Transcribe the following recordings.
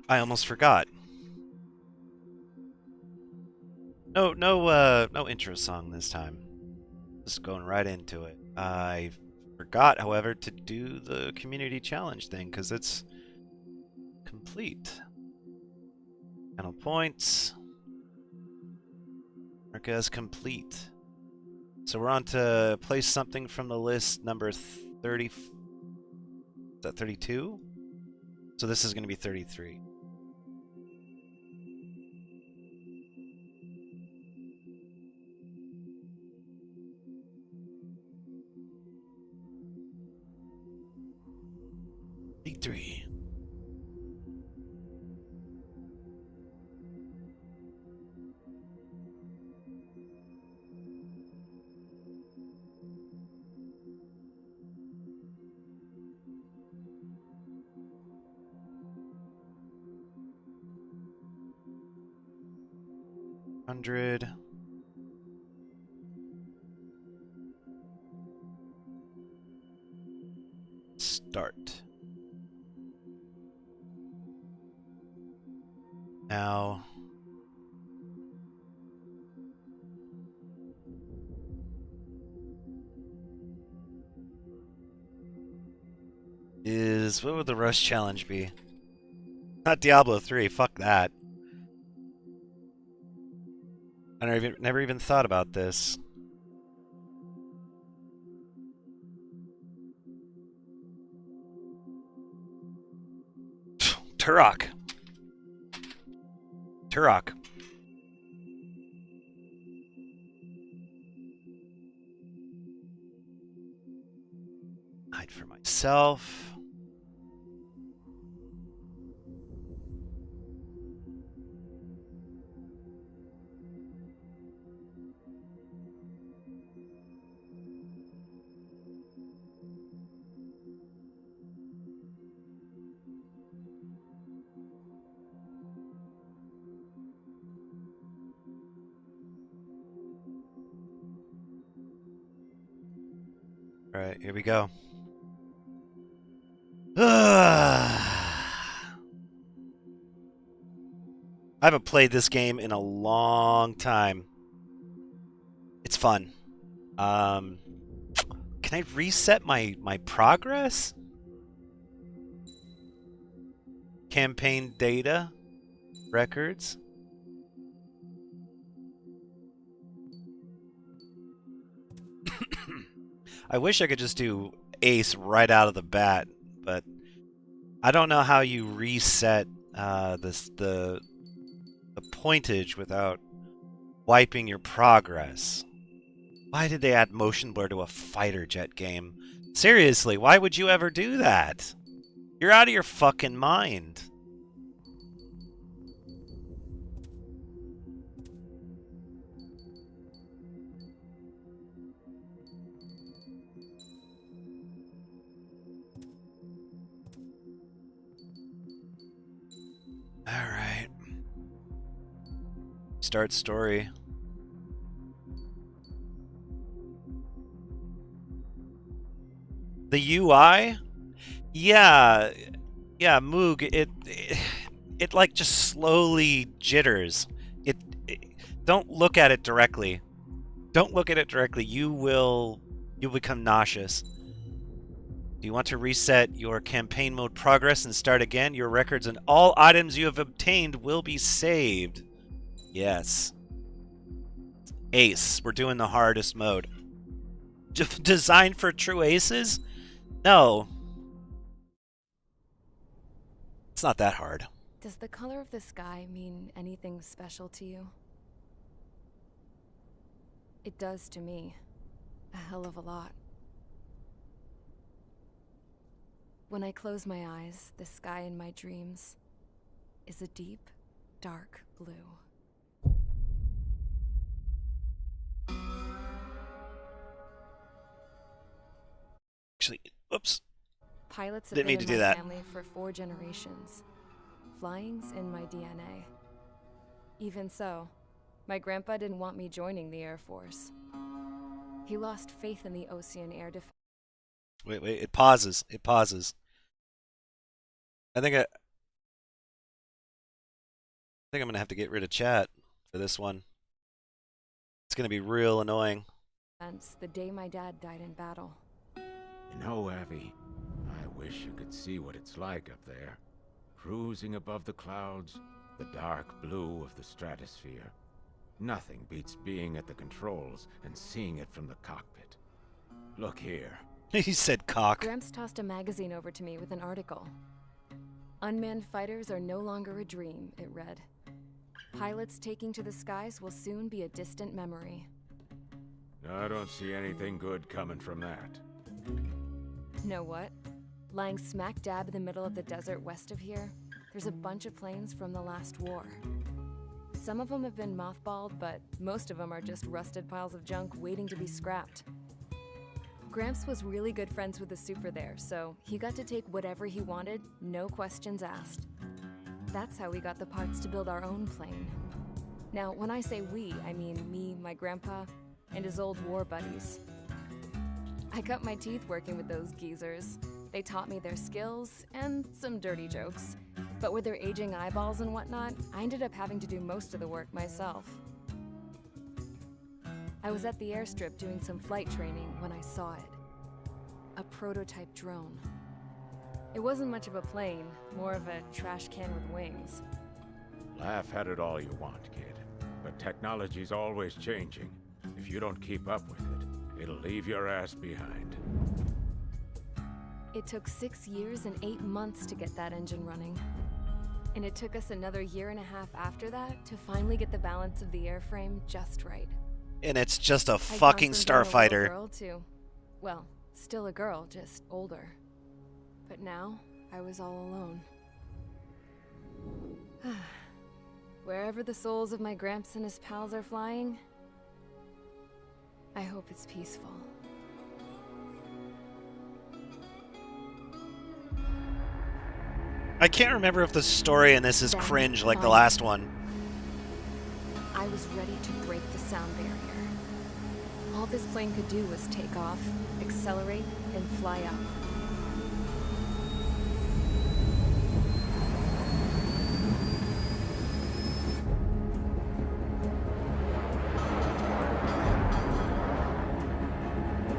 I almost forgot. No intro song this time. Just going right into it. I forgot, however, to do the community challenge thing because it's complete. Channel points. Mark as complete. So we're on to place something from the list number 30. Is that 32? So this is going to be 33. Three. Hundred. Start. Now. What would the rush challenge be? Not Diablo 3, fuck that. I never even thought about this. Turok. Turok. Hide for myself. Alright, here we go. I haven't played this game in a long time. It's fun. Can I reset my progress? Campaign data? Records? I wish I could just do Ace right out of the bat, but I don't know how you reset the pointage without wiping your progress. Why did they add motion blur to a fighter jet game? Seriously, why would you ever do that? You're out of your fucking mind. Alright. Start story. The UI? Yeah. Yeah, Moog, it like just slowly jitters. It don't look at it directly. Don't look at it directly. You'll become nauseous. Do you want to reset your campaign mode progress and start again? Your records and all items you have obtained will be saved. Yes. Ace. We're doing the hardest mode. Designed for true aces? No. It's not that hard. Does the color of the sky mean anything special to you? It does to me. A hell of a lot. When I close my eyes, the sky in my dreams is a deep, dark blue. Actually, oops. Pilots have Didn't been mean to in do my that. family for 4 generations. Flying's in my DNA. Even so, my grandpa didn't want me joining the Air Force. He lost faith in the Ocean Air Defense. Wait, it pauses. It pauses. I think think I'm gonna have to get rid of chat for this one. It's gonna be real annoying. Since the day my dad died in battle. You know, Abby, I wish you could see what it's like up there. Cruising above the clouds, the dark blue of the stratosphere. Nothing beats being at the controls and seeing it from the cockpit. Look here. He said cock. Gramps tossed a magazine over to me with an article. Unmanned fighters are no longer a dream, it read. Pilots taking to the skies will soon be a distant memory. I don't see anything good coming from that. Know what? Lying smack dab in the middle of the desert west of here, there's a bunch of planes from the last war. Some of them have been mothballed, but most of them are just rusted piles of junk waiting to be scrapped. Gramps was really good friends with the super there, so he got to take whatever he wanted, no questions asked. That's how we got the parts to build our own plane. Now, when I say we, I mean me, my grandpa, and his old war buddies. I cut my teeth working with those geezers. They taught me their skills and some dirty jokes. But with their aging eyeballs and whatnot, I ended up having to do most of the work myself. I was at the airstrip doing some flight training when I saw it. A prototype drone. It wasn't much of a plane, more of a trash can with wings. Laugh at it all you want, kid. But technology's always changing. If you don't keep up with it, it'll leave your ass behind. It took 6 years and 8 months to get that engine running. And it took us another 1.5 years after that to finally get the balance of the airframe just right. And it's just a I'd gone fucking from being a little starfighter. girl to, well, still a girl, just older. But now, I was all alone. Wherever the souls of my Gramps and his pals are flying, I hope it's peaceful. I can't remember if the story in this is Then, cringe like the finally, last one. I was ready to break the sound barrier. All this plane could do was take off, accelerate, and fly up.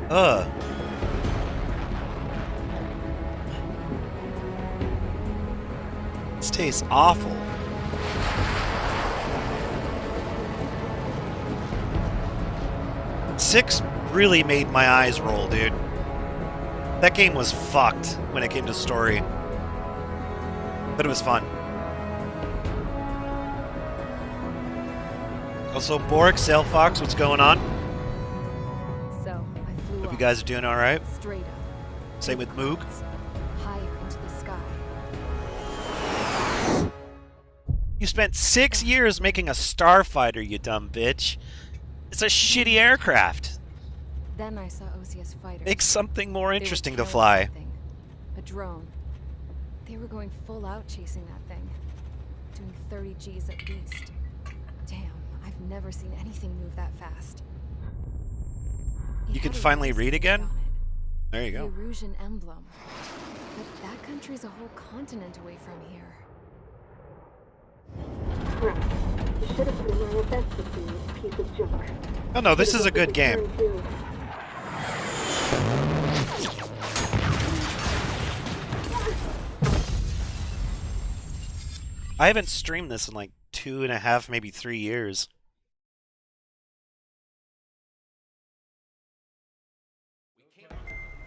Ugh. This tastes awful. Six really made my eyes roll, dude. That game was fucked when it came to story. But it was fun. Also, Bork, Sailfox, what's going on? So, I flew Hope up, you guys are doing alright. straight up. Same with Moog. Higher into the sky. You spent 6 years making a starfighter, you dumb bitch. It's a shitty aircraft. Then I saw OCS fighters. Make something more They were interesting to towing fly. something. A drone. They were going full out chasing that thing. Doing 30 Gs at least. Damn, I've never seen anything move that fast. It You can had a finally race read plate again? on it. There you The go. Erusian emblem. But that country's a whole continent away from here. Right. You should have been my best with you, piece of junk. Oh no, this is a good game. I haven't streamed this in like 2.5, maybe 3 years.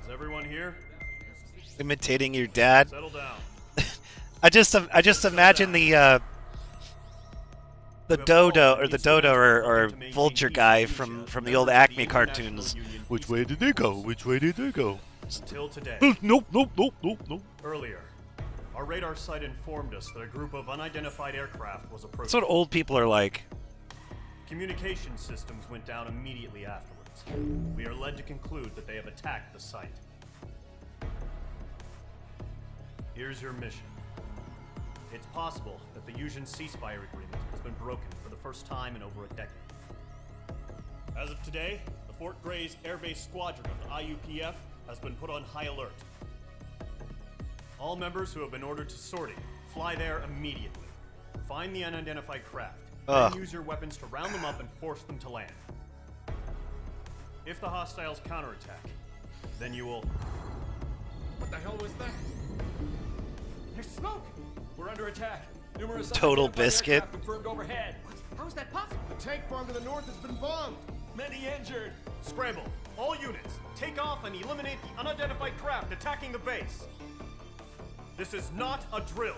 Is everyone here? Imitating your dad. Settle down. I just imagine the dodo or vulture guy from the old Acme cartoons. Which way did they go? Which way did they go? Until today. Nope. Earlier, our radar site informed us that a group of unidentified aircraft was That's approaching. what old people are like. Communication systems went down immediately afterwards. We are led to conclude that they have attacked the site. Here's your mission. It's possible that the Yuuzhan ceasefire agreement has been broken for the first time in over a decade. As of today, the Fort Grays Air Base Squadron of the IUPF has been put on high alert. All members who have been ordered to sortie, fly there immediately. Find the unidentified craft. Ugh. Then use your weapons to round them up and force them to land. If the hostiles counterattack, then you will... What the hell was that? There's smoke! We're under attack. Numerous Total unidentified biscuit. aircraft confirmed overhead. How is that possible? The tank farm to the north has been bombed. Many injured. Scramble. All units. Take off and eliminate the unidentified craft attacking the base. This is not a drill.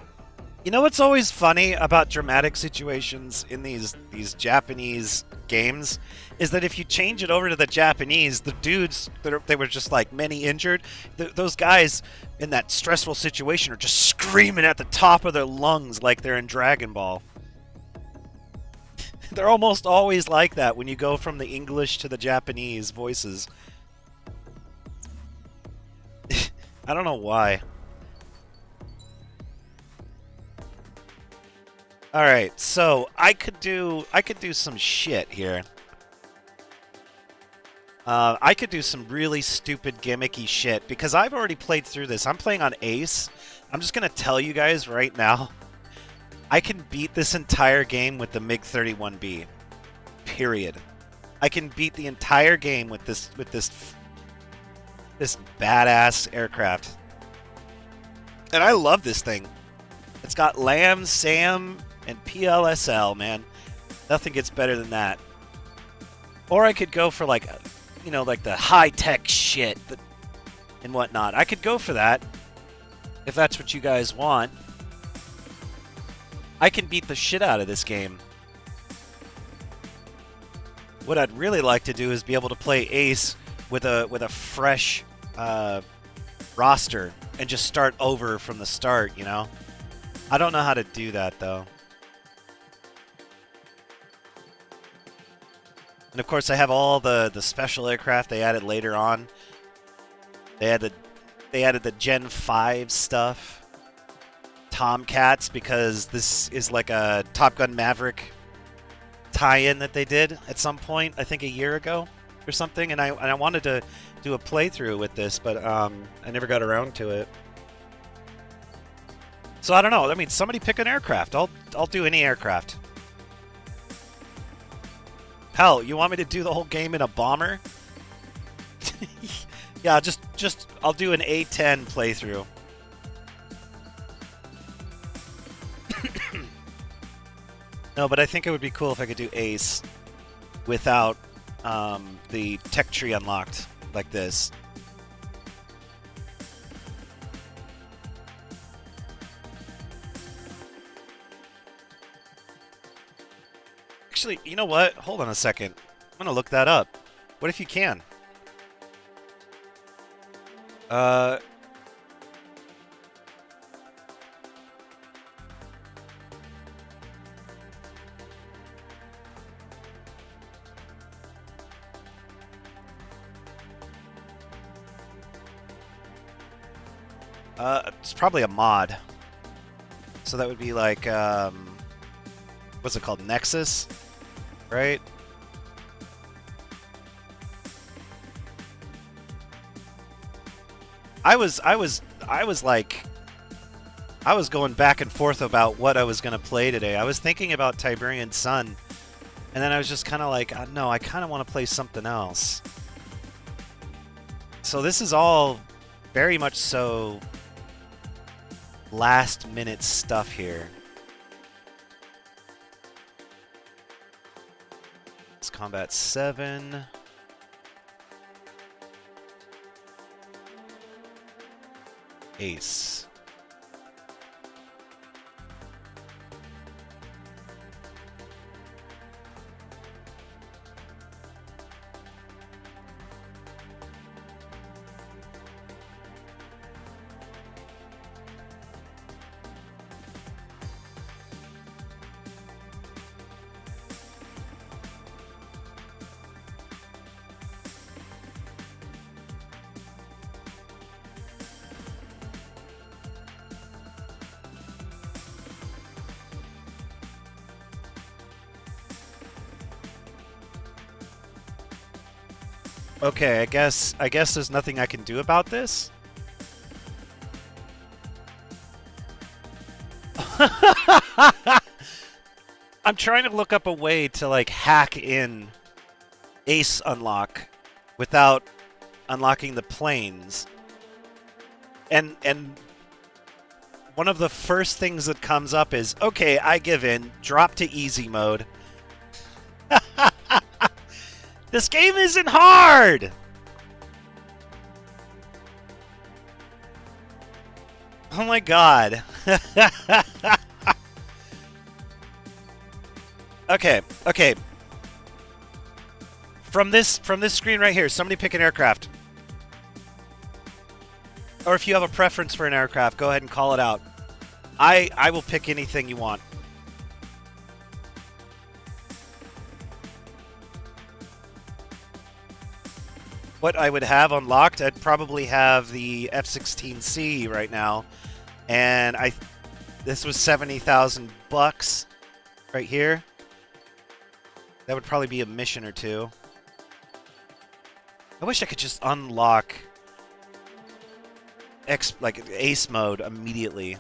You know what's always funny about dramatic situations in these Japanese games is that if you change it over to the Japanese, the dudes they were just like many injured. Those guys in that stressful situation are just screaming at the top of their lungs like they're in Dragon Ball. They're almost always like that when you go from the English to the Japanese voices. I don't know why. All right, so I could do some shit here. I could do some really stupid gimmicky shit because I've already played through this. I'm playing on Ace. I'm just gonna tell you guys right now. I can beat this entire game with the MiG-31B. Period. I can beat the entire game with this badass aircraft. And I love this thing. It's got LAM, SAM, and PLSL, man. Nothing gets better than that. Or I could go for like, you know, like the high-tech shit and whatnot. I could go for that if that's what you guys want. I can beat the shit out of this game. What I'd really like to do is be able to play Ace with a fresh roster and just start over from the start, you know? I don't know how to do that, though. And of course, I have all the special aircraft they added later on. They added the Gen 5 stuff. Tomcats, because this is like a Top Gun Maverick tie-in that they did at some point, I think a year ago or something, and I wanted to do a playthrough with this, but I never got around to it. So I don't know. I mean, somebody pick an aircraft. I'll do any aircraft. Hell, you want me to do the whole game in a bomber? Yeah, just I'll do an A-10 playthrough. No, but I think it would be cool if I could do Ace without the tech tree unlocked like this. Actually, you know what? Hold on a second. I'm gonna look that up. What if you can? It's probably a mod. So that would be like, what's it called? Nexus? Right? I was going back and forth about what I was going to play today. I was thinking about Tiberian Sun, and then I was just kind of like, no, I kind of want to play something else. So this is all very much so last minute stuff here. It's Combat 7. Ace. Okay, I guess there's nothing I can do about this. I'm trying to look up a way to like hack in Ace unlock without unlocking the planes. And one of the first things that comes up is, okay, I give in, drop to easy mode. This game isn't hard! Oh my god. Okay. From this screen right here, somebody pick an aircraft. Or if you have a preference for an aircraft, go ahead and call it out. I will pick anything you want. What I would have unlocked, I'd probably have the F-16C right now, and this was $70,000 right here. That would probably be a mission or two. I wish I could just unlock like Ace mode immediately.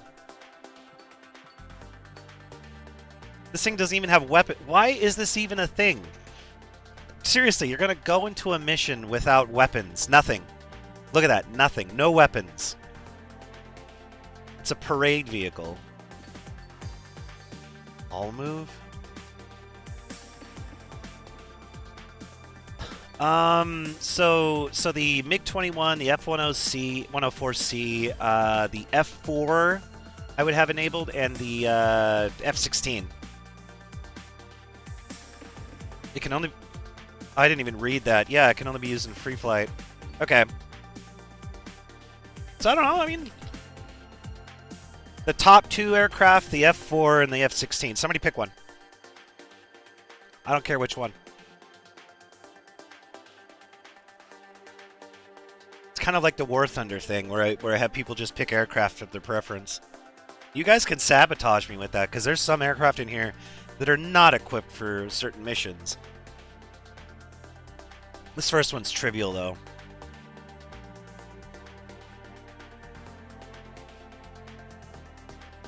This thing doesn't even have weapon. Why is this even a thing? Seriously, you're gonna go into a mission without weapons. Nothing. Look at that. Nothing. No weapons. It's a parade vehicle. All move? So the MiG-21, the F-10C, 104C, the F-4 I would have enabled, and the F-16. It can only... I didn't even read that. Yeah, it can only be used in free flight. Okay. So I don't know, I mean... The top two aircraft, the F-4 and the F-16. Somebody pick one. I don't care which one. It's kind of like the War Thunder thing, where I have people just pick aircraft of their preference. You guys can sabotage me with that, because there's some aircraft in here that are not equipped for certain missions. This first one's trivial, though.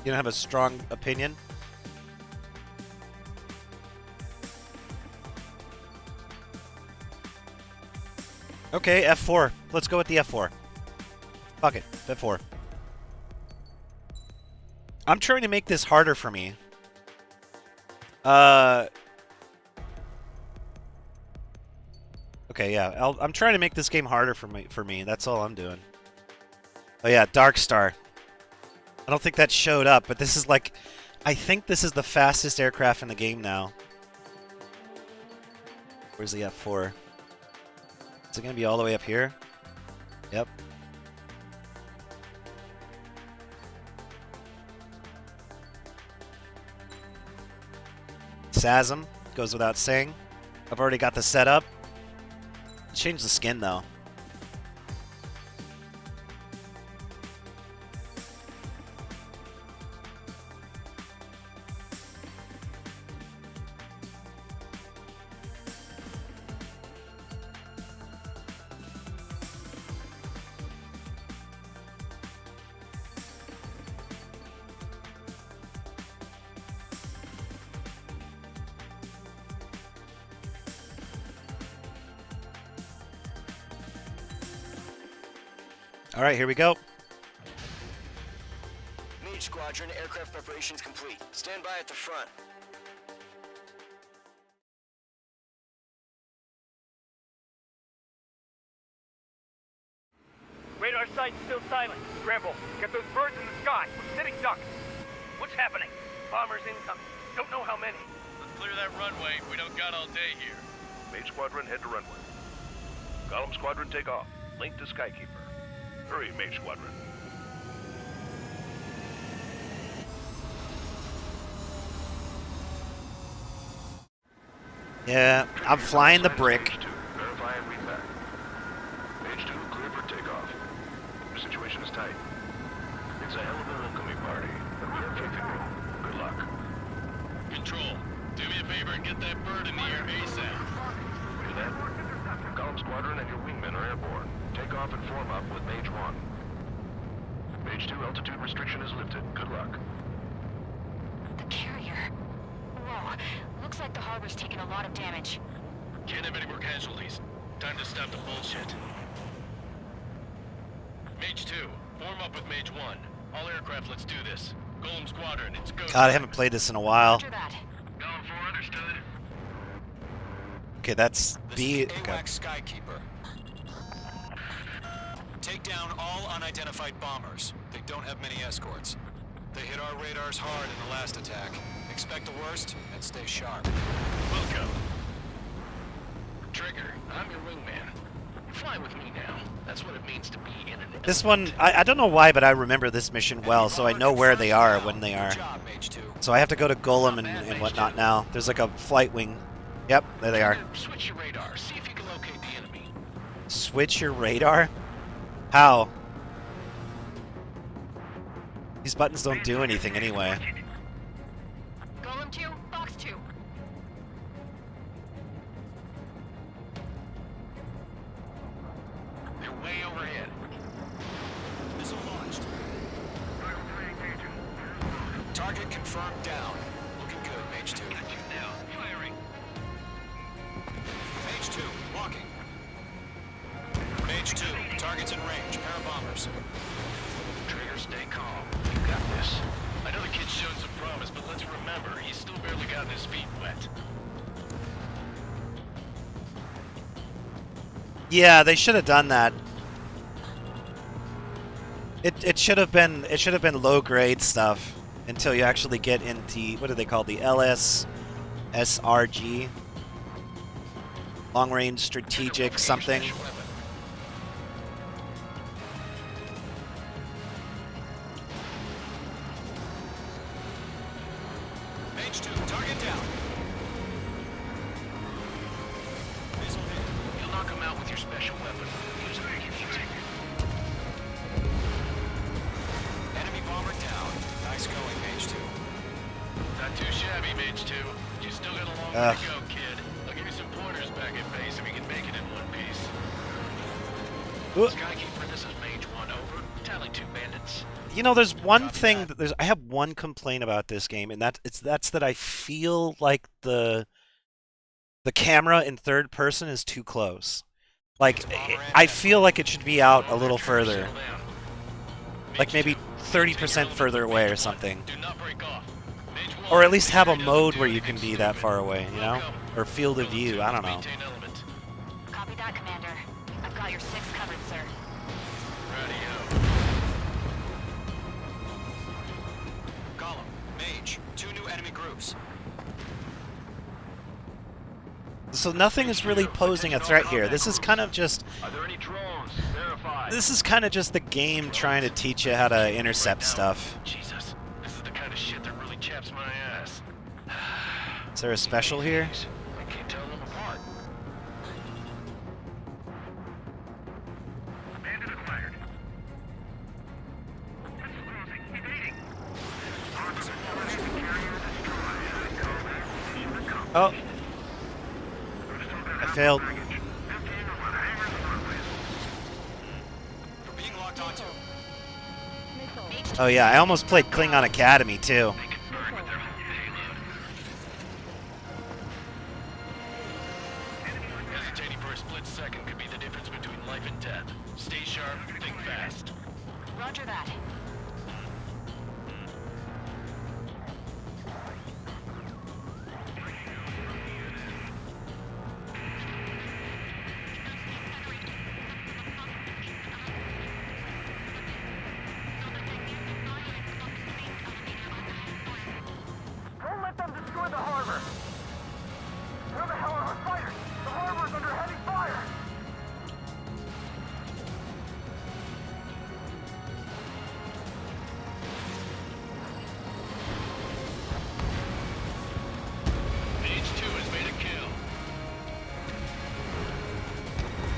You don't have a strong opinion? Okay, F4. Let's go with the F4. Fuck it, F4. I'm trying to make this harder for me. Okay, yeah. I'm trying to make this game harder for me. That's all I'm doing. Oh yeah, Dark Star. I don't think that showed up, but this is like... I think this is the fastest aircraft in the game now. Where's the F4? Is it going to be all the way up here? Yep. SASM, goes without saying. I've already got the setup. Change the skin, though. All right, here we go. Mage Squadron, aircraft preparations complete. Stand by at the front. Radar site's still silent. Scramble. Get those birds in the sky. We're sitting ducks. What's happening? Bombers incoming. Don't know how many. Let's clear that runway. We don't got all day here. Mage Squadron, head to runway. Column Squadron, take off. Link to Skykeeper. Hurry, Mage Squadron. Yeah, I'm flying the brick. Mage 2, verify and read back. Mage 2, clear for takeoff. Your situation is tight. It's a hell of a welcoming party, but we have faith in you. Good luck. Control, do me a favor and get that bird in the air ASAP. Hear that? Column Squadron and your wingmen are airborne. Take off and form up with Mage 1. Mage 2, altitude restriction is lifted. Good luck. The carrier. Whoa. Looks like the harbor's taken a lot of damage. Can't have any more casualties. Time to stop the bullshit. Mage 2, form up with Mage 1. All aircraft, let's do this. Golem Squadron, it's go. God, I haven't played this in a while. Roger that. Going for understood. Okay, that's B. This is AWACS Skykeeper. Take down all unidentified bombers. They don't have many escorts. They hit our radars hard in the last attack. Expect the worst and stay sharp. Welcome. Trigger, I'm your wingman. Fly with me now. That's what it means to be in an... This one, I don't know why, but I remember this mission well, so I know where they are when they are. Good job, Mage 2. So I have to go to Golem and whatnot now. There's like a flight wing. Yep, there they are. Switch your radar. See if you can locate the enemy. Switch your radar? How? These buttons don't do anything anyway. Golem 2, Box 2. They're way overhead. Missile launched. Target confirmed down. Looking good, Mage 2. Got you now. Firing. Mage 2, walking. Mage 2, targets in range. Pair of bombers. Trigger, stay calm. You got this. I know the kid's shown some promise, but let's remember, he's still barely gotten his feet wet. Yeah, they should have done that. It should have been low grade stuff until you actually get into, what do they call, the LSSRG, long range strategic something. Mage 2, target down. Missile hit. You'll knock him out with your special weapon. Use breaking music. Enemy bomber down. Nice going, Mage 2. Not too shabby, Mage 2. You still got a long way Ugh. to go, kid. I'll give you some pointers back at base if we can make it in one piece. Ooh. Skykeeper, this is Mage 1, over. Tally 2 bandits. You know, there's one thing that I have one complaint about this game, and that's that I feel like the camera in third person is too close. Like, I feel like it should be out a little further, like maybe 30% further away or something, Do not break off. Mage 1, or at least have a mode where you can be that far away, you know, or field of view. I don't know. Maintain element. Copy that, Commander. I've got your 6 covered, sir. Radio. Column, Mage, 2 new enemy groups. So nothing is really posing a threat here. This is kind of just Are there any drones? Verify. the game trying to teach you how to intercept stuff. Jesus, this is the kind of shit that really chaps my ass. Is there a special here? I can't tell them apart. Bandit acquired. Oh, I failed. We're being locked onto. Oh yeah, I almost played Klingon Academy too. Hesitating for a split second could be the difference between life and death. Stay sharp, think fast. Roger that. Don't let them destroy the harbor! Where the hell are our fighters? The harbor's under heavy fire! Mage 2 has made a kill.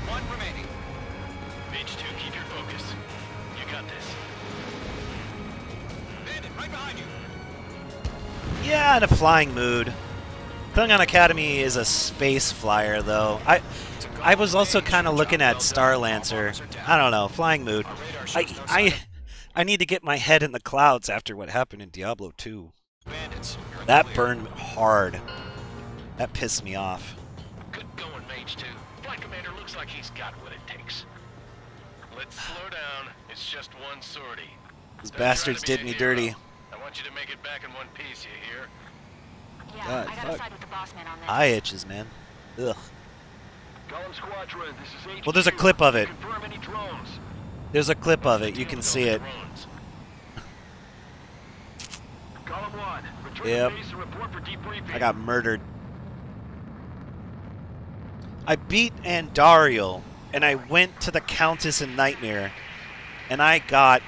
1 remaining. Mage 2, keep your focus. You got this. Bandit, right behind you. Yeah, in a flying mood. Klingon Academy is a space flyer, though. I was also kind of looking at Star Lancer. I don't know, flying mood. I need to get my head in the clouds after what happened in Diablo 2. Bandits, you're in the That clear. burned hard. That pissed me off. Good going, Mage 2. Flight Commander looks like he's got what it takes. Let's slow down. It's just one sortie. These Don't try bastards to be did a me hero. dirty. I want you to make it back in one piece, you hear? Yeah, God, I gotta fuck. side with the boss man on this. Eye itches, man. Ugh. Column Squadron, this is HQ. Well, there's a clip of it. Confirm any drones. There's a clip of it. You can see it. Drones. Column 1, return Yep. to base and report for debriefing. I got murdered. I beat Andariel, and I went to the Countess in Nightmare, and I got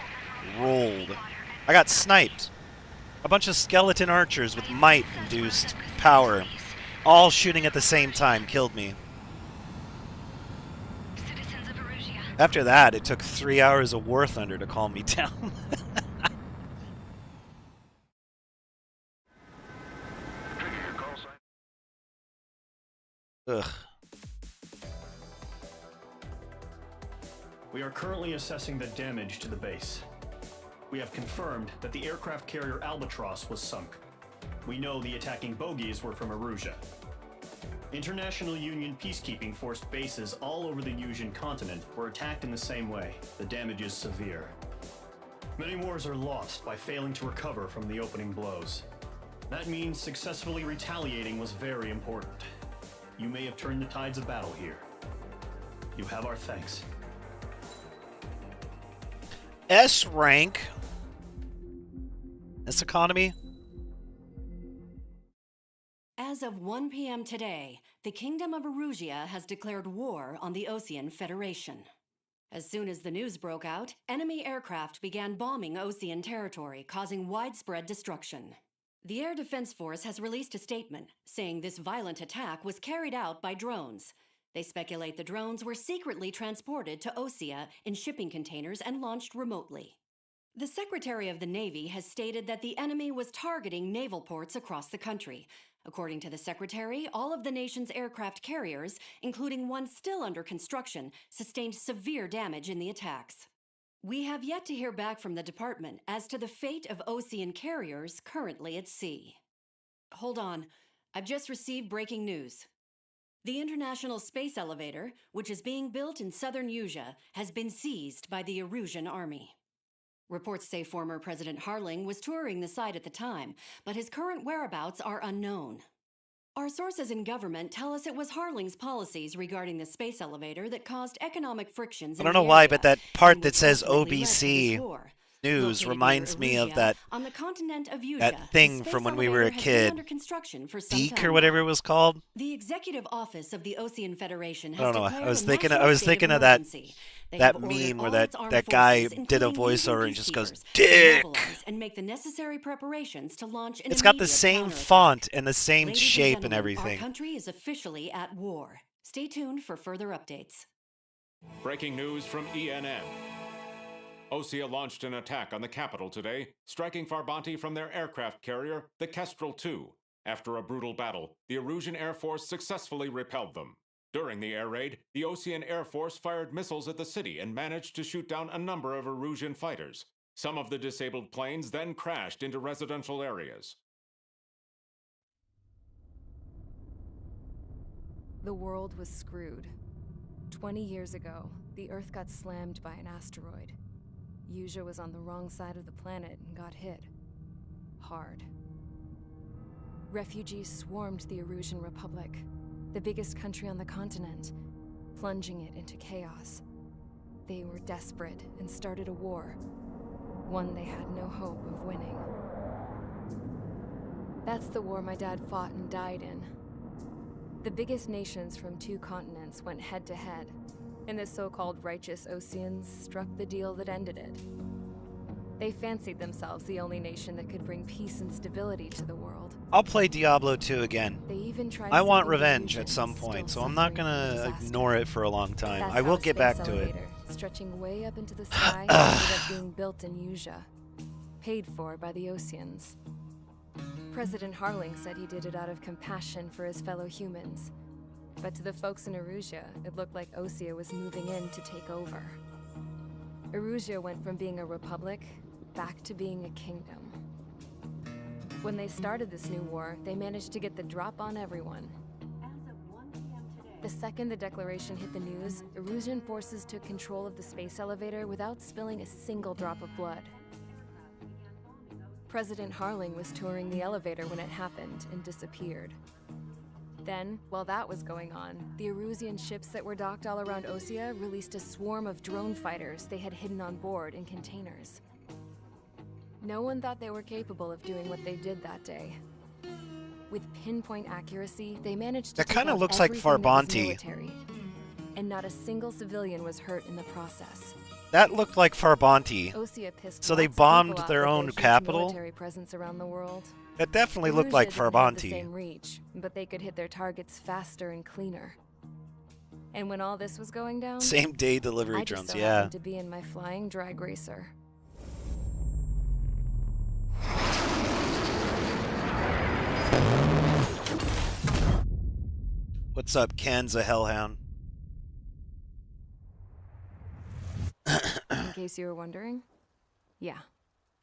rolled. I got sniped. A bunch of skeleton archers with might-induced power, all shooting at the same time, killed me. Citizens of Erusia. After that, it took 3 hours of War Thunder to calm me down. Trigger your call sign. Ugh. We are currently assessing the damage to the base. We have confirmed that the aircraft carrier Albatross was sunk. We know the attacking bogies were from Erusia. International Union peacekeeping force bases all over the Usian continent were attacked in the same way. The damage is severe. Many wars are lost by failing to recover from the opening blows. That means successfully retaliating was very important. You may have turned the tides of battle here. You have our thanks. S rank. S economy. As of 1 p.m. today, the Kingdom of Erusia has declared war on the Osean Federation. As soon as the news broke out, enemy aircraft began bombing Osean territory, causing widespread destruction. The Air Defense Force has released a statement saying this violent attack was carried out by drones. They speculate the drones were secretly transported to Osea in shipping containers and launched remotely. The Secretary of the Navy has stated that the enemy was targeting naval ports across the country. According to the Secretary, all of the nation's aircraft carriers, including one still under construction, sustained severe damage in the attacks. We have yet to hear back from the department as to the fate of Osean carriers currently at sea. Hold on, I've just received breaking news. The International Space Elevator, which is being built in southern Usia, has been seized by the Erusian army. Reports say former President Harling was touring the site at the time, but his current whereabouts are unknown. Our sources in government tell us it was Harling's policies regarding the space elevator that caused economic frictions I in don't the know why, area, but that part and that which says ultimately led to this OBC war. News Located reminds near me of Erusia, that on the continent of Usia, that thing the space from when we were a elevator has been kid, under construction for some Deke time or whatever now. it was called. The executive office of the Osean Federation I has don't know. declared I was a thinking. national I was state thinking of of that emergency. They that have ordered meme where all that its armed that guy forces, did a including Usian voiceover and just goes, peacekeepers, to "Dick." mobilize and make the necessary preparations to launch an It's got the immediate same counterattack. font and the same Ladies shape and gentlemen, Our everything. country is officially at war. Stay tuned for further updates. Breaking news from ENN. Osea launched an attack on the capital today, striking Farbanti from their aircraft carrier, the Kestrel II. After a brutal battle, the Erusian Air Force successfully repelled them. During the air raid, the Osean Air Force fired missiles at the city and managed to shoot down a number of Erusian fighters. Some of the disabled planes then crashed into residential areas. The world was screwed. 20 years ago, the Earth got slammed by an asteroid. Usia was on the wrong side of the planet and got hit. Hard. Refugees swarmed the Erusian Republic, the biggest country on the continent, plunging it into chaos. They were desperate and started a war, one they had no hope of winning. That's the war my dad fought and died in. The biggest nations from 2 continents went head-to-head, and the so-called righteous Oseans struck the deal that ended it. They fancied themselves the only nation that could bring peace and stability to the world. I'll play Diablo 2 again. They even tried I want sending revenge the at some Usians point, so still I'm not suffering from gonna disaster. ignore it for a long time. That's I will how get Space back to it. Elevator, stretching way up into the sky, ended up being built in Usia, paid for by the Oseans. President Harling said he did it out of compassion for his fellow humans. But to the folks in Erusia, it looked like Osea was moving in to take over. Erusia went from being a republic back to being a kingdom. When they started this new war, they managed to get the drop on everyone. The second the declaration hit the news, Erusian forces took control of the space elevator without spilling a single drop of blood. President Harling was touring the elevator when it happened and disappeared. Then, while that was going on, the Erusian ships that were docked all around Osea released a swarm of drone fighters they had hidden on board in containers. No one thought they were capable of doing what they did that day. With pinpoint accuracy, they managed to That kind of take out looks like everything that was Farbanti. military, and not a single civilian was hurt in the process. That looked like Farbanti. Osea pissed So they lots of bombed people off their with own huge capital? military presence around the world. That definitely looked Erusia like didn't have the Farbanti. same reach, but they could hit their targets faster and cleaner. And when all this was going down, Same day delivery I just drones, so yeah. happened to be in my flying drag racer. What's up, Ken's a hellhound? In case you were wondering, yeah,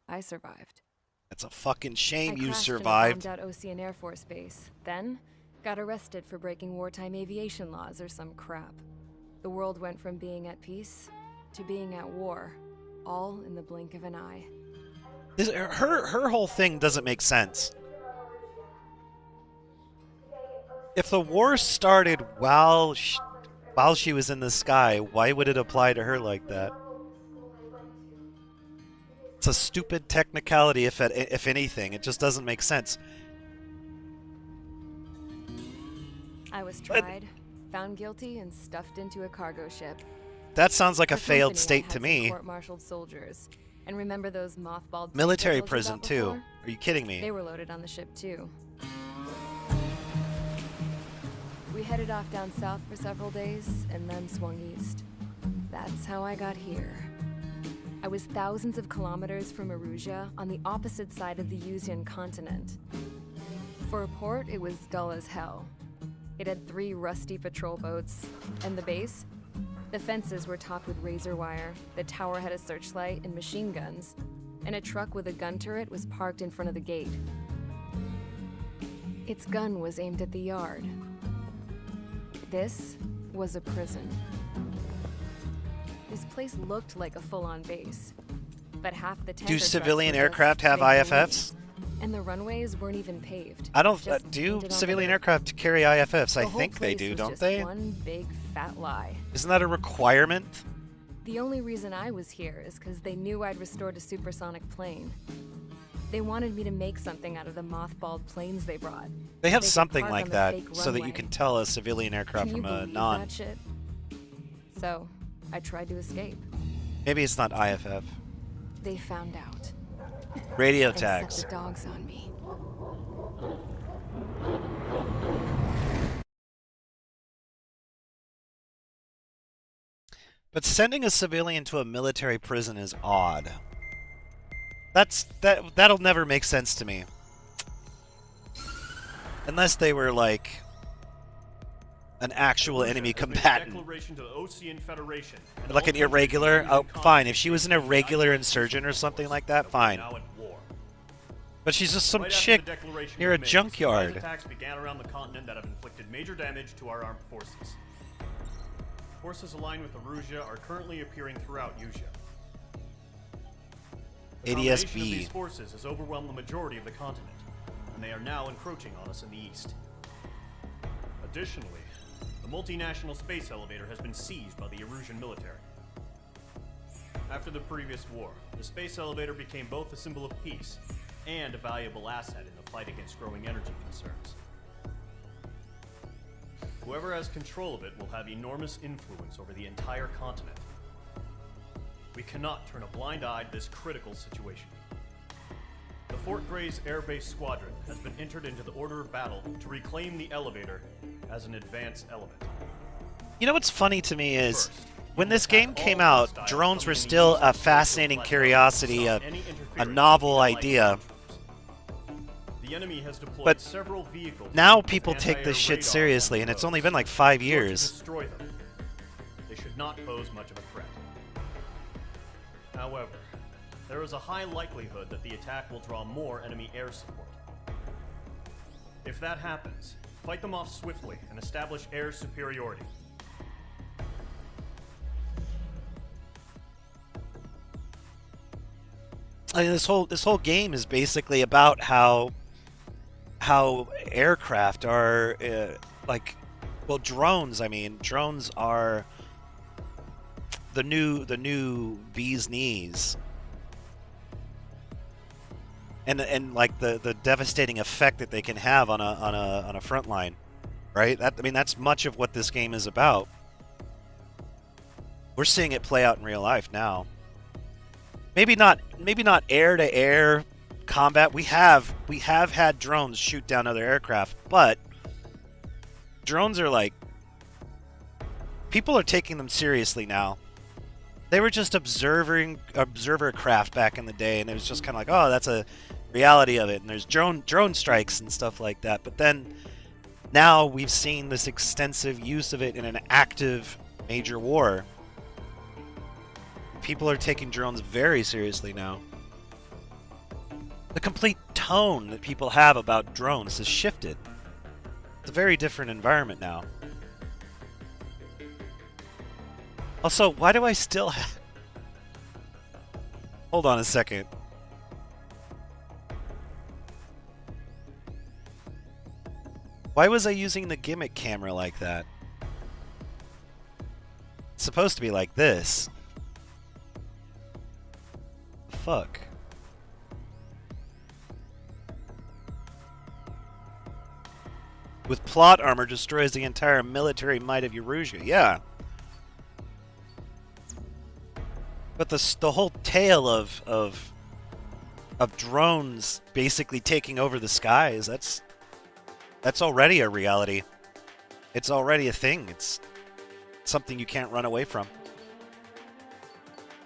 I survived. It's a fucking shame I you crashed survived. in a bombed-out Ocean Air Force Base, then got arrested for breaking wartime aviation laws or some crap. The world went from being at peace to being at war, all in the blink of an eye. Her whole thing doesn't make sense. If the war started while she was in the sky, why would it apply to her like that? It's a stupid technicality, if anything. It just doesn't make sense. I was tried, found guilty, and stuffed into a cargo ship. That sounds like a For failed company, I state had to some me. Court-martialed soldiers. And remember those mothballed Military tanks I told you prison, about too. before? Are you kidding me? They were loaded on the ship, too. We headed off down south for several days, and then swung east. That's how I got here. I was thousands of kilometers from Erusia, on the opposite side of the Yuzian continent. For a port, it was dull as hell. It had 3 rusty patrol boats. And the base? The fences were topped with razor wire, the tower had a searchlight and machine guns, and a truck with a gun turret was parked in front of the gate. Its gun was aimed at the yard. This was a prison. This place looked like a full-on base, but half the tanker Do trucks civilian were just aircraft have big IFFs? balloons, and the runways weren't even paved. I don't. Just Do painted on civilian the dirt. aircraft carry IFFs? The I whole think they place do, was don't just they? One big fat lie. Isn't that a requirement? The only reason I was here is because they knew I'd restored a supersonic plane. They wanted me to make something out of the mothballed planes they brought. They have could something park like on the that, fake so that you runway. can tell a civilian aircraft Can you from a believe non. that shit? So, I tried to escape. Maybe it's not IFF. They found out. Radio and tags. set the dogs on me. But sending a civilian to a military prison is odd. That'll never make sense to me. Unless they were like an actual enemy combatant. Declaration to the Ocean Federation. Like an irregular? Oh, fine. If she was an irregular insurgent or something like that, fine. Now at war. But she's just some Right after chick the declaration near a was made, junkyard. surprise attacks began around the continent that have inflicted major damage to our armed forces. Forces aligned with Erusia are currently appearing throughout Yusia. The combination of ADS-B. these forces has overwhelmed the majority of the continent, and they are now encroaching on us in the east. Additionally, the multinational space elevator has been seized by the Erusian military. After the previous war, the space elevator became both a symbol of peace and a valuable asset in the fight against growing energy concerns. Whoever has control of it will have enormous influence over the entire continent. We cannot turn a blind eye to this critical situation. The Fort Gray's Air Base Squadron has been entered into the order of battle to reclaim the elevator as an advanced element. You know what's funny to me is, First, when this game came out, drones were still a fascinating curiosity, a novel idea. The enemy has deployed But several vehicles now with people take this anti-air shit radar seriously, on and it's the only roads. been like 5 Or to years. destroy them. They should not pose much of a threat. However, there is a high likelihood that the attack will draw more enemy air support. If that happens, fight them off swiftly and establish air superiority. I mean, this whole game is basically about how aircraft are like, well, drones. I mean, drones are the new bee's knees, and like the devastating effect that they can have on a front line, right? I mean, that's much of what this game is about. We're seeing it play out in real life now. Maybe not air to air combat. We have had drones shoot down other aircraft, but drones are like, people are taking them seriously now. They were just observer craft back in the day, and it was just kind of like, oh, that's a reality of it. And there's drone strikes and stuff like that. But then now we've seen this extensive use of it in an active major war. People are taking drones very seriously now. The complete tone that people have about drones has shifted. It's a very different environment now. Also, why do I still have... Hold on a second. Why was I using the gimmick camera like that? It's supposed to be like this. Fuck. With plot armor destroys the entire military might of Eurasia. Yeah. But the whole tale of drones basically taking over the skies, that's already a reality. It's already a thing. It's something you can't run away from.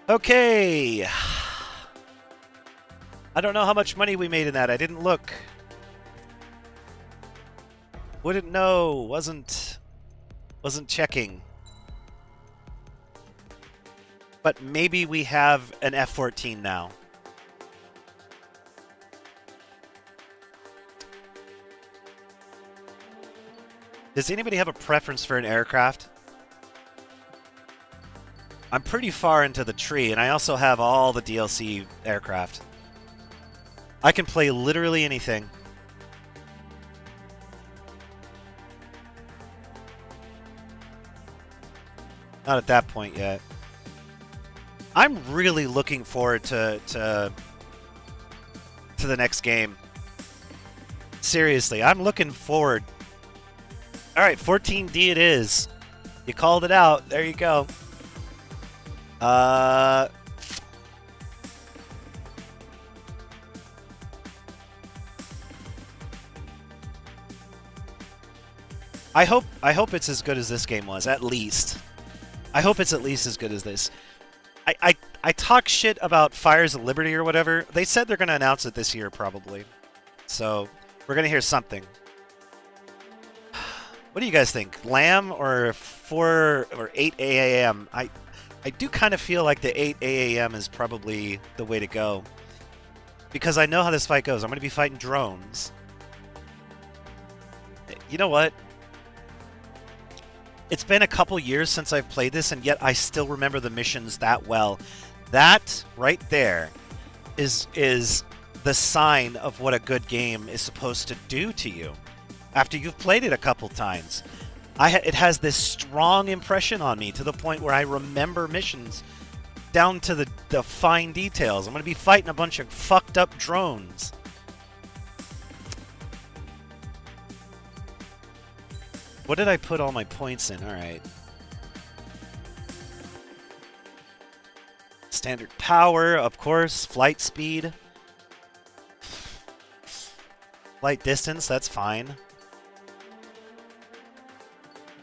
Okay. I don't know how much money we made in that. I didn't look. Wouldn't know. Wasn't checking. But maybe we have an F-14 now. Does anybody have a preference for an aircraft? I'm pretty far into the tree, and I also have all the DLC aircraft. I can play literally anything. Not at that point yet. I'm really looking forward to the next game. Seriously, I'm looking forward. All right, 14D it is. You called it out. There you go. I hope it's as good as this game was, at least. I hope it's at least as good as this. I talk shit about Fires of Liberty or whatever. They said they're going to announce it this year, probably. So, we're going to hear something. What do you guys think? Lamb or 4 or 8 AAM? I do kind of feel like the 8 AAM is probably the way to go. Because I know how this fight goes. I'm going to be fighting drones. You know what? It's been a couple years since I've played this, and yet I still remember the missions that well. That right there is the sign of what a good game is supposed to do to you after you've played it a couple times. It has this strong impression on me to the point where I remember missions down to the fine details. I'm going to be fighting a bunch of fucked up drones. What did I put all my points in? All right. Standard power, of course. Flight speed. Flight distance, that's fine.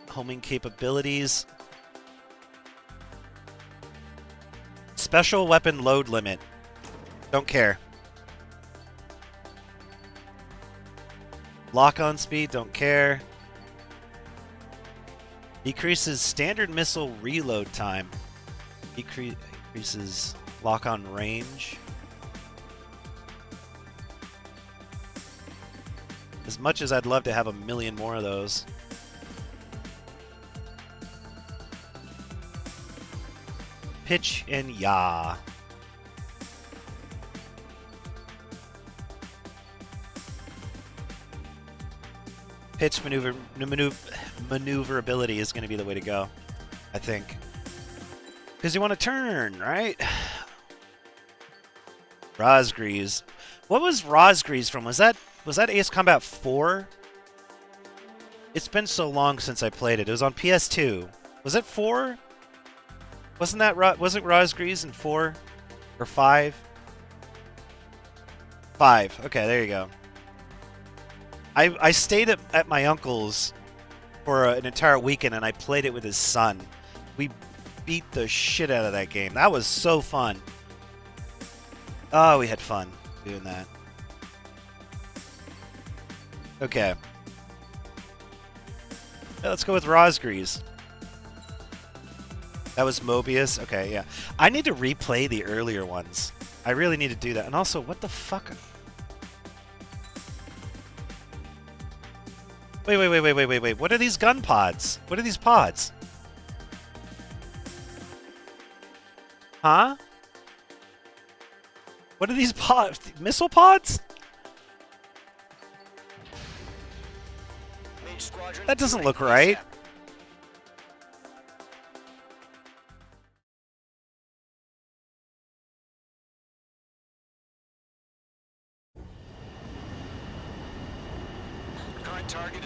Homing capabilities. Special weapon load limit. Don't care. Lock-on speed, don't care. Decreases standard missile reload time. Increases lock-on range. As much as I'd love to have a million more of those. Pitch and yaw. Pitch maneuverability is going to be the way to go, I think. Because you want to turn, right? Rosgreaves. What was Rosgreaves from? Was that Ace Combat 4? It's been so long since I played it. It was on PS2. Was it 4? Wasn't Rosgreaves in 4 or 5? 5. Okay, there you go. I stayed at my uncle's for an entire weekend, and I played it with his son. We beat the shit out of that game. That was so fun. Oh, we had fun doing that. Okay. Let's go with Rosgreaves. That was Mobius? Okay, yeah. I need to replay the earlier ones. I really need to do that. And also, what the fuck? Wait. What are these gun pods? What are these pods? Huh? What are these pods? Missile pods? That doesn't look right.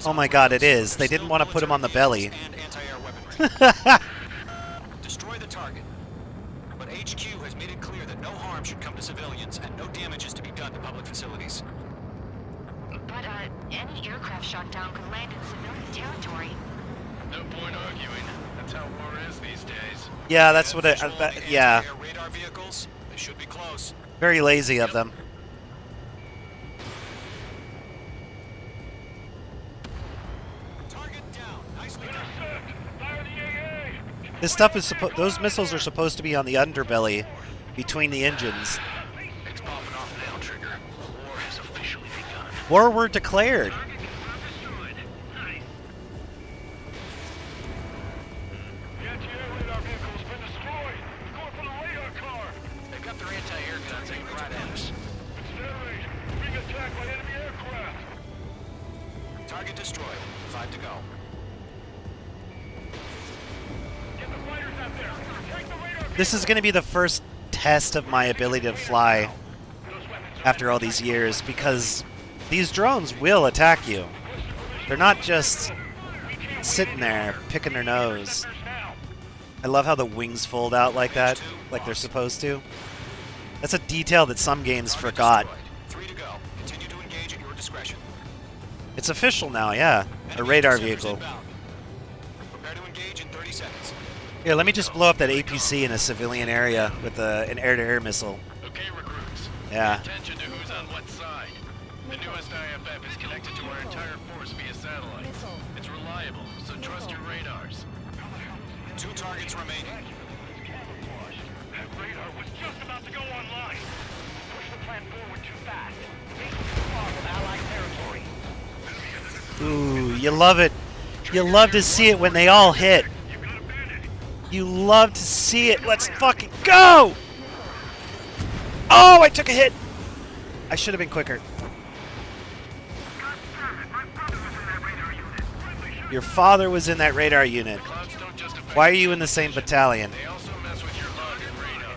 Oh my god, it is. They didn't want to put him on the belly. Destroy the target. But HQ has made it clear that no harm should come to civilians and no damage is to be done to public facilities. But, any aircraft shot down could land in civilian territory. No point arguing. That's how war is these days. Yeah, that's what yeah. Radar vehicles, they should be close. Very lazy of them. This stuff is those missiles are supposed to be on the underbelly, between the engines. It's popping off now, Trigger. War has officially begun. War were declared. The anti-air radar vehicle's been destroyed. It's going for the radar car. They've got their anti-air guns aimed right at us. It's their raid. Being attacked by enemy aircraft. Target destroyed. 5 to go. This is going to be the first test of my ability to fly after all these years, because these drones will attack you. They're not just sitting there picking their nose. I love how the wings fold out like that, like they're supposed to. That's a detail that some games forgot. 3 to go. Continue to engage at your discretion. It's official now, yeah. A radar vehicle. Prepare to engage in 30 seconds. Here, let me just blow up that APC in a civilian area with an air-to-air missile. Okay, recruits. Yeah. Pay attention to who's on what side. The newest IFF is connected to our entire force via satellite. It's reliable, so trust your radars. 2 targets remaining. That radar was just about to go online. Push the plan forward too fast. Take too far from Allied territory. Ooh, you love it. You love to see it when they all hit. You love to see it. Let's fucking go! Oh, I took a hit. I should have been quicker. Your father was in that radar unit. Why are you in the same battalion? They also mess with your log and radar.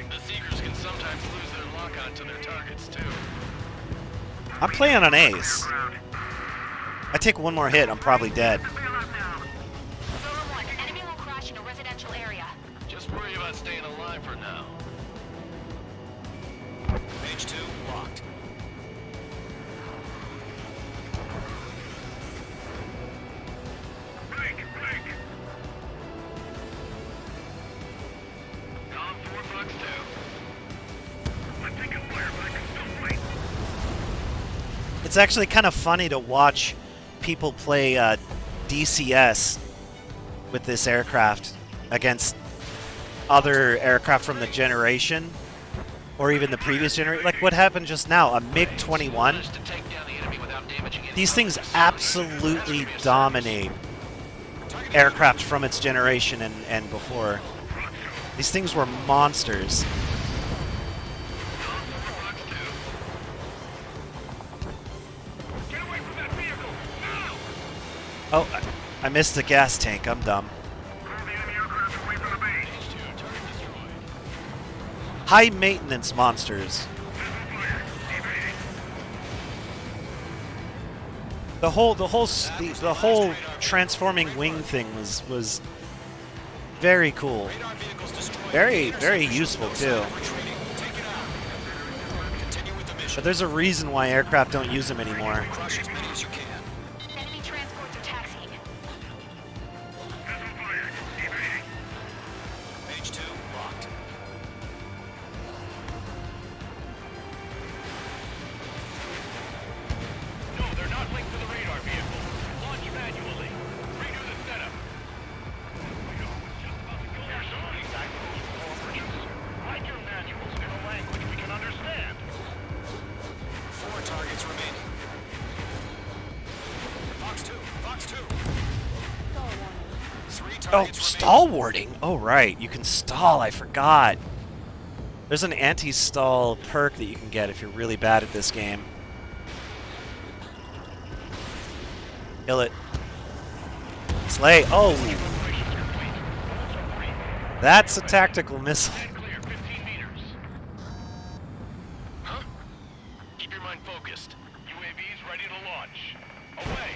The Seekers can sometimes lose their lock on to their targets, too. I'm playing on Ace. I take one more hit, I'm probably dead. Just worry about staying alive for now. Page 2 locked. Break! Tom 4 bucks 2. I'm taking fire, but I can still fight. It's actually kind of funny to watch people play DCS with this aircraft against other aircraft from the generation or even the previous generation. Like what happened just now, a MiG-21. These things absolutely dominate aircraft from its generation and before. These things were monsters. Oh, I missed the gas tank. I'm dumb. High maintenance monsters. The whole transforming wing thing was very cool. Very useful too. But there's a reason why aircraft don't use them anymore. Enemy transports are taxiing. Page 2 locked. No, they're not linked to the radar vehicle. Launch manually. Redo the setup. Radar was just about to go. There's some feedback to those cooperations. Write your manuals in a language we can understand. 4 targets remaining. Fox 2. Fox 2. 3 Oh, targets stall warding. Oh, right. You can stall. I forgot. There's an anti-stall perk that you can get if you're really bad at this game. Kill it. Slay. Oh. That's a tactical missile. Clear 15 meters. Huh? Keep your mind focused. UAVs ready to launch. Away.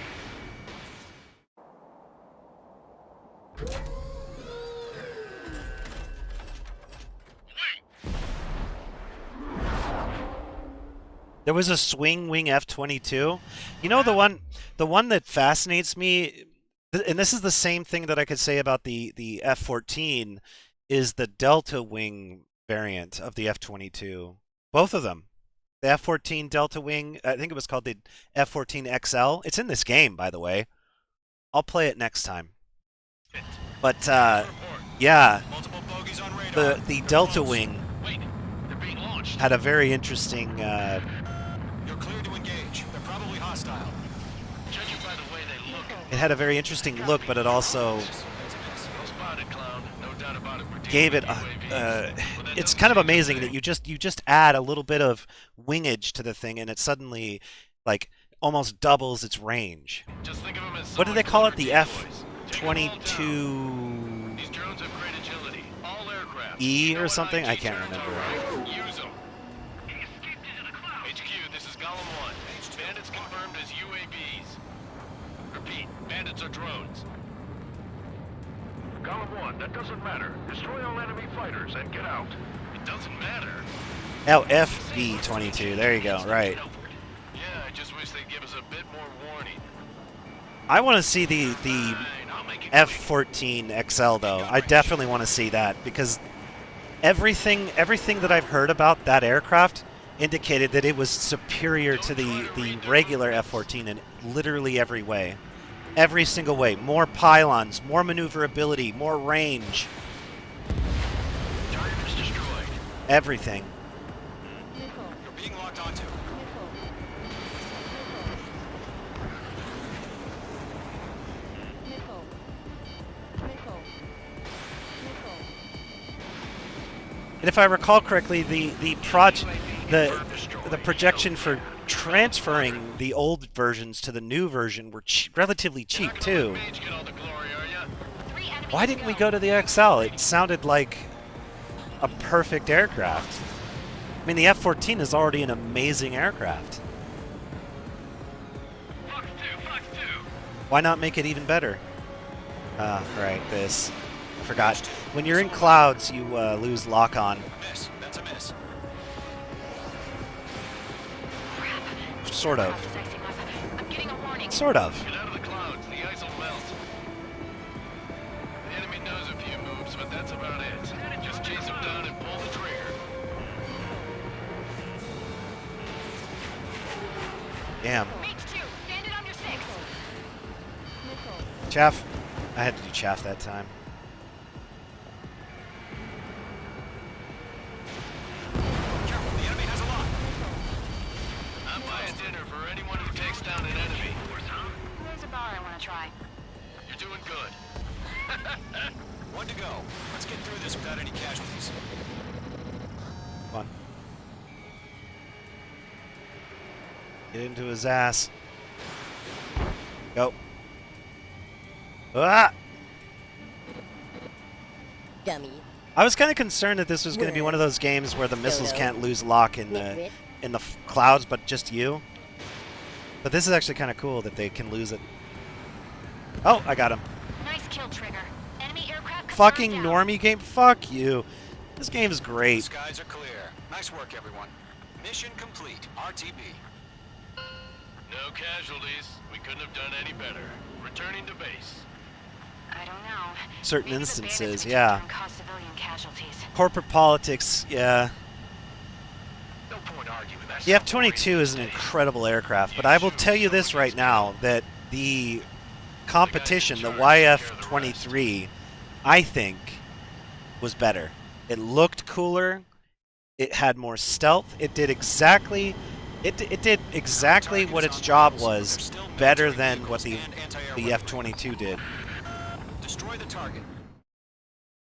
There was a swing wing F-22. You know the one that fascinates me, and this is the same thing that I could say about the F-14, is the Delta Wing variant of the F-22. Both of them. The F-14 Delta Wing, I think it was called the F-14 XL. It's in this game, by the way. I'll play it next time. But yeah, Multiple bogeys on radar. the Delta Wing Wait, they're being launched. had a very interesting. You're cleared to engage. They're probably hostile. Judging by the way they look. It had a very interesting look, but it also Well spotted, clown. No doubt about it. We're dealing gave it. with UAVs. Well, that It's doesn't kind of change a amazing thing. that you just add a little bit of wingage to the thing, and it suddenly like almost doubles its range. Just think of them as What do they solid call it? color The decoys. Take 'em all down. F-22 These drones have great agility. All aircraft. E You know or what something? I IG can't terms remember. are, right? Use them. HQ, this is Golem 1. Bandits confirmed as UAVs. Repeat, bandits are drones. Column 1, that doesn't matter. Destroy all enemy fighters and get out. It doesn't matter. Oh, FV-22. There you go. Right. Yeah, I just wish they'd give us a bit more warning. I want to see the Fine, I'll make it F-14 XL though. I definitely want to see that because everything that I've heard about that aircraft indicated that it was superior to the regular F-14 in literally every way. Every single way. More pylons, more maneuverability, more range. Target is destroyed. Everything. You're being locked onto. And if I recall correctly, the projection for transferring the old versions to the new version were relatively cheap too. Mage get all the glory, are ya? 3 enemies Why didn't we go to the XL? It sounded like a perfect aircraft. I mean, the F-14 is already an amazing aircraft. Fox 2, Fox 2. Why not make it even better? Right, this. I forgot. When you're in clouds, you lose lock-on. Miss. That's a miss. Sort of. processing up. I'm getting a warning. Sort of. Get out of the clouds, the ice will melt. The enemy knows a few moves, but that's about it. Just chase him down and pull the trigger. Damn. Mage 2, stand it on your 6. Chaff. I had to do chaff that time. Careful, the enemy has a lock. I'm buying dinner for anyone who takes down an this without any casualties. Come on. Get into his ass. Go. Ah! Dummy. I was kind of concerned that this was going to be one of those games where the missiles can't lose lock in the clouds, but just you. But this is actually kind of cool that they can lose it. Oh, I got him. Nice kill, Trigger. Enemy aircraft. Fucking normie game. Fuck you. This game is great. Skies are clear. Nice work, everyone. Mission complete. RTB. No casualties. We couldn't have done any better. Returning to base. I don't know. Certain Maybe instances, the yeah. cause civilian casualties. Corporate politics, yeah. No point arguing. That's The F-22 is an incredible aircraft, but I will tell you this right now, that the competition, the YF-23, I think, was better. It looked cooler. It had more stealth. It did exactly... It did exactly what its job was, better than what the F-22 did. Destroy the target.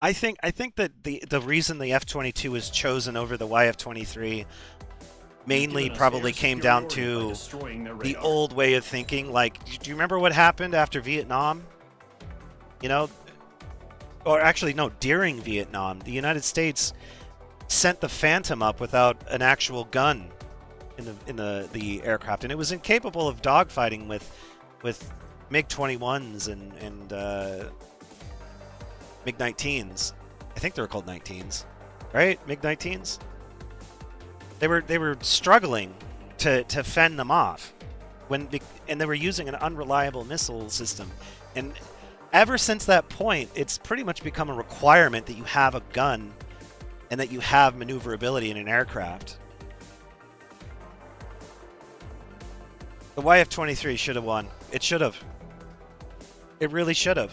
I think that the reason the F-22 was chosen over the YF-23 mainly probably came down to the old way of thinking. Like, do you remember what happened after Vietnam? You know, or actually no, during Vietnam, the United States sent the Phantom up without an actual gun in the aircraft, and it was incapable of dogfighting with MiG-21s and MiG-19s. I think they were called 19s, right? MiG-19s. They were struggling to fend them off and they were using an unreliable missile system. And ever since that point, it's pretty much become a requirement that you have a gun and that you have maneuverability in an aircraft. The YF-23 should have won. It should have. It really should have.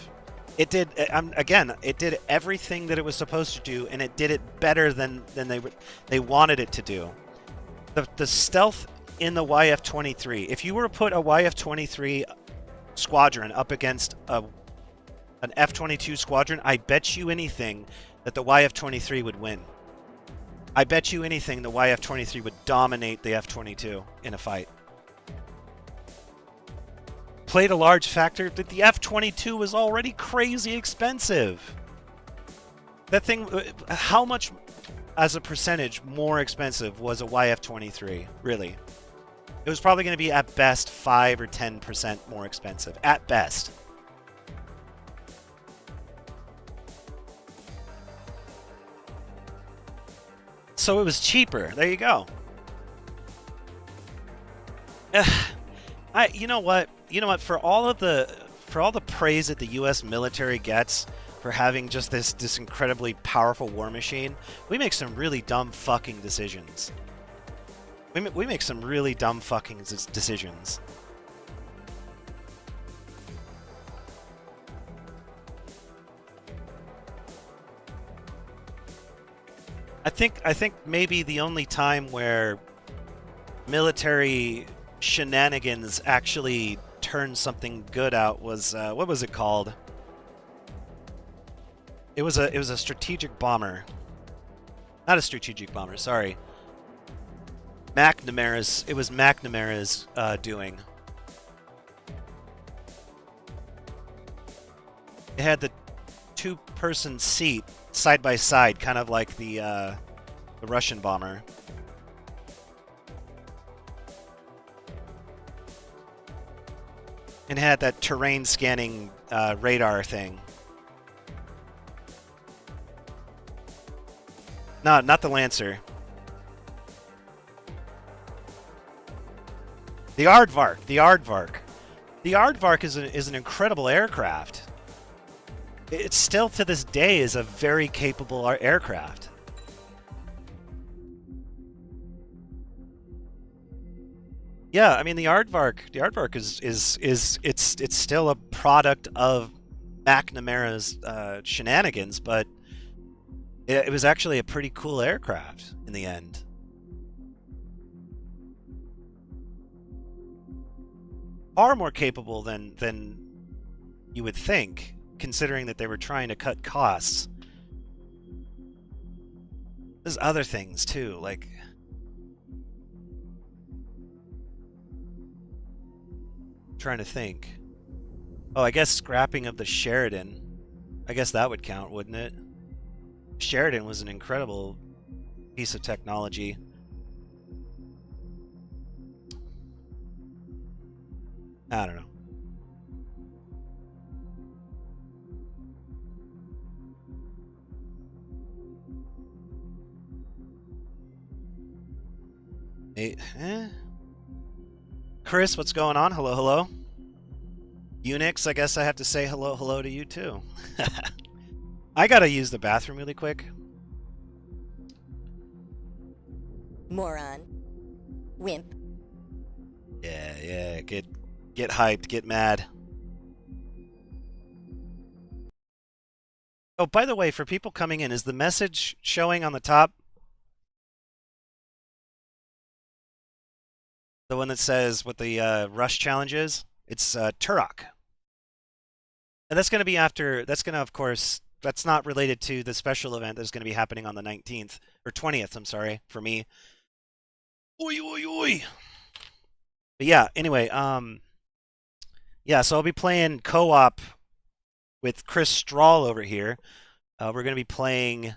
It did. Again, it did everything that it was supposed to do, and it did it better than they wanted it to do. The stealth in the YF-23. If you were to put a YF-23 squadron up against an F-22 squadron, I bet you anything that the YF-23 would win. I bet you anything the YF-23 would dominate the F-22 in a fight. Played a large factor that the F-22 was already crazy expensive. That thing, how much as a percentage more expensive was a YF-23, really? It was probably going to be at best 5 or 10% more expensive, at best. So it was cheaper. There you go. You know what? For all the praise that the U.S. military gets for having just this incredibly powerful war machine, we make some really dumb fucking decisions. We make some really dumb fucking decisions. I think maybe the only time where military shenanigans actually turned something good out was what was it called? It was a strategic bomber. Not a strategic bomber, sorry. It was McNamara's doing. It had the two-person seat side by side, kind of like the Russian bomber. And had that terrain scanning radar thing. No, not the Lancer. The Aardvark. The Aardvark. The Aardvark is an incredible aircraft. It still to this day is a very capable aircraft. Yeah, I mean the Aardvark is still a product of McNamara's shenanigans, but it was actually a pretty cool aircraft in the end. Far more capable than you would think, considering that they were trying to cut costs. there's other things too, like trying to think. Oh, I guess scrapping of the Sheridan. I guess that would count, wouldn't it? Sheridan was an incredible piece of technology. I don't know. Hey, Chris, what's going on? Hello, hello. Unix, I guess I have to say hello, hello to you too. I gotta use the bathroom really quick. Moron. Wimp. Yeah, get hyped, get mad. Oh, by the way, for people coming in, is the message showing on the top? The one that says what the rush challenge is? It's Turok. And that's going to be after, that's going to, of course, that's not related to the special event that's going to be happening on the 19th, or 20th, I'm sorry, for me. Oi, oi, oi! But yeah, anyway, yeah, so I'll be playing co-op with Chris Strahl over here. We're going to be playing...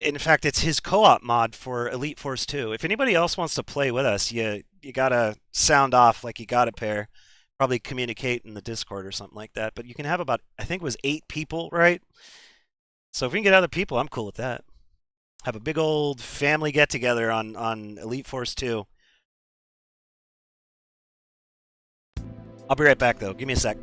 In fact, it's his co-op mod for Elite Force 2. If anybody else wants to play with us, you gotta sound off like you got a pair. Probably communicate in the Discord or something like that. But you can have about, I think it was 8 people, right? So if we can get other people, I'm cool with that. Have a big old family get-together on Elite Force 2. I'll be right back, though. Give me a sec.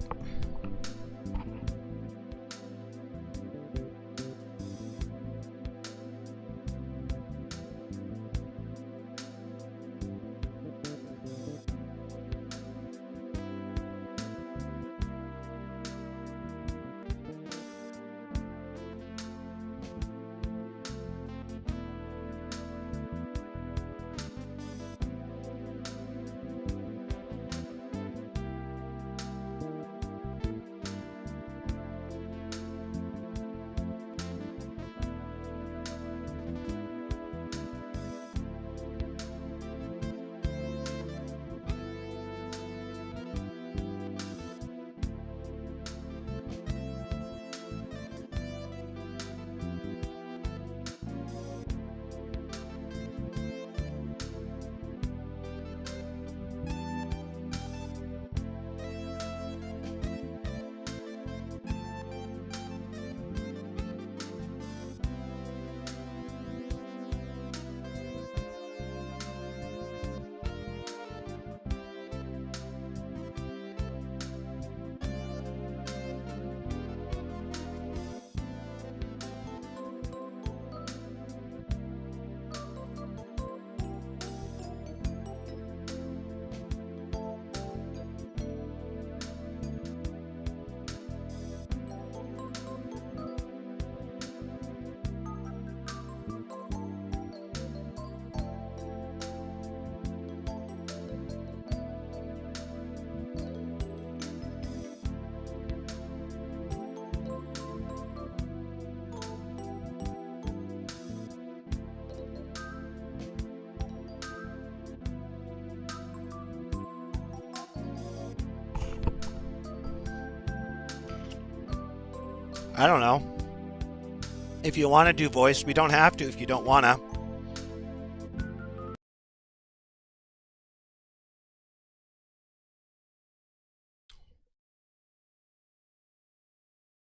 I don't know. If you want to do voice, we don't have to if you don't want to.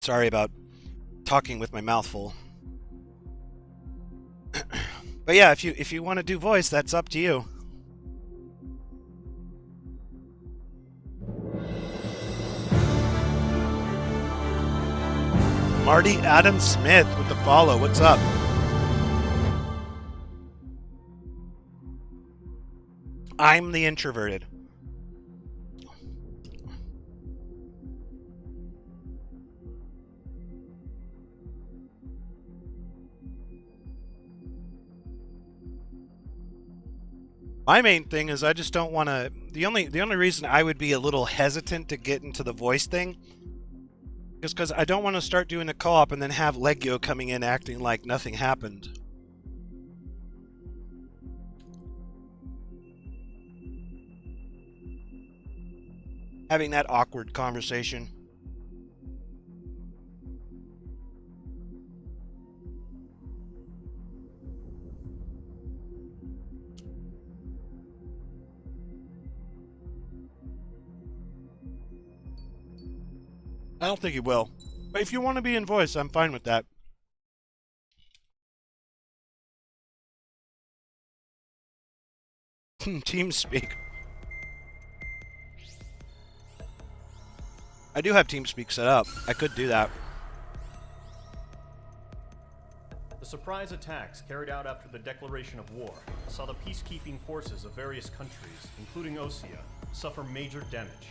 Sorry about talking with my mouth full. But yeah, if you want to do voice, that's up to you. Marty Adam Smith with the follow. What's up? I'm the introverted. My main thing is I just don't want to. The only reason I would be a little hesitant to get into the voice thing is because I don't want to start doing a co-op and then have Legio coming in acting like nothing happened. having that awkward conversation. I don't think he will. But if you want to be in voice, I'm fine with that. TeamSpeak. I do have TeamSpeak set up. I could do that. The surprise attacks carried out after the declaration of war saw the peacekeeping forces of various countries, including Osea, suffer major damage.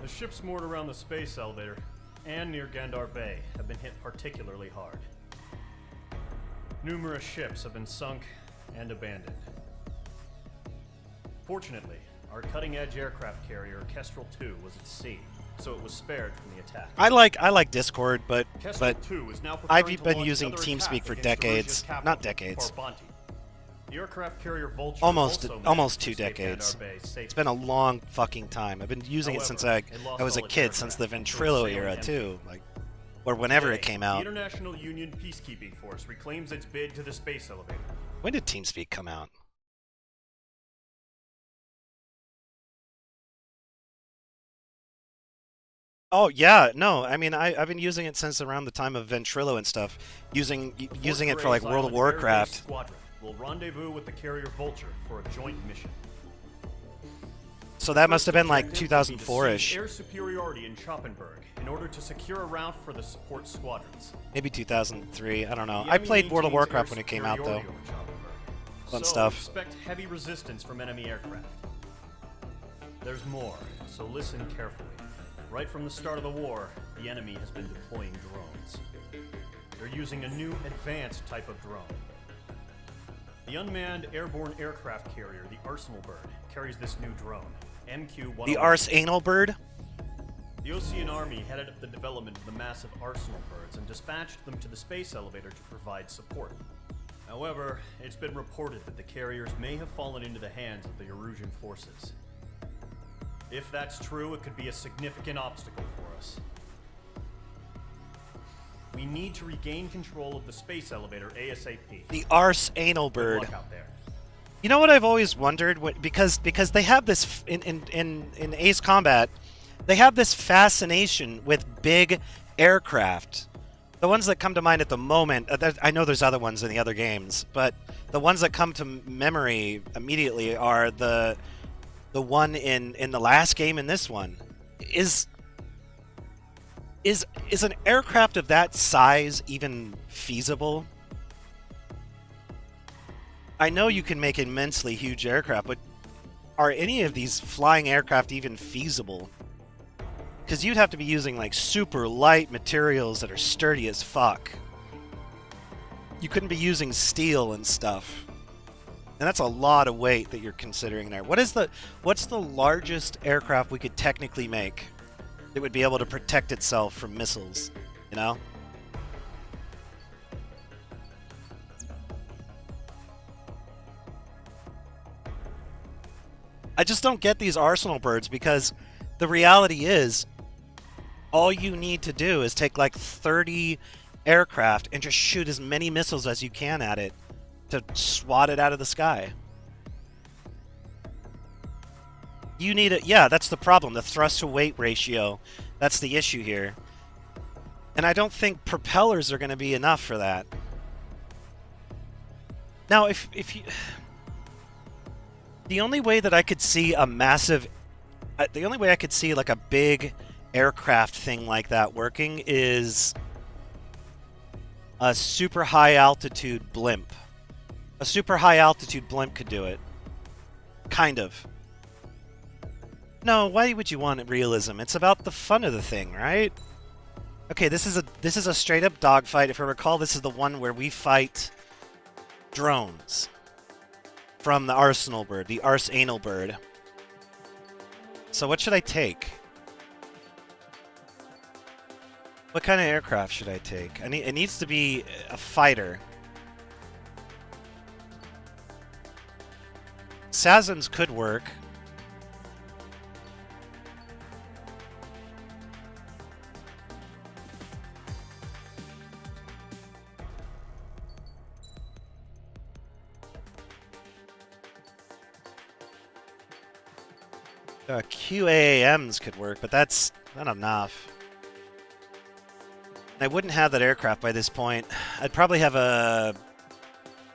The ships moored around the space elevator and near Gandar Bay have been hit particularly hard. Numerous ships have been sunk and abandoned. Fortunately, our cutting-edge aircraft carrier Kestrel 2 was at sea, so it was spared from the attack. I like Discord, but Kestrel 2 is now I've preparing to been launch using another TeamSpeak attack for against decades. Erusia's capital, Not decades. Korbanti. The aircraft carrier Vulture Almost also almost managed 2 to escape decades. Gandar Bay safely. It's been a long fucking time. I've been using it since I lost was a all its kid, since the aircraft, so Ventrilo it's era sailing too, like, or whenever it Today, came The out. International Union Peacekeeping Force reclaims its bid to the space elevator. When did TeamSpeak come out? Oh yeah, no. I mean, I've been using it since around the time of Ventrilo and stuff. Using it for like Fort World of Gray's Island Air Base Warcraft. Squadron will rendezvous with the carrier Vulture for a joint mission. So that must have been like Objective will be to 2004-ish, seize air superiority in Schoppenberg in order to secure a route for the support squadrons. maybe 2003. I don't know. The I enemy played World of maintains air Warcraft when it came out though. superiority over Schoppenberg. Fun So stuff. expect heavy resistance from enemy aircraft. There's more, so listen carefully. Right from the start of the war, the enemy has been deploying drones. They're using a new advanced type of drone. The unmanned airborne aircraft carrier, the Arsenal Bird, carries this new drone, MQ-101. The Arsenal Bird? The Ocean Army headed up the development of the massive Arsenal Birds and dispatched them to the space elevator to provide support. However, it's been reported that the carriers may have fallen into the hands of the Erusian forces. If that's true, it could be a significant obstacle for us. We need to regain control of the space elevator ASAP. The Arsenal Bird. Good luck out there. You know what I've always wondered? Because they have this in Ace Combat, they have this fascination with big aircraft. The ones that come to mind at the moment, I know there's other ones in the other games, but the ones that come to memory immediately are the one in the last game and this one. Is an aircraft of that size even feasible? I know you can make immensely huge aircraft, but are any of these flying aircraft even feasible? Because you'd have to be using like super light materials that are sturdy as fuck. You couldn't be using steel and stuff. And that's a lot of weight that you're considering there. What's the largest aircraft we could technically make that would be able to protect itself from missiles, you know? I just don't get these Arsenal Birds, because the reality is all you need to do is take like 30 aircraft and just shoot as many missiles as you can at it to swat it out of the sky. You need it. Yeah, that's the problem. The thrust to weight ratio. That's the issue here. And I don't think propellers are going to be enough for that. Now, if you... The only way that I could see a massive... the only way I could see like a big aircraft thing like that working is a super high altitude blimp. A super high altitude blimp could do it. Kind of. No, why would you want realism? It's about the fun of the thing, right? Okay, this is a straight up dogfight. If I recall, this is the one where we fight drones from the Arsenal Bird, the Arsenal Bird. So what should I take? What kind of aircraft should I take? It needs to be a fighter. SASMs could work. QAAMs could work, but that's not enough. I wouldn't have that aircraft by this point. I'd probably have a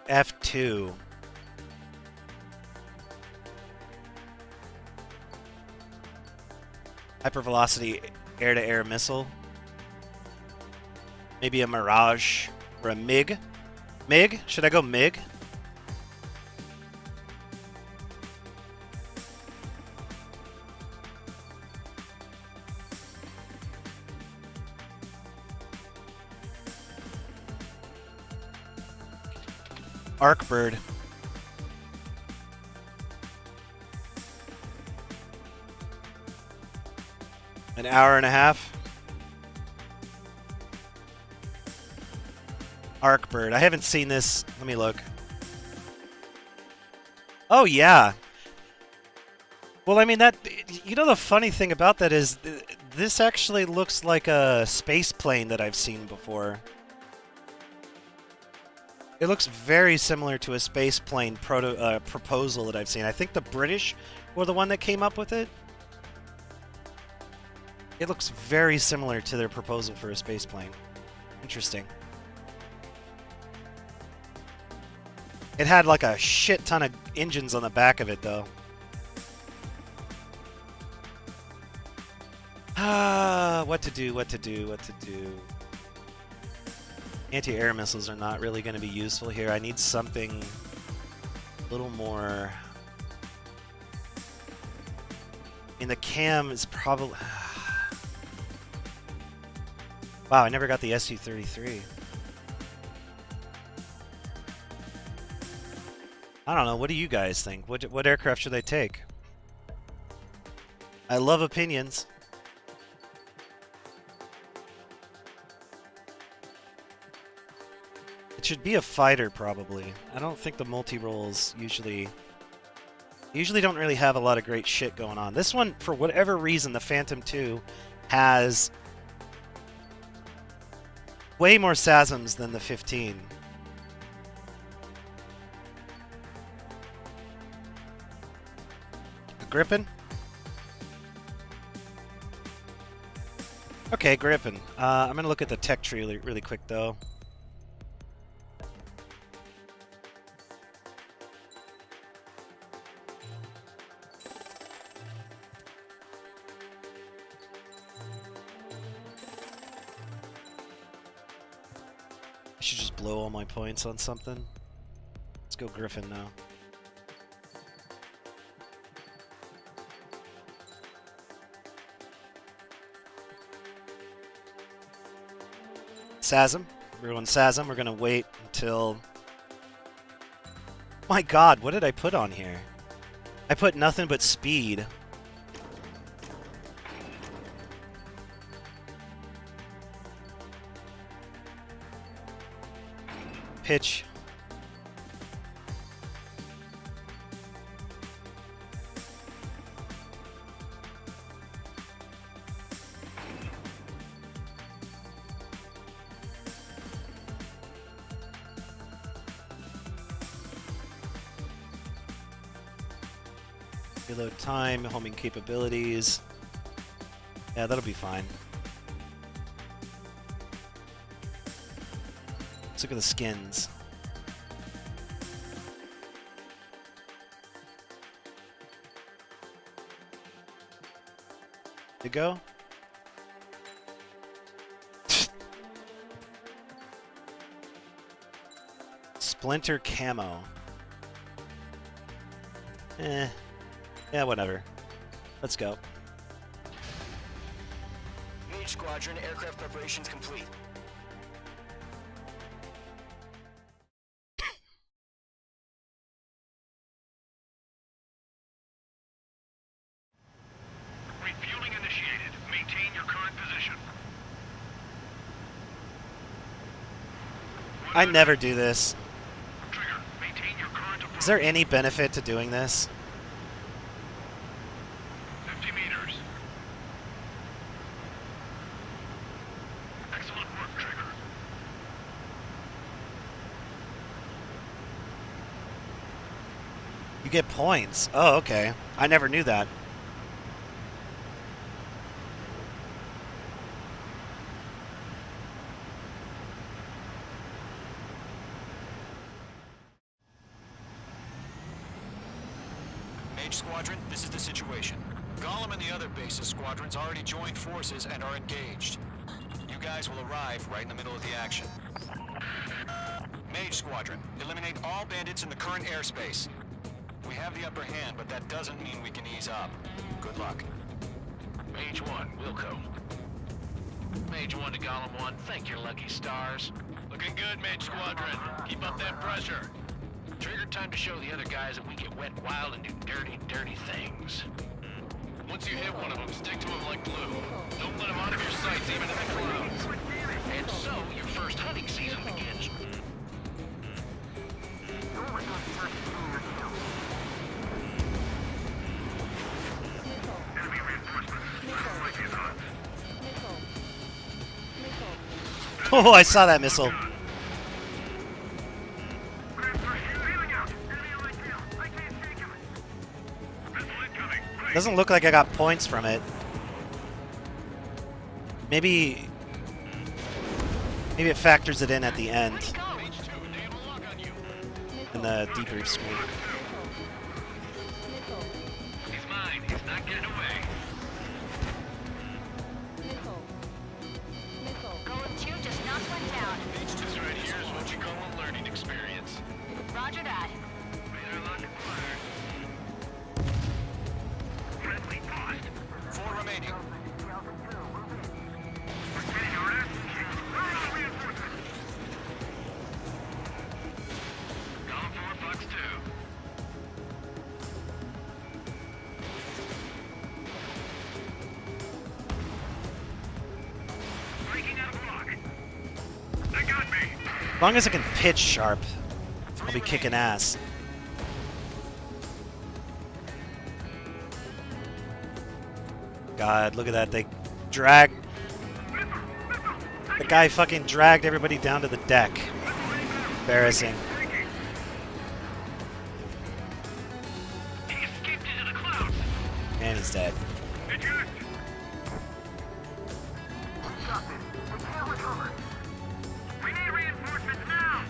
F2. Hypervelocity air-to-air missile. Maybe a Mirage or a MiG. MiG? Should I go MiG? Arcbird. An hour and a half. Arcbird. I haven't seen this. Let me look. Oh, yeah. Well, I mean, that... You know, the funny thing about that is this actually looks like a space plane that I've seen before. It looks very similar to a space plane proposal that I've seen. I think the British were the one that came up with it. It looks very similar to their proposal for a space plane. Interesting. It had like a shit ton of engines on the back of it, though. Ah, what to do, what to do, what to do. Anti-air missiles are not really going to be useful here. I need something a little more... I mean, the cam is probably... Wow, I never got the Su-33. I don't know. What do you guys think? What aircraft should they take? I love opinions. It should be a fighter, probably. I don't think the multi-rolls usually don't really have a lot of great shit going on. This one, for whatever reason, the Phantom II has way more SASMs than the 15. Gripen? Okay, Gripen. I'm going to look at the tech tree really quick, though. I should just blow all my points on something. Let's go Griffin now. SASM. We're going SASM. We're going to wait until... My god, what did I put on here? I put nothing but speed. Pitch. Reload time, homing capabilities. Yeah, that'll be fine. Let's look at the skins. To go? Splinter camo. Yeah, whatever. Let's go. Mage Squadron, aircraft preparations complete. Refueling initiated. Maintain your current position. I never do this. Trigger, maintain your current approach. Is there any benefit to doing this? 50 meters. Excellent work, Trigger. You get points. Oh, okay. I never knew that. Mage Squadron, this is the situation. Gollum and the other bases squadrons already joined forces and are engaged. You guys will arrive right in the middle of the action. Mage Squadron, eliminate all bandits in the current airspace. We have the upper hand, but that doesn't mean we can ease up. Good luck. Mage 1, Wilco. Mage 1 to Gollum 1, thank your lucky stars. Looking good, Mage Squadron. Keep up that pressure. Trigger time to show the other guys that we get wet wild and do dirty, dirty things. Once you hit one of them, stick to him like glue. Don't let him out of your sights, even in the clouds. And so, your first hunting season begins. Oh, I saw that missile. Doesn't look like I got points from it. Maybe it factors it in at the end. In the debrief screen. He's mine. He's not getting away. Golem 2 just knocked one down. This right here is what you call a learning experience. Roger that. Radar lock acquired. Friendly paused. 4 remaining. We're getting our ass kicked. Reinforcements. Gollum 4, Fox 2. Breaking out of block. They got me. As long as I can pitch sharp, I'll be kicking ass. God, look at that. They dragged... The guy fucking dragged everybody down to the deck. Embarrassing. He escaped into the clouds. And he's dead. Eject. We need reinforcements now.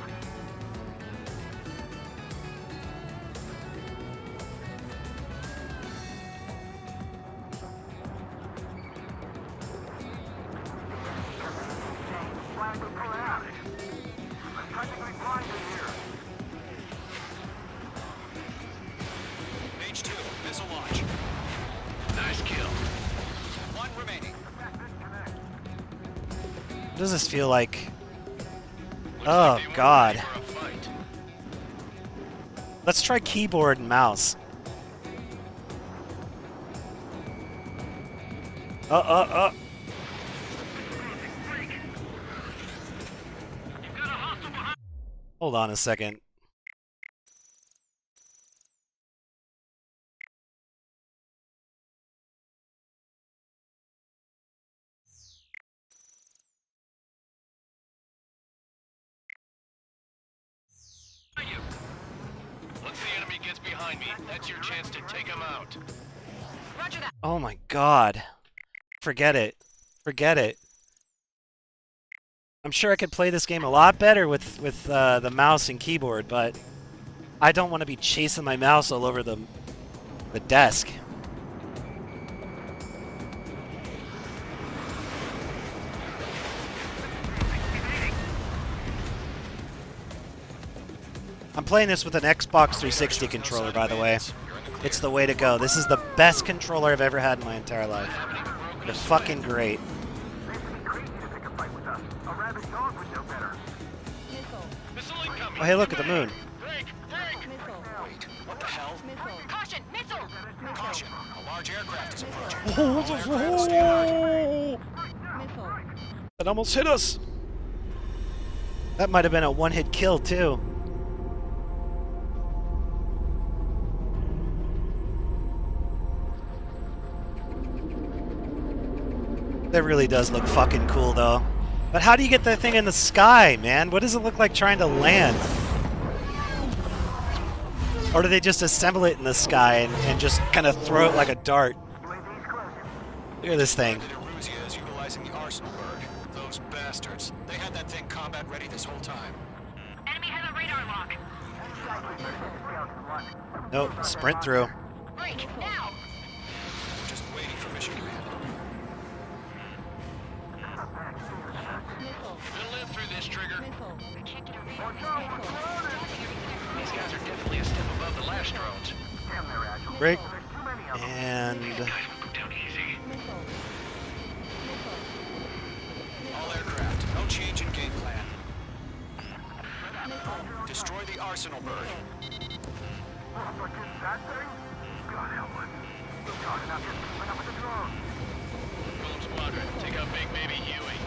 Mage 2, missile launch. Nice kill. 1 remaining. What does this feel like? Looks Oh, like they weren't God. ready for a fight. Let's try keyboard and mouse. You've got a hostile behind. Hold on a second. You. Once the enemy gets behind me, that's your chance to take him out. Roger that. Oh my God. Forget it. Forget it. I'm sure I could play this game a lot better with the mouse and keyboard, but I don't want to be chasing my mouse all over the desk. I'm playing this with an Xbox 360 controller, by the way. It's the way to go. This is the best controller I've ever had in my entire life. They're fucking great. Oh, hey, look at the moon. Break! Break! Wait, what the hell? Caution! Missile! Caution, a large aircraft is approaching. That almost hit us. That might have been a one-hit kill, too. That really does look fucking cool, though. But how do you get that thing in the sky, man? What does it look like trying to land? Or do they just assemble it in the sky and just kind of throw it like a dart? Look at this thing. Eruzia is utilizing the Arsenal bird. Those bastards. They had that thing combat ready this whole time. Enemy has a radar lock. Nope, sprint through. Break, now! Just waiting for mission command. We'll live through this, Trigger. I can't get a read on this These guys are definitely a step above the last drones. Break. And Guys, we'll go down easy. All aircraft, no change in game plan. Destroy the arsenal bird. Golem Squadron, take out Big Baby Huey.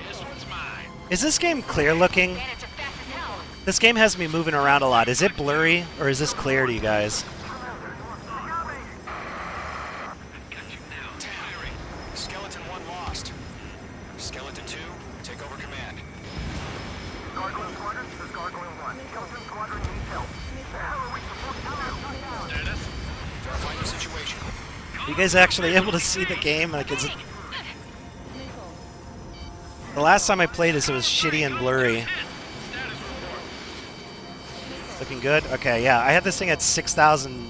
This one's mine. is this game clear looking? Man, it's as fast as hell. This game has me moving around a lot. Is it blurry or is this clear to you guys? Skeleton 1 lost. Skeleton 2, take over command. Gargoyle Squadron, this is Gargoyle 1. Skeleton Squadron needs help. The hell are we supposed to do? Status? Verify the situation. Are you guys actually able to see the game? Like, is it... The last time I played this, it was shitty and blurry. Looking good? Okay, yeah. I had this thing at 6,000.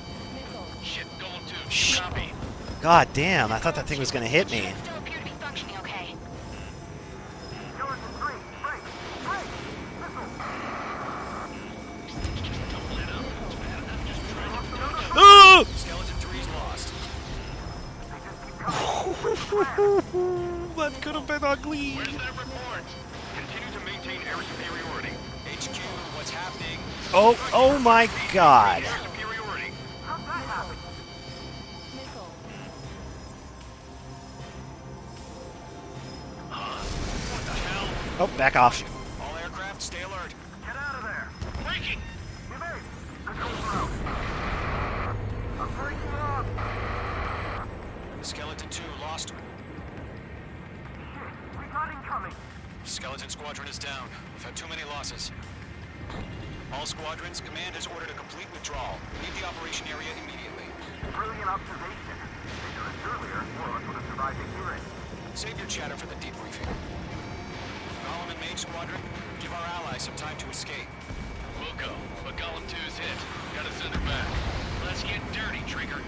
Shit, Golem 2, Shh. copy. God damn, I thought that thing was gonna hit me. Still appear to be functioning okay. Skeleton 3, break, break! Ooh! Skeleton 3's lost. That could have been ugly. Where's that report? Continue to maintain air superiority. HQ, what's happening? Oh my god. Air superiority. How'd that happen? What the hell? Oh, back off. All aircraft, stay alert. Get out of there! Breaking! Evade! Control through! I'm breaking up! Skeleton 2 lost. Shit, we got incoming! Skeleton Squadron is down. We've had too many losses. All squadrons, command has ordered a complete withdrawal. Leave the operation area immediately. Brilliant observation. If you left earlier, more of us would have survived the hearing. Save your chatter for the debriefing. Golem and Mage Squadron, give our allies some time to escape. We'll go, but Golem 2's hit. Gotta send her back. Let's get dirty, Trigger.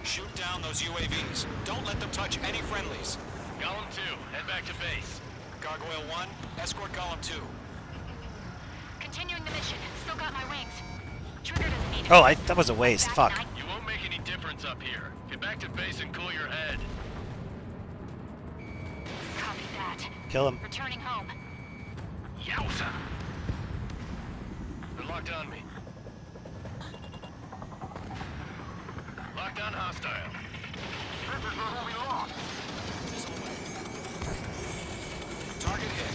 Shoot down those UAVs. Don't let them touch any friendlies. Golem 2, head back to base. Gargoyle 1, escort Golem 2. Continuing the mission. Still got my wings. Trigger doesn't need Oh, that was a waste. Fuck. You won't make any difference up here. Get back to base and cool your head. Copy that. Kill him. Returning home. Yowza! They're locked on me. Locked on hostile. This is where we lost! Target hit.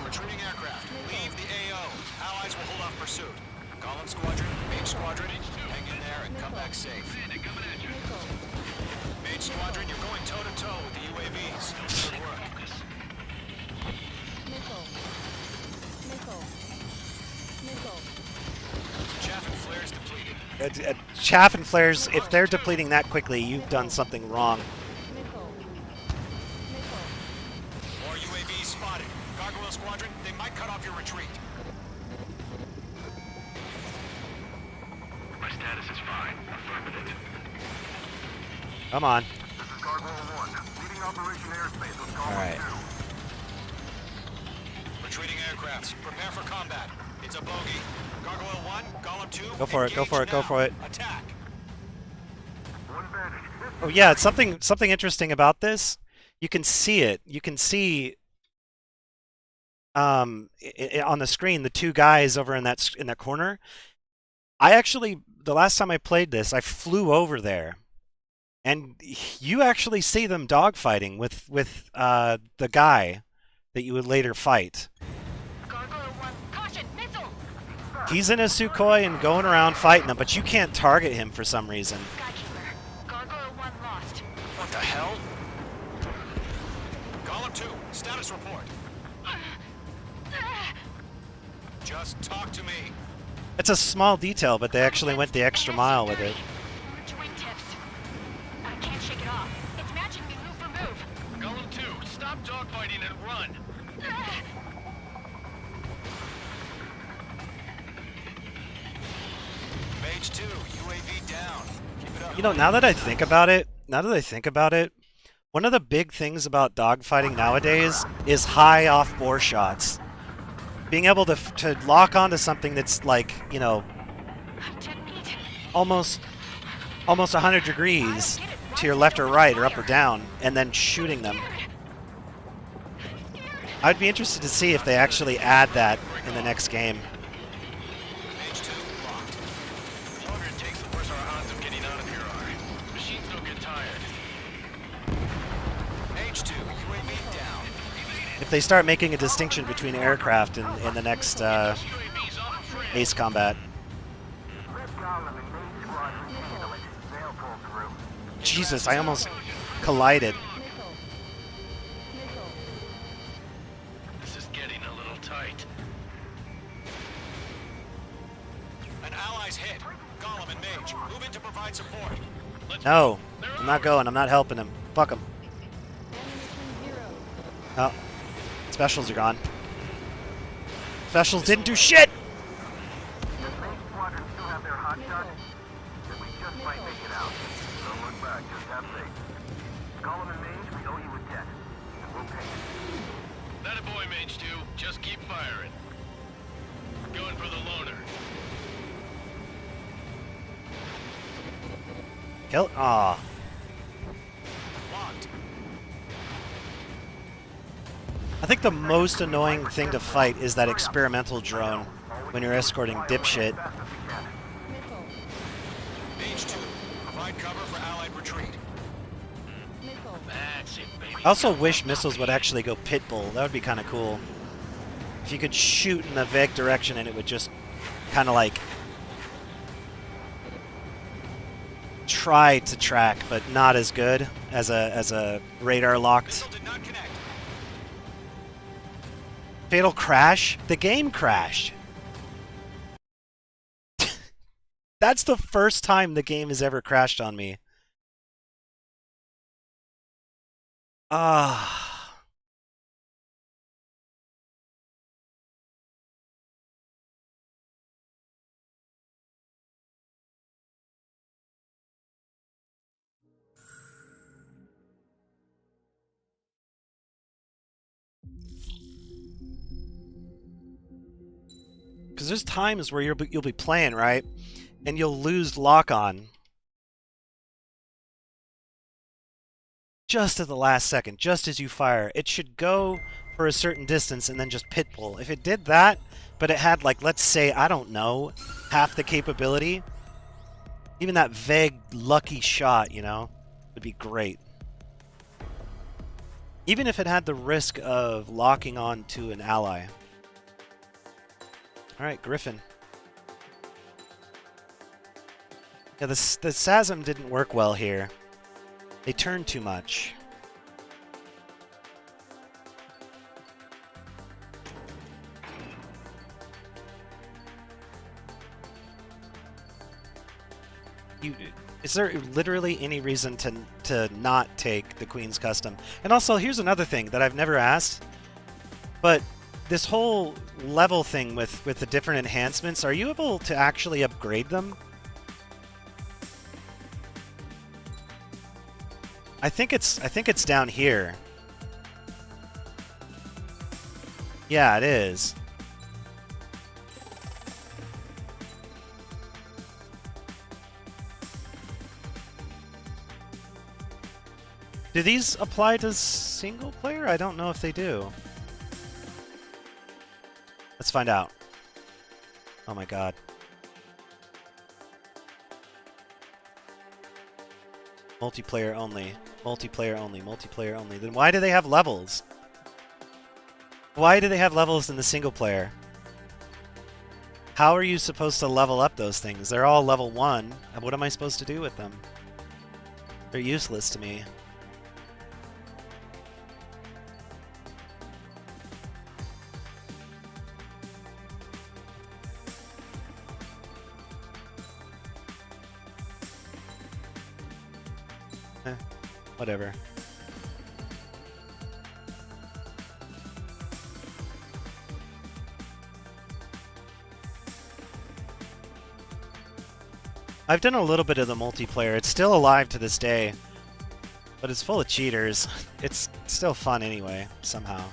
Retreating aircraft. Leave the AO. Allies will hold off pursuit. Golem Squadron, Mage Squadron, hang in there and come back safe. Coming at you. Mage Squadron, you're going toe-to-toe with the UAVs. Good work. Chaff and flares depleted. Chaff and flares, if they're depleting that quickly, you've done something wrong. More UAVs spotted. Gargoyle Squadron, they might cut off your retreat. My status is fine. Affirmative. Come on. This is Gargoyle 1, leading Operation Airspace with Golem Alright. 2. Retreating aircrafts, prepare for combat. It's a bogey. Gargoyle 1, Golem 2. Go for it, go for it, go for it. Attack. One vantage. Oh yeah, it's something interesting about this. You can see it. You can see on the screen the two guys over in that corner. I actually, the last time I played this, I flew over there, and you actually see them dogfighting with the guy that you would later fight. Gargoyle 1, caution, missile! He's in a Sukhoi and going around fighting them, but you can't target him for some reason. Skykeeper, Gargoyle 1 lost. What the hell? Golem 2, status report. Just talk to me. It's a small detail, but they actually went the extra mile with it. Wingtips. I can't shake it off. It's matching me move for move. Golem 2, stop dogfighting and run. Mage 2, UAV down. Keep it up. You know, now that I think about it, one of the big things about dogfighting nowadays is high off-bore shots. Being able to lock onto something that's like, you know, almost 100 degrees to your left or right or up or down, and then shooting them. I'd be interested to see if they actually add that in the next game. Mage 2, locked. The longer it takes, the worse our odds of getting out of here are. Machines don't get tired. Mage 2, UAV down. If they start making a distinction between aircraft in the next Ace Combat. Jesus, I almost collided. This is getting a little tight. An ally's hit. Golem and Mage, move in to provide support. No, I'm not going. I'm not helping him. Fuck him. Oh, specials are gone. Specials didn't do shit! That a boy, Mage 2. Just keep firing. Going for the loner. Kill. Aw. Locked. I think the most annoying thing to fight is that experimental drone when you're escorting dipshit. Mage 2, provide cover for allied retreat. That's it, baby. I also wish missiles would actually go pitbull. That would be kind of cool. If you could shoot in the vague direction and it would just kind of like try to track, but not as good as a radar locked. Missile did not connect. Fatal crash? The game crashed. That's the first time the game has ever crashed on me. Ah. Because there's times where you'll be playing, right? And you'll lose lock-on. Just at the last second, just as you fire. It should go for a certain distance and then just pitbull. If it did that, but it had, like, let's say, I don't know, half the capability, even that vague, lucky shot, you know, would be great. Even if it had the risk of locking on to an ally. Alright, Griffin. Yeah, the SASM didn't work well here. They turned too much. Is there literally any reason to not take the Queen's Custom? And also, here's another thing that I've never asked, but this whole level thing with the different enhancements, are you able to actually upgrade them? I think it's down here. Yeah, it is. Do these apply to single player? I don't know if they do. Let's find out. Oh my god. Multiplayer only. Multiplayer only. Multiplayer only. Then why do they have levels? Why do they have levels in the single player? How are you supposed to level up those things? They're all level 1. What am I supposed to do with them? They're useless to me. Whatever. I've done a little bit of the multiplayer. It's still alive to this day, but it's full of cheaters. It's still fun anyway, somehow.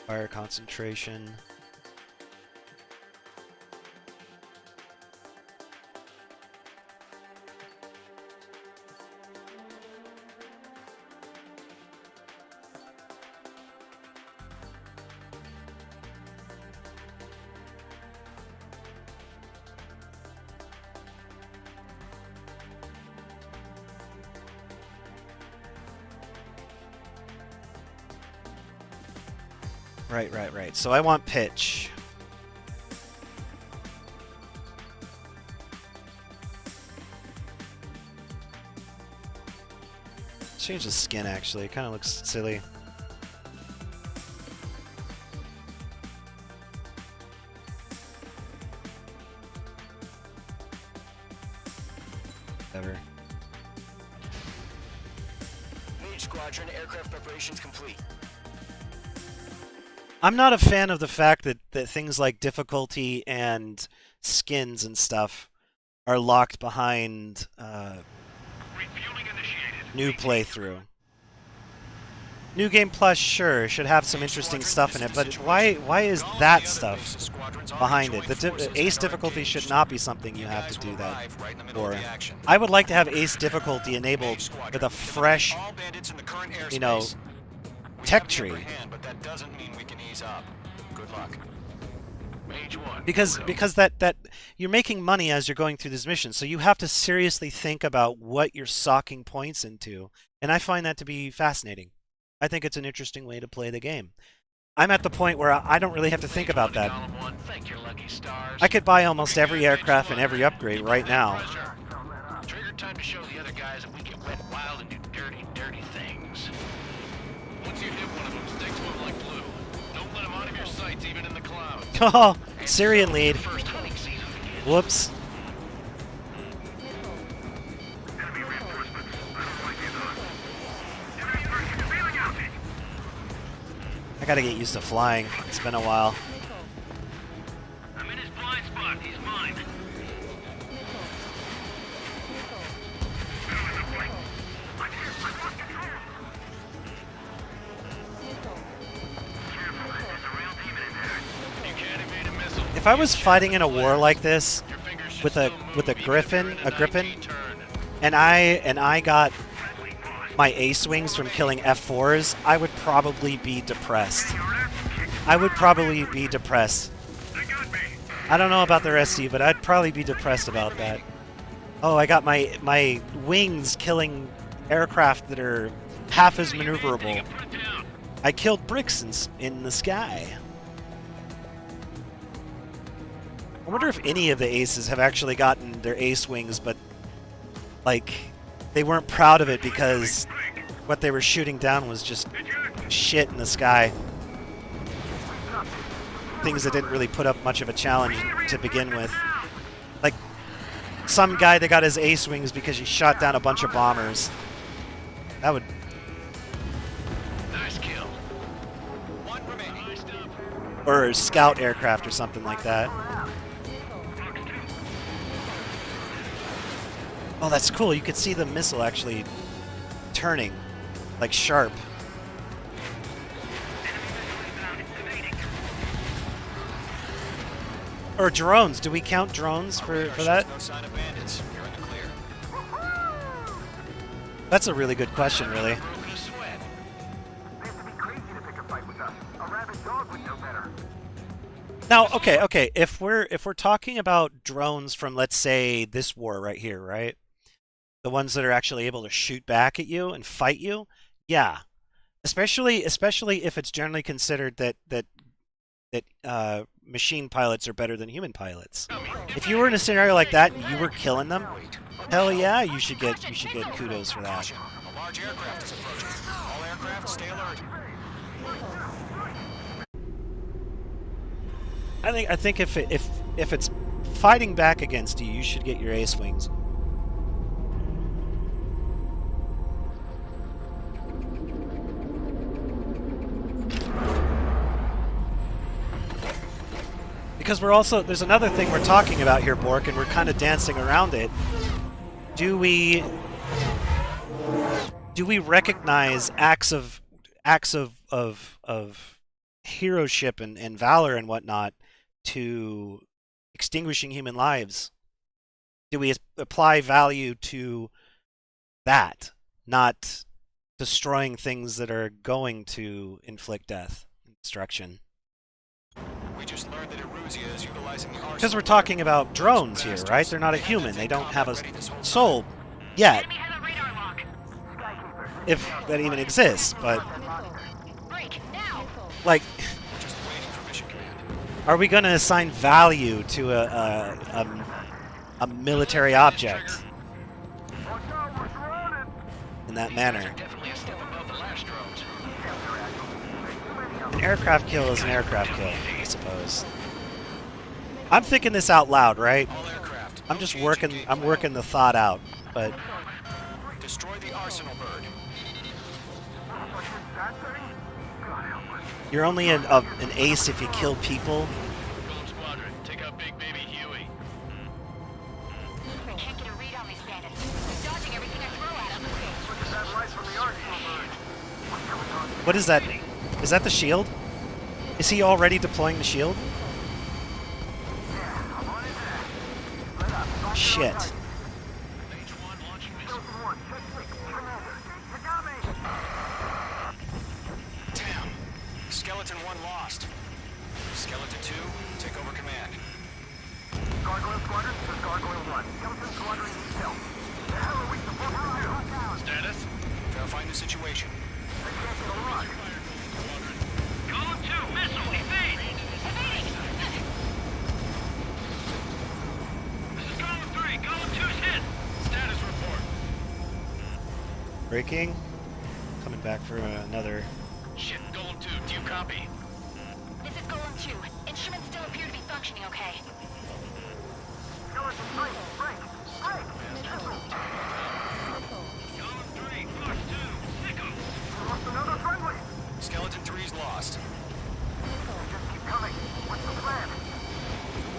Fire concentration. Right. So I want pitch. Change the skin, actually. It kind of looks silly. Whatever. Mage Squadron, aircraft preparations complete. I'm not a fan of the fact that things like difficulty and skins and stuff are locked behind new playthrough. New Game Plus, sure, should have some interesting stuff in it, but why is that stuff behind it? The Ace difficulty should not be something you have to do that for. I would like to have Ace difficulty enabled with a fresh, you know, tech tree. But that doesn't mean we can ease up. Good luck. Mage 1. Because that you're making money as you're going through this mission, so you have to seriously think about what you're socking points into, and I find that to be fascinating. I think it's an interesting way to play the game. I'm at the point where I don't really have to think about that. I could buy almost every aircraft and every upgrade right now. Trigger time to show the other guys that we can wet wild and do dirty, dirty things. Once you hit one of them, stick to him like glue. Don't let him out of your sights, even in the clouds. Oh, Syrian lead. Whoops. I gotta get used to flying. It's been a while. I'm in his blind spot. He's mine. If I was fighting in a war like this with a griffin, and I got my ace wings from killing F4s, I would probably be depressed. I don't know about the rest of you, but I'd probably be depressed about that. Oh, I got my wings killing aircraft that are half as maneuverable. I killed bricks in the sky. I wonder if any of the aces have actually gotten their ace wings, but like they weren't proud of it because what they were shooting down was just shit in the sky. Things that didn't really put up much of a challenge to begin with. Like some guy that got his ace wings because he shot down a bunch of bombers. That would... Nice kill. One remaining. Or scout aircraft or something like that. Oh, that's cool. You could see the missile actually turning, like sharp. Or drones. Do we count drones for that? No sign of bandits. You're in the clear. That's a really good question, really. Now, okay. If we're talking about drones from, let's say, this war right here, right? The ones that are actually able to shoot back at you and fight you, yeah. Especially if it's generally considered that machine pilots are better than human pilots. If you were in a scenario like that and you were killing them, hell yeah, you should get kudos for that. A large aircraft is approaching. All aircraft, stay alert. I think if it's fighting back against you, you should get your ace wings. because there's another thing we're talking about here, Bork, and we're kind of dancing around it. Do we recognize acts of heroship and valor and whatnot to extinguishing human lives? Do we apply value to that, not destroying things that are going to inflict death and destruction? We just learned that Eruzia is utilizing the arsenal. Because we're talking about drones here, right? They're not a human. They don't have a soul yet. If that even exists, but like, are we going to assign value to a military object in that manner? An aircraft kill is an aircraft kill, I suppose. I'm thinking this out loud, right? I'm just working the thought out, but Destroy the arsenal bird. you're only an ace if you kill people. Gold Squadron, take out Big Baby Huey. I can't get a read on these bandits. They're dodging everything I throw at them. Look at that light from the arsenal bird. What is that? Is that the shield? Is he already deploying the shield? Shit. Damn. Skeleton 1 lost. Skeleton 2, take over command. Gargoyle Squadron, this is Gargoyle 1. Skeleton Squadron needs help. The hell are we supposed to do? Status? Verifying the situation. They can't get a run. Column 2, missile, evade! This is Column 3, Column 2's hit! Status report. Breaking. Coming back for another. Shit, Column 2, do you copy? This is Golem 2. Instruments still appear to be functioning okay. Skeleton 3, break! Break! Column 3, Fox 2, Sicko! We lost another friendly! Skeleton 3's lost. Just keep coming. What's the plan?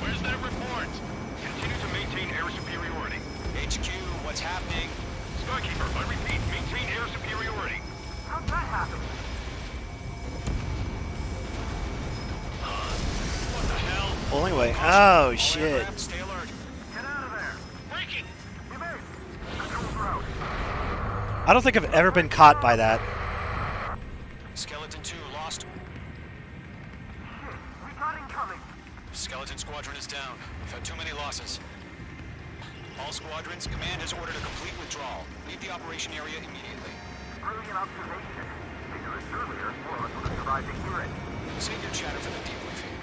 Where's that report? Continue to maintain air superiority. HQ, what's happening? Skykeeper, I repeat, maintain air superiority. How'd that happen? What the hell? Pulling away. Oh shit. Aircraft, stay alert. Get out of there! Breaking! Evade! Controls are out. I don't think I've ever been caught by that. Skeleton 2 lost. We got incoming. Skeleton Squadron is down. We've had too many losses. All squadrons, command has ordered a complete withdrawal. Leave the operation area immediately. Brilliant observation. Vigorous earlier, more of us would have survived to hear it. Save your chatter for the debriefing.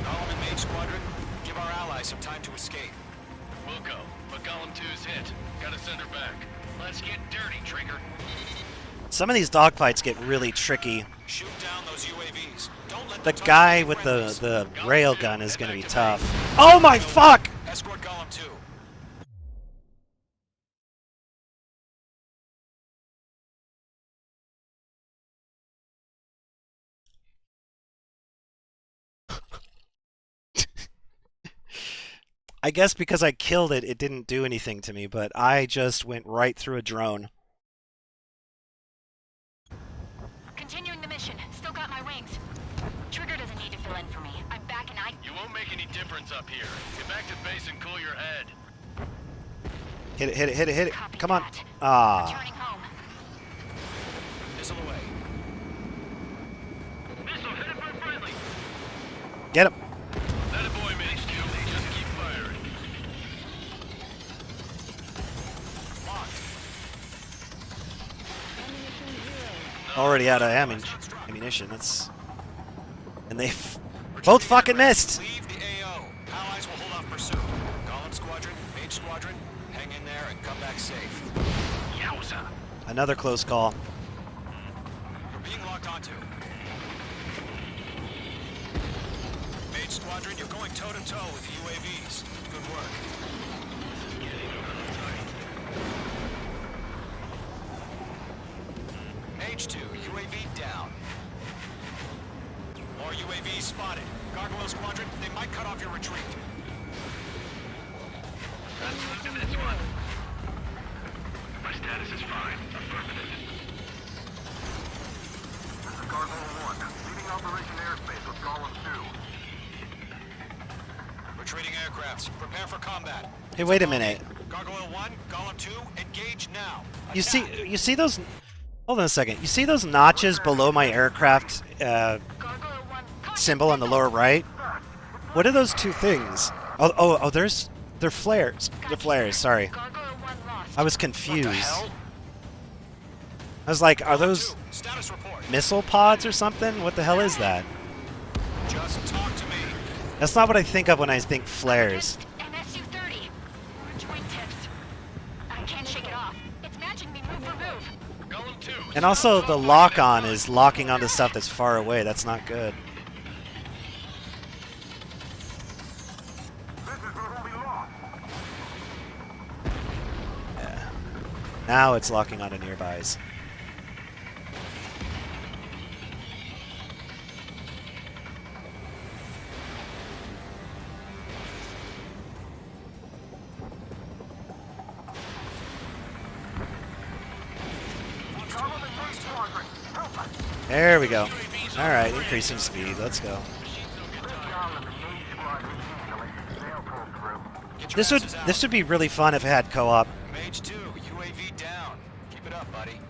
Golem and Mage Squadron, give our allies some time to escape. We'll go, but Column 2's hit. Gotta send her back. Let's get dirty, Trigger. Some of these dogfights get really tricky. Shoot down those UAVs. Don't let The them touch guy your with friendlies. the railgun is gonna be tough. Oh my fuck! Escort Golem 2. I guess because I killed it, it didn't do anything to me, but I just went right through a drone. Continuing the mission. Still got my wings. Trigger doesn't need to fill in for me. I'm back and I... You won't make any difference up here. Get back to base and cool your head. Hit it, hit it, hit it, hit it. Copy Come on. that. Ah. Returning home. Missile away. Missile headed for friendly. Get him. That a boy, Mage 2. Just keep firing. Locked. Already out of ammunition. That's... And they both fucking missed. Leave the AO. Allies will hold off pursuit. Golem Squadron, Mage Squadron, hang in there and come back safe. Yowza. Another close call. We're being locked onto. Mage Squadron, you're going toe-to-toe with the UAVs. Good work. Mage 2, UAV down. More UAVs spotted. Gargoyle Squadron, they might cut off your retreat. Let's move to this one. My status is fine. Affirmative. This is Gargoyle 1. Leading Operation Airspace with Column 2. Retreating aircrafts. Prepare for combat. Hey, wait a minute. Gargoyle 1, Column 2, engage now. You see those? Hold on a second. You see those notches below my aircraft symbol on the lower right? What are those two things? Oh, they're flares. They're flares. Sorry, I was confused. I was like, are those missile pods or something? What the hell is that? Just talk to me. That's not what I think of when I think flares. And also, the lock-on is locking onto stuff that's far away. That's not good. Yeah. Now it's locking onto nearbys. There we go. All right, increasing speed. Let's go. This would be really fun if it had co-op. Mage 2, UAV down. Keep it up, buddy.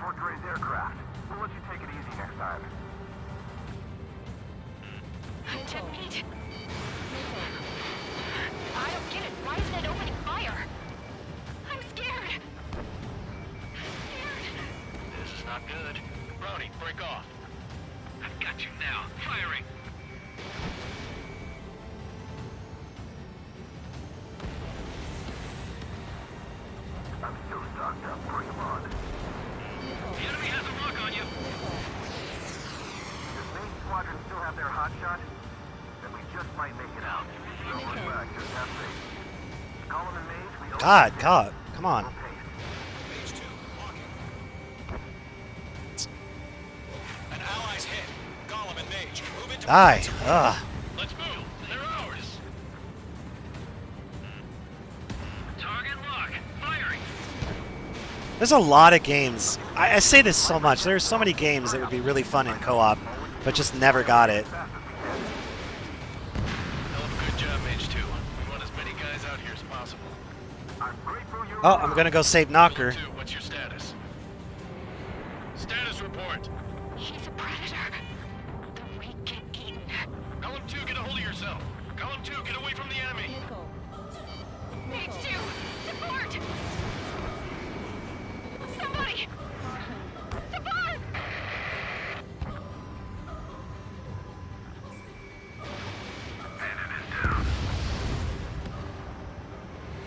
Fort Gray's aircraft. We'll let you take it easy next time. I don't get it. Why isn't it opening fire? I'm scared. This is not good. Brownie, break off. I've got you now. Firing. I'm still stocked up. Bring them on. The enemy has a lock on you. Does main squadron still have their hot shot? Then we just might make it out. Don't look back. Just have faith. Column and Mage, we don't God, come on. Mage 2, walking. An ally's hit. Golem and Mage, move into Die. position. Ugh. Let's move. They're ours. Target lock. Firing. There's a lot of games. I say this so much. There's so many games that would be really fun in co-op, but just never got it. Hell of a good job, Mage 2. We want as many guys out here as possible. Oh, I'm gonna go save Knocker. Column 2, what's your status? Status report. He's a predator. The weak get eaten. Column 2, get a hold of yourself. Column 2, get away from the enemy. Mage 2, support! Somebody! Support!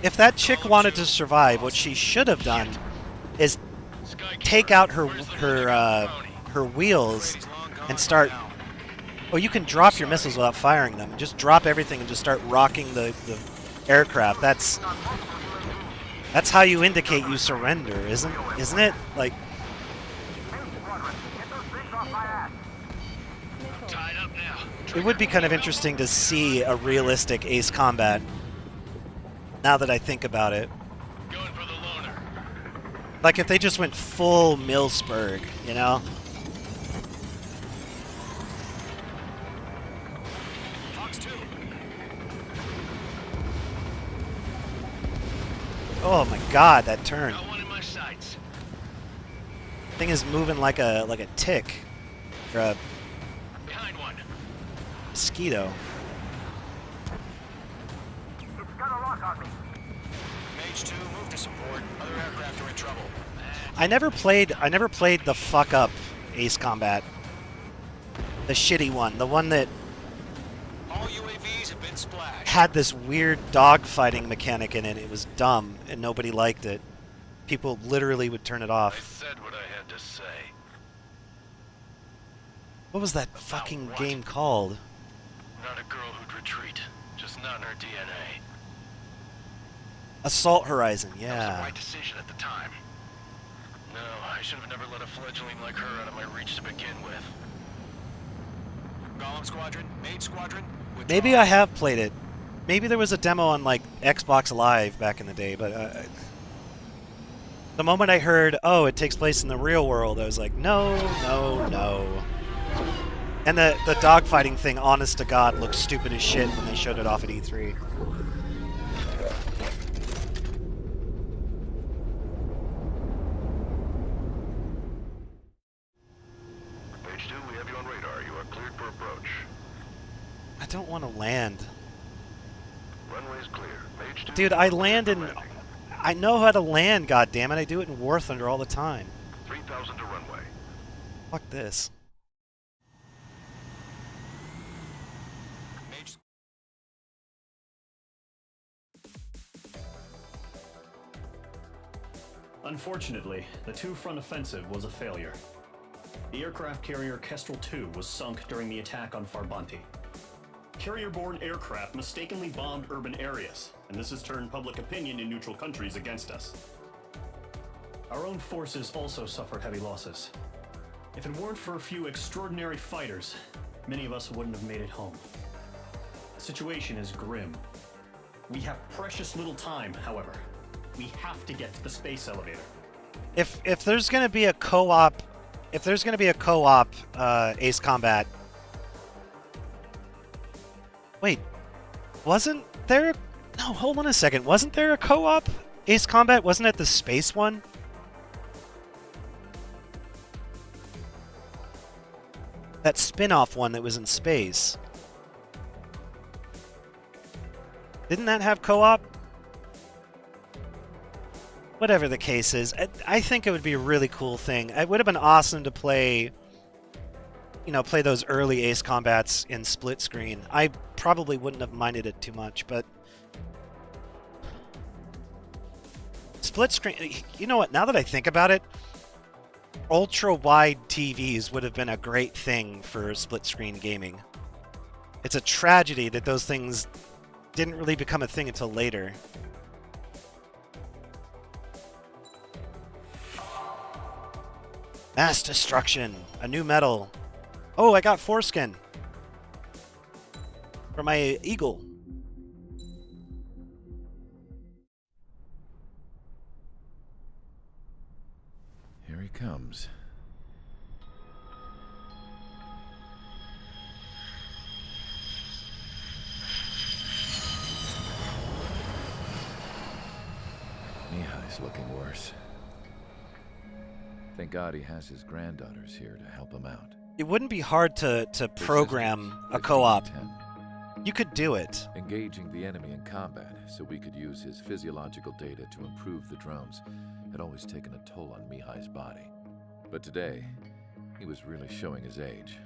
If that chick wanted to survive, what she should have done is take out her wheels and start. Well, you can drop your missiles without firing them. Just drop everything and just start rocking the aircraft. That's how you indicate you surrender, isn't it? Like, Tied up now. it would be kind of interesting to see a realistic Ace Combat. Now that I think about it, Going for the loner. like if they just went full Millsburg, you know? Fox 2. Oh my God, that turn! Got one in my sights. Thing is moving like a tick or a Behind one. mosquito. It's got a lock on me. Mage 2, move to support. Other aircraft are in trouble. I never played the fuck up Ace Combat. The shitty one, the one that All UAVs have been splashed. had this weird dogfighting mechanic in it. It was dumb and nobody liked it. People literally would turn it I off. said what I had to say. What was that fucking game called? Not a girl who'd retreat. Just not in her DNA. Assault Horizon, That was the yeah. right decision at the time. No, I should have never let a fledgling like her out of my reach to begin with. Golem Squadron, Mage Squadron, withdraw. Maybe I have played it. Maybe there was a demo on like Xbox Live back in the day, but the moment I heard, oh, it takes place in the real world, I was like, no, no, no. And the dogfighting thing, honest to God, looked stupid as shit when they showed it off at E3. Page 2, we have you on radar. You are cleared for approach. I don't want to land. Runway's clear. Page 2. Dude, I land in... I know how to land, goddammit. I do it in War Thunder all the time. 3,000 to runway. Fuck this. Unfortunately, the two-front offensive was a failure. The aircraft carrier Kestrel II was sunk during the attack on Farbanti. Carrier-borne aircraft mistakenly bombed urban areas, and this has turned public opinion in neutral countries against us. Our own forces also suffered heavy losses. If it weren't for a few extraordinary fighters, many of us wouldn't have made it home. The situation is grim. We have precious little time, however. We have to get to the space elevator. If there's gonna be a co-op, Ace Combat. Wait, wasn't there? No, hold on a second. Wasn't there a co-op Ace Combat? Wasn't it the space one? That spin-off one that was in space. Didn't that have co-op? Whatever the case is, I think it would be a really cool thing. It would have been awesome to play, you know, play those early Ace Combats in split screen. I probably wouldn't have minded it too much, but split screen, you know what, now that I think about it, ultra-wide TVs would have been a great thing for split screen gaming. It's a tragedy that those things didn't really become a thing until later. Mass destruction, a new medal. Oh, I got foreskin for my eagle. Here he comes. Mihai's looking worse. Thank God he has his granddaughters here to help him out. It wouldn't be hard to program a co-op. You could do it. Engaging the enemy in combat so we could use his physiological data to improve the drones had always taken a toll on Mihai's body. But today, he was really showing his age.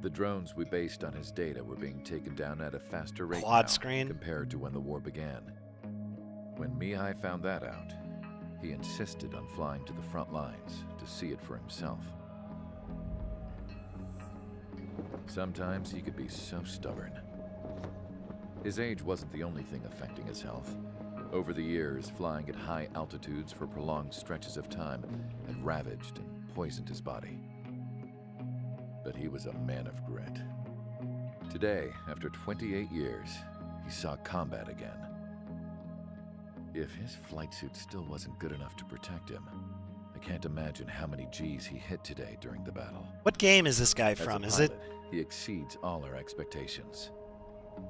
The drones we based on his data were being taken down at a faster rate Quad now screen compared to when the war began. When Mihai found that out, he insisted on flying to the front lines to see it for himself. Sometimes he could be so stubborn. His age wasn't the only thing affecting his health. Over the years, flying at high altitudes for prolonged stretches of time had ravaged and poisoned his body. But he was a man of grit. Today, after 28 years, he saw combat again. If his flight suit still wasn't good enough to protect him, I can't imagine how many G's he hit today during the battle. What game is this guy from? Is it? He exceeds all our expectations.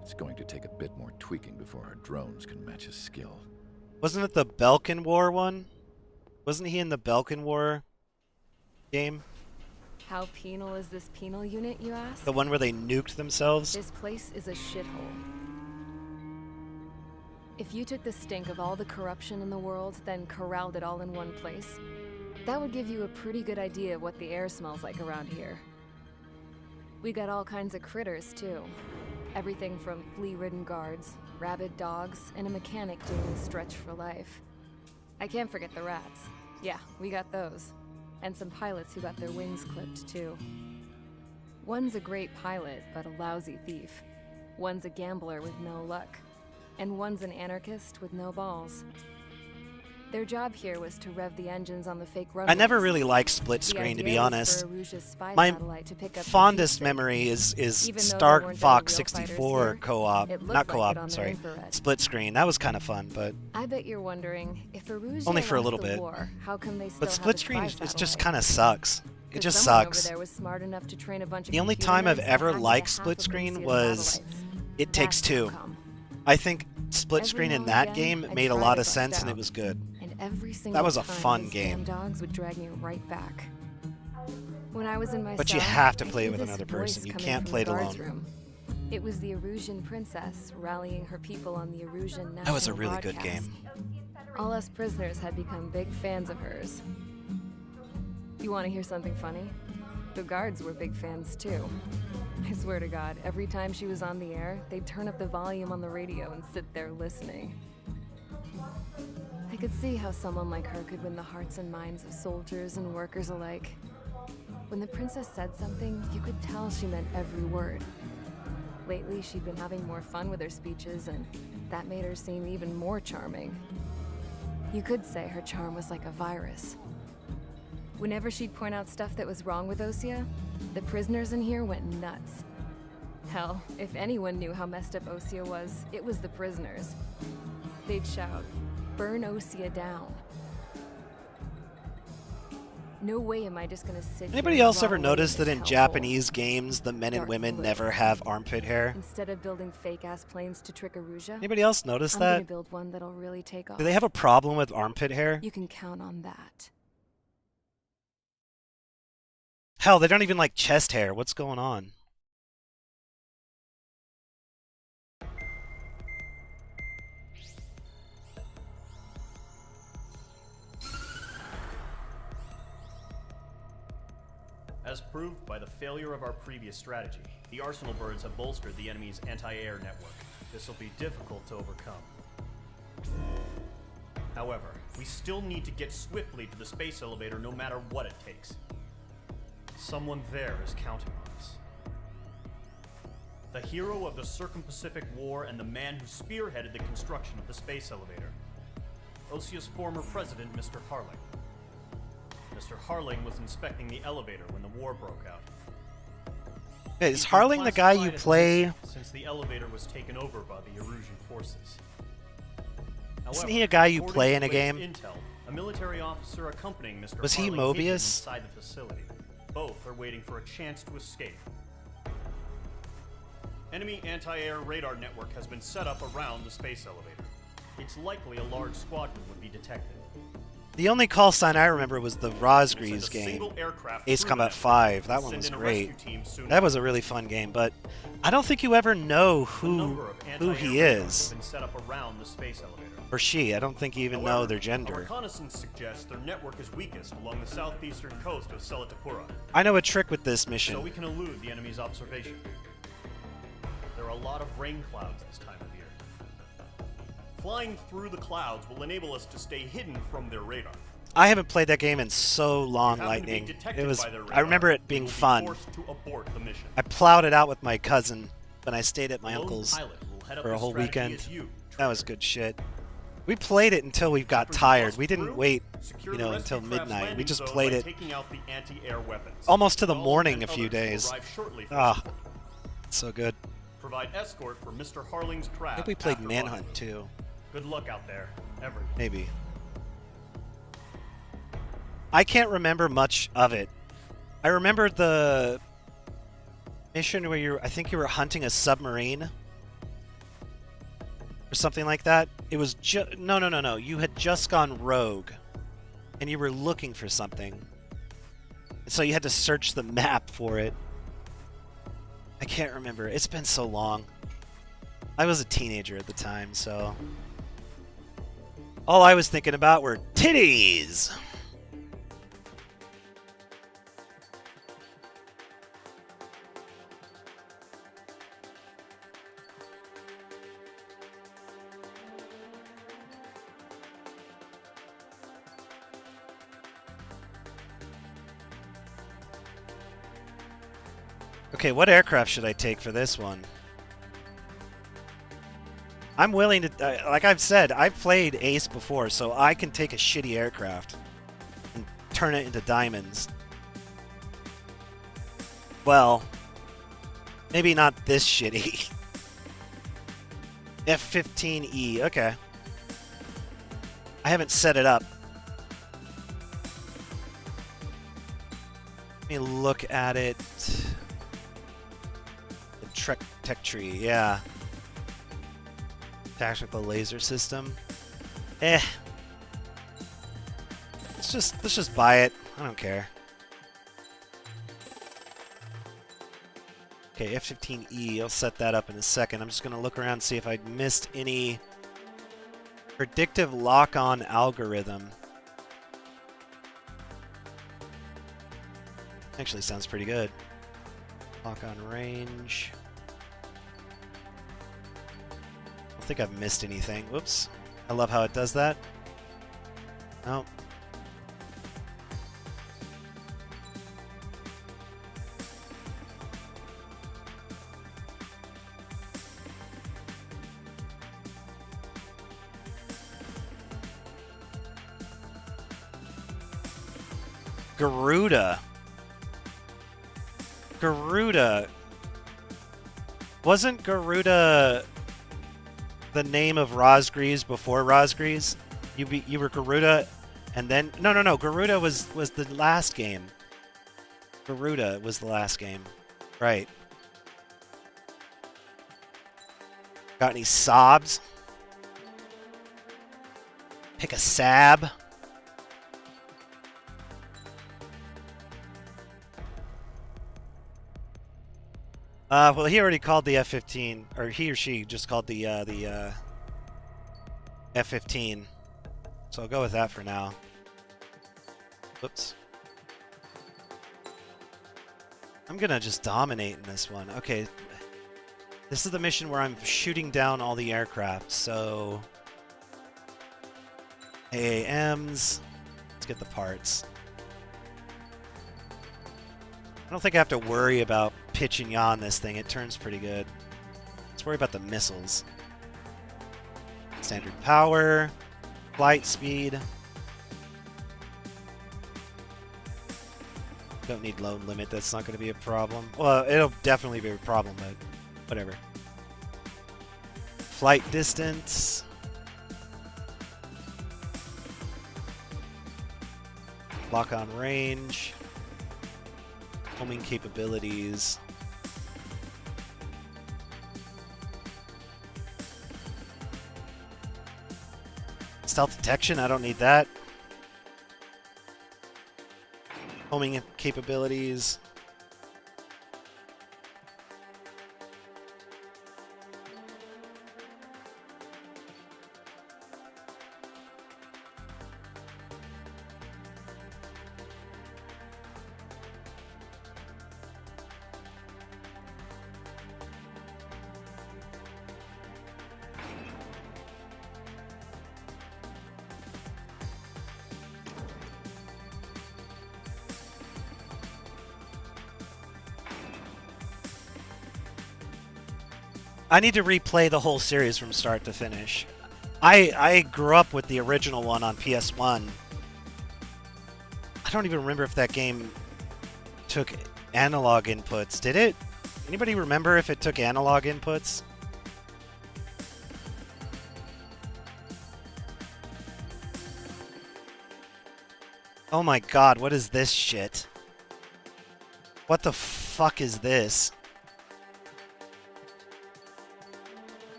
It's going to take a bit more tweaking before our drones can match his skill. Wasn't it the Belkin War one? Wasn't he in the Belkin War game? How penal is this penal unit, you ask? The one where they nuked themselves? This place is a shithole. If you took the stink of all the corruption in the world, then corralled it all in one place, that would give you a pretty good idea of what the air smells like around here. We got all kinds of critters, too. Everything from flea-ridden guards, rabid dogs, and a mechanic doing the stretch for life. I can't forget the rats. Yeah, we got those. And some pilots who got their wings clipped, too. One's a great pilot, but a lousy thief. One's a gambler with no luck. And one's an anarchist with no balls. Their job here was to rev the engines on the fake runways. I never really liked split The screen, to idea be was honest. for Aruja's spy My satellite to pick up the fondest heat memory is Even though there Star weren't any Fox real 64 fighters here, co-op, it looked not like co-op, it on their sorry, infrared. split screen. That was kind of fun, but I bet you're wondering, if Aruja only for a lost little the bit. war, how come they still But have split a screen, spy it just satellite? kind of sucks. It 'Cause just someone sucks. Over there was smart enough to train a bunch of The only computer time I've nerds to ever hack into liked half split of screen Lucia's was satellites. It Takes That's Two. how come. I think split Every screen now in and that again, game I'd made a try lot to of bust sense and out. it was good. And every single That was a time, fun those game. damn dogs would drag me right back. When I was in my But you cell, have to I play it hear with this another voice person. You coming can't from play the it guards alone. room. It was the Erusian princess rallying her people on the Erusian national That was a really good broadcast. game. All us prisoners had become big fans of hers. You want to hear something funny? The guards were big fans too. I swear to God, every time she was on the air, they'd turn up the volume on the radio and sit there listening. I could see how someone like her could win the hearts and minds of soldiers and workers alike. When the princess said something, you could tell she meant every word. Lately, she'd been having more fun with her speeches, and that made her seem even more charming. You could say her charm was like a virus. Whenever she'd point out stuff that was wrong with Osea, the prisoners in here went nuts. Hell, if anyone knew how messed up Osea was, it was the prisoners. They'd shout, "Burn Osea down." No way am I just gonna sit here Anybody and else ever wallow in notice this that in hellhole. Japanese games, the men and Dark women blue. never have armpit hair? Instead of building fake-ass planes to trick Aruja, Anybody else notice I'm that? gonna build one that'll really take off. Do they have a problem with armpit hair? You can count on that. Hell, they don't even like chest hair. What's going on? As proved by the failure of our previous strategy, the Arsenal birds have bolstered the enemy's anti-air network. This will be difficult to overcome. However, we still need to get swiftly to the space elevator no matter what it takes. Someone there is counting on us. The hero of the Circum-Pacific War and the man who spearheaded the construction of the space elevator. Osea's former president, Mr. Harling. Mr. Harling was inspecting the elevator when the war broke out. Hey, is He's been Harling the guy you classified as play? missing since the elevator was taken over by the Erusian forces. Isn't However, he a guy you according play to in a latest game? Intel, a military officer accompanying Mr. Was he Harling hid him Mobius? inside the facility. Both are waiting for a chance to escape. Enemy anti-air radar network has been set up around the space elevator. It's likely a large squadron would be detected. The only call sign I remember was the Rosgreaves Send a game, single aircraft Ace through Combat the 5. That network. one Send was in a great. rescue team soon That was a really fun game, but I don't think you ever know A number of who anti-air he radars is. have been set up around the space elevator. Or she. I don't think you even know However, their a gender. reconnaissance suggests their network is weakest along the southeastern coast of Selatapura, I know a trick with this so mission. we can elude the enemy's observation. There are a lot of rain clouds this time of year. Flying through the clouds will enable us to stay hidden from their radar. I haven't played that game in so long, If you happen to be Lightning. detected It was. by their I radar, remember it you being will be fun. forced to abort the mission. I plowed it out with my cousin when I stayed at my The lone uncle's pilot will head up for a the whole strategy weekend. as you, That was good shit. We played it until we got tired. We didn't wait, secure you the know, rescue until craft's midnight. We landing just zone played by it taking out the anti-air weapons. almost to the Gall morning and a few others will days. arrive shortly for Ah, support. so good. Provide escort for Mr. Harling's I craft. think we played after Manhunt launch. too. Good luck out there, everyone. Maybe. I can't remember much of it. I remember the mission where I think you were hunting a submarine or something like that. It was no. You had just gone rogue and you were looking for something. So you had to search the map for it. I can't remember. It's been so long. I was a teenager at the time, so all I was thinking about were titties. Okay, what aircraft should I take for this one? I'm willing to, like I've said, I've played Ace before, so I can take a shitty aircraft and turn it into diamonds. Well, maybe not this shitty. F-15E, okay. I haven't set it up. Let me look at it. The tech tree, yeah. Tactical laser system. Let's just buy it. I don't care. Okay, F-15E. I'll set that up in a second. I'm just gonna look around and see if I missed any predictive lock-on algorithm. Actually, sounds pretty good. Lock-on range. I don't think I've missed anything. Whoops. I love how it does that. No. Garuda. Garuda. Wasn't Garuda the name of Rosgreaves before Rosgreaves? You were Garuda, and then no. Garuda was the last game. Garuda was the last game, right? Got any sobs? Pick a sab. Well, he already called the F-15, or he or she just called the F-15. So I'll go with that for now. Whoops. I'm gonna just dominate in this one. Okay. This is the mission where I'm shooting down all the aircraft, so... AAMs. Let's get the parts. I don't think I have to worry about pitching yaw on this thing. It turns pretty good. Let's worry about the missiles. Standard power, flight speed. Don't need load limit. That's not going to be a problem. Well, it'll definitely be a problem, but whatever. Flight distance. Lock on range. Homing capabilities. Stealth detection, I don't need that. Homing capabilities. I need to replay the whole series from start to finish. I grew up with the original one on PS1. I don't even remember if that game took analog inputs. Did it? Anybody remember if it took analog inputs? Oh my god, what is this shit? What the fuck is this?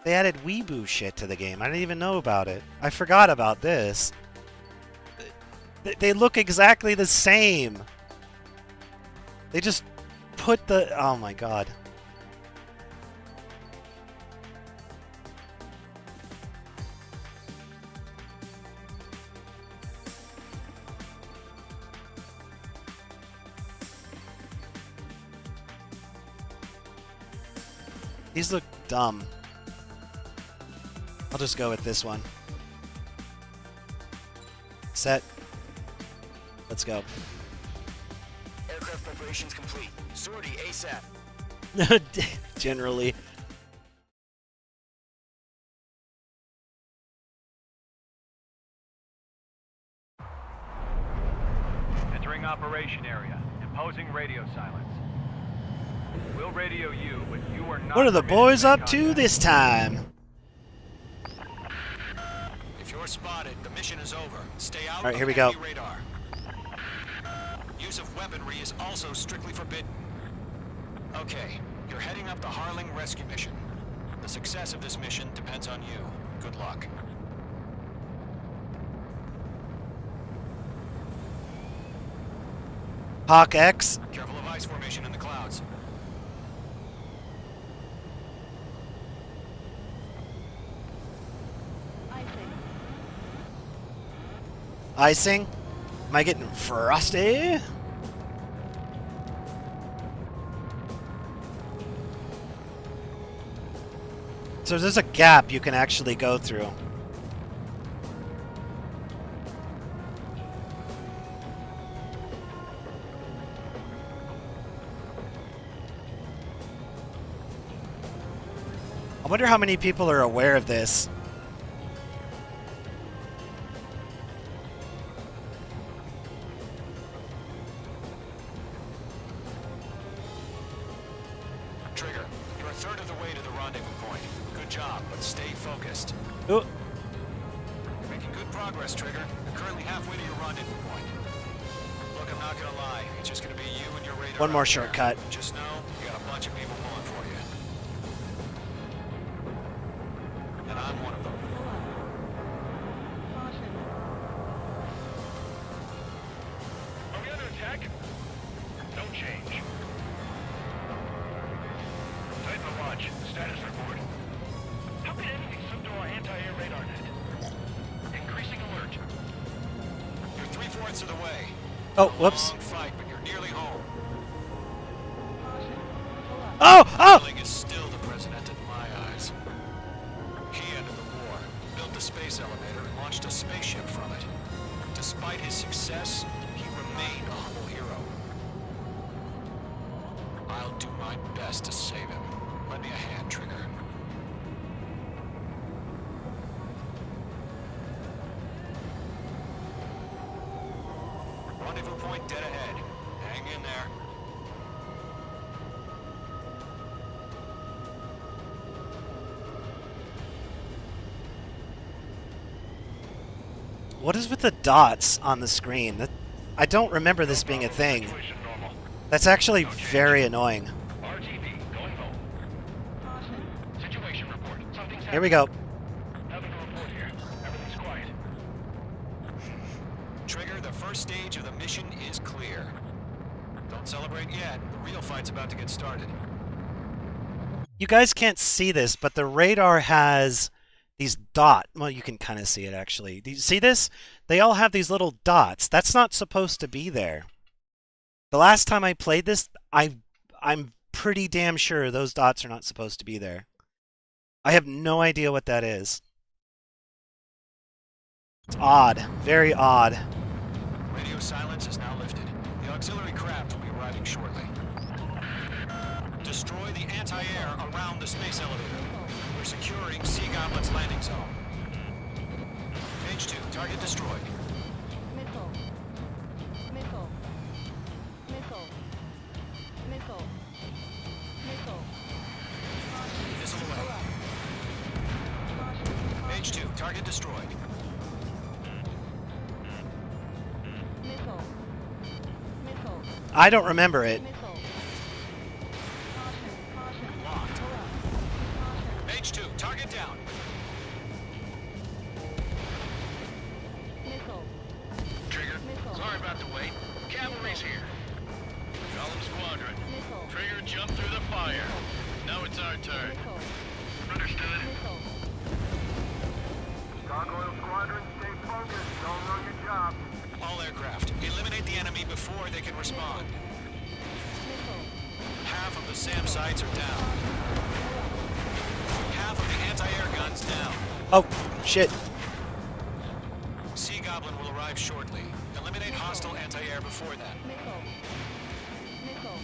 They added weeboo shit to the game. I didn't even know about it. I forgot about this. They look exactly the same. They just put the... Oh my god. These look dumb. I'll just go with this one. Set. Let's go. Aircraft preparations complete. Sortie ASAP. Generally. Entering operation area. Imposing radio silence. We'll radio you, but you are not. What are the permitted boys to make up to contact. this time? If you're spotted, the mission is over. Stay out Alright, of here we go. enemy radar. Use of weaponry is also strictly forbidden. Okay, you're heading up the Harling rescue mission. The success of this mission depends on you. Good luck. Hawk X. Careful of ice formation in the clouds. Icing. Am I getting frosty? So there's a gap you can actually go through. I wonder how many people are aware of this. Trigger, you're a third of the way to the rendezvous point. Good job, but stay focused. Oh, You're making good progress, Trigger. You're currently halfway to your rendezvous point. Look, I'm not gonna lie. It's just gonna be you and your radar. one more out there. shortcut. Just know, you got a bunch of people pulling for you. And I'm one of them. Are we under attack? Don't change. Titan Watch, status report. How could anything slip through our anti-air radar net? Increasing alert. You're 3/4 of the way. Oh, whoops. Long fight, but you're nearly home. Oh, oh! Harling is still the president in my eyes. He ended the war, built the space elevator, and launched a spaceship from it. Despite his success, he remained a humble hero. I'll do my best to save him. Lend me a hand, Trigger. Rendezvous point dead ahead. Hang in there. What is with the dots on the screen? I don't remember this being a thing. Situation normal. That's actually very annoying. RTB, going home. Situation report. Something's Here we go. Nothing to report here. Everything's quiet. Trigger, the first stage of the mission is clear. Don't celebrate yet. The real fight's about to get started. You guys can't see this, but the radar has these well, you can kind of see it actually. Do you see this? They all have these little dots. That's not supposed to be there. The last time I played this, I'm pretty damn sure those dots are not supposed to be there. I have no idea what that is. It's odd. Very odd. Radio silence is now lifted. The auxiliary craft will be arriving shortly. Destroy the anti-air around the space elevator. We're securing Sea Goblin's landing zone. Page 2, target destroyed. Missile. Missile. Missile. Missile. Missile. Missile away. Page 2, target destroyed. Missile. Missile. I don't remember it. Missile. Locked. Page 2, target down. Missile. Trigger. Missile. Sorry about the wait. Cavalry's here. Golem Squadron. Missile. Trigger jumped through the fire. Now it's our turn. Missile. Understood. Missile. Gargoyle Squadron, stay focused. Don't know your job. All aircraft, eliminate the enemy before they can respond. Missile. Half of the SAM sites are down. Half of the anti-air guns down. Oh, shit. Sea Goblin will arrive shortly. Eliminate hostile anti-air before then. Missile. Missile.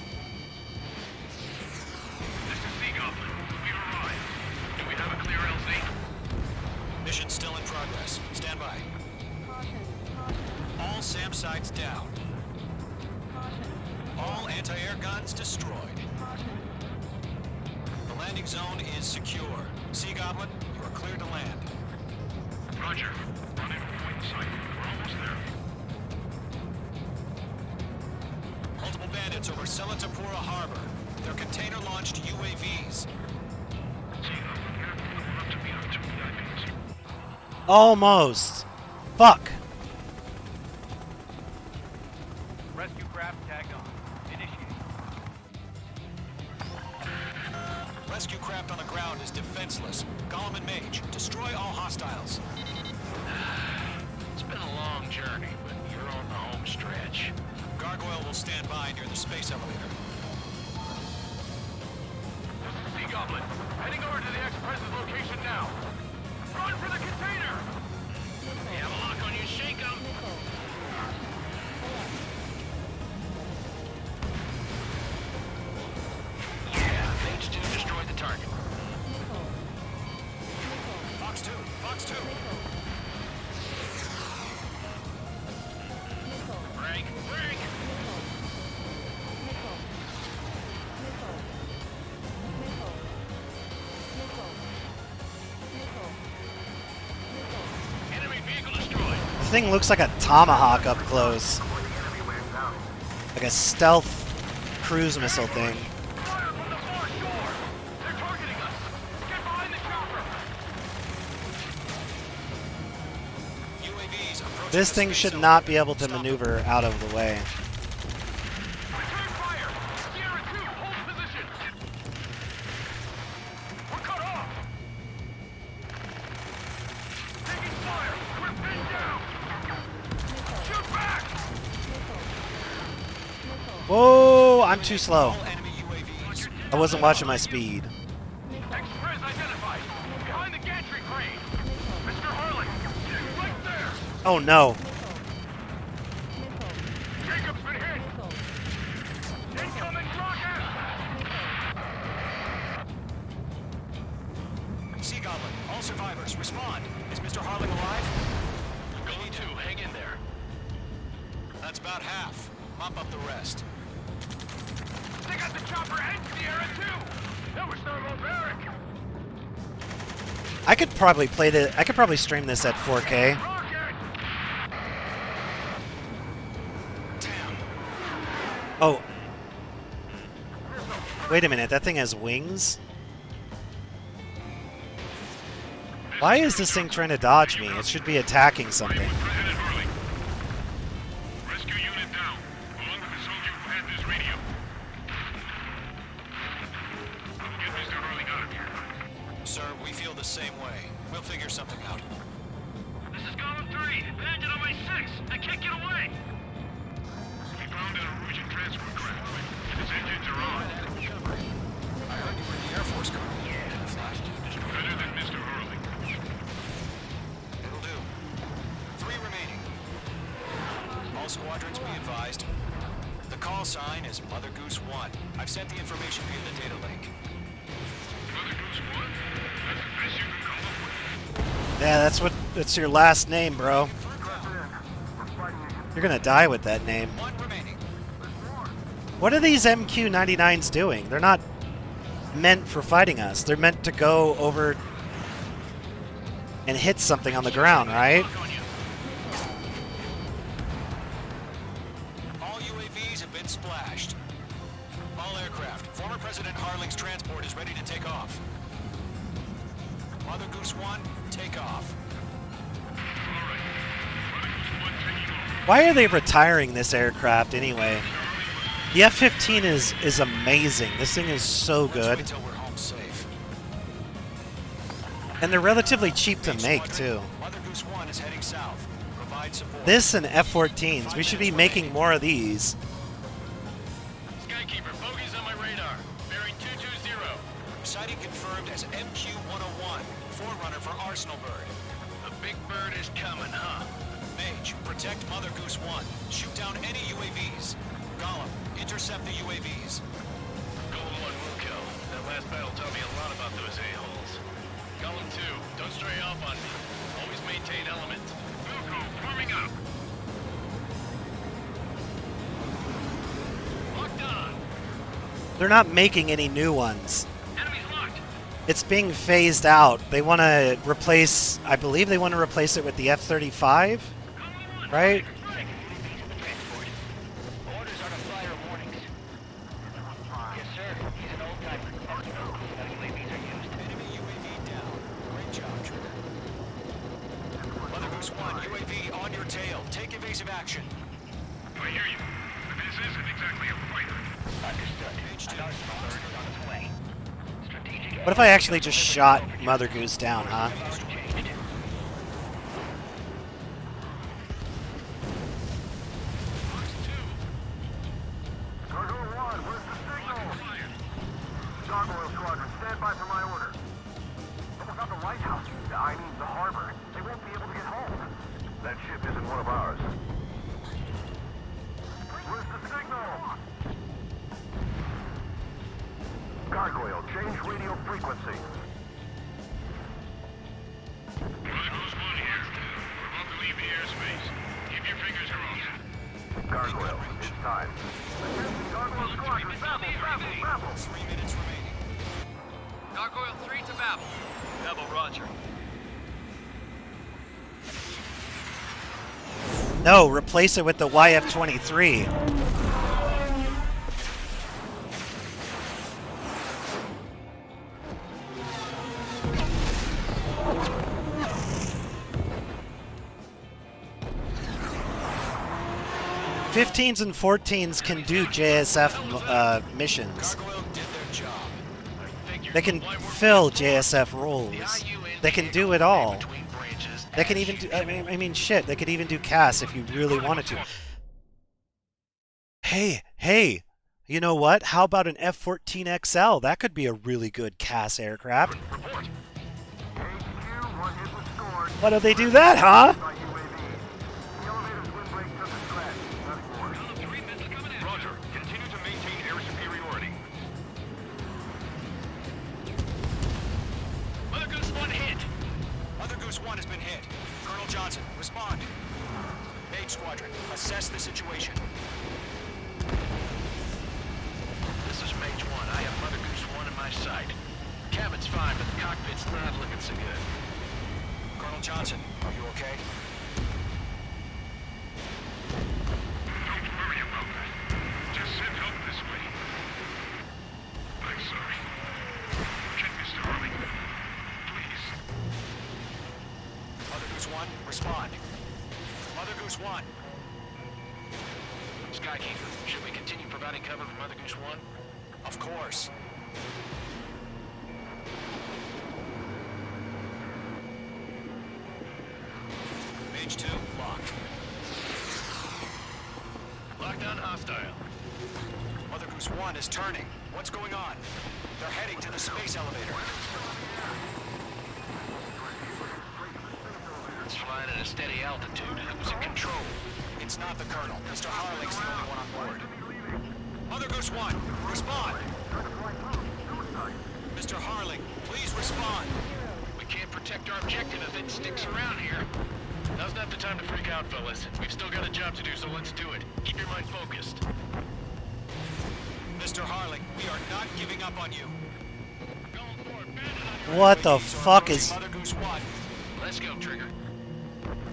Goblin. We've arrived. Do we have a clear LZ? Mission still in progress. Stand by. All SAM sites down. All anti-air guns destroyed. The landing zone is secure. Sea Goblin, you are cleared to land. Roger. Run in point sight. We're almost there. Multiple bandits over Selatapura Harbor. They're container-launched UAVs. Almost. Fuck. Rescue craft tagged on. Initiate. Rescue craft on the ground is defenseless. Gollum and Mage, destroy all hostiles. It's been a long journey, but you're on the home stretch. Gargoyle will stand by near the space elevator. Sea Goblin, heading over to the Express's location now. Run for the container! You have a lock on you, shake 'em! Yeah, Mage 2 destroyed the target. Fox 2, Fox 2. Break, break! Enemy vehicle destroyed. The thing looks like a tomahawk up close. Like a stealth cruise missile thing. Fire from the far shore! They're targeting us! Get behind the chopper! UAVs approaching This the thing space should elevator. not be able to Stop maneuver out of the way. Return fire! Sierra 2, hold position! We're cut off! Taking fire! We're pinned down! Shoot back! Whoa, I'm too slow. All enemy UAVs. I wasn't watching my speed. Express identified! Behind the gantry crane! Mr. Harlan! Right there! Oh no. Jacob's been hit! Incoming rocket! Sea Goblin, all survivors, respond. Is Mr. Harling alive? Gully 2, hang in there. That's about half. Mop up the rest. They got the chopper and Sierra 2! That was thermobaric! I could probably stream this at 4K. Rocket! Damn. Oh. Wait a minute, that thing has wings? Why is this thing trying to dodge me? It should be attacking something. President Harling. Rescue unit down, along with the soldier who had this radio. We'll get Mr. Harling out of here. Sir, we feel the same way. We'll figure something out. This is Gollum 3, bandit on my 6. I can't get away. We found an Erusian transfer craft. Its engines are on. I heard you were in the Air Force car. Yeah. Flash. Better than Mr. Harling. It'll do. 3 remaining. All squadrons be advised. The call sign is Mother Goose 1. I've sent the information via the data link. Mother Goose 1? That's the best you can come up with. Yeah, that's your last name, bro. You're gonna die with that name. 1 remaining. What are these MQ-99s doing? They're not meant for fighting us. They're meant to go over and hit something on the ground, right? All UAVs have been splashed. All aircraft. Former President Harling's transport is ready to take off. Mother Goose 1, take off. Why are they retiring this aircraft anyway? The F-15 is amazing. This thing is so Let's good. wait till we're home safe. And they're relatively cheap to make, too. Mother Goose 1 is heading south. Provide support. This and F-14s. We should be making more of these. Skykeeper, bogeys on my radar. Bearing 220. Sighting confirmed as MQ-101, forerunner for Arsenal Bird. The big bird is coming, huh? Mage, protect Mother Goose 1. Shoot down any UAVs. Gollum, intercept the UAVs. Golden 1 will kill. That last last battle taught me a lot about those a-holes. Golem 2, don't stray off on me. Always maintain element. Vuku, forming up. Locked on. They're not making any new ones. Enemies locked. It's being phased out. They want to replace, I believe they want to replace it with the F-35, right? Orders are to fire warnings. Yes, sir. He's an old timer. UAVs are used. Enemy UAV down. Great job, Trigger. Mother Goose 1, UAV on your tail. Take evasive action. I hear you. But this isn't exactly a fighter. Understood. Another third is on its way. Strategic. What if I actually just shot Mother Goose down, huh? Cargo 1, where's the signal? Gargoyle Squadron, stand by for my order. Almost got the lighthouse. I mean the harbor. They won't be able to get home. That ship isn't one of ours. Where's the signal? Gargoyle, change radio frequency. Goes 1 here. We're about to leave the airspace. Keep your fingers crossed. Gargoyle, it's time. Gargoyle Squadron, babble. 3 minutes remaining. Gargoyle 3 to Babel. Babel, roger. No, replace it with the YF-23. '15s and '14s can do JSF missions. Gargoyle did their job. They can fill JSF roles. They can do it all. They can even do, I mean, shit, they could even do CAS if you really wanted to. Hey, you know what? How about an F-14XL? That could be a really good CAS aircraft. Why don't they do that, huh? Roger. Continue to maintain air superiority. Mother Goose 1 hit. Mother Goose 1 has been hit. Colonel Johnson, respond. Mage Squadron, assess the situation. This is Mage 1. I have Mother Goose 1 in my sight. Cabin's fine, but the cockpit's not looking so good. Colonel Johnson, are you okay? Don't worry about that. Just send help this way. I'm sorry. Get Mr. Harley. Please. Mother Goose 1, respond. Mother Goose 1. Skykeeper, should we continue providing cover for Mother Goose 1? Of course. Mage 2, locked. Locked on hostile. Mother Goose 1 is turning. What's going on? They're heading to the space elevator. It's flying at a steady altitude. Who's in control? It's not the Colonel. Mr. Harling's the only one on board. Mother Goose 1, respond! Mr. Harling, please respond! We can't protect our objective if it sticks around here. Now's not the time to freak out, fellas. We've still got a job to do, so let's do it. Keep your mind focused. Mr. Harling, we are not giving up on you. What the fuck is... Mother Goose 1. Let's go, Trigger.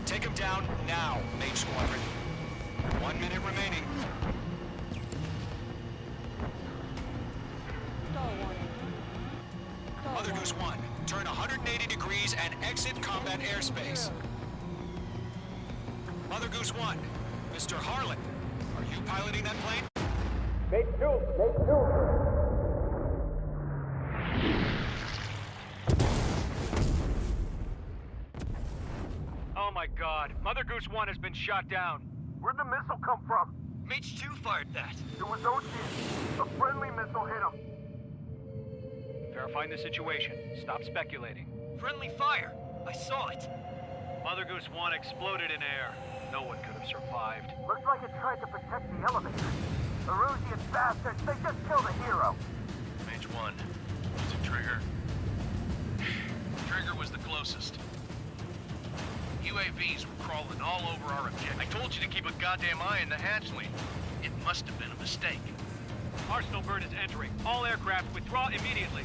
Take him down now, Mage Squadron. 1 minute remaining. Mother Goose 1, turn 180 degrees and exit combat airspace. Mother Goose 1, Mr. Harlan, are you piloting that plane? Oh my god. Mother Goose 1 has been shot down. Where'd the missile come from? Mage 2 fired that. It was Ocean. A friendly missile hit him. Verifying the situation. Stop speculating. Friendly fire. I saw it. Mother Goose 1 exploded in air. No one could have survived. Looks like it tried to protect the elevator. Erusian bastards, they just killed a hero. Mage 1, Was it Trigger? Trigger was the closest. UAVs were crawling all over our objective. I told you to keep a goddamn eye on the hatchling. It must have been a mistake. Arsenal bird is entering. All aircraft withdraw immediately.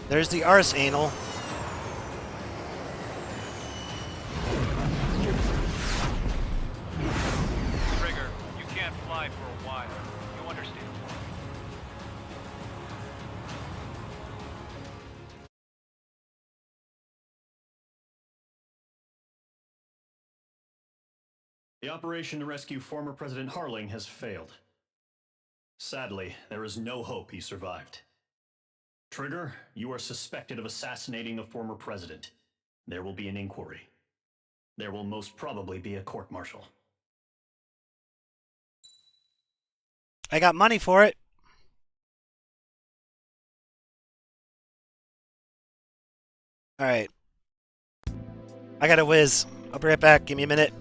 There's the arse anal. Trigger, you can't fly for a while. You understand? The operation to rescue former President Harling has failed. Sadly, there is no hope he survived. Trigger, you are suspected of assassinating the former president. There will be an inquiry. There will most probably be a court-martial. I got money for it. Alright. I gotta whiz. I'll be right back. Give me a minute.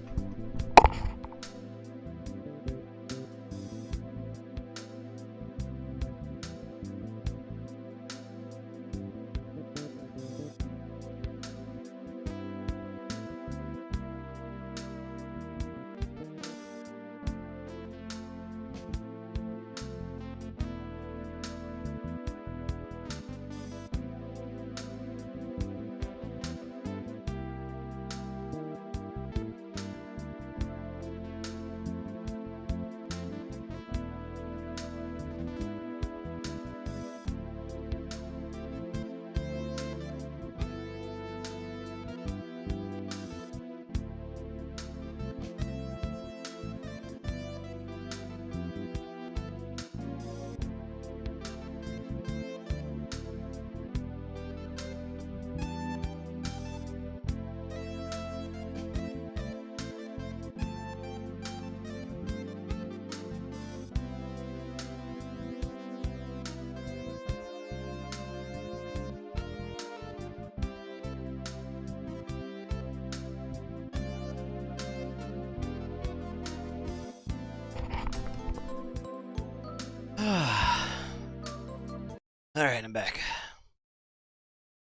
Alright, I'm back.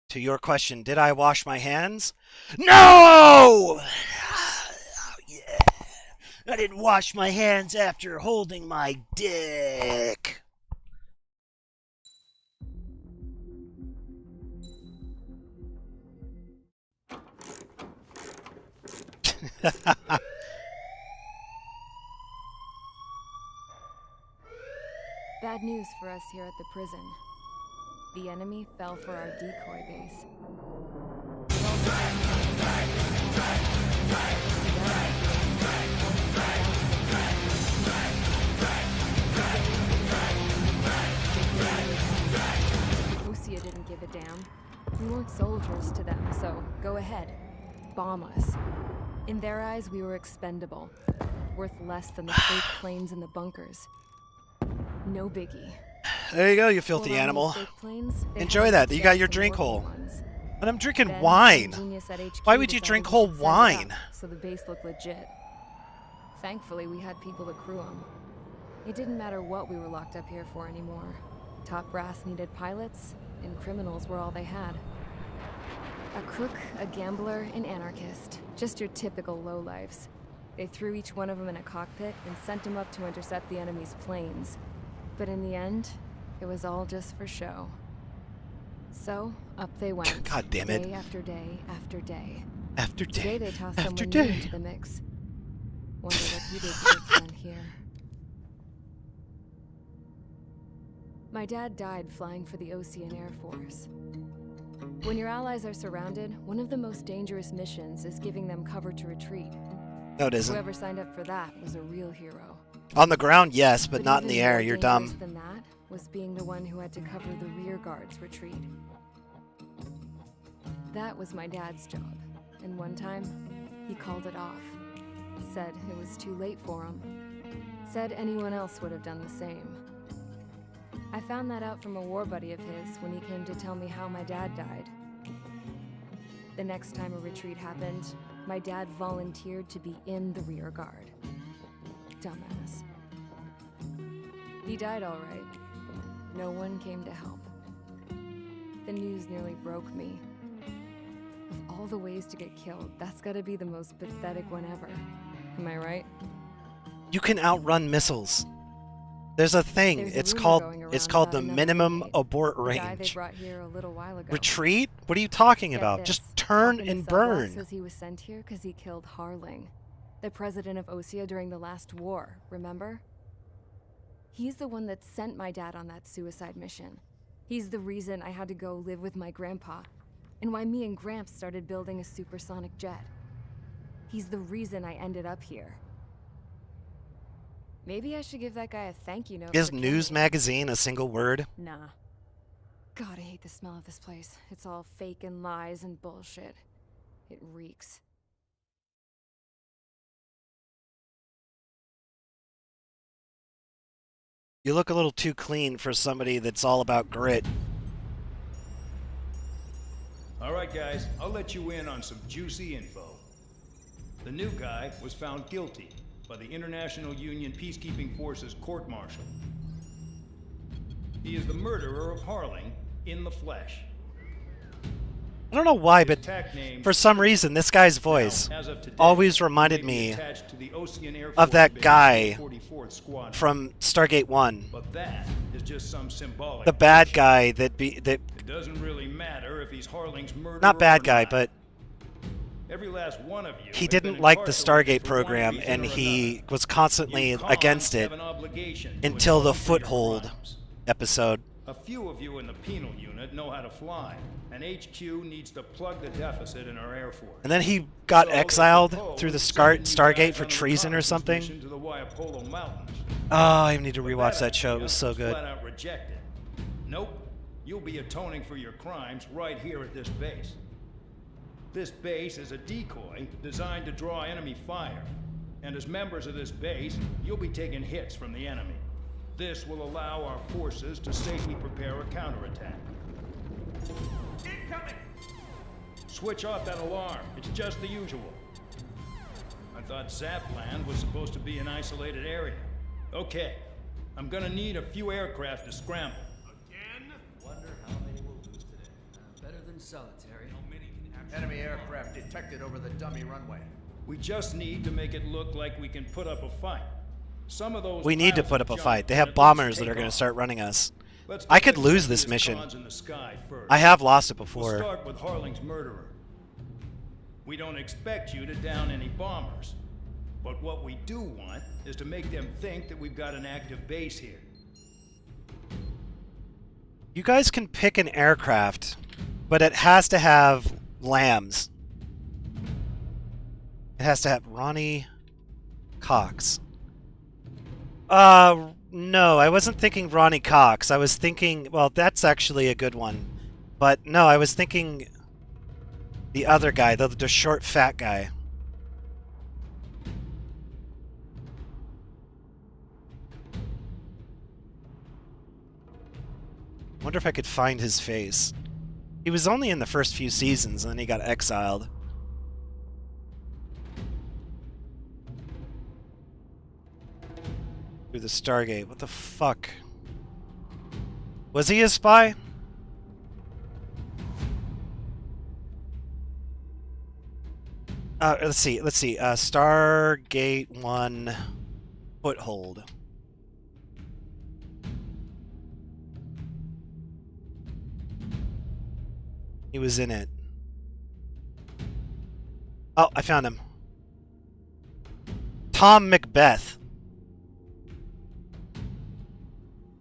To your question, did I wash my hands? No! Oh, yeah. I didn't wash my hands after holding my dick. Bad news for us here at the prison. The enemy fell for our decoy base. Lucia didn't give a damn. We weren't soldiers to them, so go ahead. Bomb us. In their eyes, we were expendable. Worth less than the fake planes in the bunkers. No biggie. There you go, you filthy animal. Enjoy that. You got your drink hole. But I'm drinking wine. Why would you drink whole wine? So the base looked legit. Thankfully, we had people to crew them. It didn't matter what we were locked up here for anymore. Top brass needed pilots, and criminals were all they had. A crook, a gambler, an anarchist. Just your typical lowlifes. They threw each one of them in a cockpit and sent them up to intercept the enemy's planes. But in the end, it was all just for show. So, up they went. God damn it. Day after day after day. After day. Today they tossed after someone day. new into the mix. Wonder what he did to get sent here. My dad died flying for the Ocean Air Force. When your allies are surrounded, one of the most dangerous missions is giving them cover to retreat. No, it isn't. Whoever signed up for that was a real hero. On the ground, yes, but not in the air. You're dumb. Even more dangerous than that was being the one who had to cover the rear guard's retreat. That was my dad's job, and one time, he called it off. Said it was too late for him. Said anyone else would have done the same. I found that out from a war buddy of his when he came to tell me how my dad died. The next time a retreat happened, my dad volunteered to be in the rear guard. Dumbass. He died all right. no one came to help. The news nearly broke me. Of all the ways to get killed, that's gotta be the most pathetic one ever. Am I right? You can outrun missiles. There's a thing. There's a It's rumor called going around it's called about the another minimum roommate. abort The guy they range. brought here a little while ago. Retreat? What are you talking Get about? this. Just turn Talking to and Cell Block burn. says he was sent here because he killed Harling, the president of Osea during the last war, remember? He's the one that sent my dad on that suicide mission. He's the reason I had to go live with my grandpa, and why me and Gramps started building a supersonic jet. He's the reason I ended up here. Maybe I should give that guy a thank you note. Is for news killing me. magazine a single word? Nah. God, I hate the smell of this place. It's all fake and lies and bullshit. It reeks. You look a little too clean for somebody that's all about grit. All right, guys, I'll let you in on some juicy info. The new guy was found guilty by the International Union Peacekeeping Forces court-martial. He is the murderer of Harling in the flesh. I don't know why, His but attack name- for some reason, this guy's voice Now, as of today, always he reminded may be me attached to the Ocean Air of Force that Base guy 44th Squadron. from Stargate 1. But that is just some symbolic. The bad bullshit. guy that It doesn't really matter if he's Harling's murderer. not bad or guy, not. but Every last one of you he has didn't been like the incarcerated Stargate for one program, reason and or he another. was constantly You against cons it have an obligation to until the atone for your Foothold crimes. episode. A few of you in the penal unit know how to fly, and HQ needs to plug the deficit in our Air Force. And then he got So they exiled proposed through the sending you Stargate guys for on a treason or reconnaissance something. mission to the Waiapolo Mountains. Oh, I need to But rewatch that show. It idea was so good. Flat out rejected. Nope. You'll be atoning for your crimes right here at this base. This base is a decoy designed to draw enemy fire. And as members of this base, you'll be taking hits from the enemy. This will allow our forces to safely prepare a counterattack. Incoming! Switch off that alarm. It's just the usual. I thought Zapland was supposed to be an isolated area. Okay. I'm gonna need a few aircraft to scramble. Again? Wonder how many we'll lose today. Better than solitary. How many can actually... Enemy aircraft detected over the dummy runway. We just need to make it look like we can put up a fight. Some of those We need to piles put of up a junk fight. They can have at least bombers that take are going to off. start running us. Let's I get could the lose this deadliest mission. cons in the sky first. I have lost it We'll before. start with Harling's murderer. We don't expect you to down any bombers. But what we do want is to make them think that we've got an active base here. You guys can pick an aircraft, but it has to have lambs. It has to have Ronnie Cox. No, I wasn't thinking Ronnie Cox. I was thinking, well, that's actually a good one. But no, I was thinking the other guy, the short, fat guy. Wonder if I could find his face. He was only in the first few seasons, and then he got exiled. Through the Stargate. What the fuck? Was he a spy? Let's see. Stargate 1 Foothold. He was in it. Oh, I found him. Tom Macbeth.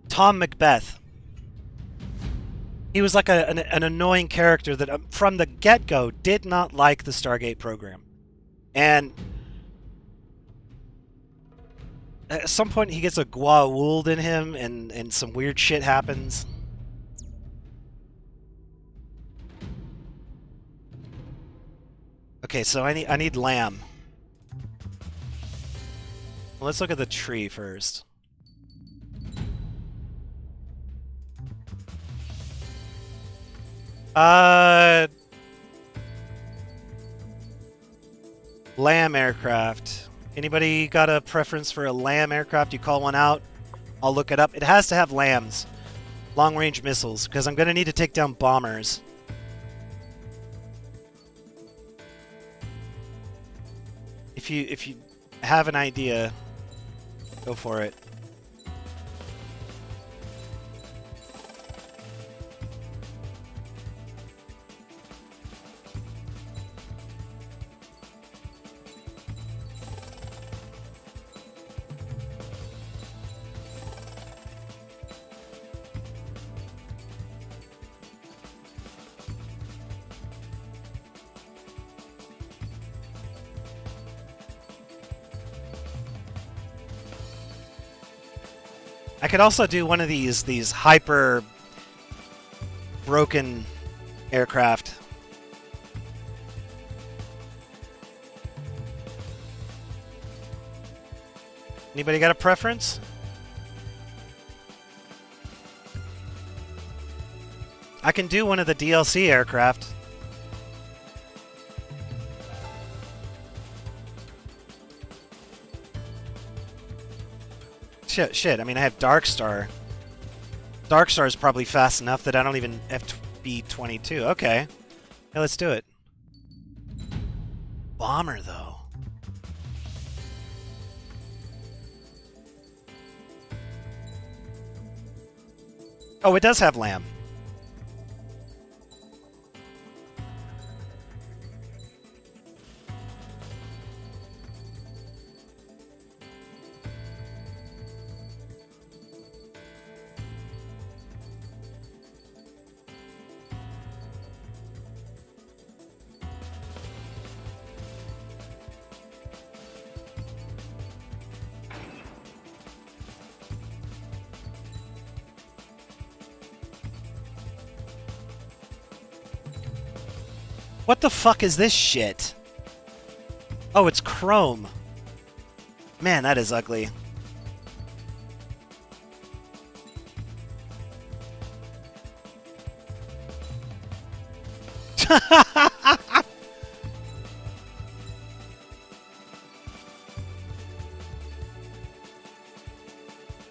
Tom Macbeth. He was like an annoying character that from the get-go did not like the Stargate program. And at some point he gets a Goa'uld in him and some weird shit happens. Okay, so I need lamb. Well, let's look at the tree first. Lamb aircraft. Anybody got a preference for a lamb aircraft? You call one out, I'll look it up. It has to have lambs. Long-range missiles, because I'm going to need to take down bombers. If you have an idea, go for it. I could also do one of these hyper broken aircraft. Anybody got a preference? I can do one of the DLC aircraft. Shit, I mean, I have Darkstar. Darkstar is probably fast enough that I don't even have to be 22. Okay. Yeah, let's do it. Bomber, though. Oh, it does have LAM. What the fuck is this shit? Oh, it's chrome. Man, that is ugly.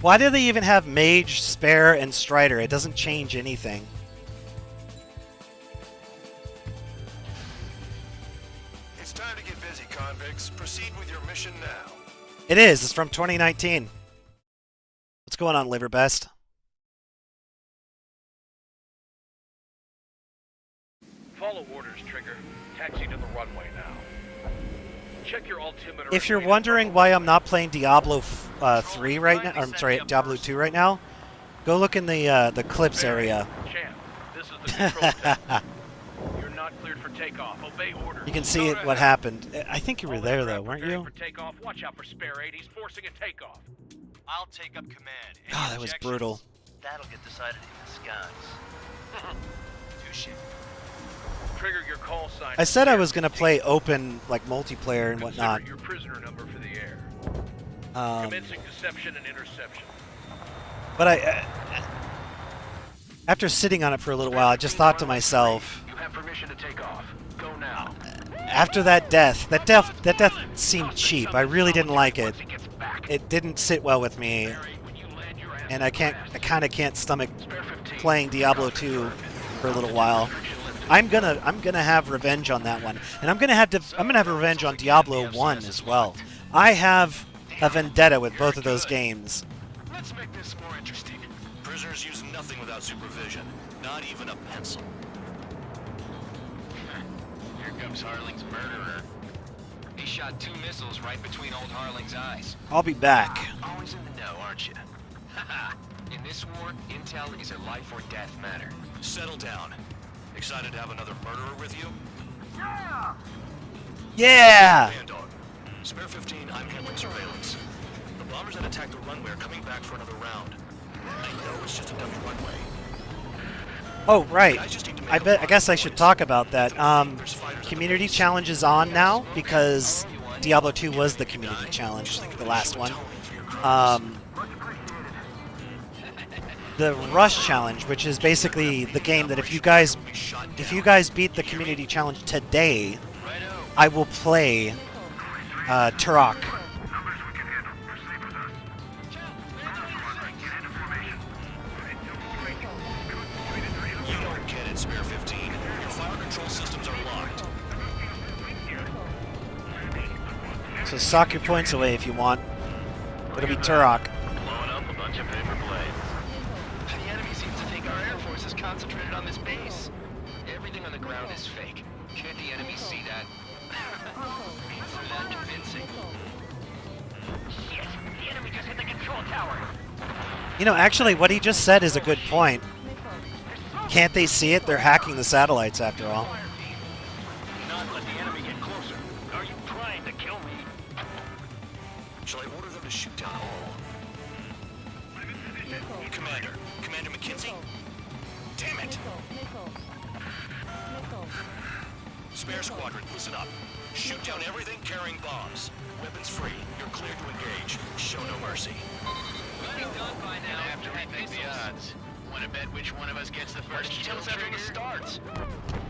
Why do they even have Mage, Spare, and Strider? It doesn't change anything. It's time to get busy, convicts. Proceed with your mission now. It is. It's from 2019. What's going on, Liverbest? Follow orders, Trigger. Taxi to the runway now. Check your altimeter. If you're wondering why I'm not playing Diablo 3 right now, I'm sorry, Diablo 2 right now, go look in the clips area. Champ, this is the control tower. You're not cleared for takeoff. Obey orders. You can see it, what happened. I think you were there though, weren't you? For takeoff. Watch out for spare 80s forcing a takeoff. I'll take up command. Oh, that was brutal. That'll get decided in the skies. Touche. Trigger your call sign. I said I was going to play open, like, multiplayer and whatnot. Consider your prisoner number for the air. Commencing deception and interception. But after sitting on it for a little while, I just thought to myself, You have permission to take off. Go now. after that death seemed cheap. I really didn't like it. It didn't sit well with me, and I kind of can't stomach playing Diablo 2 for a little while. I'm gonna have revenge on that one, and I'm gonna have revenge on Diablo 1 as well. I have a vendetta with both of those games. Let's make this more interesting. Prisoners use nothing without supervision, not even a pencil. Here comes Harling's murderer. He shot 2 missiles right between old Harling's eyes. I'll be back. Always in the know, aren't you? Haha. In this war, intel is a life or death matter. Settle down. Excited to have another murderer with you? Yeah! Yeah! Man dog. Spare 15, I'm handling surveillance. The bombers that attacked the runway are coming back for another round. I know it's just a dummy runway. Oh, right. I guess I should talk about that. Community challenge is on now because Diablo 2 was the community challenge, the last one. The Rush challenge, which is basically the game that if you guys beat the community challenge today, I will play Turok. So sock your points away if you want. It'll be Turok. Blowing up a bunch of paper planes. The enemy seems to think our Air Force is concentrated on this base. Everything on the ground is fake. Can't the enemy see that? Isn't that convincing? Shit! The enemy just hit the control tower! You know, actually, what he just said is a good point. Can't they see it? They're hacking the satellites after all. Not let the enemy get closer. Are you trying to kill me? Shall I order them to shoot down all? Commander McKinsey? Damn it! Spare squadron, listen up. Shoot down everything carrying bombs. Weapons free. You're cleared to engage. Show no mercy. Be done by now. Have to rethink the odds. Want to bet which one of us gets the first kill after it starts?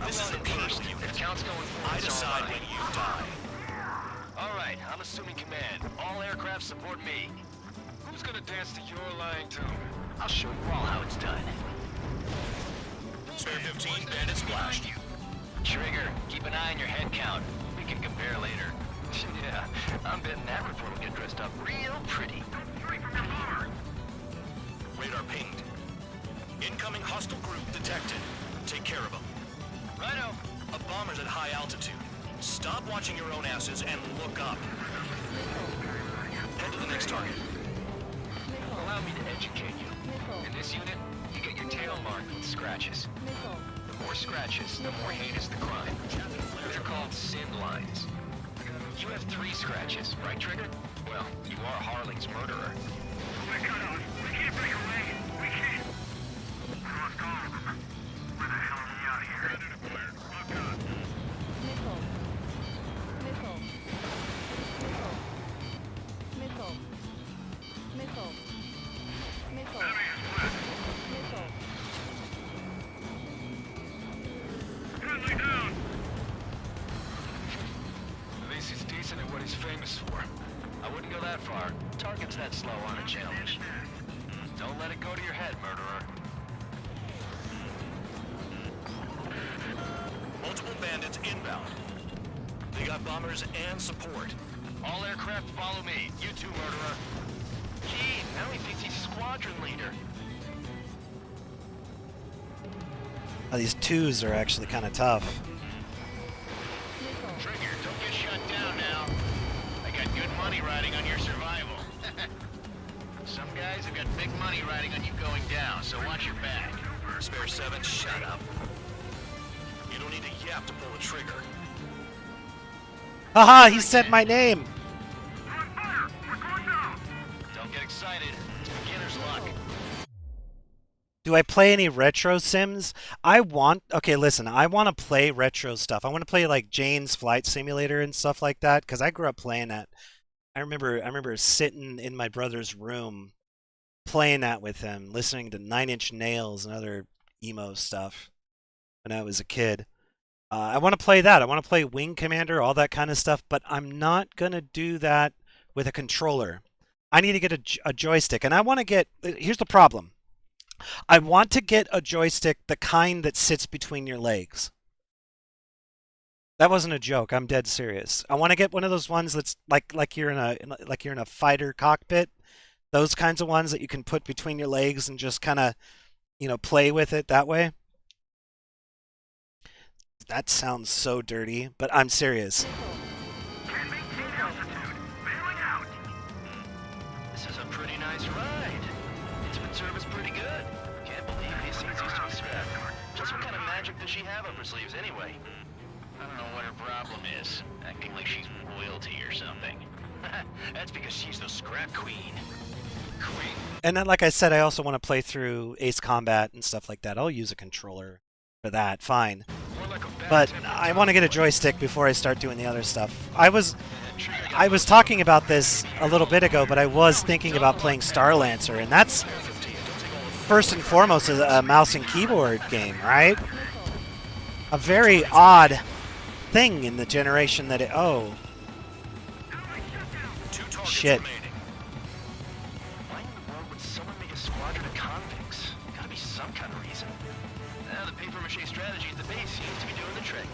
This is the first unit. If counts going forward, I decide when you die. All right, I'm assuming command. All aircraft support me. Who's gonna dance to your lying tune? I'll show you all how it's done. Spare 15, bandit splashed. Trigger, keep an eye on your head count. We can compare later. Yeah, I'm betting that report will get dressed up real pretty. Radar pinged. Incoming hostile group detected. Take care of them. Righto. A bomber's at high altitude. Stop watching your own asses and look up. Head to the next target. Allow me to educate you. In this unit, you get your tail marked with scratches. The more scratches, the more heinous the crime. They're called sin lines. You have 3 scratches, right, Trigger? Well, you are Harling's murderer. We're cut off. We can't break away. We can't. We lost all of them. Where the hell are we out here? Ready to fire. Lock on. Enemy is flat. Friendly down. At least he's decent at what he's famous for. I wouldn't go that far. Targets that slow aren't a challenge. Don't let it go to your head, murderer. Multiple bandits inbound. They got bombers and support. All aircraft follow me. You too, murderer. Gee, now he thinks he's squadron leader. Oh, these twos are actually kind of tough. Trigger, don't get shut down now. I got good money riding on your survival. Some guys have got big money riding on you going down, so watch your back. Spare 7, shut up. You don't need to yap to pull the trigger. Haha, he said my name! Don't get excited. It's beginner's luck. Do I play any retro sims? Okay, listen, I want to play retro stuff. I want to play like Jane's Flight Simulator and stuff like that, because I grew up playing that. I remember sitting in my brother's room playing that with him, listening to 9 Inch Nails and other emo stuff when I was a kid. I want to play that. I want to play Wing Commander, all that kind of stuff, but I'm not going to do that with a controller. I need to get a joystick, and I want to get... Here's the problem. I want to get a joystick, the kind that sits between your legs. That wasn't a joke. I'm dead serious. I want to get one of those ones that's like you're in a fighter cockpit. Those kinds of ones that you can put between your legs and just kind of, play with it that way. That sounds so dirty, but I'm serious. This is a pretty nice ride. It's been serviced pretty good. Can't believe these seats used to be scrapped. Just what kind of magic does she have up her sleeves anyway? I don't know what her problem is. Acting like she's royalty or something. That's because she's the scrap queen. And then, like I said, I also want to play through Ace Combat and stuff like that. I'll use a controller for that, fine. But I want to get a joystick before I start doing the other stuff. I was talking about this a little bit ago, but I was thinking about playing Starlancer, and that's first and foremost a mouse and keyboard game, right? A very odd thing in the generation that it... Oh. Shit. Why in the world would someone make a squadron of convicts? Gotta be some kind of reason. Now the papier-mâché strategy at the base seems to be doing the trick.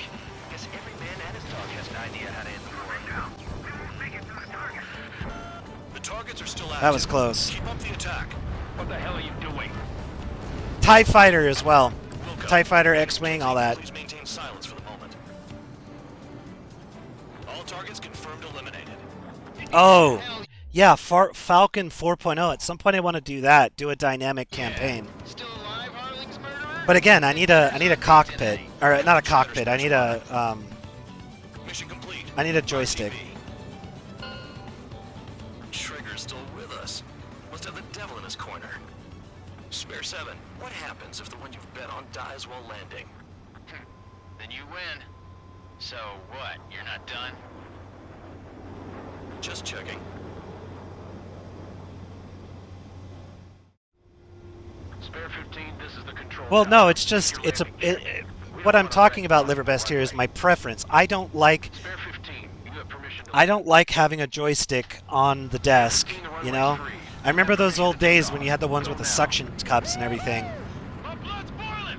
Guess every man and his dog has an idea how to end the war. targets are still active. That was close. Keep up the attack. What the hell are you doing? TIE Fighter as well. TIE Fighter, X-Wing, all that. Please maintain silence for the moment. All targets confirmed eliminated. Oh, yeah, Falcon 4.0. At some point I want to do that. Do a dynamic campaign. Still alive, Harling's murderer? But again, I need a cockpit. Or not a cockpit. I need a Mission complete. I need a joystick. Trigger's still with us. Must have the devil in his corner. Spare 7, what happens if the one you've bet on dies while landing? Then you win. So what, you're not done? Just checking. Spare 15, this is the control Well, tower. no, it's just what I'm talking about, Liverbest, here is my preference. I don't like having a joystick on the desk, you know? I remember those old days when you had the ones with the suction cups and everything.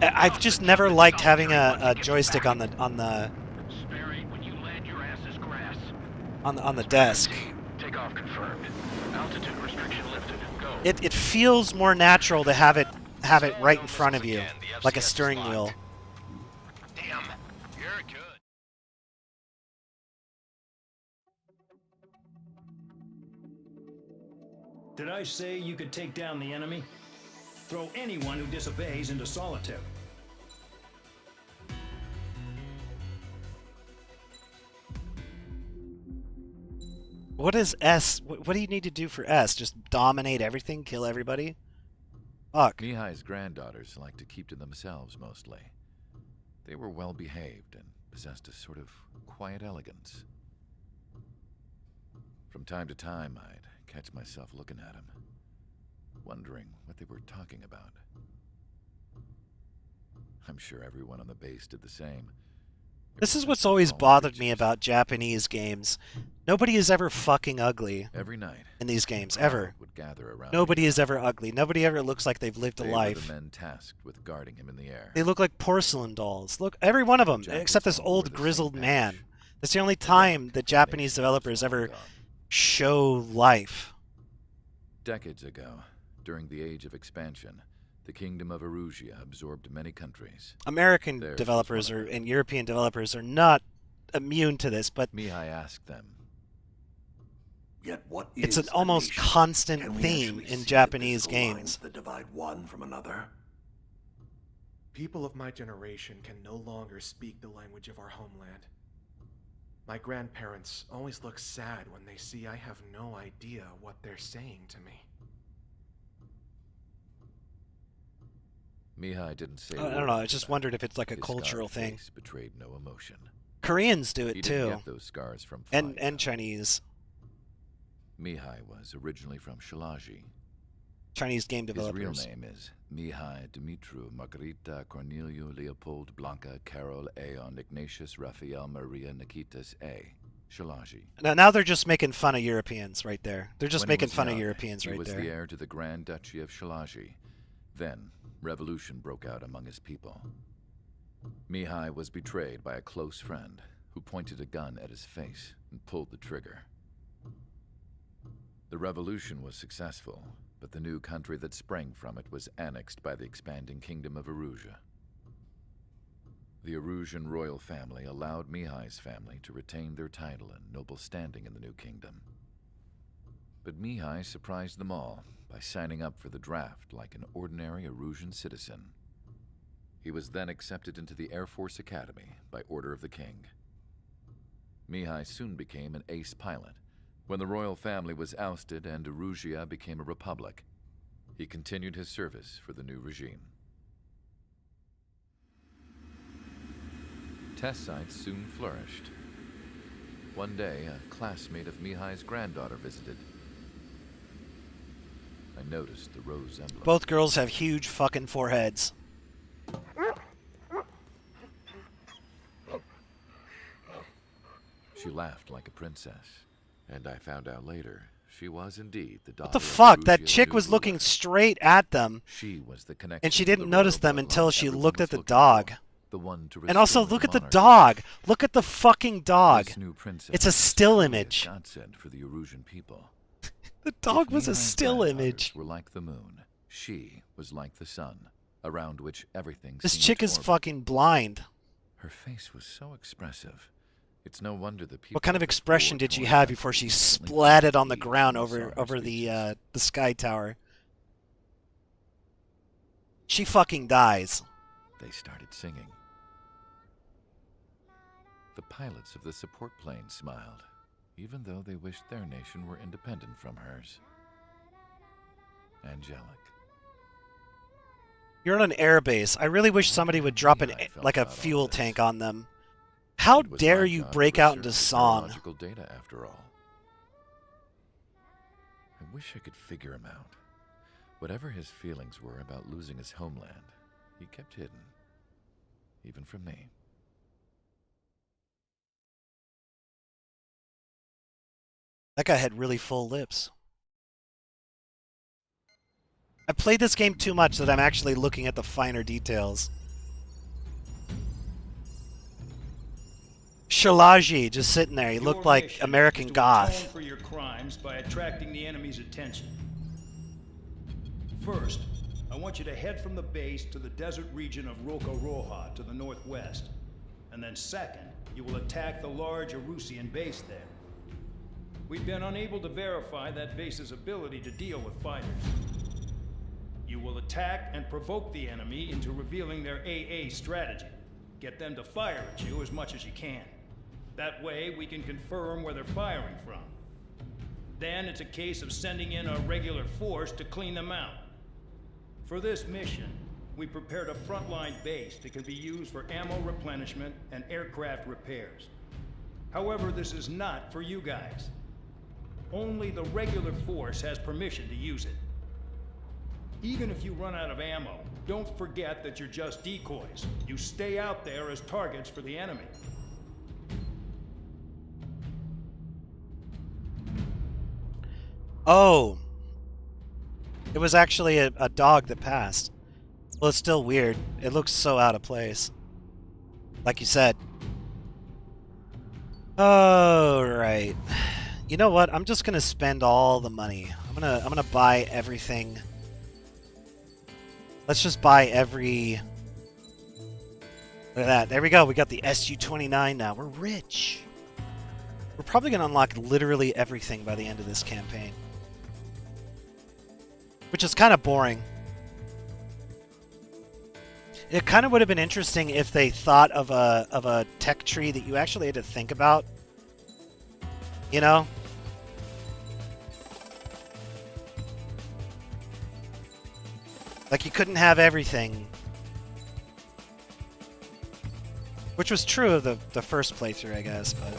I've just never liked having a joystick on the desk. Takeoff confirmed. Altitude restriction lifted. Go. It feels more natural to have it right in front of you, like a steering wheel. Damn, you're good. Did I say you could take down the enemy? Throw anyone who disobeys into solitary. What is S? What do you need to do for S? Just dominate everything, kill everybody? Fuck. Mihai's granddaughters liked to keep to themselves mostly. They were well behaved and possessed a sort of quiet elegance. From time to time, I'd catch myself looking at them, wondering what they were talking about. I'm sure everyone on the base did the same. This is what's always bothered me about Japanese games. Nobody is ever fucking ugly. Every night in these games, ever. Would gather around Nobody is ever ugly. Nobody ever looks like they've lived a life. Were the men tasked with guarding him in the air. They look like porcelain dolls. Look, every one of them, except this old grizzled man. That's the only time that Japanese developers ever show life. Decades ago, during the Age of Expansion, the Kingdom of Erusia absorbed many countries. American developers and European developers are not immune to this, but Mihai asked them. Yet what it's is an almost nation? constant Can we theme actually in see Japanese the physical lines games. that divide one from another? People of my generation can no longer speak the language of our homeland. My grandparents always look sad when they see I have no idea what they're saying to me. Mihai didn't say. I don't know. I just wondered if it's like a cultural thing. Betrayed no emotion. Koreans do it he too. Didn't get those scars from and Chinese. Mihai was originally from Shilaji. Chinese game developers. His real name is Mihai Dumitru Margarita Corneliu Leopold Blanca Carol Aeon Ignatius Raphael Maria Nikitas A. Shilaji. Now they're just making fun of Europeans right there. They're just When he making was fun of young, Europeans right there. He was there. the heir to the Grand Duchy of Shilaji. Then, revolution broke out among his people. Mihai was betrayed by a close friend who pointed a gun at his face and pulled the trigger. The revolution was successful, but the new country that sprang from it was annexed by the expanding Kingdom of Erusia. The Erusian royal family allowed Mihai's family to retain their title and noble standing in the new kingdom. But Mihai surprised them all by signing up for the draft like an ordinary Erusian citizen. He was then accepted into the Air Force Academy by order of the king. Mihai soon became an ace pilot. When the royal family was ousted and Erusia became a republic, he continued his service for the new regime. Test sites soon flourished. One day, a classmate of Mihai's granddaughter visited. I noticed the rose emblem. Both girls have huge fucking foreheads. She laughed like a princess, and I found out later she was indeed the daughter. What the fuck? Of That Erusia's chick new was ruler. looking straight at them. She was the connection And she to didn't the notice royal them until bloodline she everyone looked was at the looking dog. for, the one to And also, restore look at the monarchy. dog. Look at the fucking dog. This new princess It's a still was image. a godsend for the Erusian people. The dog was a Mihai's still granddaughters image. were like the moon. She was like the sun, around which everything This seemed chick to is orbit. fucking blind. Her face was so expressive. It's no wonder the people. What kind of the expression did she war-torn have country before she instantly splatted on the felt ground heat when they over saw her speeches. the sky tower? She fucking dies. They started singing. The pilots of the support plane smiled, even though they wished their nation were independent from hers. Angelic. You're on an airbase. I really wish somebody would drop a fuel tank on them. How It was dare my you job break to out into research song? meteorological data, after all. I wish I could figure him out. Whatever his feelings were about losing his homeland, he kept hidden, even from me. That guy had really full lips. I played this game too much that I'm actually looking at the finer details. Shalaji just sitting there. He looked like mission American is to Goth. atone for your crimes by attracting the enemy's attention. First, I want you to head from the base to the desert region of Roca-Roja to the northwest. And then second, you will attack the large Erusian base there. We've been unable to verify that base's ability to deal with fighters. You will attack and provoke the enemy into revealing their AA strategy. Get them to fire at you as much as you can. That way, we can confirm where they're firing from. Then it's a case of sending in a regular force to clean them out. For this mission, we prepared a frontline base that can be used for ammo replenishment and aircraft repairs. However, this is not for you guys. Only the regular force has permission to use it. Even if you run out of ammo, don't forget that you're just decoys. You stay out there as targets for the enemy. Oh. It was actually a dog that passed. Well, it's still weird. It looks so out of place. Like you said. Oh, right. You know what? I'm just gonna spend all the money. I'm gonna buy everything. Let's just buy every... Look at that. There we go. We got the SU-29 now. We're rich. We're probably gonna unlock literally everything by the end of this campaign. Which is kind of boring. It kind of would have been interesting if they thought of a tech tree that you actually had to think about. You know? Like, you couldn't have everything. Which was true of the first playthrough, I guess, but...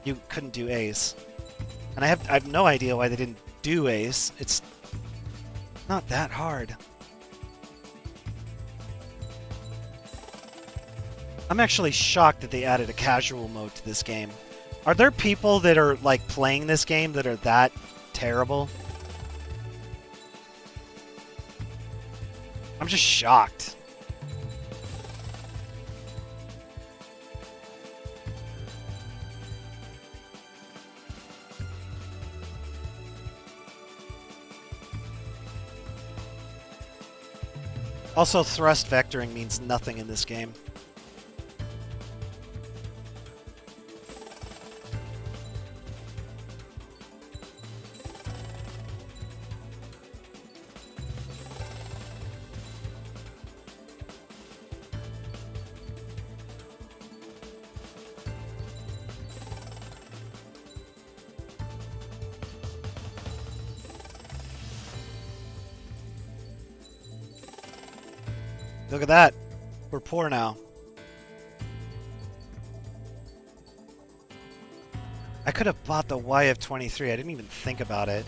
You couldn't do Ace. And I have no idea why they didn't do Ace. It's not that hard. I'm actually shocked that they added a casual mode to this game. Are there people that are, like, playing this game that are that terrible? I'm just shocked. Also, thrust vectoring means nothing in this game. Look at that. We're poor now. I could have bought the YF-23. I didn't even think about it.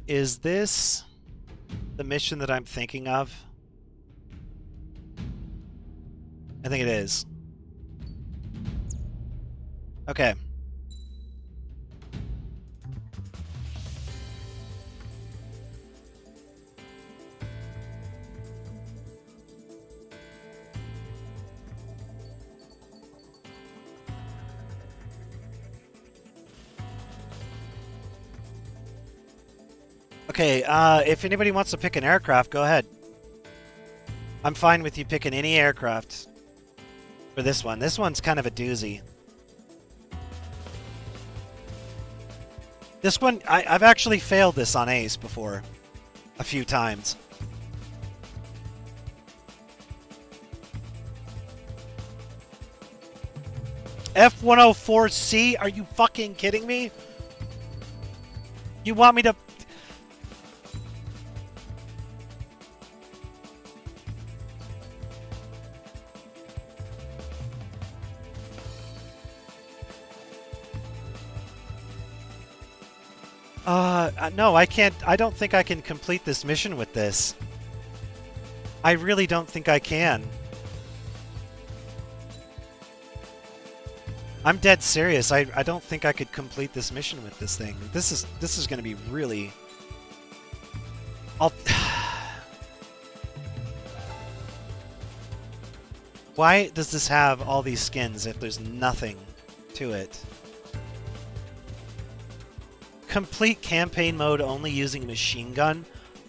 Is this the mission that I'm thinking of? I think it is. Okay. Okay, if anybody wants to pick an aircraft, go ahead. I'm fine with you picking any aircraft for this one. This one's kind of a doozy. This one, I've actually failed this on Ace before. A few times. F-104C? Are you fucking kidding me? You want me to... No, I can't. I don't think I can complete this mission with this. I really don't think I can. I'm dead serious. I don't think I could complete this mission with this thing. This is going to be really... Why does this have all these skins if there's nothing to it? Complete campaign mode only using a machine gun?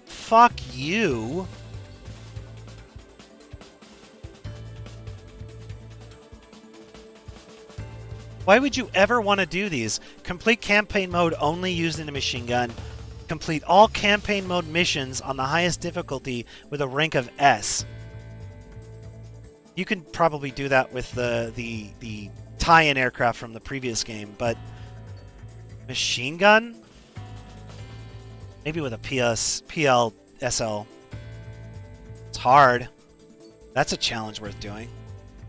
Fuck you! Why would you ever want to do these? Complete campaign mode only using a machine gun. Complete all campaign mode missions on the highest difficulty with a rank of S. You can probably do that with the tie-in aircraft from the previous game, but machine gun? Maybe with a PLSL. It's hard. That's a challenge worth doing.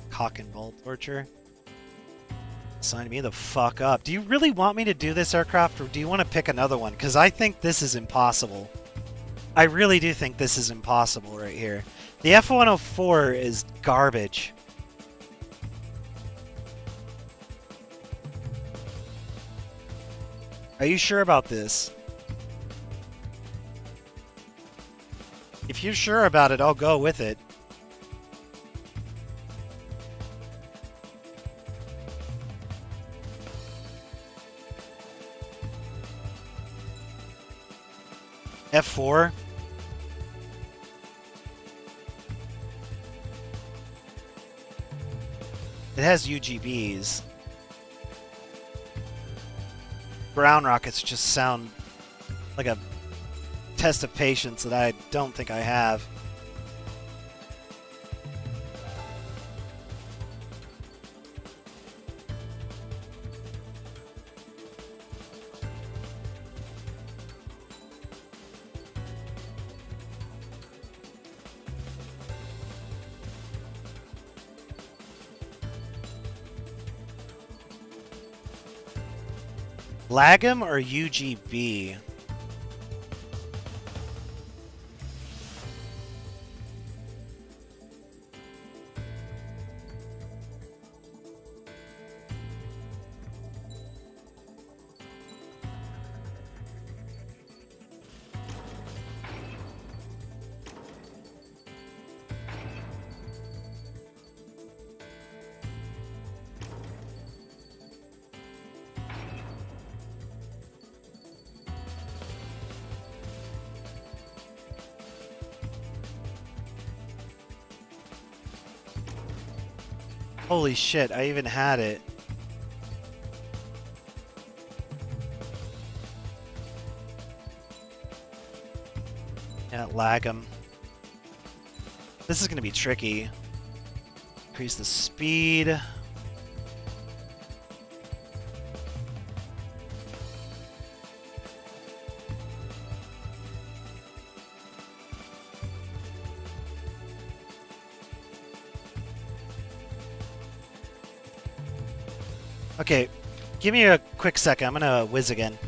Cock and ball torture. Sign me the fuck up. Do you really want me to do this aircraft, or do you want to pick another one? Because I think this is impossible. I really do think this is impossible right here. The F-104 is garbage. Are you sure about this? If you're sure about it, I'll go with it. F4? It has UGBs. Ground rockets just sound like a test of patience that I don't think I have. Lag'em or UGB? Holy shit, I even had it. Yeah, Lag'em. This is going to be tricky. Increase the speed. Okay, give me a quick second. I'm gonna whiz again.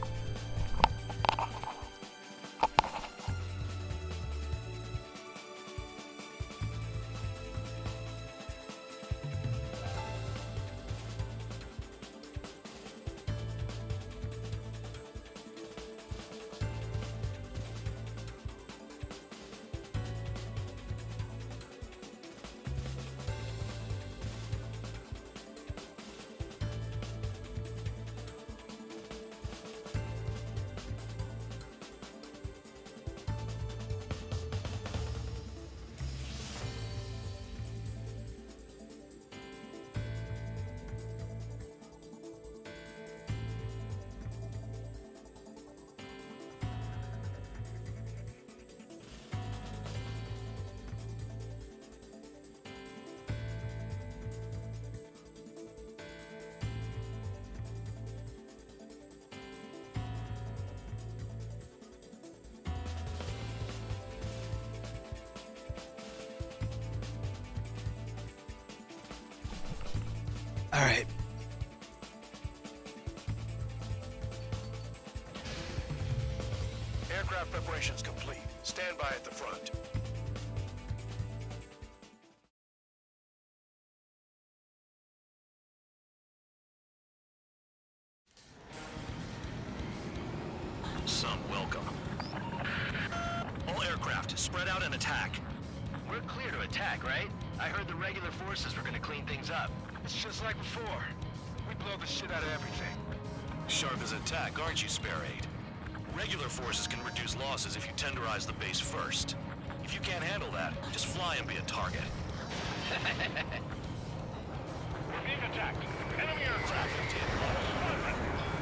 All right. Aircraft preparations complete. Stand by at the front. Some welcome. All aircraft, spread out and attack. We're clear to attack, right? I heard the regular forces were gonna clean things up. It's just like before. We blow the shit out of everything. Sharp as attack, aren't you, Spare 8? Regular forces can reduce losses if you tenderize the base first. If you can't handle that, just fly and be a target. We're being attacked. Enemy aircraft.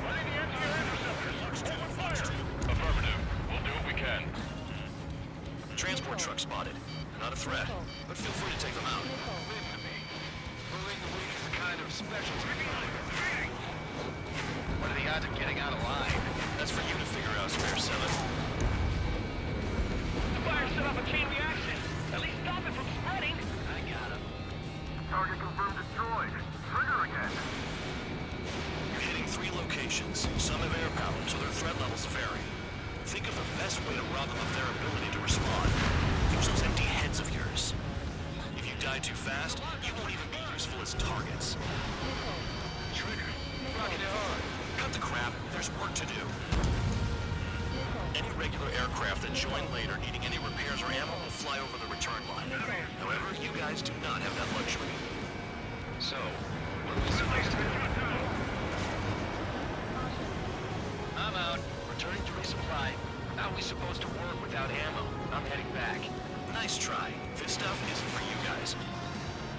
Running the anti-air interceptors. Open fire. Affirmative. We'll do what we can. Transport truck spotted. Not a threat, but feel free to take them out. Moving the weak is a kind of specialty. What are the odds of getting out alive? That's for you to figure out, Spare 7. The fire set off a chain reaction. At least stop it from spreading. I got him. Target confirmed destroyed. Trigger again. You're hitting 3 locations. Some have air power, so their threat levels vary. Think of the best way to rob them of their ability to respond. Use those empty heads of yours. If you die too fast, you won't even be useful as targets. Trigger. Rocking it hard. Cut the crap. There's work to do. Any regular aircraft that join later needing any repairs or ammo will fly over the return line. However, you guys do not have that luxury. So, what are we supposed to do? I'm out. Returning to resupply. How are we supposed to work without ammo? I'm heading back. Nice try. This stuff isn't for you guys.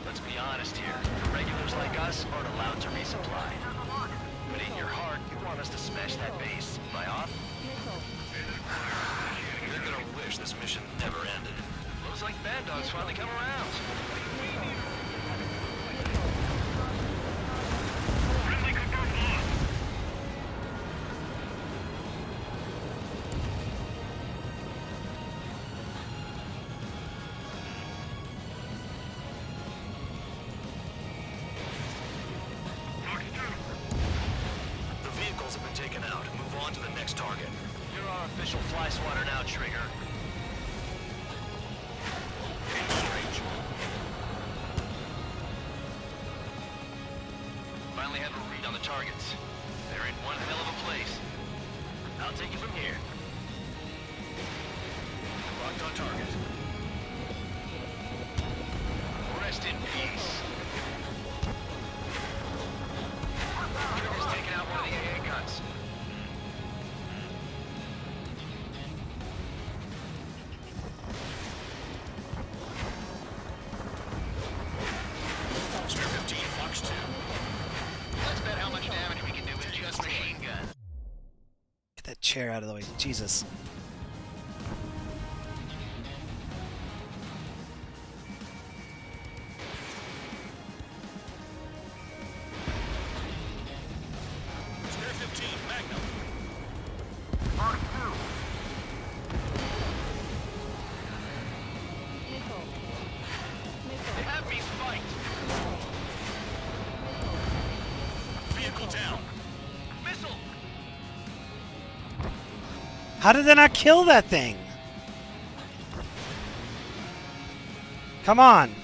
Let's be honest here. Regulars like us aren't allowed to resupply. But in your heart, you want us to smash that base. Am I off? You're gonna wish this mission never ended. Looks like Bad Dog's finally come around. Friendly confirmed lost. The vehicles have been taken out. Move on to the next target. You're our official fly swatter now, Trigger. Strange. Finally have a read on the targets. They're in one hell of a place. I'll take it from here. Locked on target. Rest in peace. Trigger's taking out one of the AA guns. Spare 15, Fox 2. Let's bet how much damage we can do with just machine gun. Get that chair out of the way. Jesus. Spare 15, Magnum. Mark 2. They have me spiked. Vehicle down. Missile. How did they not kill that thing? Come on.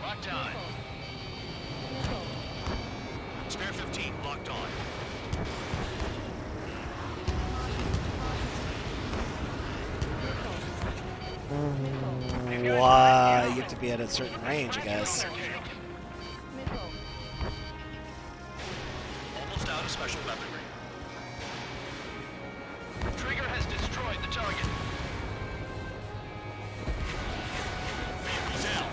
Locked on. Spare 15, locked on. Wow, you have to be at a certain range, I guess. Almost out of special weaponry. Trigger has destroyed the target. Vehicle down.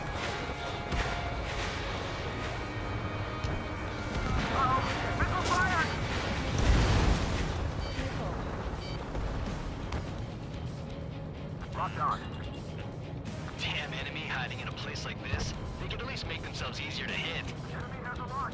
Missile fire! Locked on. Damn enemy hiding in a place like this. They could at least make themselves easier to hit. Enemy has a lock.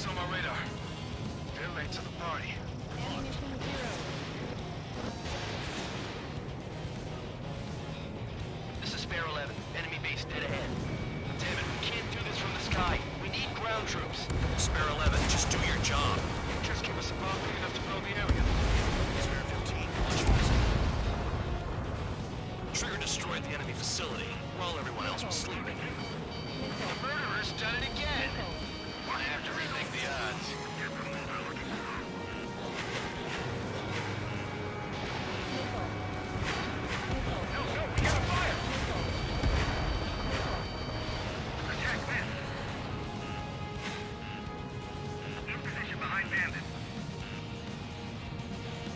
Hostile on my radar. They're late to the party. Ammunition 0. This is Spare 11. Enemy base dead ahead. Damn it, we can't do this from the sky. We need ground troops. Spare 11, just do your job. Just give us a bomb big enough to blow the area. Spare 15, launch missile. Trigger destroyed the enemy facility while everyone else was sleeping. The murderer's done it again. I have to rethink the odds.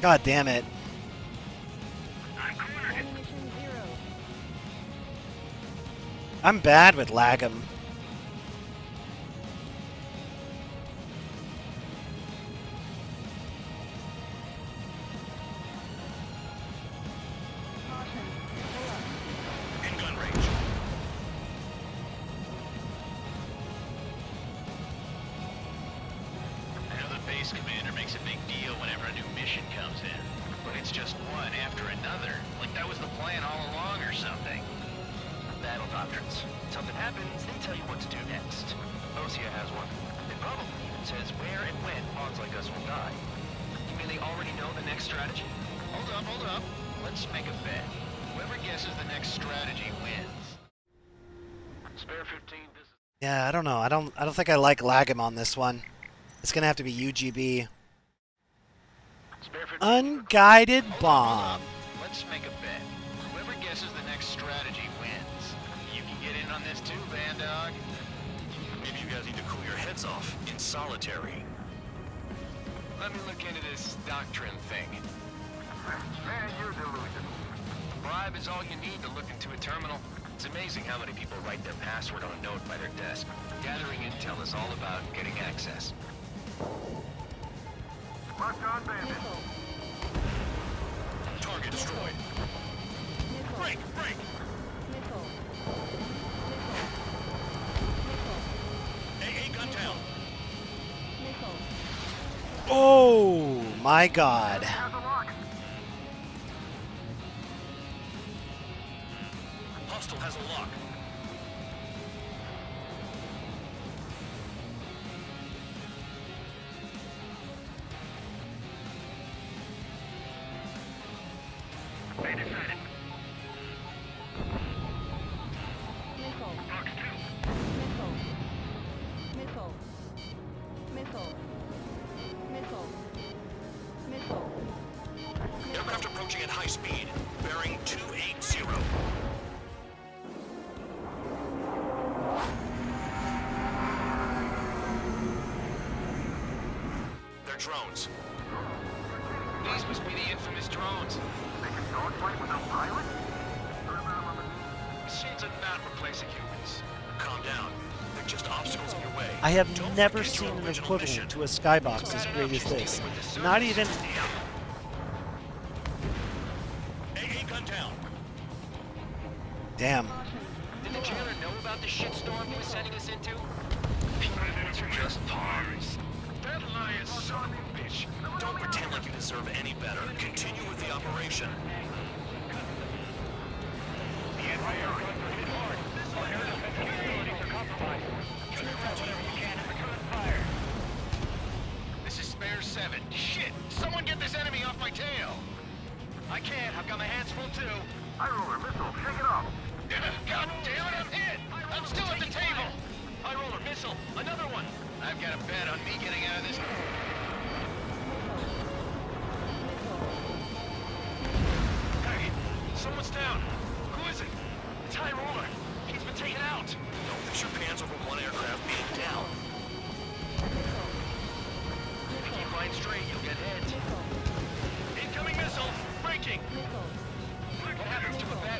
God damn it. Ammunition 0. I'm bad with lag'em. In gun range. I know the base commander makes a big deal whenever a new mission comes in, but it's just one after another. Like that was the plan all along or something. Battle doctrines. Something happens, they tell you what to do next. Osea has one. It probably even says where and when pawns like us will die. You mean they already know the next strategy? Hold up. Let's make a bet. Whoever guesses the next strategy wins. Spare 15, this is... Yeah, I don't know. I don't think I like lag'em on this one. It's gonna have to be UGB. Spare 15. Unguided bomb. Let's make a bet. Whoever guesses the next strategy wins. You can get in on this too, Bandog. Maybe you guys need to cool your heads off in solitary. Let me look into this doctrine thing. Man, you're delusional. Bribe is all you need to look into a terminal. It's amazing how many people write their password on a note by their desk. Gathering intel is all about getting access. Mark on bandit. Target destroyed. Break! AA gun down. Oh my god. Has a lock. Hostile has a lock. They decided. Missile. Box 2. Missile. Missile. Missile. Missile. Aircraft approaching at high speed. Bearing 280. They're drones. These must be the infamous drones. They can dogfight without pilots? Machines are not replacing humans. Calm down. They're just obstacles in your way. I have Don't never forget your seen an original mission. equivalent to a skybox as great as this. Not even... AA gun down. Damn. Did the jailer know about the shitstorm he was sending us into? Pilots are just pawns. That lion son of a bitch. Don't pretend like you deserve any better. Continue with the operation. The anti-aircraft are hit hard. Our air defense capabilities are compromised. Trigger whatever you can and return fire. This is Spare 7. Shit! Someone get this enemy off my tail! I can't. I've got my hands full too. High roller missile. Shake it off. God damn it, I'm hit! I'm still at the table! High roller missile. Another one. I've got a bet on me getting out of this. Hey, someone's down. Who is it? It's High roller. He's been taken out. Don't fix your pants over one aircraft being down. If you keep line straight, you'll get hit. Incoming missile! Breaking! What happens to a bat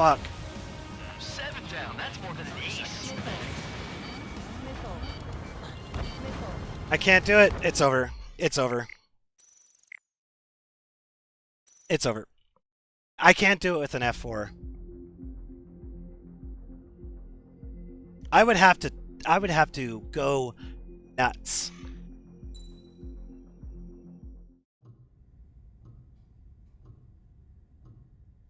Fuck. 7 down. That's more than an ace. I can't do it. It's over. It's over. It's over. I can't do it with an F4. I would have to go nuts.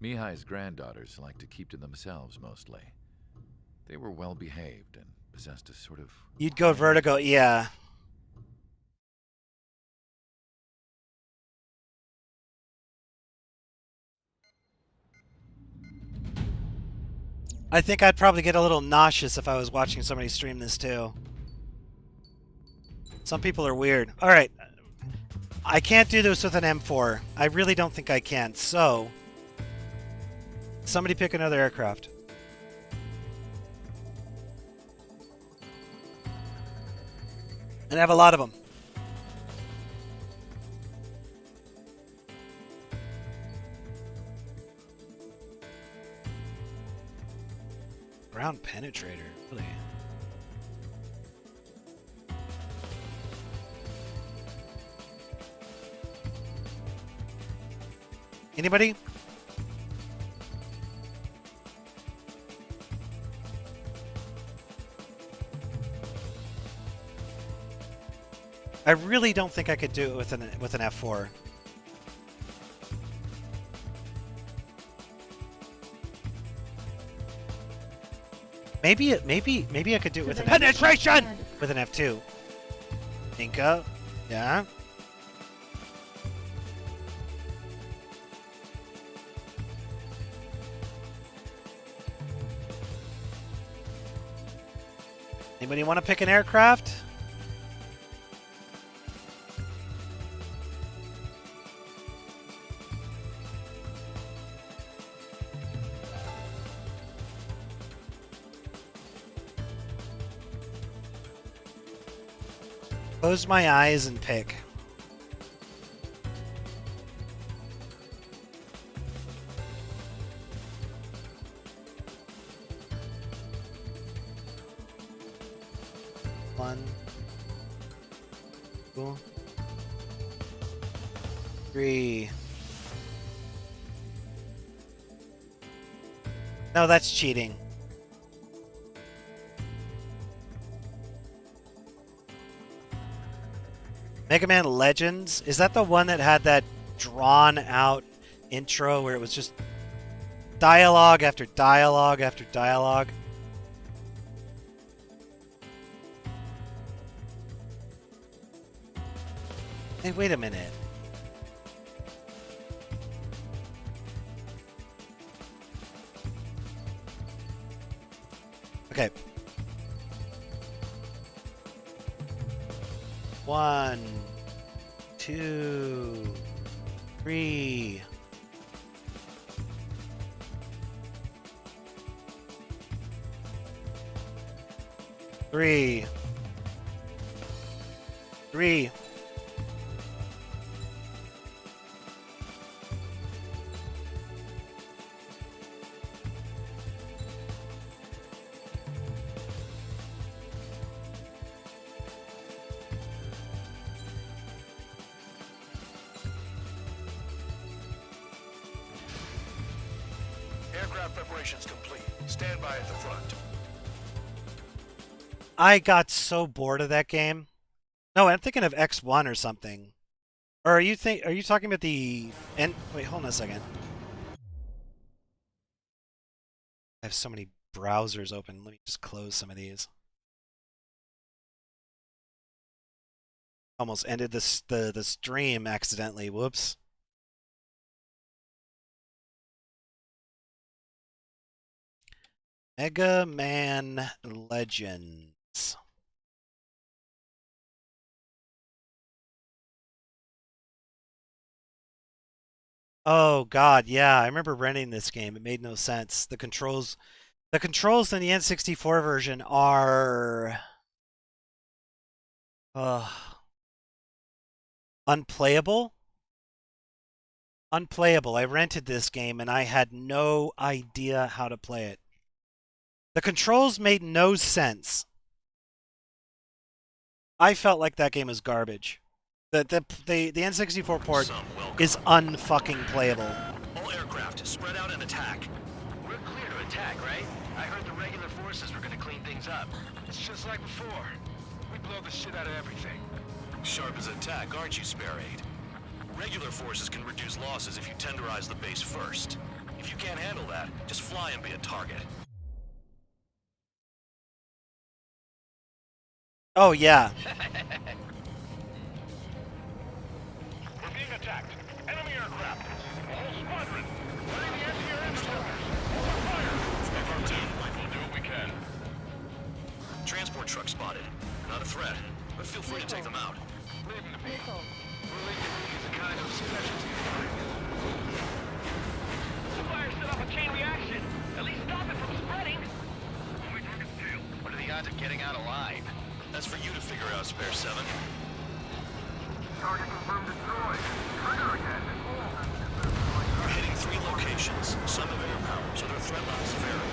Mihai's granddaughters like to keep to themselves mostly. They were well behaved and possessed a sort of... You'd go vertigo, yeah. I think I'd probably get a little nauseous if I was watching somebody stream this too. Some people are weird. Alright. I can't do this with an M4. I really don't think I can. So, somebody pick another aircraft. And I have a lot of them. Ground penetrator, really? Anybody? I really don't think I could do it with an F4. Maybe I could do it with an penetration with an F2. Inca, yeah. Anybody want to pick an aircraft? Close my eyes and pick. One, two, three. No, that's cheating. Mega Man Legends? Is that the one that had that drawn out intro where it was just dialogue after dialogue after dialogue? Hey, wait a minute. Okay. 1, 2, 3. Three. Aircraft preparations complete. Stand by at the front. I got so bored of that game. No, I'm thinking of X1 or something. Or are you talking about the wait, hold on a second. I have so many browsers open. Let me just close some of these. Almost ended the stream accidentally. Whoops. Mega Man Legends. Oh god, yeah, I remember renting this game. It made no sense. The controls in the N64 version are unplayable. unplayable. I rented this game and I had no idea how to play it. The controls made no sense. I felt like that game was garbage. The N64 port is unfucking playable. All aircraft, spread out and attack. We're clear to attack, right? I heard the regular forces were gonna clean things up. It's just like before. We blow the shit out of everything. Sharp as attack, aren't you, Spare Aid? Regular forces can reduce losses if you tenderize the base first. If you can't handle that, just fly and be a target. Oh, yeah. We're being attacked. Enemy aircraft. A whole squadron. Letting the anti-air interceptors. Open fire. We'll do what we can. Transport truck spotted. Not a threat, but feel free to take them out. Leave them to me. We're leaving these a kind of specialty. The fire set off a chain reaction. At least stop it from spreading. What are the odds of getting out alive? That's for you to figure out, Spare 7. Target confirmed destroyed. Trigger again. We're hitting 3 locations. Some have air power, so their threat levels vary.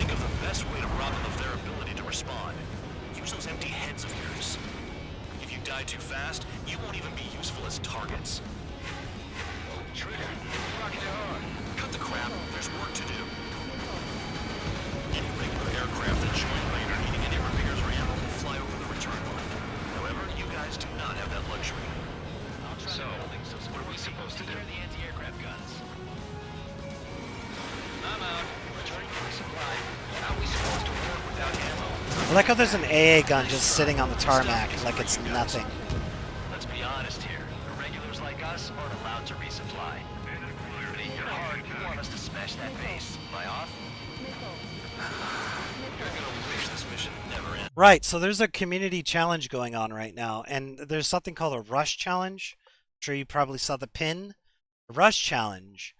Think of the best way to rob them of their ability to respond. Use those empty heads of yours. If you die too fast, you won't even be useful as targets. Trigger. Rocking it hard. Cut the crap. There's work to do. Any regular aircraft that join later needing any repairs or ammo will fly over the return line. However, you guys do not have that luxury. So, what are we supposed to do? The anti-aircraft guns. I'm out. Returning to resupply. How are we supposed to work without ammo? I like how there's an AA gun just sitting on the tarmac like it's nothing. Let's be honest here. Irregulars like us aren't allowed to resupply. Beneath your heart, you want us to smash that base. Am I off? You're gonna wish this mission never ends. Right, so there's a community challenge going on right now, and there's something called a Rush Challenge. I'm sure you probably saw the pin. The Rush Challenge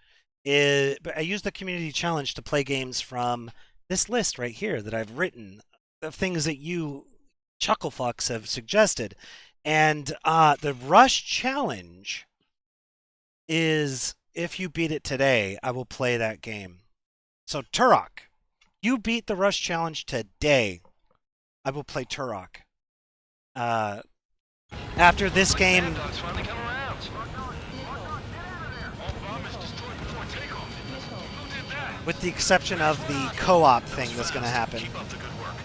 is... I use the community challenge to play games from this list right here that I've written, of things that you chucklefucks have suggested. And the Rush Challenge is, if you beat it today, I will play that game. So Turok, you beat the Rush Challenge today, I will play Turok. After this game, with the exception of the co-op thing that's going to happen. Keep up the good work.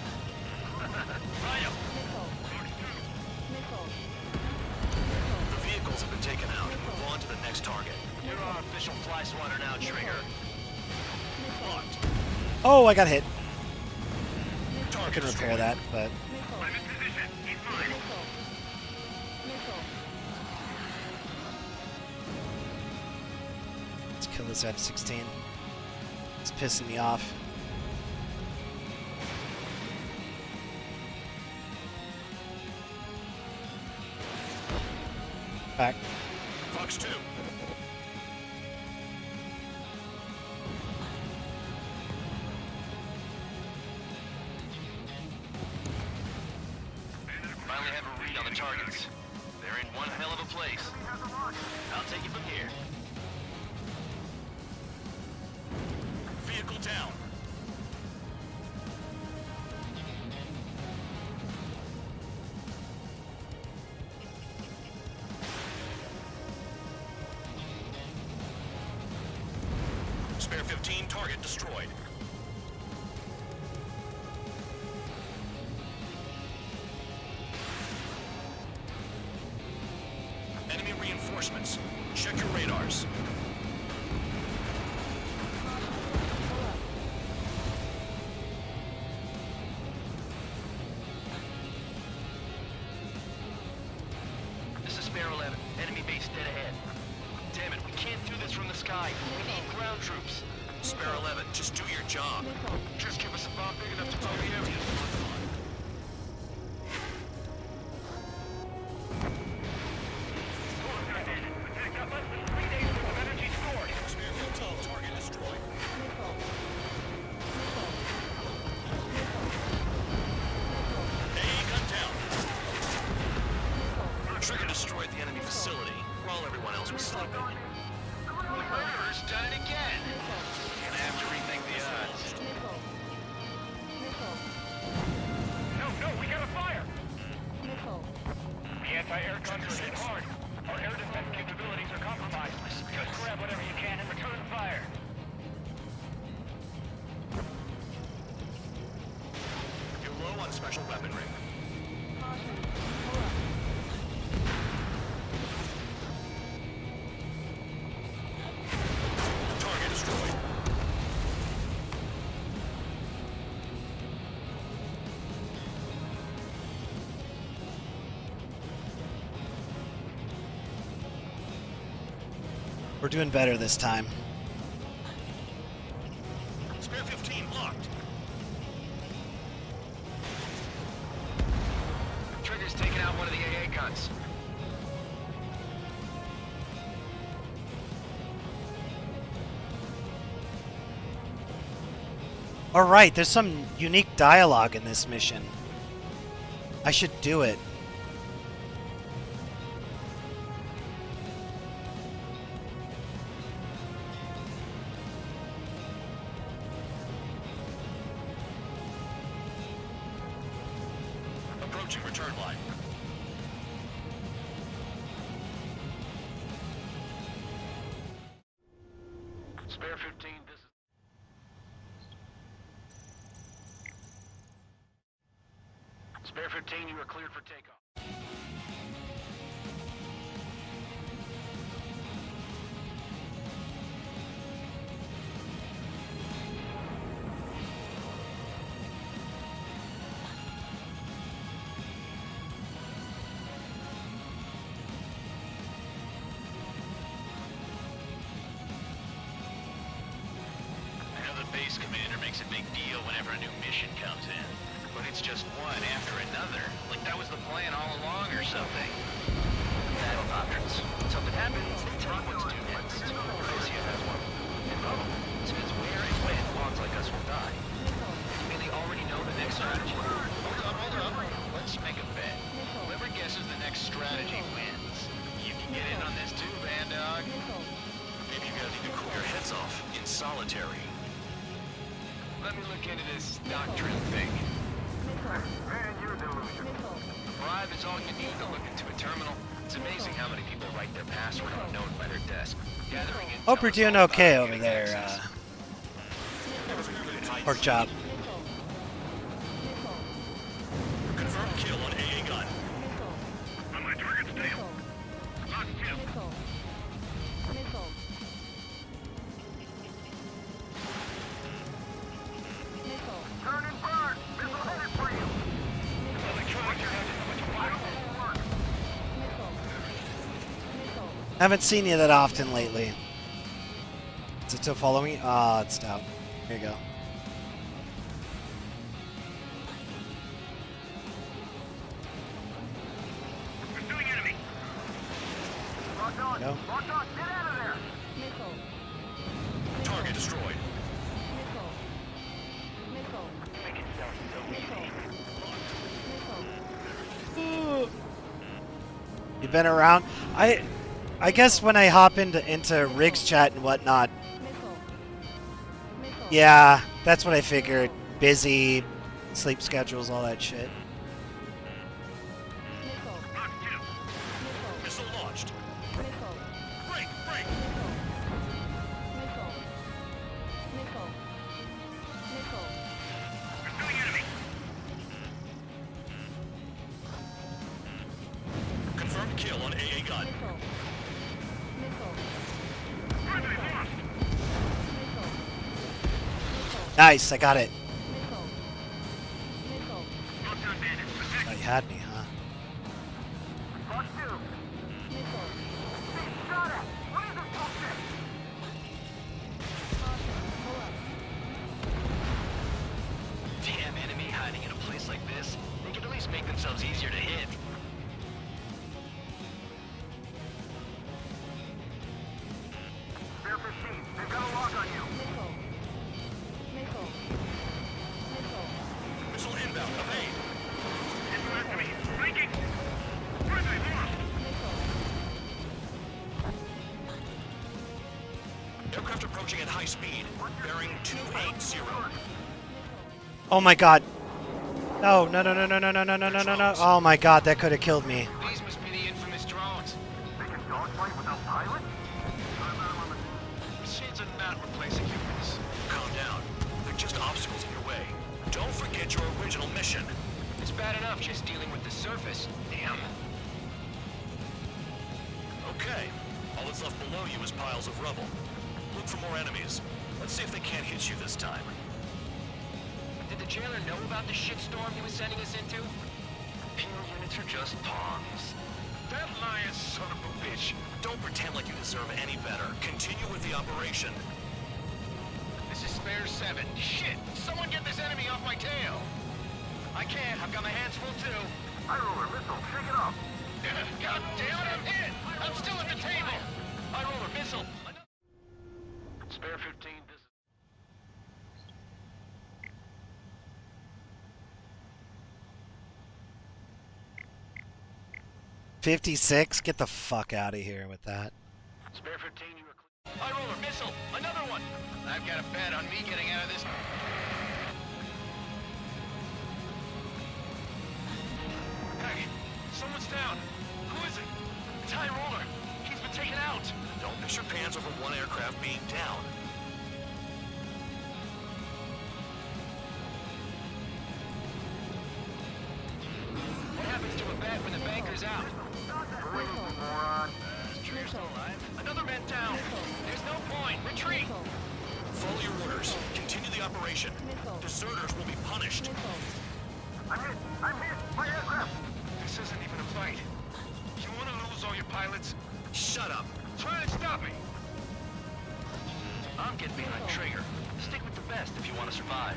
The vehicles have been taken out. Move on to the next target. You're our official fly swatter now, Trigger. Locked. Oh, I got hit. I can repair that, but... Let's kill this F-16. It's pissing me off. Back. Fox 2. Finally have a read on the targets. They're in one hell of a place. I'll take it from here. Vehicle down. Spare 15, target destroyed. Enemy reinforcements. Check your radars. This is Spare 11. Enemy base dead ahead. Damn it, we can't do this from the sky. We need ground troops. Spare 11, just do your job. Just give us a bomb big enough to blow the area. Target destroyed. Gun down. Trigger destroyed the enemy facility while everyone else was sleeping. done it again. Gonna have to rethink the odds. No, we got a fire! The anti-air guns are hit hard. Our air defense capabilities are compromised. Just grab whatever you can and return fire. You're low on special weaponry. Target destroyed. We're doing better this time. Spare 15 locked. Trigger's taking out one of the AA guns. Alright, there's some unique dialogue in this mission. I should do it. Approaching return line. Spare 15, this is... Spare 15, you are cleared for takeoff. I know the base commander makes a big deal whenever a new mission comes in. But it's just one after another. Like that was the plan all along or something. Battle doctrines. Something happens, they tell you what to do next. Nicaea has one. And Rome says where and when logs like us will die. May they already know the next strategy? Hold up. Let's make a bet. Whoever guesses the next strategy wins. You can get in on this too, Bandog. Maybe you guys need to cool your heads off in solitary. Let me look into this doctrine thing. Man, you're delusional. Bribe is all you need to look into a terminal. It's amazing how many people write their password on a note by their desk. Gathering intel Hope you're is doing all about okay over getting there, access. pork chop. Confirmed kill on AA gun. On my target stale. Lock kill. Turn and burn! Missile headed for you! Electronics are having so much fire. Haven't seen you that often lately. Is it still following me? Ah, it's down. Here you go. Pursuing enemy. Locked on! No. Locked on! Get out of there! Target destroyed. Make it sound so easy. You've been around. I guess when I hop into Riggs chat and whatnot. Yeah, that's what I figured. Busy, sleep schedules, all that shit. Lock kill. Missile launched. Break. Pursuing enemy. Confirmed kill on AA gun. Friendly lost. Nice, I got it. Locked on bandit. Protect. Oh, you had me, huh? Lock two! Being shot at! What is this bullshit? Damn enemy hiding in a place like this. They could at least make themselves easier to hit. Spare 15. They've got a lock on you. Missile inbound. Evade. Missile enemy. Breaking. Friendly lost. Aircraft Bearing 280. Oh my god. No, no, no, no, no, no, no, no, no, no, no, no. Oh my god, that could have killed me. These must be the infamous drones. They can dogfight without pilots? Machines are not replacing humans. Calm down. They're just obstacles in your way. Don't forget your original mission. It's bad enough just dealing with the surface. Damn. Okay. All that's left below you is piles of rubble. Look for more enemies. Let's see if they can't hit you this time. Did the jailer know about the shitstorm he was sending us into? Penal units are just pawns. That lying son of a bitch. Don't pretend like you deserve any better. Continue with the operation. This is Spare 7. Shit! Someone get this enemy off my tail! I can't. I've got my hands full too. High roller missile, shake it up. God damn it, I'm hit! I'm still at the table! High roller missile! Spare 15, this is... 56? Get the fuck out of here with that. Spare 15, you are clear. High roller missile! Another one! I've got a bet on me getting out of this. Hey, someone's down. Who is it? It's High roller. He's been taken out. Don't miss your pants over one aircraft being down. What happens to a bet when the banker's out? Moron. Trigger's still alive. Another man down. There's no point. Retreat. Follow your orders. Continue the operation. Deserters will be punished. I'm hit. I'm hit. My aircraft. This isn't even a fight. You want to lose all your pilots? Shut up. Try to stop me. I'm getting behind Trigger. Stick with the best if you want to survive.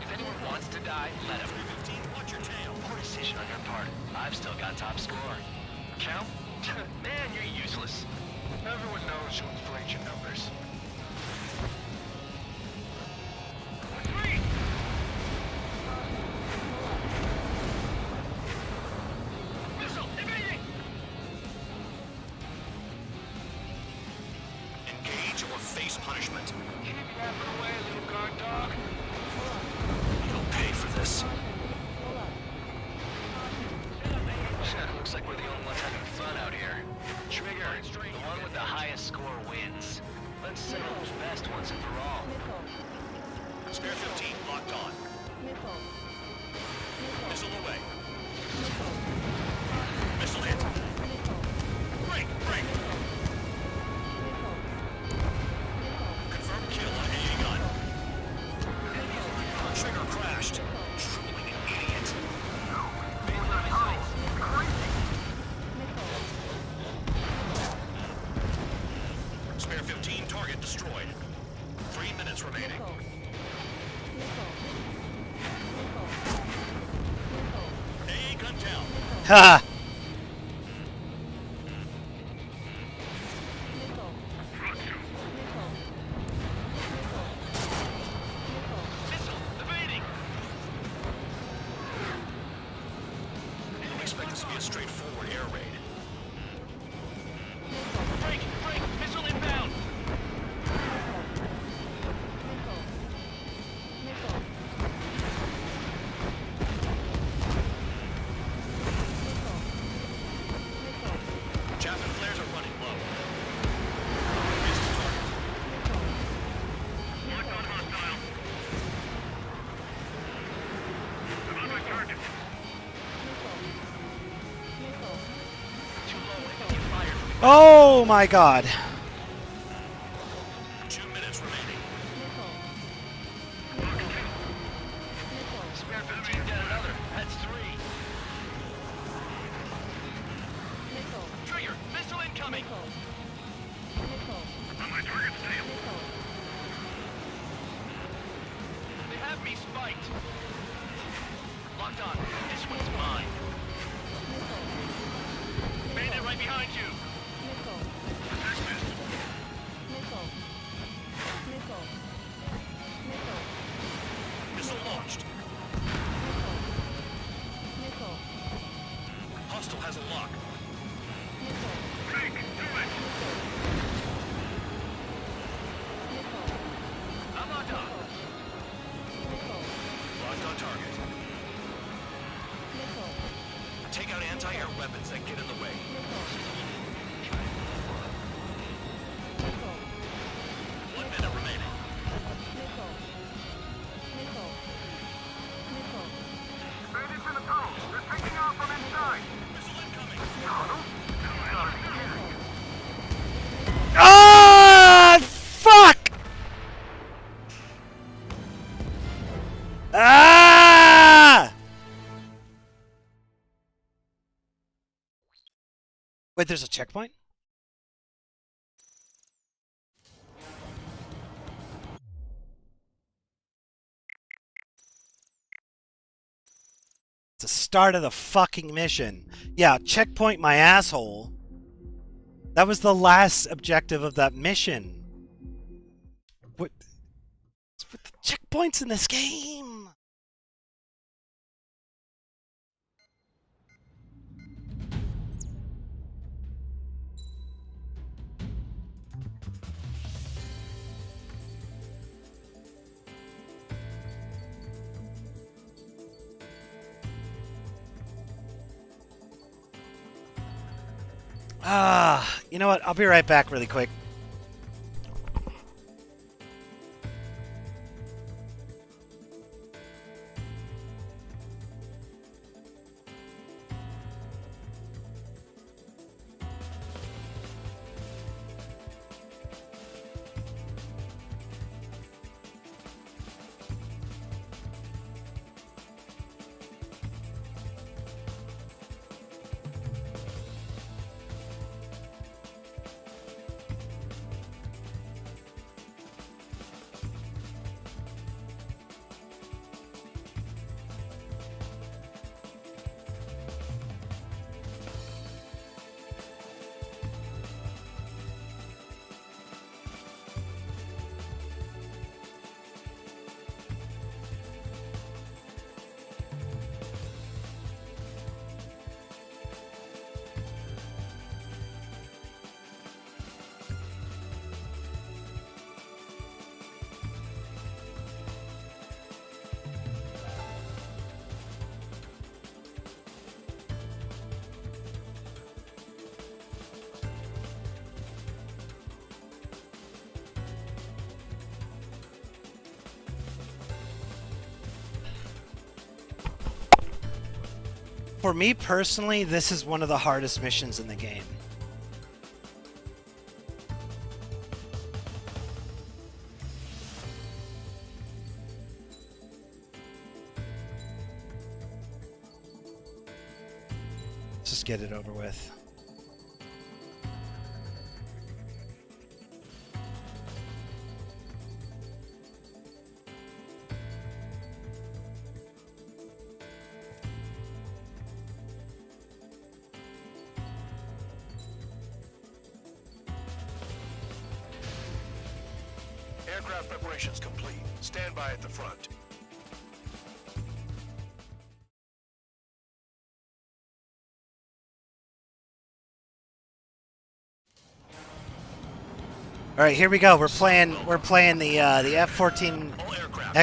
If anyone wants to die, let him. 15, watch your tail. Poor decision on your part. I've still got top score. Count? Man, you're useless. Everyone knows who inflates your numbers. Retreat! Missile, evading! Engage or face punishment. Keep yapping away, little guard dog. You'll pay for this. Looks like we're the only ones having fun out here. Trigger, the one with the highest score wins. Let's settle who's best once and for all. Spare 15 locked on. Missile away. Missile hit. Break, break. Confirm kill on AA gun. Trigger crashed. Truly an idiot. Spare 15 target destroyed. 3 minutes remaining. AA gun down. Ha! Missile, evading! I don't expect this to be a straightforward air raid. Break, break, missile inbound! Chaff and flares are running low. Missed the target. Locked on hostile. I'm on my target. Too low, and you fired. Oh my god. 2 minutes remaining. Spare 15 got another. That's 3. Trigger, missile incoming! On my target's tail. They have me spiked. Locked on. This one's mine. Bandit right behind you. Missile launched. Hostile has a lock. Take, do it. I'm anti-air weapons that get in the way. One minute remaining. Bandits in the tunnel. They're taking off from inside. Missile incoming. Tunnel? You gotta be kidding. Ah! Fuck! Ah! Wait, there's a checkpoint? It's the start of the fucking mission. Yeah, checkpoint my asshole. That was the last objective of that mission. What? What's with the checkpoints in this game? You know what? I'll be right back really quick. For me personally, this is one of the hardest missions in the game. Let's just get it over with. Aircraft preparations complete. Stand by at the front. All right, here we go. We're playing the F-14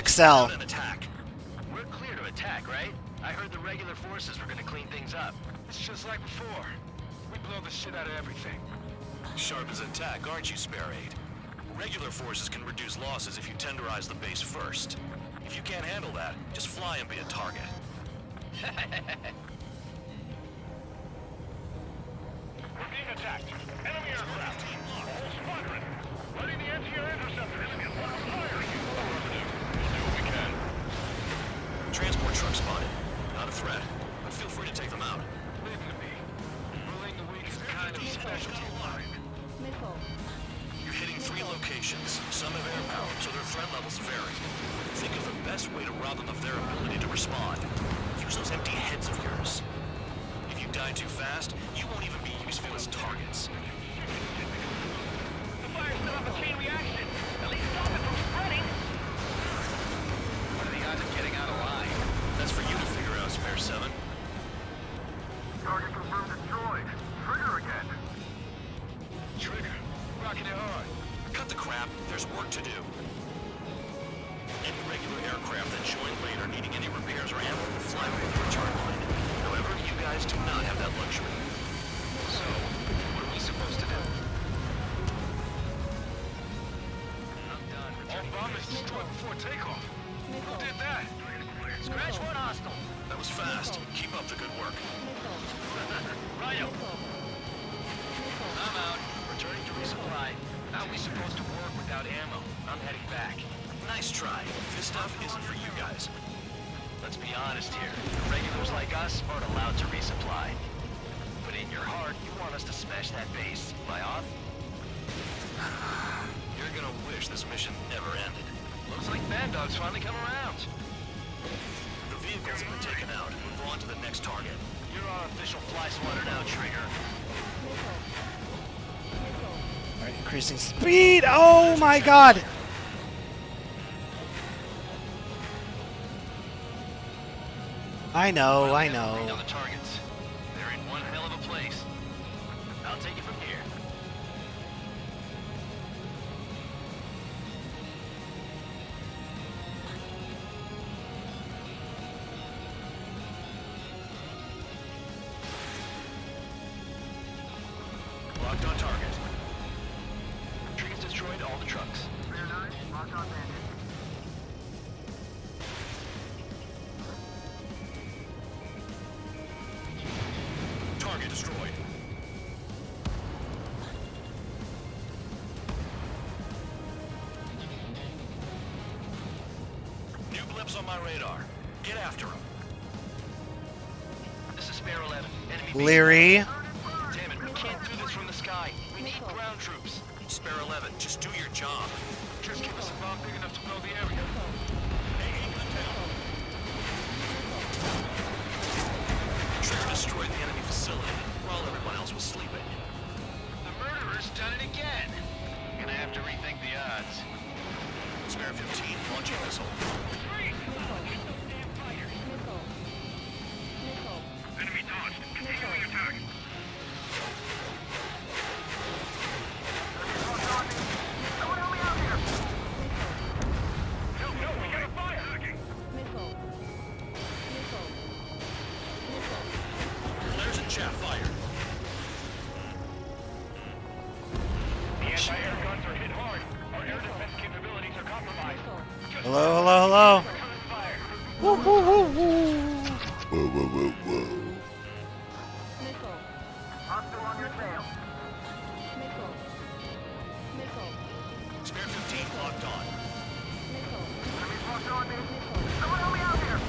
XL. We're clear to attack, right? I heard the regular forces were gonna clean things up. It's just like before. We blow the shit out of everything. Sharp as attack, aren't you, Spare Aid? Regular forces can reduce losses if you tenderize the base first. If you can't handle that, just fly and be a target. We're being attacked. Enemy aircraft. Whole squadron. Letting the anti-air interceptor enemy fire. We'll do what we can. Transport truck spotted. Not a threat, but feel free to take them out. Leave them to me. Rolling the weak is kind of specialty of mine. You're hitting 3 locations. Some have air power, so their threat levels vary. Think of the best way to rob them of their ability to respond. Use those empty heads of yours. If you die too fast, you won't even be useful as targets. The fire's set off a chain reaction. At least stop it from spreading. What are the odds of getting out alive? That's for you to figure out, Spare 7. Target confirmed destroyed. Trigger again. Trigger. Rocking it hard. Cut the crap. There's work to do. Any regular aircraft that join later needing any repairs or ammo will fly over the return line. However, you guys do not have that hostile. That was fast. Keep up the good work. Rhino. I'm out. Returning to resupply. How are we supposed to work without ammo? I'm heading back. Nice try. This stuff isn't for you guys. Let's be honest here. Regulars like us aren't allowed to resupply. But in your heart, you want us to smash that base. Am I off? You're gonna wish this mission never ended. Looks like Bandog's finally come around. The vehicles have been taken out. Move on to the next target. You're our official fly swatter now, Trigger. Alright, increasing speed! Oh my god! I know, I know. On the targets. They're in one hell of a place. I'll take it from here. Locked on target. Trigger's destroyed all the trucks. Rear 9, locked on bandit. Target destroyed. New blips on my radar. Get after them. This is Spare 11. Enemy Leary. Damn it, we can't do this from the sky. We need ground troops. Spare 11, just do your job. Just give us a bomb big enough to blow the area. Trigger destroyed the enemy facility while everyone else was sleeping. The murderer's done it again. Gonna have to rethink the odds. Spare 15, launching missile. Enemy dodged. Continuing attack. Someone help me out here! No, we got a fire. Flares and chaff fired. The anti-air guns are hit hard. Our air defense capabilities are compromised. Hello, hello, hello. Fire. Woo, woo, woo, woo. Whoa, whoa, whoa, whoa. Hostile on your tail. Spare 15, locked on. Enemy's locked on me. Someone help me out here!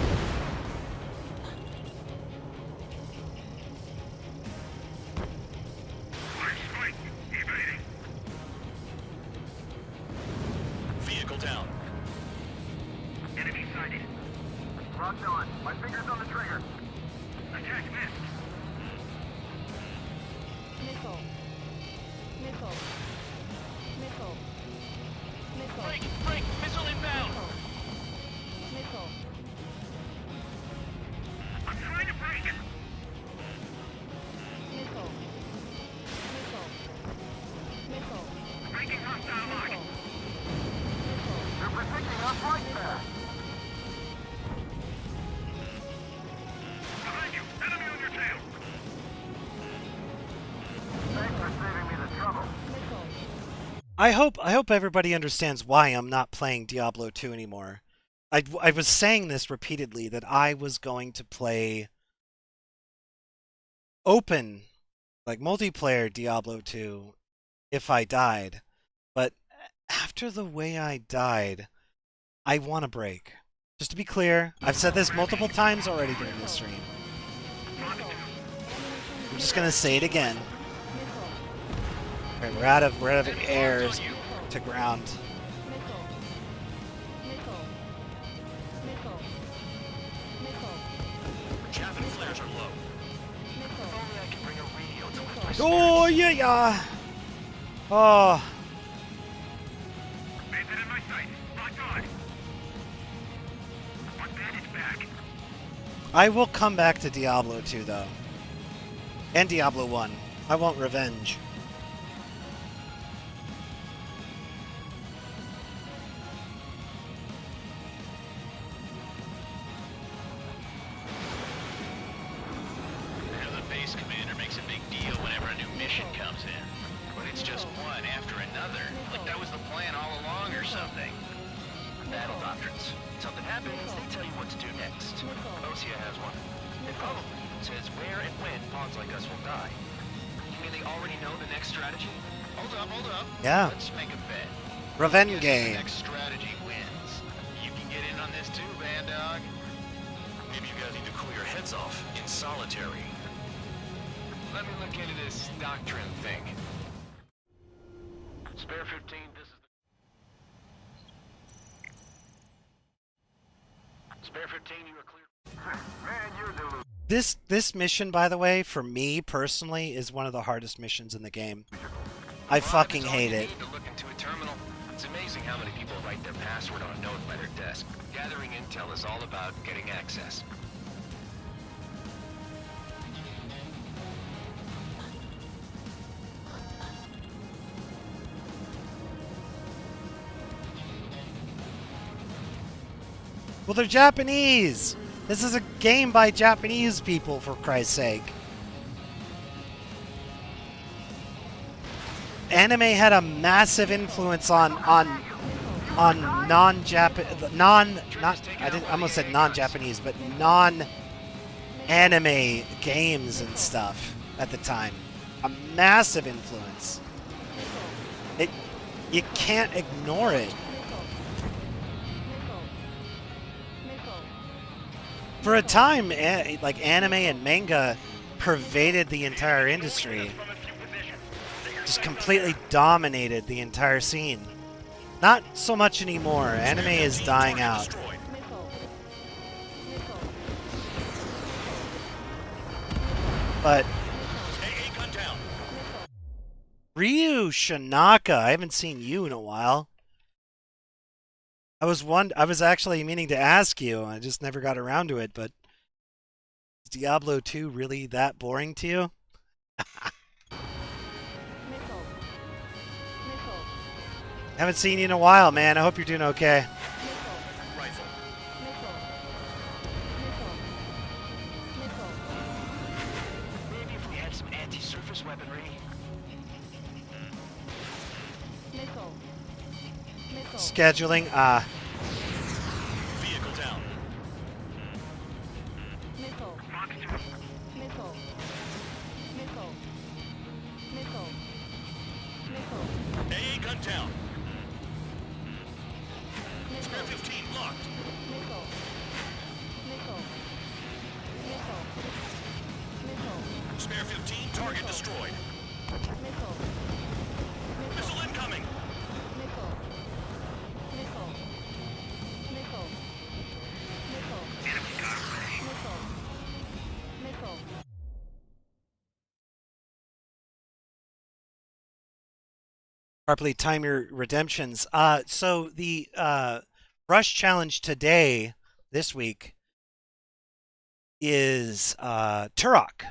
Spike. Evading. Vehicle down. Enemy sighted. Locked on. My finger's on the trigger. Attack missed. Break! Missile inbound! I'm trying to break. Breaking hostile lock. They're protecting us right there. Behind you. Enemy on your tail. Thanks for saving me the trouble. I hope everybody understands why I'm not playing Diablo 2 anymore. I was saying this repeatedly, that I was going to play open, like multiplayer Diablo 2 if I died. But after the way I died, I want a break. Just to be clear, I've said this multiple times already during this stream. I'm just gonna say it again. Alright, we're out of air to ground. Chaff and flares are low. Only I can bring a radio to lift my spirits. Oh yeah, yeah. Oh, Bandit in my sight. Locked on. One bandit back. I will come back to Diablo 2 though, and Diablo 1. I want revenge. Now the base commander makes a big deal whenever a new mission comes in. But it's just one after another. Like that was the plan all along or something. Battle doctrines. Something happens, they tell you what to do next. OC Probably. Says where and when pawns like us will die. You mean they already know the next strategy? Hold up. Yeah. Let's make a bet. Revenge Guess game. The next strategy wins. You can get in on this too, Van Dog. Maybe you guys need to cool your heads off in solitary. Let me look into this doctrine thing. Spare 15, this is the... Spare 15, you are clear. Man, you're deluded. This mission, by the way, for me personally, is one of the hardest missions in the game. I fucking hate it. To look into a terminal. It's amazing how many people write their password on a note by their desk. Gathering intel is all about getting access. Well, they're Japanese! This is a game by Japanese people, for Christ's sake. Anime had a massive influence on I almost said non-Japanese, but non-anime games and stuff at the time. A massive influence. You can't ignore it. For a time, like anime and manga pervaded the entire industry. Just completely dominated the entire scene. Not so much anymore. Anime is dying out. But Ryu Shinaka, I haven't seen you in a while. I was actually meaning to ask you. I just never got around to it, but is Diablo 2 really that boring to you? Haven't seen you in a while, man. I hope you're doing okay. Maybe if we had some anti-surface weaponry. Scheduling, Vehicle down. AA gun down. Spare 15 locked. Spare 15 target destroyed. Missile incoming. properly time your redemptions. So the rush challenge today, this week, is Turok.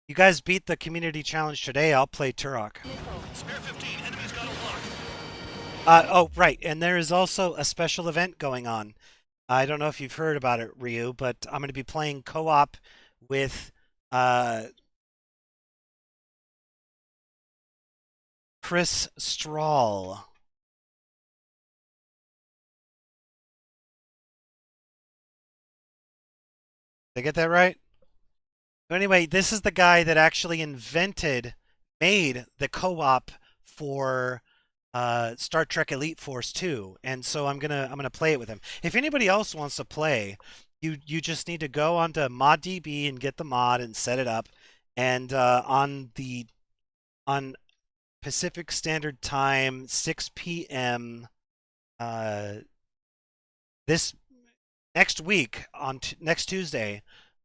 You guys beat the community challenge today. I'll play Turok. Spare 15, enemies got a lock. Oh, right. And there is also a special event going on. I don't know if you've heard about it, Ryu, but I'm going to be playing co-op with Chris Strahl. Did I get that right? Anyway, this is the guy that actually made the co-op for Star Trek Elite Force 2, and so I'm gonna play it with him. If anybody else wants to play, you just need to go onto ModDB and get the mod and set it up, and on Pacific Standard Time, 6 p.m. This next week on next Tuesday,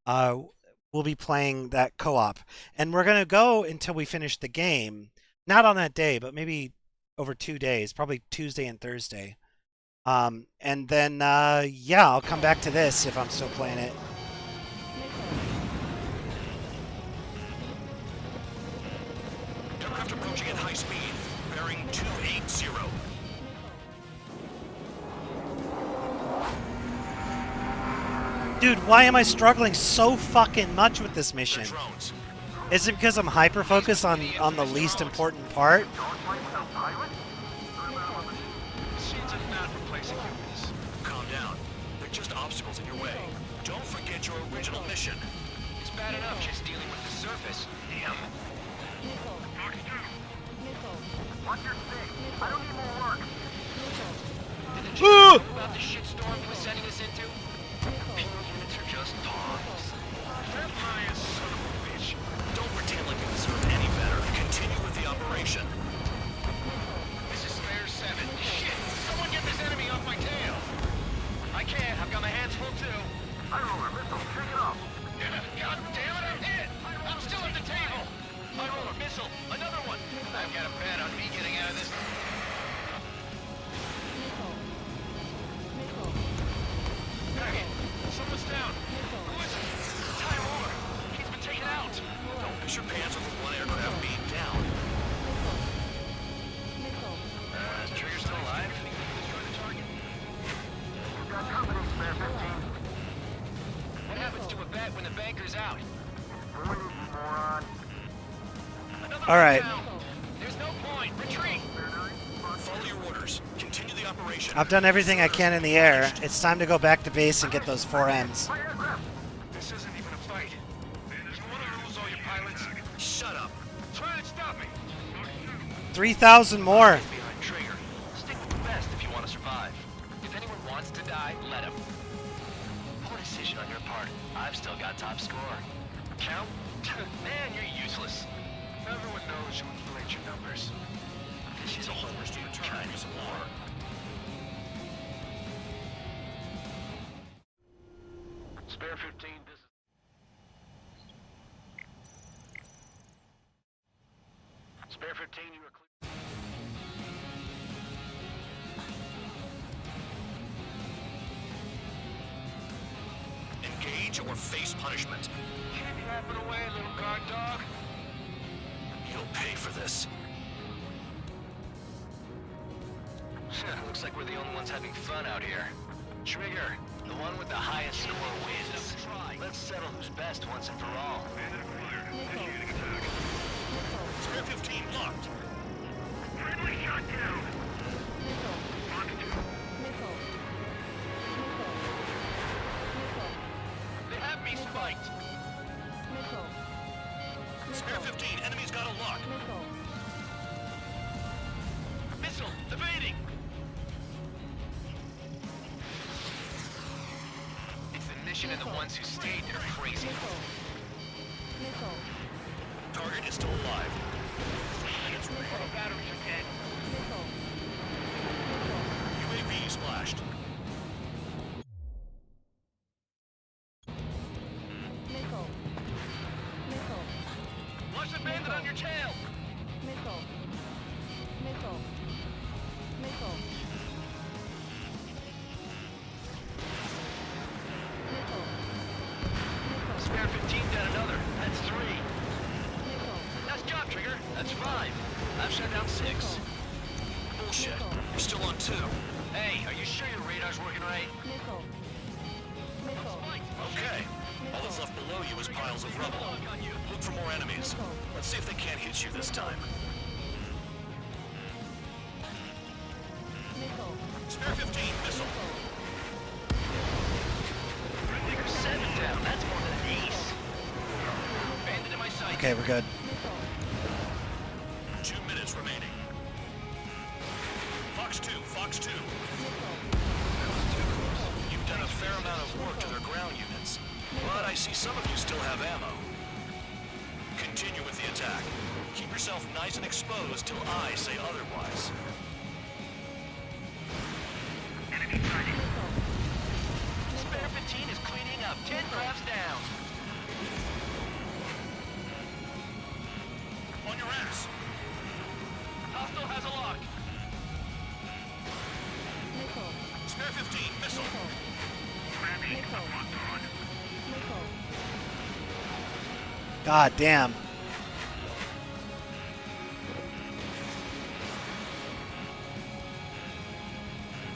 we'll be playing that co-op, and we're gonna go until we finish the game. Not on that day, but maybe over 2 days, probably Tuesday and Thursday. And then yeah, I'll come back to this if I'm still playing it. Aircraft approaching at high speed, bearing 280. Dude, why am I struggling so fucking much with this mission? Is it because I'm hyper-focused on the least important part? Machines are not replacing humans. Calm down. They're just obstacles in your way. Don't forget your original mission. bad enough just dealing with the surface. Damn. Watch your stick. I don't need more work. Did the general know about the shitstorm he was sending us into? Pure units are just pawns. That lion son of a bitch. Don't pretend like you deserve any better. Continue with the operation. This is Spare 7. Shit! Someone get this enemy off my tail! I can't. I've got my hands full too. I roller missile. Shake it off. God damn it, I'm hit! I'm still at the table! High roller missile, another one! I've got a bet on me getting out of this. Target, someone's down. Who is it? It's High roller. He's been taken out. Don't piss your pants with one aircraft being down. Trigger's still alive? You got company, Spare 15. What happens to a bet when the banker's out? Void, moron. All right. There's no point. Retreat. Follow your orders. Continue the operation. I've done everything I can in the air. It's time to go back to base and get those 4Ms. This isn't even a fight. You want to lose all your pilots? Shut up. Try and stop me. 3,000 more. Behind Trigger. Stick with the best if you want to survive. If anyone wants to die, let him. Poor decision on your part. I've still got top score. Count? Man, you're useless. Everyone knows you inflate your numbers. She's a homer to your Chinese war. Spare 15, this is... Spare 15, you are clear. Engage or face punishment. Keep yapping away, little guard dog. You'll pay for this. Looks like we're the only ones having fun out here. Trigger, the one with the highest score wins. Let's settle who's best once and for all. Spare 15 locked. Friendly shot down. They have me spiked. Spare 15, enemy's got a lock. Missile, evading. It's the mission and the ones who stayed there crazy. Target is still alive. Batteries are dead. UAV splashed. Watch the bandit on your tail. Spare 15 down another. That's 3. Nice job, Trigger. That's 5. I've shut down 6. Bullshit. You're still on 2. Hey, are you sure your radar's working right? Okay. All that's left below you is piles of rubble. Look for more enemies. Let's see if they can't hit you this time. Spare 15, missile. 7 down. That's more than an ace. Bandit in my sight. Okay, we're good. 2 minutes remaining. Fox 2, Fox 2. You've done a fair amount of work to their ground units, but I see some of you still have ammo. Continue with the attack. Keep yourself nice and exposed till I say otherwise. Spare 15 is cleaning up. 10 crafts down. On your ass. Hostile has a lock. Spare 15, missile. God damn.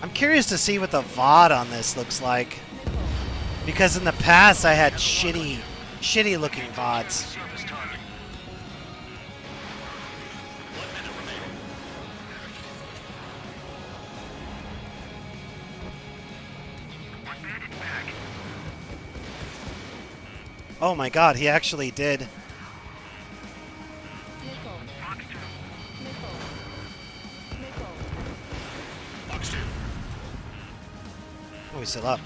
I'm curious to see what the VOD on this looks like. Because in the past I had shitty looking VODs. Oh my god, he actually did. Oh, he's still up.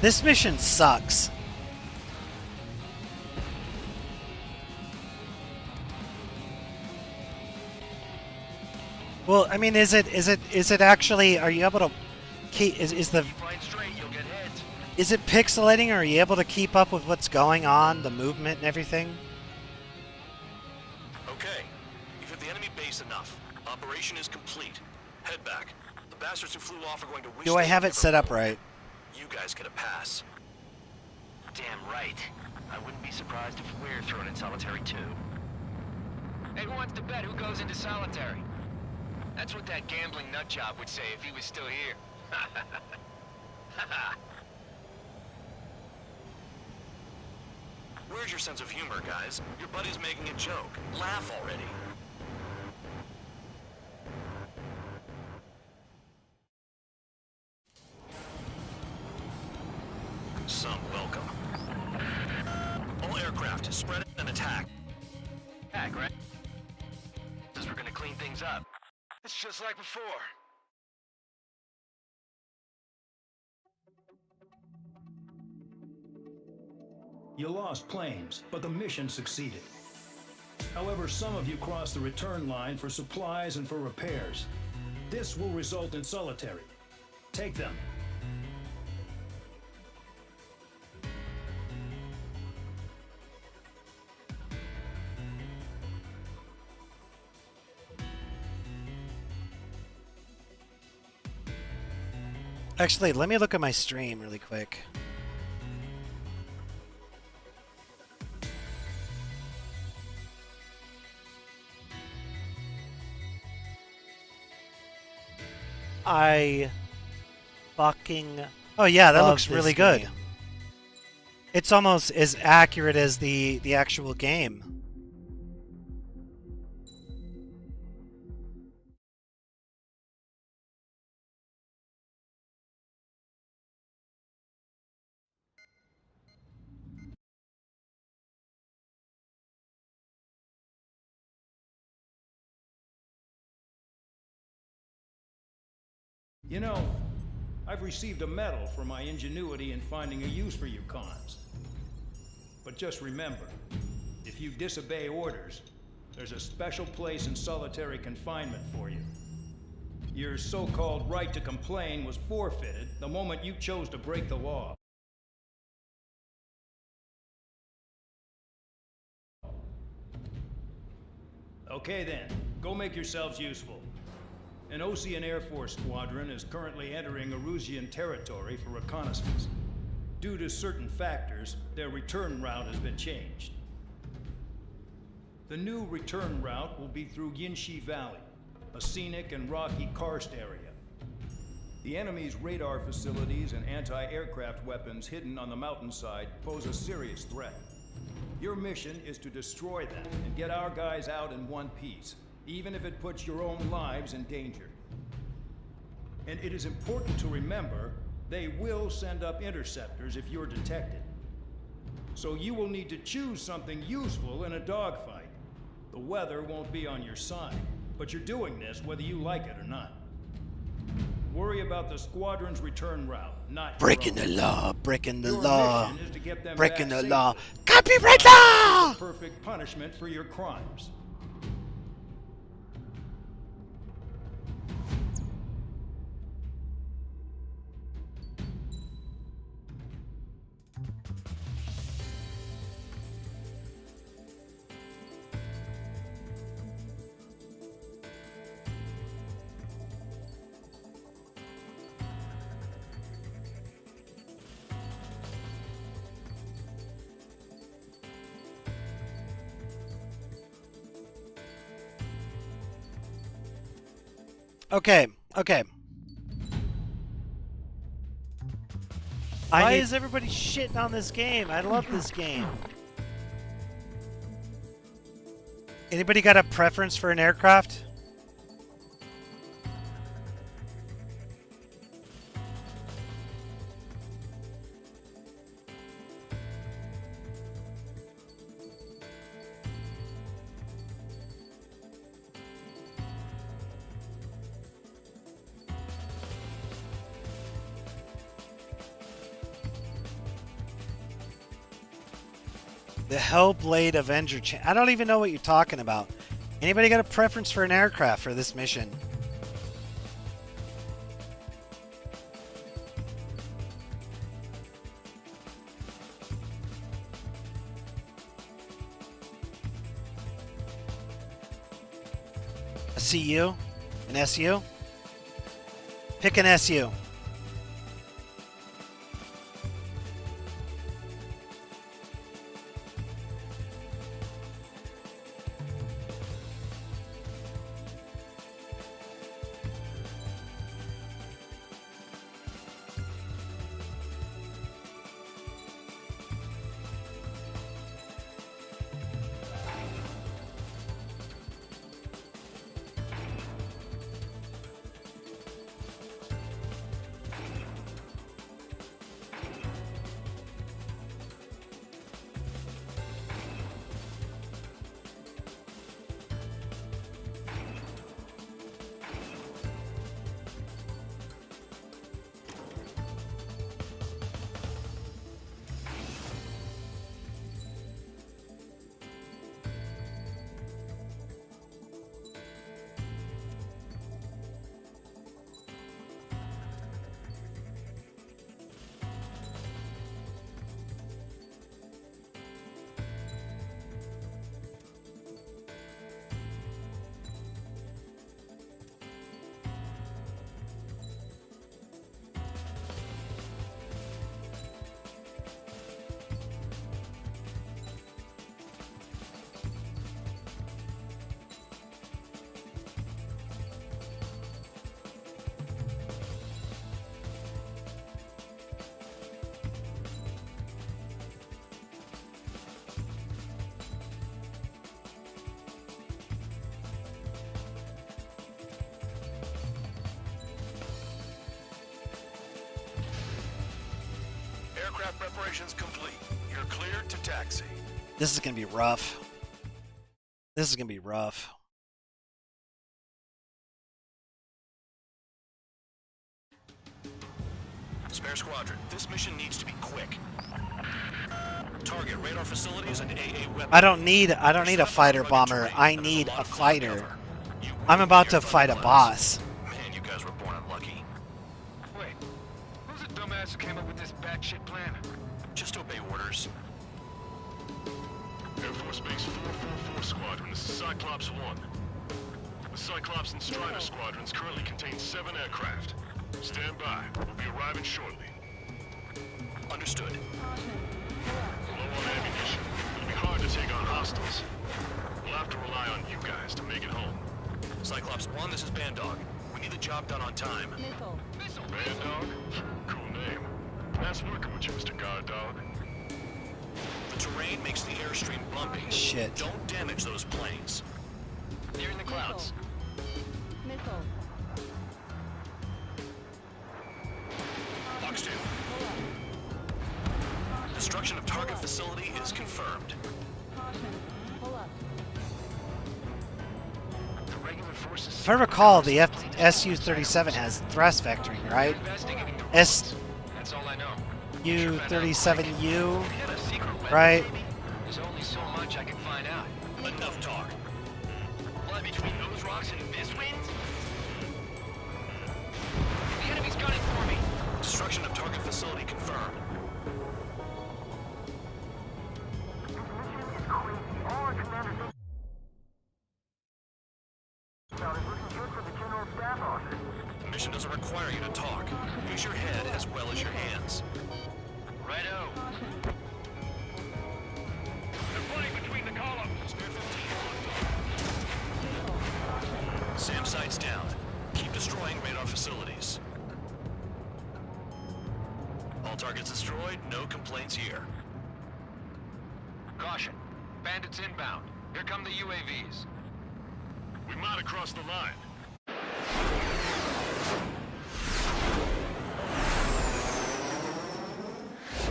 This mission sucks. Well, I mean, is it actually? Are you able to keep? Is the? Is it pixelating, or are you able to keep up with what's going on, the movement and everything? Okay, you've hit the enemy base enough. Operation is complete. Head back. The bastards who flew off are going to wish. Do I they have had it set never up right? You guys get a pass. Damn right. I wouldn't be surprised if we're thrown in solitary too. Hey, who wants to bet who goes into solitary? That's what that gambling nutjob would say if he was still here. Where's your sense of humor, guys? Your buddy's making a joke. Laugh already. Some welcome. All aircraft, spread and attack. Attack, right? Says we're gonna clean things up. It's just like before. You lost planes, but the mission succeeded. However, some of you crossed the return line for supplies and for repairs. This will result in solitary. Take them. Actually, let me look at my stream really quick. I fucking... Oh yeah, that looks really good. Game. It's almost as accurate as the actual game. You know, I've received a medal for my ingenuity in finding a use for you cons. But just remember, if you disobey orders, there's a special place in solitary confinement for you. Your so-called right to complain was forfeited the moment you chose to break the law. Okay then, go make yourselves useful. An Osean Air Force squadron is currently entering Erusian territory for reconnaissance. Due to certain factors, their return route has been changed. The new return route will be through Yinshi Valley, a scenic and rocky karst area. The enemy's radar facilities and anti-aircraft weapons hidden on the mountainside pose a serious threat. Your mission is to destroy them and get our guys out in one piece, even if it puts your own lives in danger. And it is important to remember, they will send up interceptors if you're detected. So you will need to choose something useful in a dogfight. The weather won't be on your side, but you're doing this whether you like it or not. Worry about the squadron's return route, not breaking the law, breaking the law, mission is to get them breaking back the law. safely. Copyright law! Perfect punishment for your crimes. Okay, okay. Why is everybody shitting on this game? I love this game. Anybody got a preference for an aircraft? The Hellblade Avenger. I don't even know what you're talking about. Anybody got a preference for an aircraft for this mission? A CU? An SU? Pick an SU. Aircraft preparations complete. You're cleared to taxi. This is going to be rough. This is going to be rough. Spare squadron, this mission needs to be quick. Target radar facilities and AA weapons. I don't need a fighter bomber. I need a fighter. I'm about to fight a boss. Man, you guys were born unlucky. Wait, who's the dumbass who came up with this batshit plan? Just obey orders. Air Force Base 444 Squadron, this is Cyclops 1. The Cyclops and Strider squadrons currently contain 7 aircraft. Stand by. We'll be arriving shortly. Understood. Low on ammunition. It'll be hard to take on hostiles. We'll have to rely on you guys to make it home. Cyclops 1, this is Bandog. We need the job done on time. Bandog? Cool name. Nice working with you, Mr. Guard Dog. The terrain makes the airstream bumpy. Shit. Don't damage those planes. They're in the clouds. Missile. Box 2. Destruction of target facility is confirmed. Pull up. The regular forces. If I recall, the SU-37 has thrust vectoring, right? That's all I know. SU-37U, If you had a secret weapon right? for me, there's only so much I can find out. Enough talk. Blood between those rocks and this wind? The enemy's gunning for me. Destruction of target facility confirmed. The mission doesn't require you to talk. Use your head as well as your hands. Righto. They're flying between the columns. Spare 15. SAM sights down. Keep destroying radar facilities. All targets destroyed, no complaints here. Caution. Bandits inbound. Here come the UAVs. We might have crossed the line.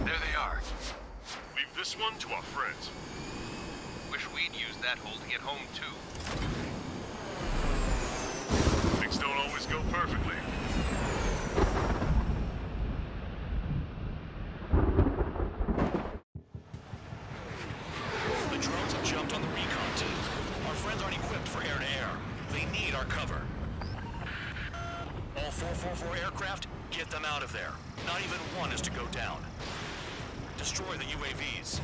There they are. Leave this one to our friends. Wish we'd used that hole to get home, too. Things don't always go perfectly. The drones have jumped on the recon team. Our friends aren't equipped for air-to-air. They need our cover. All 444 aircraft, get them out of there. Not even one is to go down. Destroy the UAVs.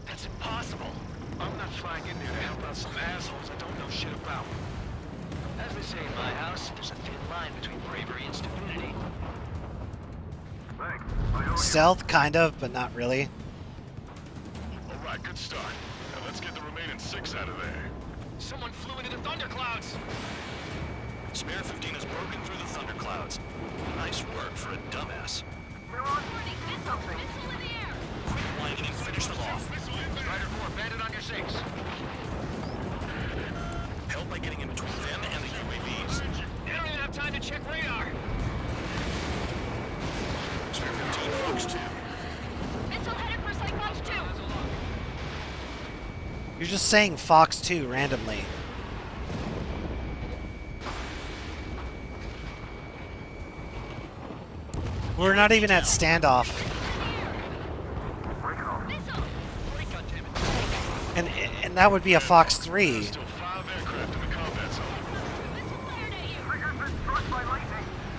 That's impossible. I'm not flying in there to help out some assholes I don't know shit about. As they say in my house, there's a thin line between bravery and stupidity. Stealth, kind of, but not really. Alright, good start. Now let's get the remaining 6 out of there. Someone flew into the thunderclouds! Spare 15 has broken through the thunderclouds. Nice work for a dumbass. Quit whining and finish them off. Strider 4, bandit on your 6. Help by getting in between them and the UAVs. They don't even have time to check radar! Spare 15, Fox 2. Missile headed for Cyclops 2. You're just saying Fox 2 randomly. We're not even at standoff. And that would be a Fox 3. Still 5 aircraft in the combat zone.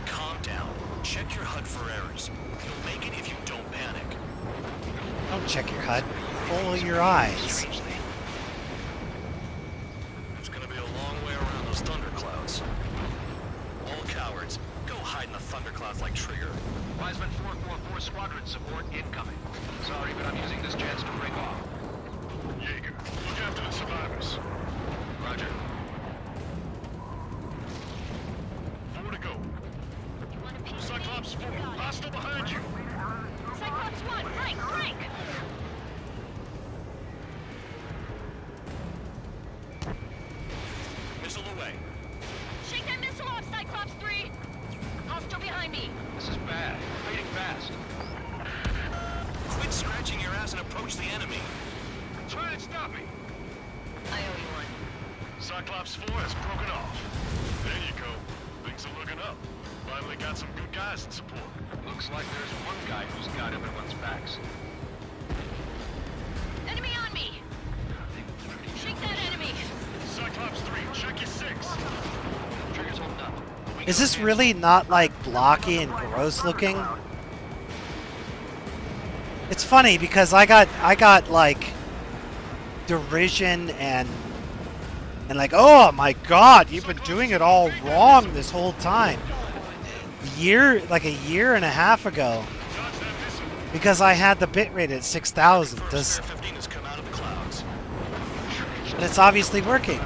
Calm down. Check your HUD for errors. You'll make it if you don't panic. Don't check your HUD. Roll your eyes. It's gonna be a long way around those thunderclouds. All cowards, go hide in the thunderclouds like Trigger. Wiseman 444 squadron support incoming. Sorry, but I'm using this chance to break off. Jaeger, look after the survivors. Roger. 4 to go. Cyclops 4, hostile behind you. Cyclops 1, Frank, Frank! Missile away. Shake that missile off, Cyclops 3! Hostile behind me! This is bad. Fading fast. Quit scratching your ass and approach the enemy. Try and stop me. I owe you one. Cyclops 4 has broken off. There you go. Things are looking up. Finally got some good guys in support. Looks like there's one guy who's got everyone's backs. Enemy on me! Shake that enemy! Cyclops 3, check your 6. Trigger's holding up. Is this really not like blocky and gross looking? It's funny because I got like derision and like, oh my god, you've been doing it all wrong this whole time. Like a year and a half ago. Because I had the bitrate at 6,000. And it's obviously working.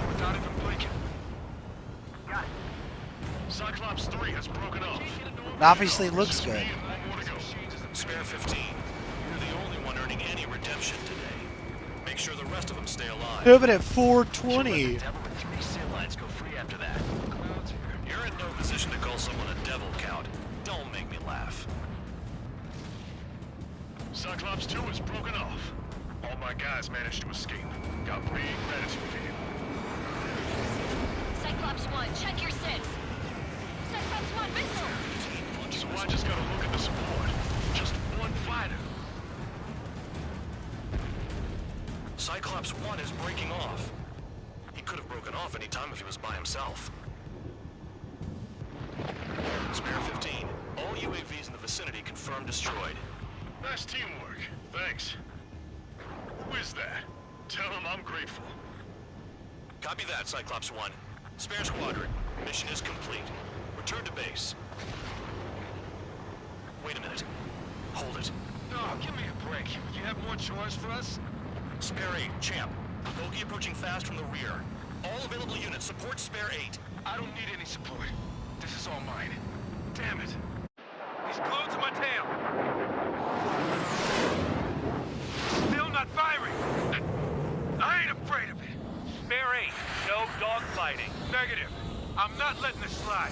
Cyclops 3 has broken off. It obviously looks good. Spare 15. You're the only one earning any redemption today. Make sure the rest of them stay alive. Yeah, but at 420. Go free after that. You're in no position to call someone a devil, Count. Don't make me laugh. Cyclops 2 is broken off. All my guys managed to escape. Got big gratitude for you. Cyclops 1, check your 6. Cyclops 1, missile! So I just gotta look at the support. Just one fighter. Cyclops 1 is breaking off. He could have broken off any time if he was by himself. Spare 15. All UAVs in the vicinity confirmed destroyed. Nice teamwork. Thanks. Who is that? Tell him I'm grateful. Copy that, Cyclops 1. Spare squadron. Mission is complete. Return to base. Wait a minute. Hold it. No, give me a break. You have more chores for us? Spare 8, Champ. Bogey approaching fast from the rear. All available units support Spare 8. I don't need any support. This is all mine. Damn it. He's glued to my tail. Still not firing! I ain't afraid of it. Spare 8. No dogfighting. Negative. I'm not letting this slide.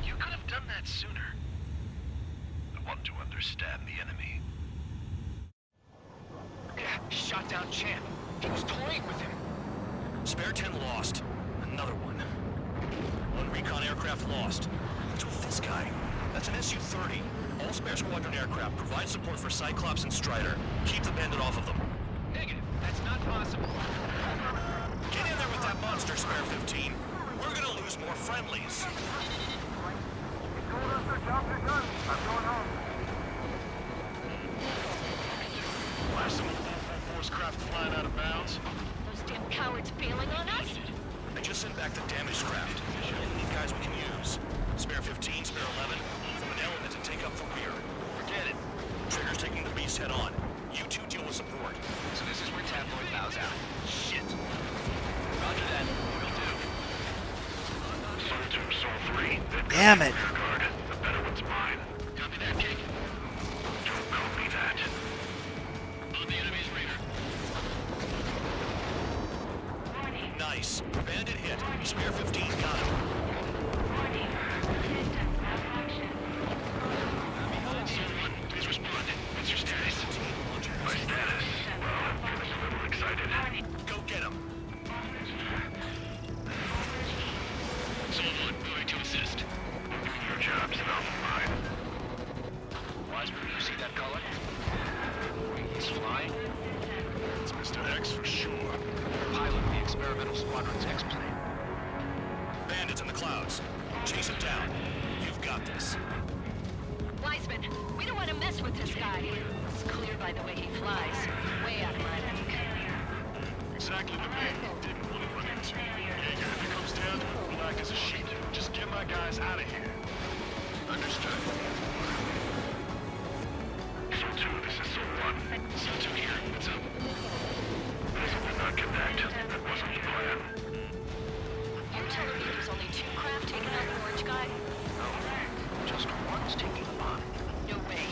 You could have done that sooner. I want to understand the enemy. Yeah, shot down Champ. He was toying with him. Spare 10 lost. Another one. One recon aircraft lost. What's with this guy? That's an Su-30. All spare squadron aircraft provide support for Cyclops and Strider. Keep the bandit off of them. Negative. That's not possible. Get in there with that monster, Spare 15. We're gonna lose more friendlies. Told us their jobs are done. I'm going home. Why some force craft flying out of bounds? Those damn cowards bailing on us? I just sent back the damaged craft. The only guys we can use. Spare 15, Spare 11, from an element to take up the rear. Forget it. Trigger's taking the beast head on. You two deal with support. So this is where Tabloid bows out. Shit. Roger that. Will do. Soul 2, Soul 3. Damn it. Guard. The better one's mine. Copy that, King. Don't copy that. On the enemy's radar. Nice. Bandit hit. Spare 15's got him. Please respond. What's your status? My status? Well, I'm feeling a little excited. Go get him. Soul 1, moving to assist. Your job's not mine. Wiseman, you see that color? He's flying. It's Mr. X for sure. Pilot the experimental squadron's X-plane. Bandits in the clouds. Chase him down. You've got this. Wiseman, we don't want to mess with this guy. It's clear by the way he flies. Way out of my league. Exactly the man you didn't want to run into. Jaeger, if it comes down to it, we'll act as a sheet. Just get my guys out of here. Understood. Soul 2, this is Soul 1. Soul 2 here. What's up? Vessel did not connect. That wasn't the plan. You're telling me there's only 2 craft taking out the orange guy? No. Just one's taking them on. No way.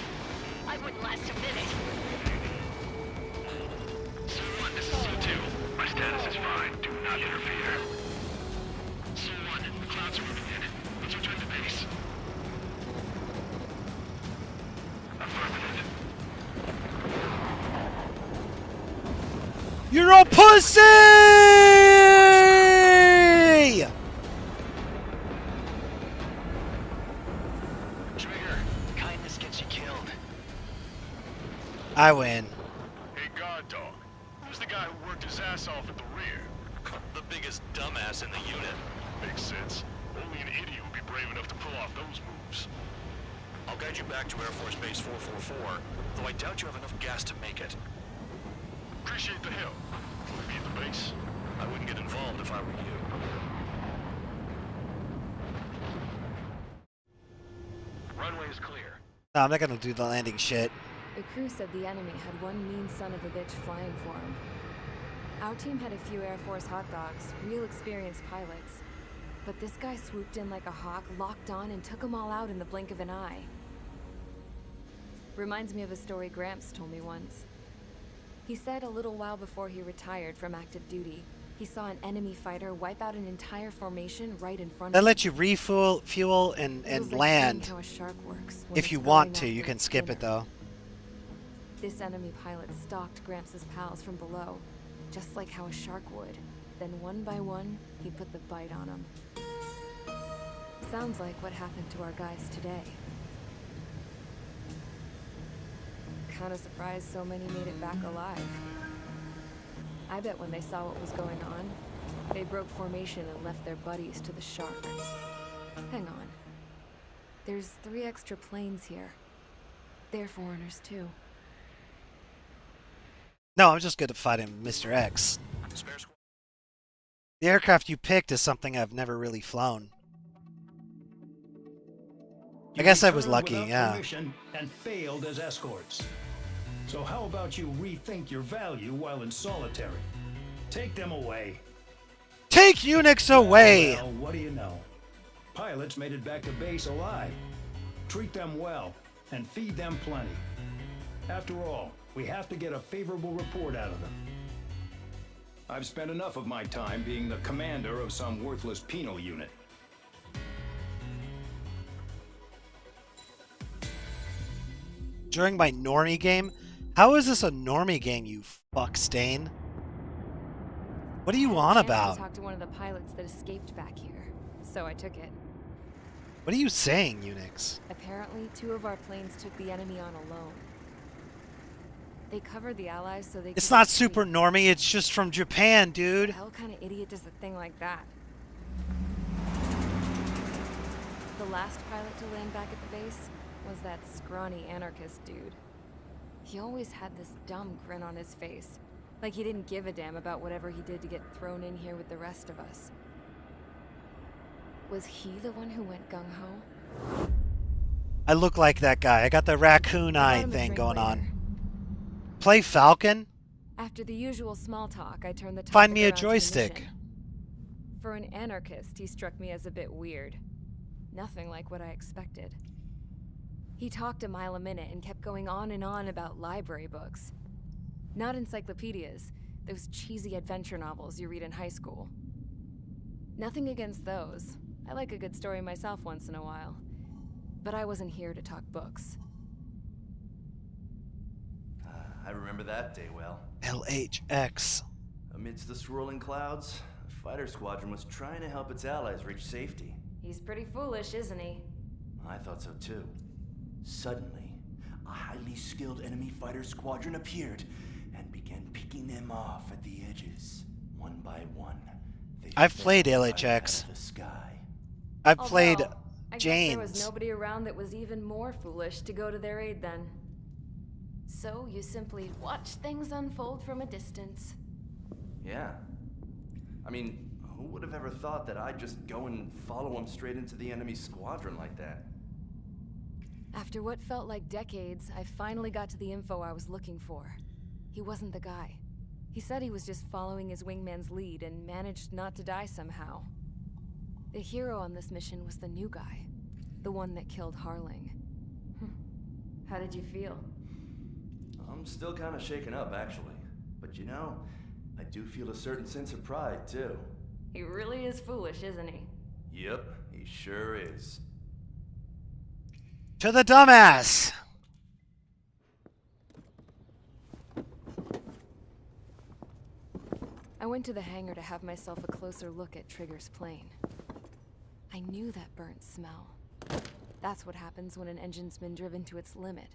I wouldn't last a minute. Soul 1, this is Soul 2. My status is fine. Do not interfere. Soul 1, the clouds are moving in. Let's return to base. Affirmative. You're a pussy! Trigger, kindness gets you killed. I win. Hey, guard dog. Who's the guy who worked his ass off at the rear? The biggest dumbass in the unit. Makes sense. Only an idiot would be brave enough to pull off those moves. I'll guide you back to Air Force Base 444, though I doubt you have enough gas to make it. Appreciate the help. Will we be at the base? I wouldn't get involved if I were you. Runway is clear. No, I'm not gonna do the landing shit. The crew said the enemy had one mean son of a bitch flying for him. Our team had a few Air Force hot dogs, real experienced pilots. But this guy swooped in like a hawk, locked on, and took them all out in the blink of an eye. Reminds me of a story Gramps told me once. He said a little while before he retired from active duty, he saw an enemy fighter wipe out an entire formation right in front of That him. lets you refuel, fuel, and Feels like land. seeing how a shark works when If it's you going want to, after you can its skip it dinner. though. This enemy pilot stalked Gramps' pals from below, just like how a shark would. Then one by one, he put the bite on them. Sounds like what happened to our guys today. Kinda surprised so many made it back alive. I bet when they saw what was going on, they broke formation and left their buddies to the shark. Hang on. There's 3 extra planes here. They're foreigners too. No, I'm just good at fighting Mr. X. The aircraft you picked is something I've never really flown. I guess I was returned lucky, without yeah. permission and failed as escorts. So how about you rethink your value while in solitary? Take them away. Take Unix away! Well, what do you know? Pilots made it back to base alive. Treat them well and feed them plenty. After all, we have to get a favorable report out of them. I've spent enough of my time being the commander of some worthless penal unit. During my normie game? How is this a normie game, you fuck stain? What are you on I about? talked to one of the pilots that escaped back here, so I took it. What are you saying, Unix? Apparently, 2 of our planes took the enemy on alone. They covered the Allies so they It's could not retreat. super normie, it's just from Japan, dude. Hell kind of idiot does a thing like that? The last pilot to land back at the base was that scrawny anarchist dude. He always had this dumb grin on his face, like he didn't give a damn about whatever he did to get thrown in here with the rest of us. Was he the one who went gung-ho? I look like that guy. I got the raccoon eye him a thing drink going later. on. Play Falcon? After the usual small talk, I turned the topic Find me a around to the joystick. mission. For an anarchist, he struck me as a bit weird. Nothing like what I expected. He talked a mile a minute and kept going on and on about library books. Not encyclopedias, those cheesy adventure novels you read in high school. Nothing against those. I like a good story myself once in a while. But I wasn't here to talk books. I remember that day well. LHX. Amidst the swirling clouds, the fighter squadron was trying to help its allies reach safety. He's pretty foolish, isn't he? I thought so too. Suddenly, a highly skilled enemy fighter squadron appeared and began picking them off at the edges, one by one. I've played LHX. The sky. I've played Although, I guess there was Jane's. nobody around that was even more foolish to go to their aid then. So you simply watch things unfold from a distance. Yeah. I mean, who would have ever thought that I'd just go and follow him straight into the enemy squadron like that? After what felt like decades, I finally got to the info I was looking for. He wasn't the guy. He said he was just following his wingman's lead and managed not to die somehow. The hero on this mission was the new guy. The one that killed Harling. How did you feel? I'm still kind of shaken up, actually. But you know, I do feel a certain sense of pride, too. He really is foolish, isn't he? Yep, he sure is. To the dumbass! I went to the hangar to have myself a closer look at Trigger's plane. I knew that burnt smell. That's what happens when an engine's been driven to its limit.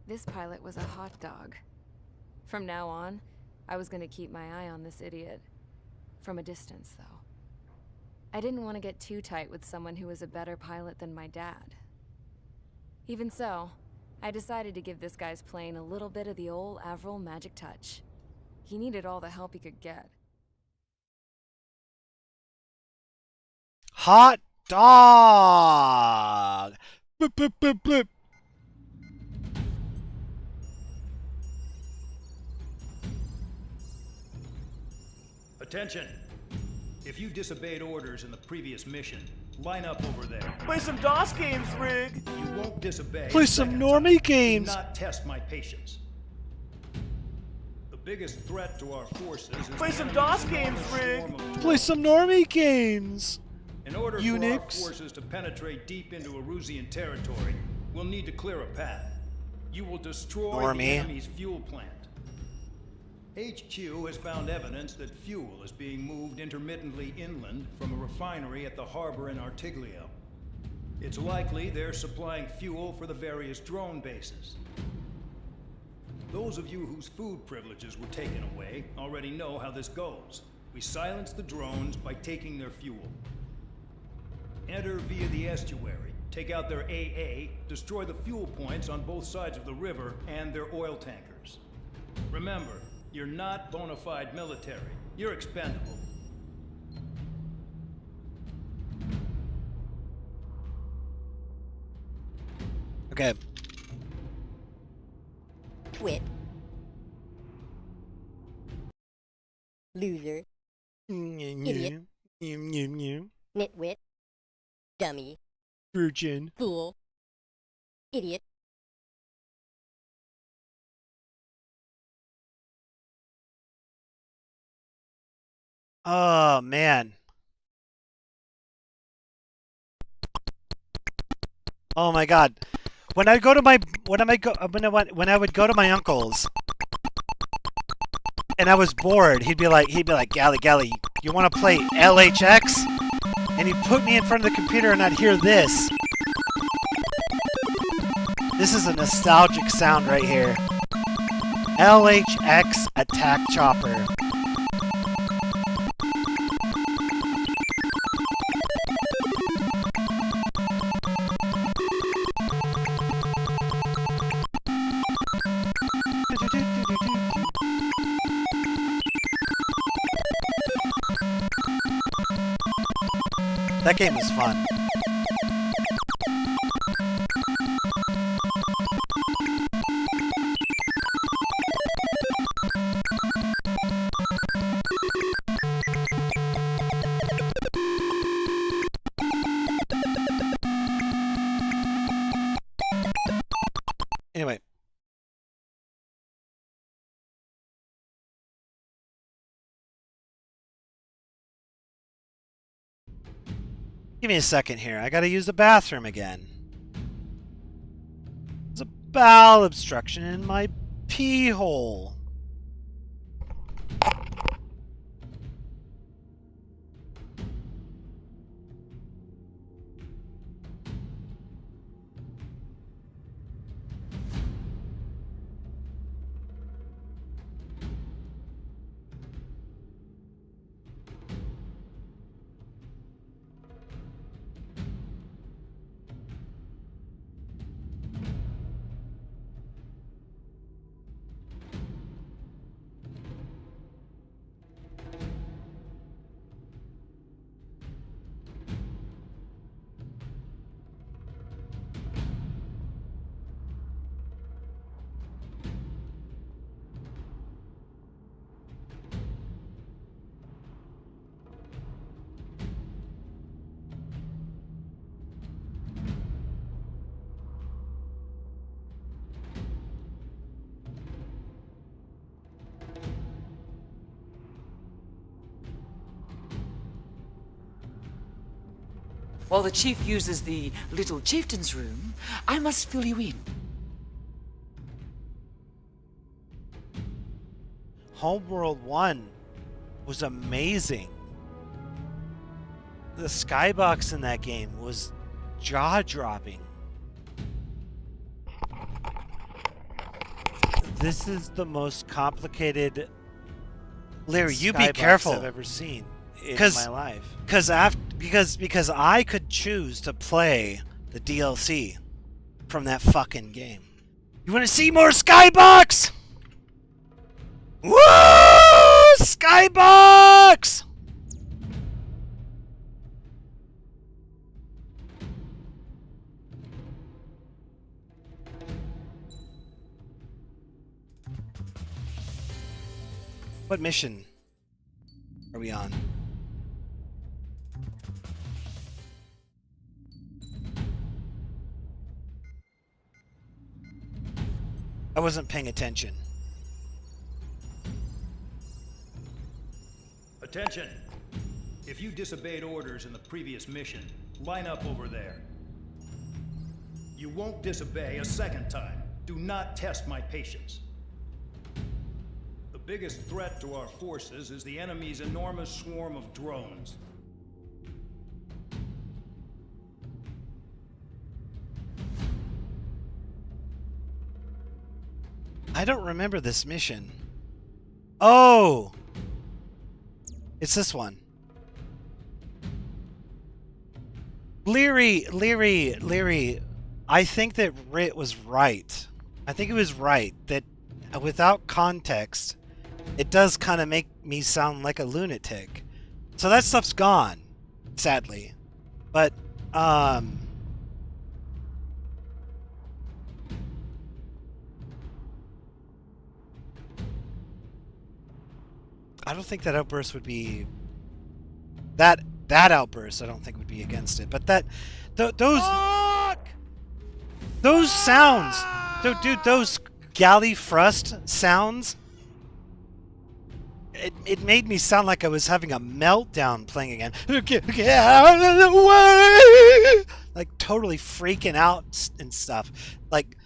This pilot was a hot dog. From now on, I was gonna keep my eye on this idiot. From a distance, though. I didn't want to get too tight with someone who was a better pilot than my dad. Even so, I decided to give this guy's plane a little bit of the old Avril magic touch. He needed all the help he could get. Hot dog! Boop, boop, boop, boop. Attention! If you disobeyed orders in the previous mission, line up over there. Play some DOS games, Rig! You won't disobey. Play a some second normie time. games. Do not test my patience. The biggest threat to our forces is Play the some enemy's DOS games, enormous Rig. swarm of Play some normie games. In order for Unix. our forces to penetrate deep into Erusian territory, we'll need to clear a path. You will destroy Normie. the enemy's fuel plant. HQ has found evidence that fuel is being moved intermittently inland from a refinery at the harbor in Artiglio. It's likely they're supplying fuel for the various drone bases. Those of you whose food privileges were taken away already know how this goes. We silence the drones by taking their fuel. Enter via the estuary, take out their AA, destroy the fuel points on both sides of the river and their oil tankers. Remember, you're not bona fide military. You're expendable. Okay. Quit. Loser. Idiot. Nitwit. Dummy. Virgin. Fool. Idiot. Oh man. Oh my god. When I go to my when I would go to my uncle's and I was bored, he'd be like, Gally, you want to play LHX? And he'd put me in front of the computer and I'd hear this. This is a nostalgic sound right here. LHX Attack Chopper. That game was fun. Anyway. Give me a second here. I gotta use the bathroom again. There's a bowel obstruction in my pee hole. While the chief uses the little chieftain's room, I must fill you in. Homeworld 1 was amazing. The skybox in that game was jaw-dropping. This is the most complicated Larry, you be skybox careful. I've ever seen in my life. Because I could choose to play the DLC from that fucking game. You want to see more skybox? Woo! Skybox! What mission are we on? I wasn't paying attention. Attention! If you disobeyed orders in the previous mission, line up over there. You won't disobey a second time. Do not test my patience. The biggest threat to our forces is the enemy's enormous swarm of drones. I don't remember this mission. Oh! It's this one. Leary. I think that Rit was right. I think it was right that without context, it does kind of make me sound like a lunatic. So that stuff's gone, sadly. But, I don't think that outburst would be that outburst. I don't think would be against it, but those sounds, dude, those galley thrust sounds. It made me sound like I was having a meltdown playing again. Get out of the way! Like totally freaking out and stuff. Like,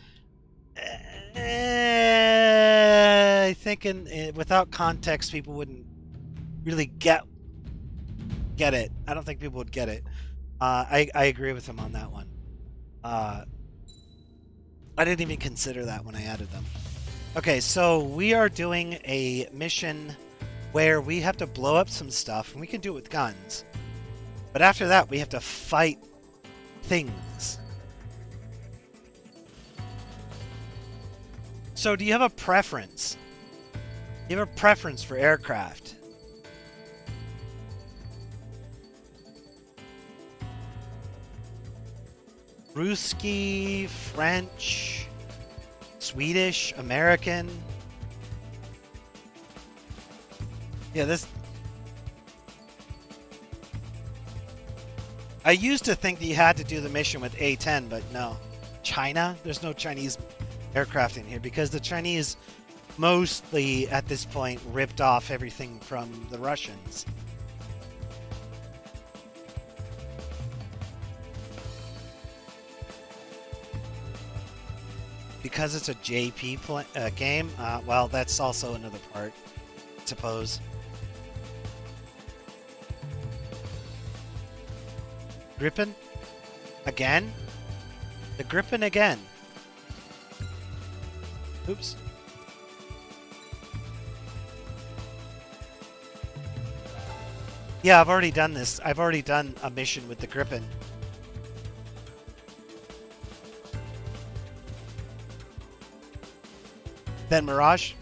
I think without context, people wouldn't really get it. I don't think people would get it. I agree with him on that one. I didn't even consider that when I added them. Okay, so we are doing a mission where we have to blow up some stuff, and we can do it with guns. But after that, we have to fight things. So do you have a preference? Do you have a preference for aircraft? Ruski, French, Swedish, American. Yeah, this... I used to think that you had to do the mission with A-10, but no. China? There's no Chinese aircraft in here because the Chinese mostly, at this point, ripped off everything from the Russians. Because it's a JP game, well, that's also another part, I suppose. Gripen? Again? The Gripen again. Oops. Yeah, I've already done this. I've already done a mission with the Gripen. Then Mirage.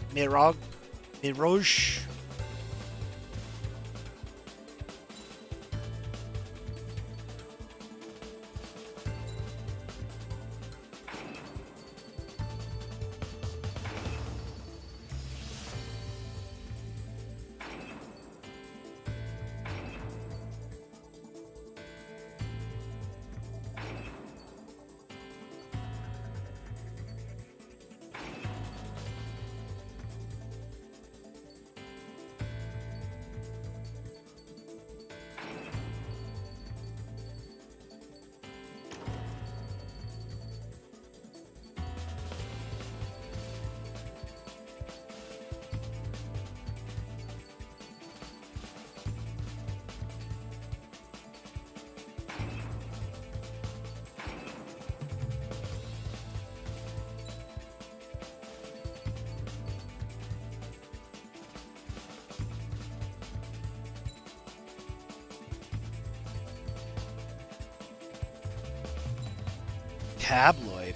Tabloid.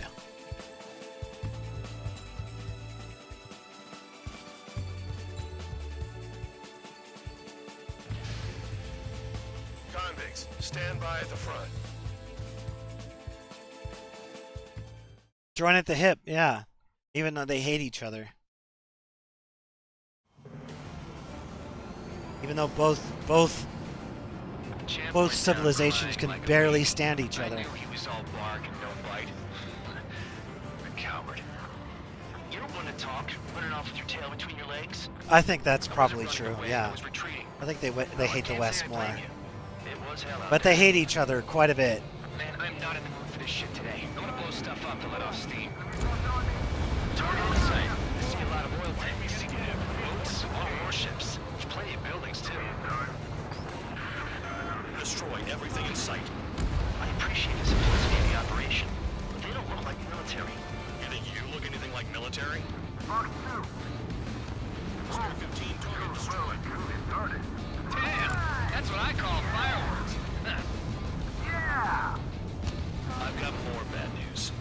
Convicts, stand by at the front. Join at the hip, yeah. Even though they hate each other. Even though both civilizations can barely stand each other. I knew he was all bark and no bite. A coward. You don't want to talk, running off with your tail between your legs. I think that's probably true, yeah. I think they hate the West more. But they hate each other quite a bit. Man, I'm not in the mood for this shit today. I want to blow stuff up to let off steam. Target in sight. I see a lot of oil tanks. Boats, all warships. There's plenty of buildings, too. Destroy everything in sight. I appreciate the simplicity of the operation, but they don't look like military. You think you look anything like military? Mark 2. Spare 15 target destroyed. Damn, that's what I call fireworks. Yeah! I've got more bad news.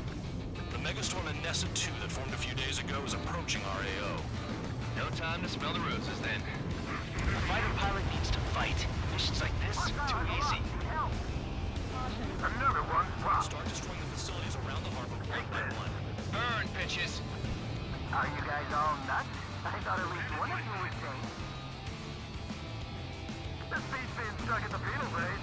The megastorm Nessa 2 that formed a few days ago is approaching our AO. No time to smell the roses, then. A fighter pilot needs to fight. Missions like this, too easy. Another one. Start destroying the facilities around the harbor one by one. Burn, bitches. Are you guys all nuts? I thought at least one of you was safe. beats being stuck at the penal base.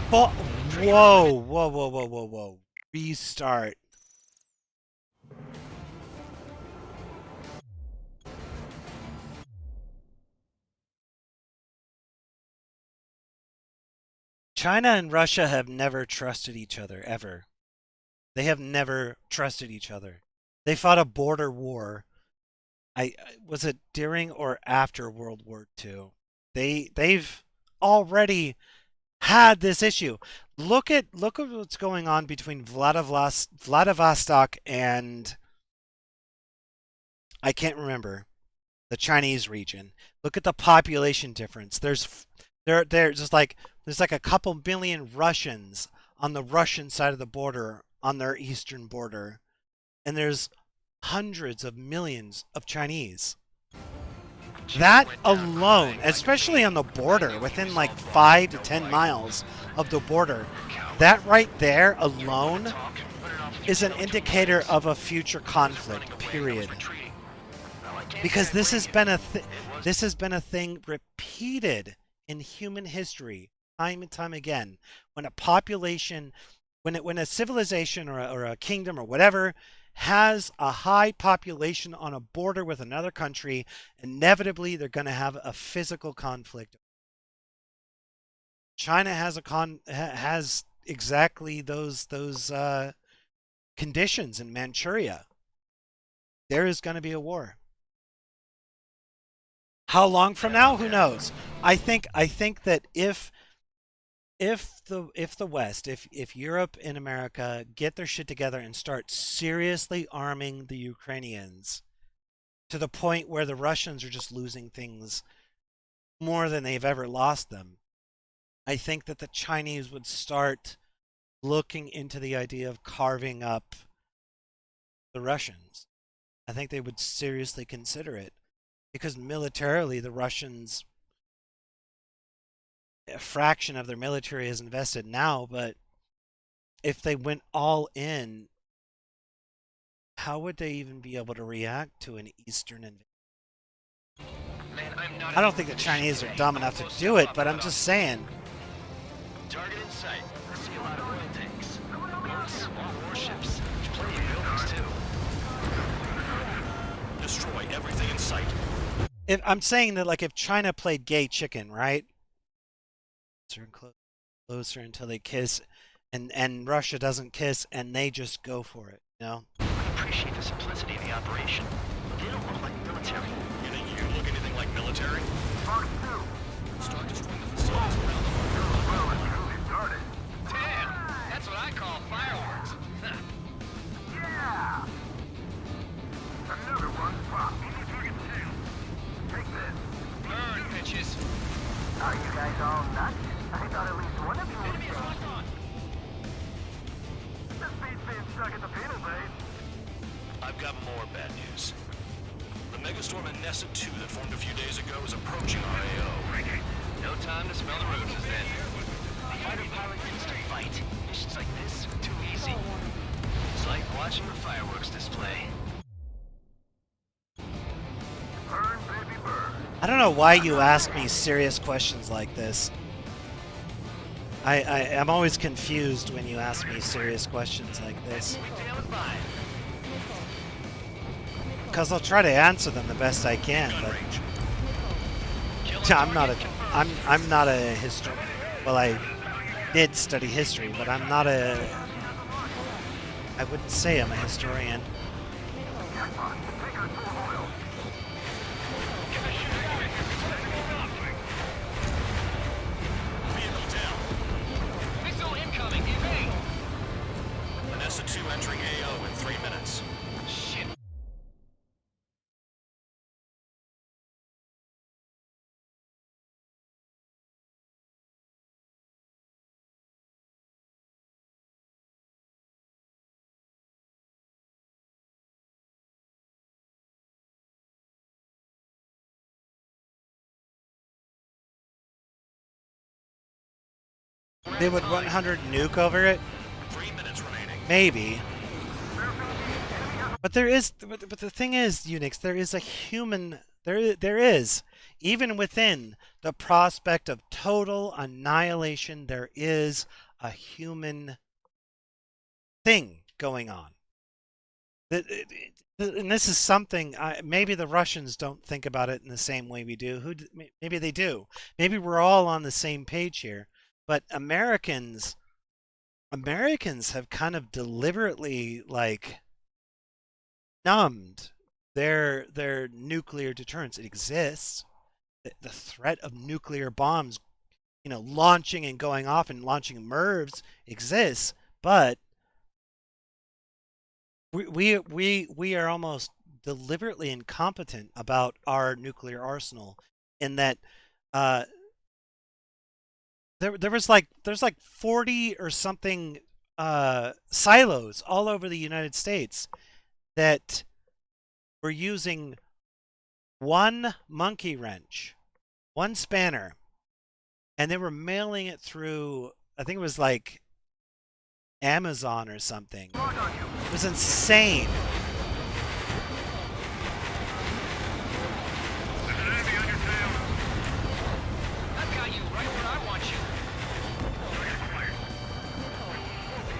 Whoa, whoa, whoa, whoa, whoa, whoa. Restart. China and Russia have never trusted each other, ever. They have never trusted each other. They fought a border war. Was it during or after World War II? They've already had this issue. Look at what's going on between Vladivostok and I can't remember the Chinese region. Look at the population difference. There's like a couple million Russians on the Russian side of the border on their eastern border, and there's hundreds of millions of Chinese. That alone, especially on the border, within like 5 to 10 miles of the border, that right there alone is an indicator of a future conflict, period. Because this has been a thing repeated in human history time and time again. When a population, when a civilization or a kingdom or whatever has a high population on a border with another country, inevitably they're going to have a physical conflict. China has exactly those conditions in Manchuria. There is going to be a war. How long from now? Who knows? I think that if the West, if Europe and America get their shit together and start seriously arming the Ukrainians to the point where the Russians are just losing things more than they've ever lost them, I think that the Chinese would start looking into the idea of carving up the Russians. I think they would seriously consider it. Because militarily, the Russians, a fraction of their military is invested now, but if they went all in, how would they even be able to react to an Eastern invasion? I don't think the Chinese are dumb enough to do it, but I'm just saying. Target in sight. I see a lot of oil tanks. Boats, all warships. There's plenty of buildings, too. Destroy everything in sight. I'm saying that, like, if China played gay chicken, right? Closer until they kiss, and Russia doesn't kiss, and they just go for it, you know? I appreciate the simplicity of the operation, but they don't look like military. You think you look anything like military? Fox 2. Start destroying the facilities around the border. Well, it's truly started. Damn! That's what I call fireworks. Yeah! Another one. Pop. Take this. Burn, bitches. Are you guys all nuts? I thought at least one of you Enemy is was locked on. This beats being stuck at the penal base. I've got more bad news. The megastorm in Nessa 2 that formed a few days ago is approaching our AO. No time to smell the roses, then. A fighter pilot needs to fight. Missions like this are too easy. It's like watching a fireworks display. Burn, baby, burn. I don't know why you ask me serious questions like this. I'm always confused when you ask me serious questions like this. Because I'll try to answer them the best I can, but I'm not a historian. Well, I did study history, but I'm not a. I wouldn't say I'm a historian. Missile incoming, evade! Vanessa 2 entering AO in 3 minutes. Shit. They would 100 nuke over it? 3 minutes remaining. Maybe. But there is, but the thing is, Unix, there is a human, there is, even within the prospect of total annihilation, there is a human thing going on. And this is something, maybe the Russians don't think about it in the same way we do. Maybe they do. Maybe we're all on the same page here. But Americans have kind of deliberately like numbed their nuclear deterrence. It exists. The threat of nuclear bombs, launching and going off and launching MIRVs exists, but we are almost deliberately incompetent about our nuclear arsenal, in that there's like 40 or something silos all over the United States that were using one monkey wrench, one spanner, and they were mailing it through, I think it was like Amazon or something. It was insane.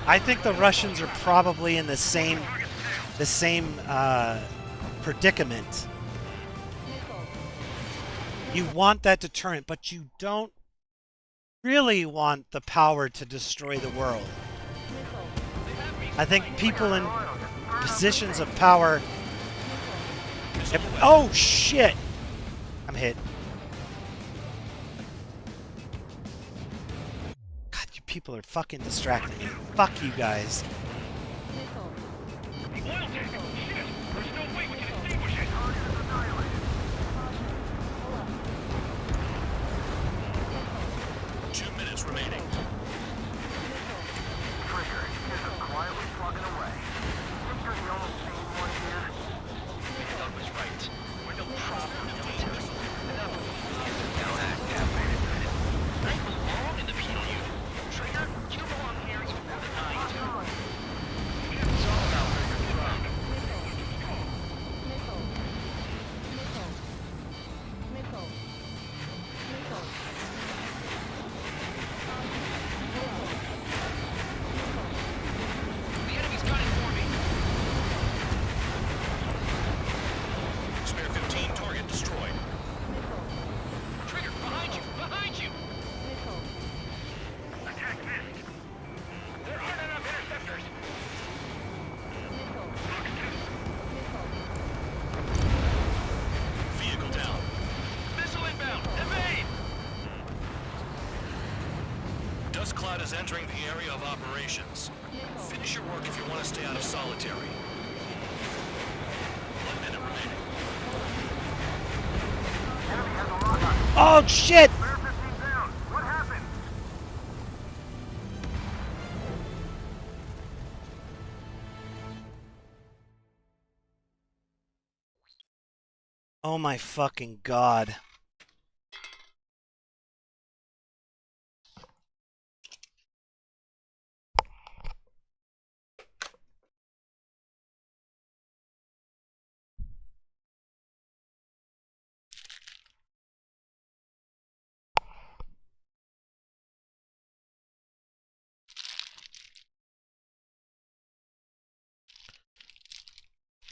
I think the Russians are probably in the same predicament. You want that deterrent, but you don't really want the power to destroy the world. I think people in positions of power... Oh, shit! I'm hit. God, you people are fucking distracting me. Fuck you guys. Cloud is entering the area of operations. Finish your work if you want to stay out of solitary. 1 minute remaining. Oh, shit! What happened? Oh my fucking god.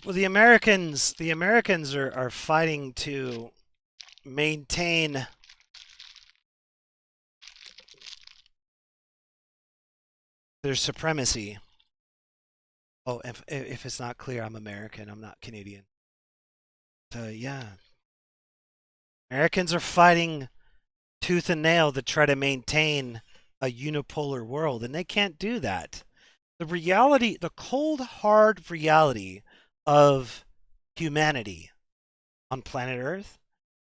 Well, the Americans are fighting to maintain their supremacy. Oh, if it's not clear, I'm American. I'm not Canadian. Yeah. Americans are fighting tooth and nail to try to maintain a unipolar world, and they can't do that. The reality, the cold, hard reality of humanity on planet Earth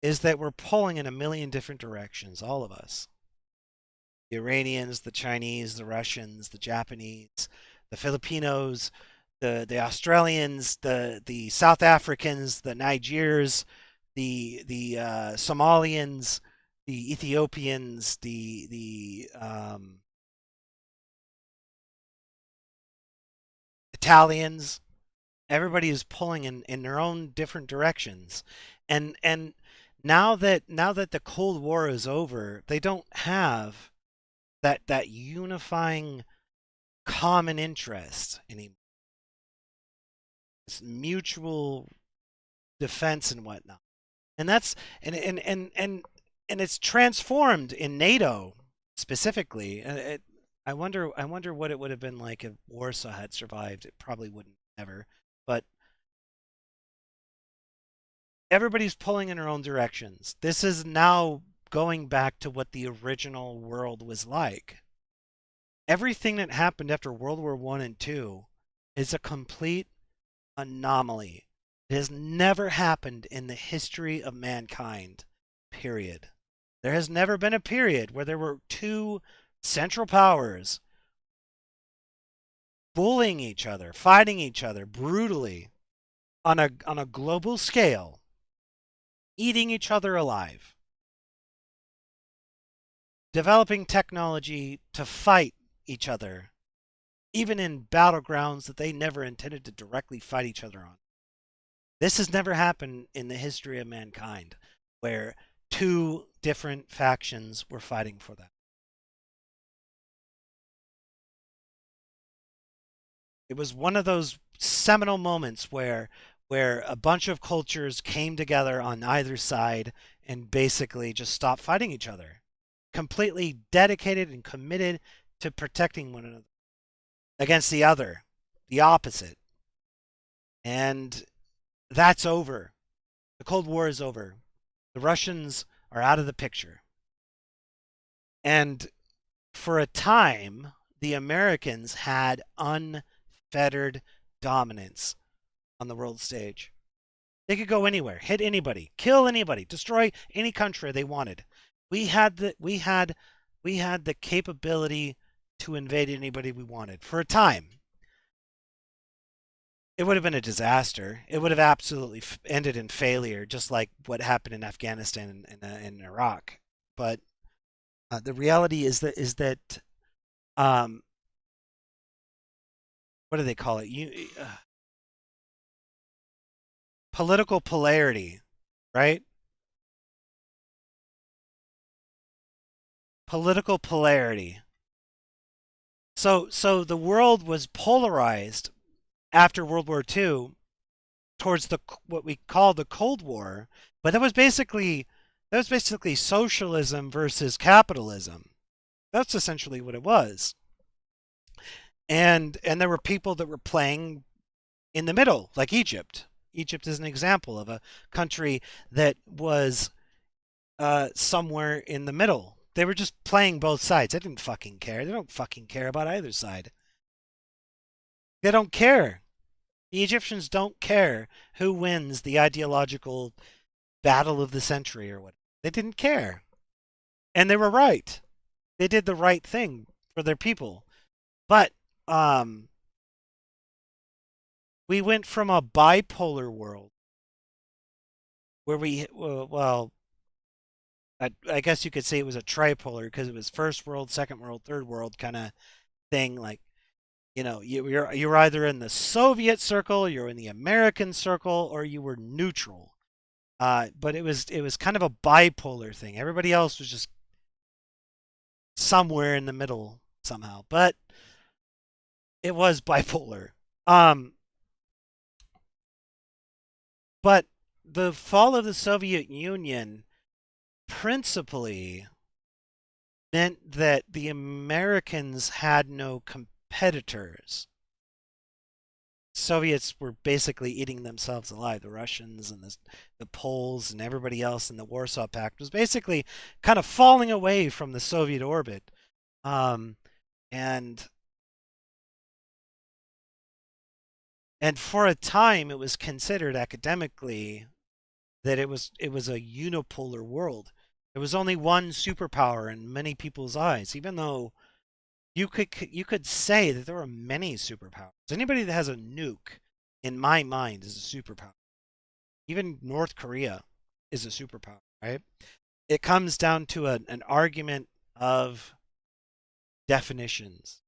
is that we're pulling in a million different directions, all of us. The Iranians, the Chinese, the Russians, the Japanese, the Filipinos, the Australians, the South Africans, the Nigerians, the Somalians, the Ethiopians, the Italians. Everybody is pulling in their own different directions. And now that the Cold War is over, they don't have that unifying common interest anymore. It's mutual defense and whatnot. And that's and it's transformed in NATO specifically. I wonder what it would have been like if Warsaw had survived. It probably wouldn't ever. But everybody's pulling in their own directions. This is now going back to what the original world was like. Everything that happened after World War I and II is a complete anomaly. It has never happened in the history of mankind, period. There has never been a period where there were two central powers bullying each other, fighting each other brutally on a global scale, eating each other alive, developing technology to fight each other, even in battlegrounds that they never intended to directly fight each other on. This has never happened in the history of mankind, where two different factions were fighting for that. It was one of those seminal moments where a bunch of cultures came together on either side and basically just stopped fighting each other. Completely dedicated and committed to protecting one another against the other, the opposite. And that's over. The Cold War is over. The Russians are out of the picture. And for a time, the Americans had unfettered dominance on the world stage. They could go anywhere, hit anybody, kill anybody, destroy any country they wanted. We had the capability to invade anybody we wanted for a time. It would have been a disaster. It would have absolutely ended in failure, just like what happened in Afghanistan and Iraq. But the reality is that what do they call it? Political polarity, right? Political polarity. So the world was polarized after World War II towards what we call the Cold War, but that was basically socialism versus capitalism. That's essentially what it was. And there were people that were playing in the middle, like Egypt. Egypt is an example of a country that was somewhere in the middle. They were just playing both sides. They didn't fucking care. They don't fucking care about either side. They don't care. The Egyptians don't care who wins the ideological battle of the century or what. They didn't care. And they were right. They did the right thing for their people. But we went from a bipolar world where I guess you could say it was a tripolar because it was first world, second world, third world kind of thing. Like, you're either in the Soviet circle, you're in the American circle, or you were neutral. But it was kind of a bipolar thing. Everybody else was just somewhere in the middle somehow. But it was bipolar. But the fall of the Soviet Union principally meant that the Americans had no competitors. Soviets were basically eating themselves alive. The Russians and the Poles and everybody else in the Warsaw Pact was basically kind of falling away from the Soviet orbit. And for a time, it was considered academically that it was a unipolar world. There was only one superpower in many people's eyes, even though you could say that there are many superpowers. Anybody that has a nuke, in my mind, is a superpower. Even North Korea is a superpower, right? It comes down to an argument of definitions,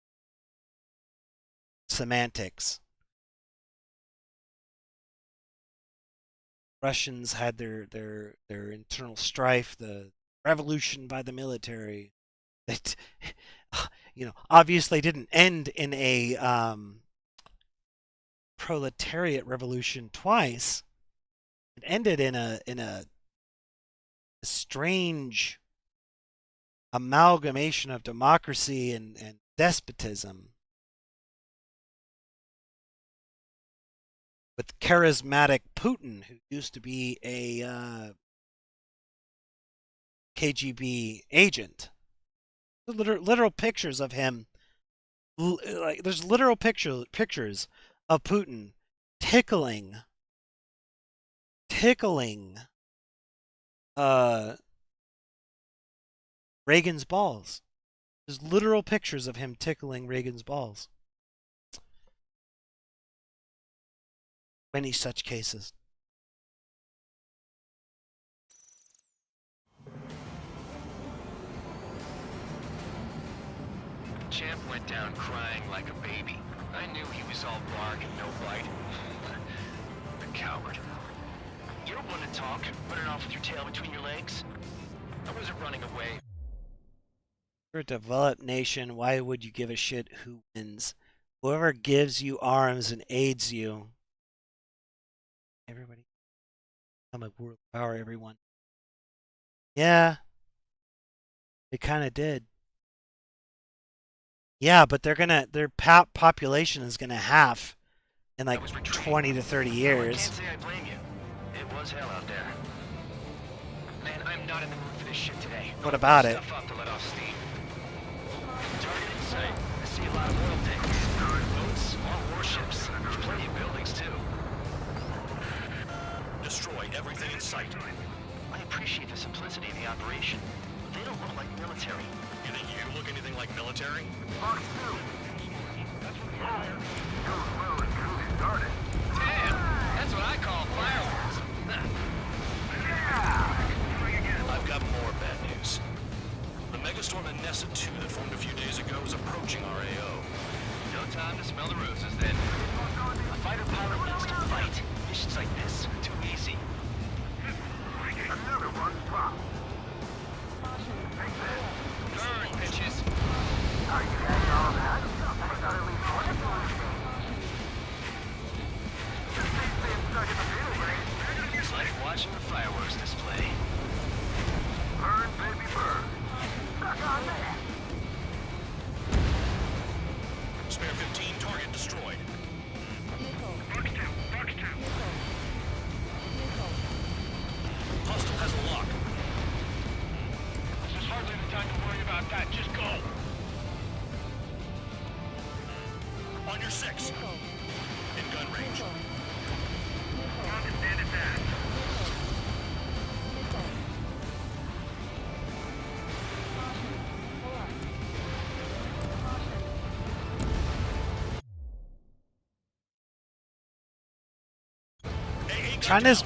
semantics. Russians had their internal strife, the revolution by the military. It, obviously didn't end in a proletariat revolution twice. It ended in a strange amalgamation of democracy and despotism, with charismatic Putin, who used to be a KGB agent. Literal pictures of him. Like, there's literal pictures of Putin tickling Reagan's balls. There's literal pictures of him tickling Reagan's balls. Many such cases. Champ went down crying like a baby. I knew he was all bark and no bite. The coward. You don't want to talk, running off with your tail between your legs. I wasn't running away. You're a developed nation. Why would you give a shit who wins? Whoever gives you arms and aids you. Everybody. I'm a world power, everyone. Yeah. They kind of did. Yeah, but their population is gonna halve in like 20 to 30 years. I can't say I blame you. It was hell out there. Man, I'm not in the mood for this shit today. What about it? Stuff up to let off steam. Target in sight. I see a lot of oil tanks, boats, more warships. There's plenty of buildings too. Destroy everything in sight. I appreciate the simplicity of the operation, but they don't look like military. You think you look anything like military? Damn, that's what I call fireworks. I've got more bad news. The megastorm in Nessa 2 that formed a few days ago is approaching our AO. No time to smell the roses then. A fighter pilot needs to fight. Missions like this are too easy. Another one dropped. Burn, bitches. Are you getting all of that? I thought at least one of you was just being stuck in the field, right? It's like watching the fireworks display. Burn, baby, burn. Stuck on that. Spare 15, target destroyed. Bucks 2. Hostile has a lock. This is hardly the time to worry about that. Just go. On your 6. In gun range. Understand it that. China's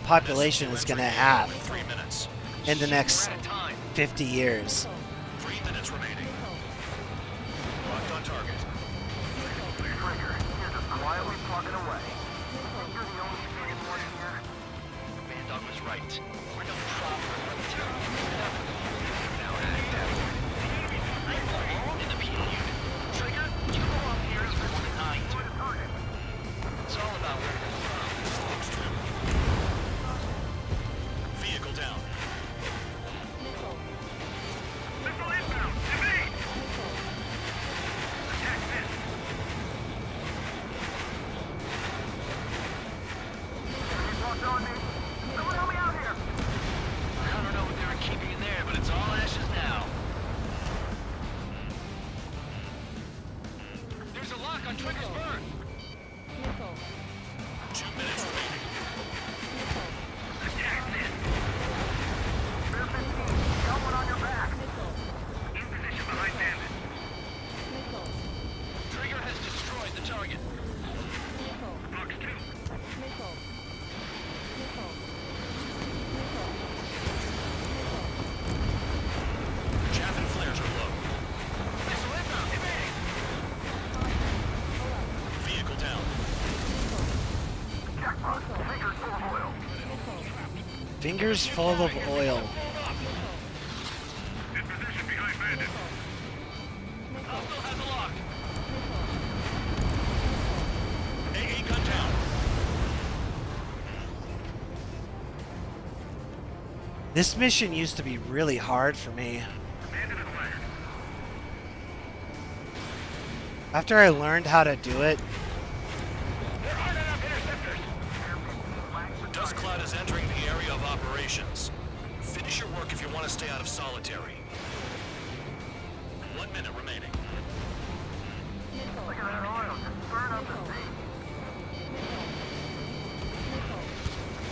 population is going to halve in the next 50 years. 3 minutes remaining. Locked on target. Trigger, you're just quietly plugging away. You're the only sane one here. Bandog was right. We're no problem for military. Now act out. I belong in the PA unit. Trigger, you go up here as well than I do. It's all about where you're from. Vehicle down. Missile inbound. Evade. Attack this. Walked on me. Someone help me out here. I don't know what they were keeping in there, tankers full of oil. In position behind Bandit. Hostile has a lock. AA gun down. This mission used to be really hard for me. After I learned how to do it, Dust Cloud is entering the area of operations. Finish your work if you want to stay out of solitary. 1 minute remaining.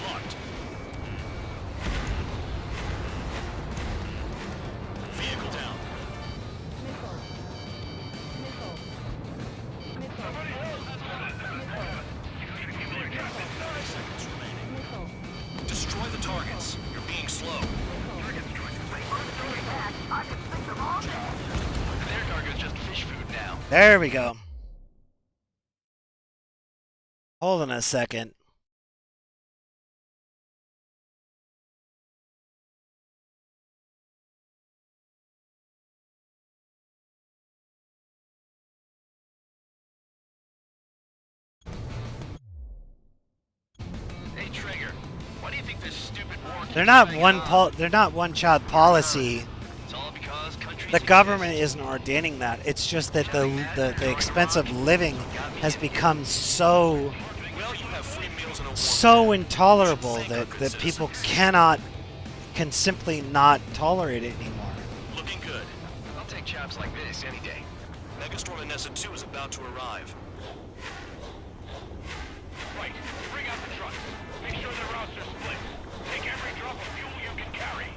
Locked. Vehicle down. Seconds remaining. Destroy the targets. You're being slow. Their cargo's just fish food now. there we go. Hold on a second. Hey, Trigger, why do you think this stupid war keeps They're not dragging on? they're not one-child policy. It's all because countries The government isn't ordaining that. It's just that the expense of living has become so intolerable that people can simply not tolerate it anymore. Looking good. I'll take chops like this any day. Megastorm Inessa 2 is about to arrive. Right. Bring out the trucks. Make sure the routes are split. Take every drop of fuel you can carry.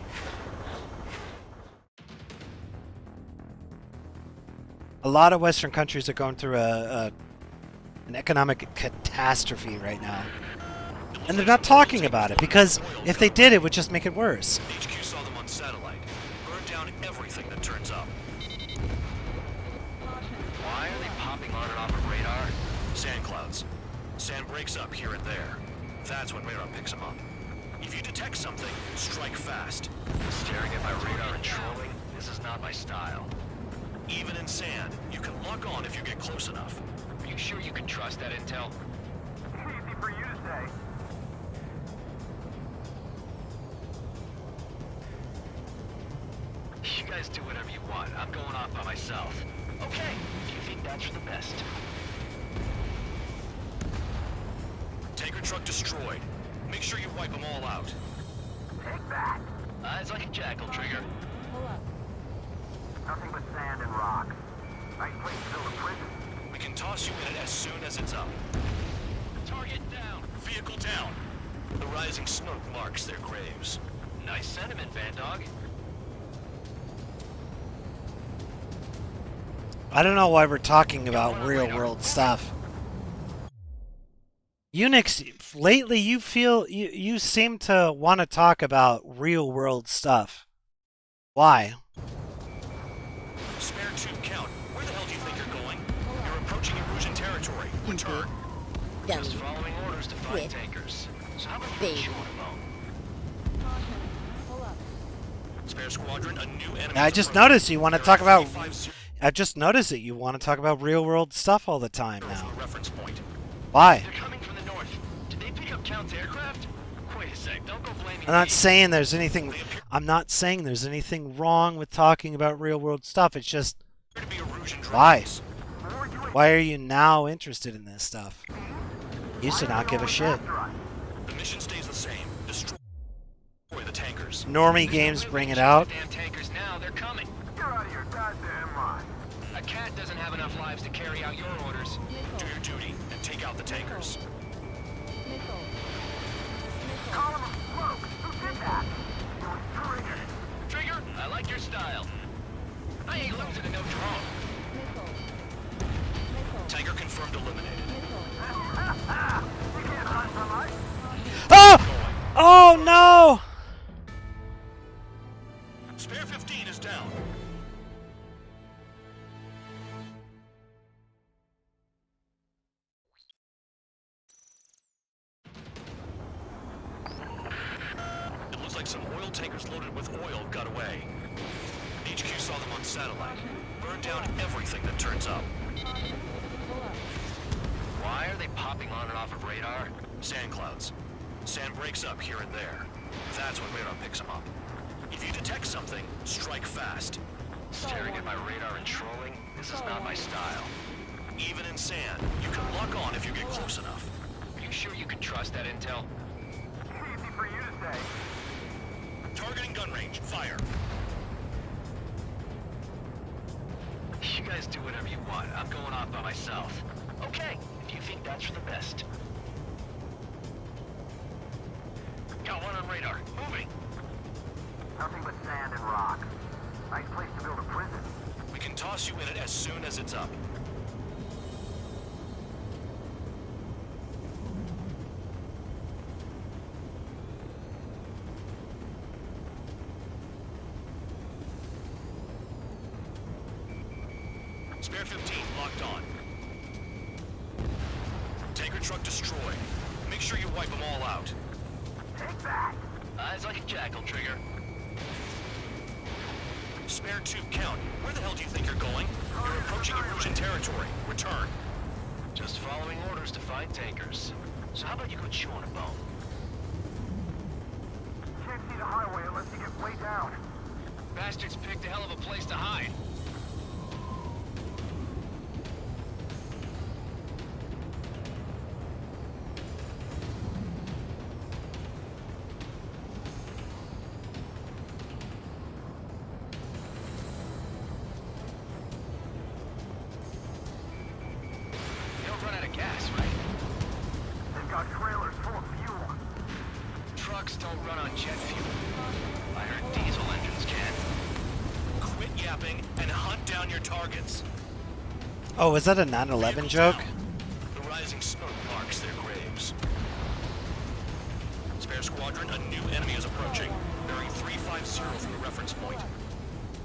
A lot of Western countries are going through an economic catastrophe right now. And they're not talking about it, because if they did, it would just make it worse. HQ saw them on satellite. Burn down everything that turns up. Why are they popping on and off of radar? Sand clouds. Sand breaks up here and there. That's when radar picks them up. If you detect something, strike fast. Staring at my radar and trolling? This is not my style. Even in sand, you can lock on if you get close enough. Are you sure you can trust that intel? Easy for you to say. You guys do whatever you want. I'm going off by myself. Okay, if you think that's for the best. Tanker truck destroyed. Make sure you wipe them all out. Take that. Eyes like a jackal, Trigger. Nothing but sand and rocks. Nice place to build a prison. We can toss you in it as soon as it's up. Target down. Vehicle down. The rising smoke marks their graves. Nice sentiment, Bandog. I don't know why we're talking about real-world stuff. Unix, lately you seem to want to talk about real-world stuff. Why? Spare tube count. Where the hell do you think you're going? You're approaching Erusian territory. Return. Just following orders to find tankers. So how about you chew on a bone? Spare squadron, a new enemy. I just noticed you want to talk about. I just noticed that you want to talk about real-world stuff all the time now. Reference point. Why? They're coming from the north. Did they pick up Count's aircraft? Wait a sec, don't go blaming I'm not me. saying there's anything. I'm not saying there's anything wrong with talking about real-world stuff. It's just why? Why are you now interested in this stuff? Used to not give a shit. The mission stays the same. Destroy the tankers. Normie games bring it out. Damn tankers now, they're coming. You're out of your goddamn mind. A cat doesn't have enough lives to carry out your orders. Do your duty and take out the tankers. Column of smoke. Who did that? It was Trigger. Trigger, I like your style. I ain't losing to no drone. Tanker confirmed eliminated. You can't run for life. Oh! Oh no! Spare 15 is down. some oil tankers loaded with oil got away. HQ saw them on satellite. Burned down everything that turns up. Why are they popping on and off of radar? Sand clouds. Sand breaks up here and there. That's when radar picks them up. If you detect something, strike fast. Staring at my radar and trolling? This is not my style. Even in sand, you can lock on if you get close enough. Are you sure you can trust that intel? Easy for you to say. Targeting gun range. Fire. You guys do whatever you want. I'm going off by myself. Okay, if you think that's for the best. Got one on radar. Moving. Nothing but sand and rock. Nice place to build a prison. We can toss you in it as soon as it's up. Spare 15 locked on. Tanker truck destroyed. Make sure you wipe them all out. Take that. Eyes like a jackal, Trigger. Spare 2 count. Where the hell do you think you're going? You're approaching Erusian territory. Return. Just following orders to find tankers. So how about you go chew on a bone? Can't see the highway unless you get way down. Bastards picked a hell of a place to hide. Gas, right? They've got trailers full of fuel. Trucks don't run on jet fuel. I heard diesel engines can. Quit yapping and hunt down your targets. Oh, is that a 9/11 joke? The rising smoke marks their graves. Spare squadron, a new enemy is approaching. Bearing 350 from the reference point.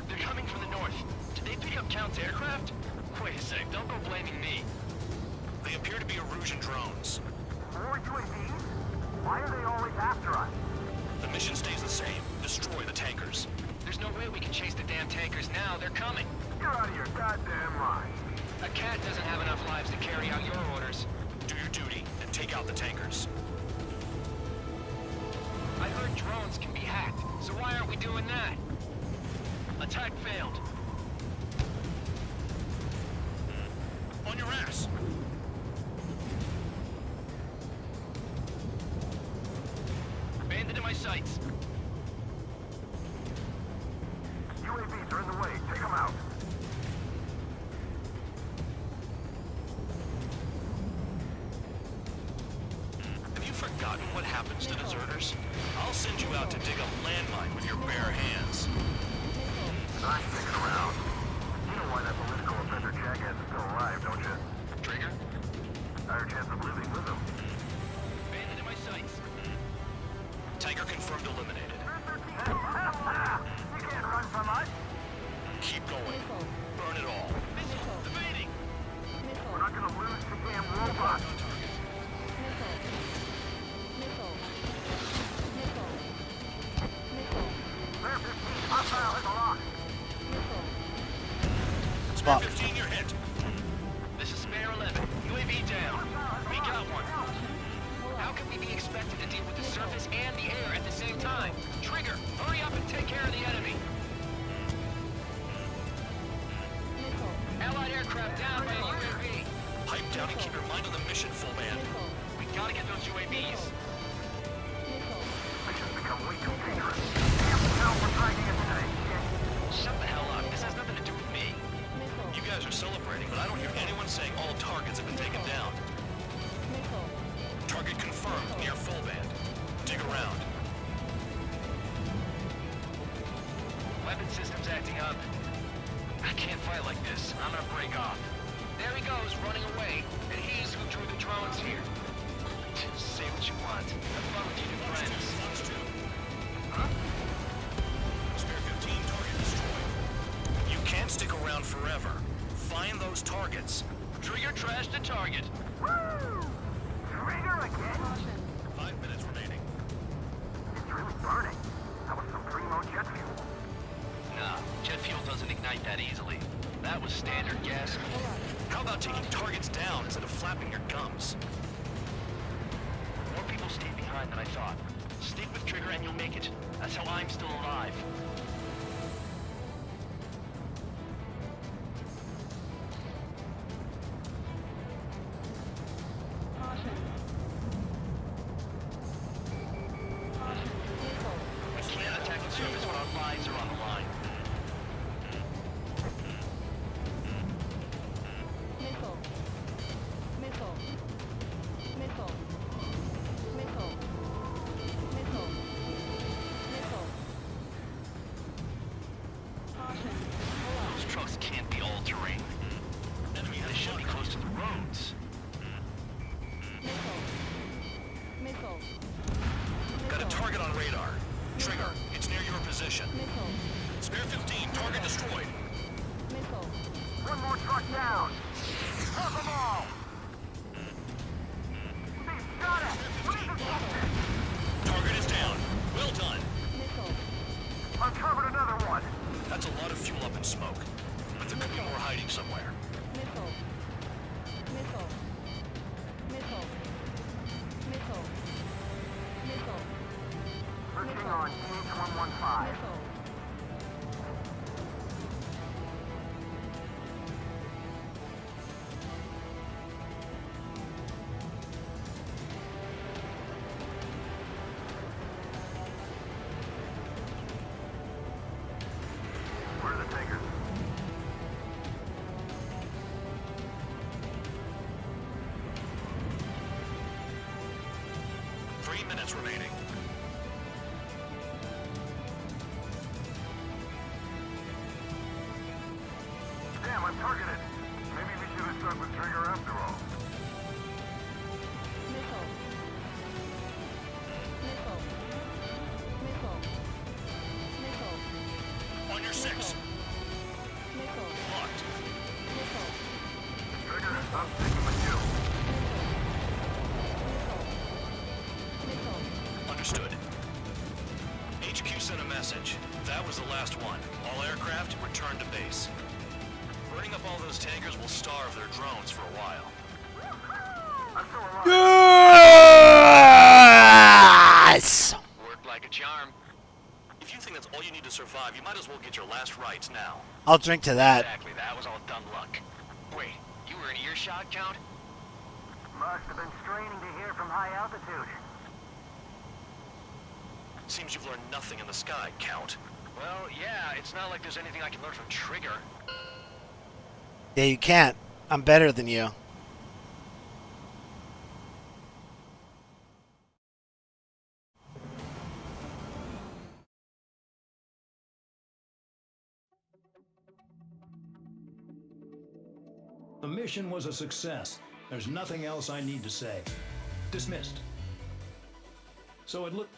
They're coming from the north. Did they pick up Count's aircraft? Wait a sec, don't go blaming me. They appear to be Erusian drones. More UAVs? Why are they always after us? The mission stays the same. Destroy the tankers. There's no way we can chase the damn tankers now. They're coming. You're out of your goddamn mind. A cat doesn't have enough lives to carry out your orders. Do your duty and take out the tankers. I heard drones can be hacked, so why aren't we doing that? Attack failed. On your ass. Bandit in my sights. UAVs are in the way. Take them out. Have you forgotten what happens to deserters? I'll send you out to dig a landmine with your bare hands. Not sticking around. You know why that political offender jackass is still alive, don't you? Trigger? Higher chance of living with him. Bandit in my sights. Tanker confirmed eliminated. You can't run from us. Keep going. Burn it all. Evading! We're not gonna lose to damn robots. Spare 15, hostile in the lock. Spare 15, you're hit. This is Spare 11. UAV down. We got one. How can we be expected to deal with the surface and the air at the same time? Trigger, hurry up and take care of the enemy. Allied aircraft down by a UAV. Pipe down and keep your mind on the mission, full band. We gotta get those UAVs. Mission's become way too dangerous. Damn hell, we're trying to get today. Shut the hell up. This has nothing to do with me. You guys are celebrating, but I don't hear anyone saying all targets have been taken down. Target confirmed near full band. Dig around. Weapon systems acting up. I can't fight like this. I'm gonna break off. There he goes, running away. And he's who drew the drones here. Say what you want. Have fun with your new friends. Huh? Spare 15, target destroyed. You can't stick around forever. Find those targets. Trigger trash the target. Woo! Trigger again? 5 minutes remaining. It's really burning. That was some primo jet fuel. Nah, jet fuel doesn't ignite that easily. That was standard gas. How about taking targets down instead of flapping your gums? More people stayed behind than I thought. Stick with Trigger and you'll make it. That's how I'm still alive. We can't attack the surface when our lives are on the line. Missile. Missile. Missile. Missile. Missile. Missile. Caution. Those trucks can't be all-terrain. They should be close to the roads. Missile. Missile. Got a target on radar. Trigger, it's near your position. Missile. Spare 15, target destroyed. Missile. One more truck down. Have them all. Steve, got it. What is this? Target is down. Well done. Missile. Uncovered another one. That's a lot of fuel up in smoke. But there could be more hiding somewhere. Missile. Missile. Missile. Missile. Missile. Searching on H115. Missile. Where are the tankers? Three minutes remaining. Damn, I'm targeted. Maybe we should have stuck with Trigger after all. Missile. Missile. Missile. Missile. On your six. Missile. Locked. Missile. Trigger, I'm sticking with you. Missile. Understood. HQ sent a message. That was the last one. All aircraft, return to base. Burning up all those tankers will starve their drones for a while. I'm still alive. Yes! Worked like a charm. If you think that's all you need to survive, you might as well get your last rites now. I'll drink to that. Exactly, that was all dumb luck. Wait, you were in earshot, Count? Must have been straining to hear from high altitude. Seems you've learned nothing in the sky, Count. Well, yeah, it's not like there's anything I can learn from Trigger. Yeah, you can't. I'm better than you. The mission was a success. There's nothing else I need to say. Dismissed. So it looked...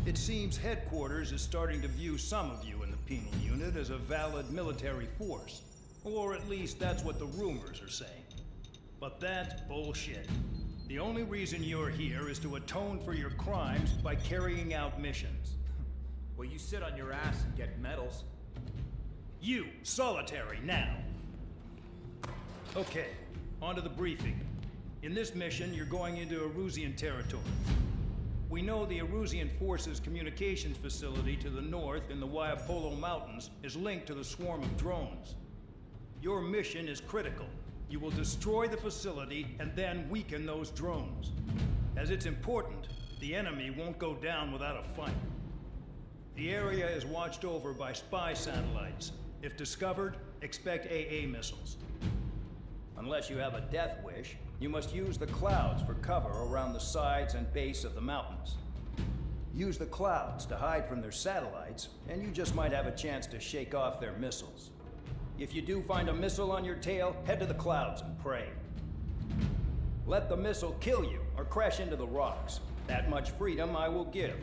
It seems headquarters is starting to view some of you in the penal unit as a valid military force. Or at least that's what the rumors are saying. But that's bullshit. The only reason you're here is to atone for your crimes by carrying out missions. Well, you sit on your ass and get medals. You, solitary, now. Okay, on to the briefing. In this mission, you're going into Erusian territory. We know the Erusian Forces communications facility to the north in the Waiapolo Mountains is linked to the swarm of drones. Your mission is critical. You will destroy the facility and then weaken those drones. As it's important, the enemy won't go down without a fight. The area is watched over by spy satellites. If discovered, expect AA missiles. Unless you have a death wish, you must use the clouds for cover around the sides and base of the mountains. Use the clouds to hide from their satellites, and you just might have a chance to shake off their missiles. If you do find a missile on your tail, head to the clouds and pray. Let the missile kill you or crash into the rocks. That much freedom I will give.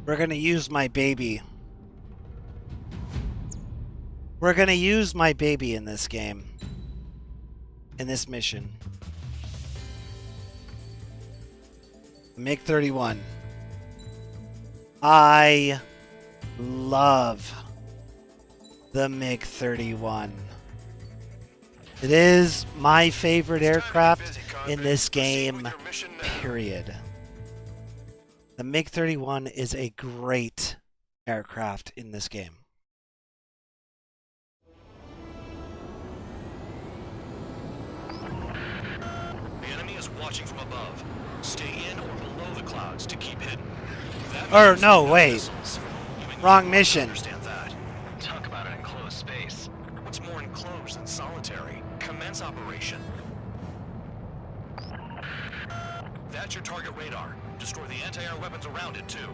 We're gonna use my baby. We're gonna use my baby in this game. In this mission. MiG-31. I love the MiG-31. It is my favorite aircraft in this game, period. The MiG-31 is a great aircraft in this game. The enemy is watching from above. Stay in or below the clouds to keep hidden. Or no, wait. Wrong mission. Understand that. Talk about an enclosed space. What's more enclosed than solitary? Commence operation. That's your target radar. Destroy the anti-air weapons around it, too.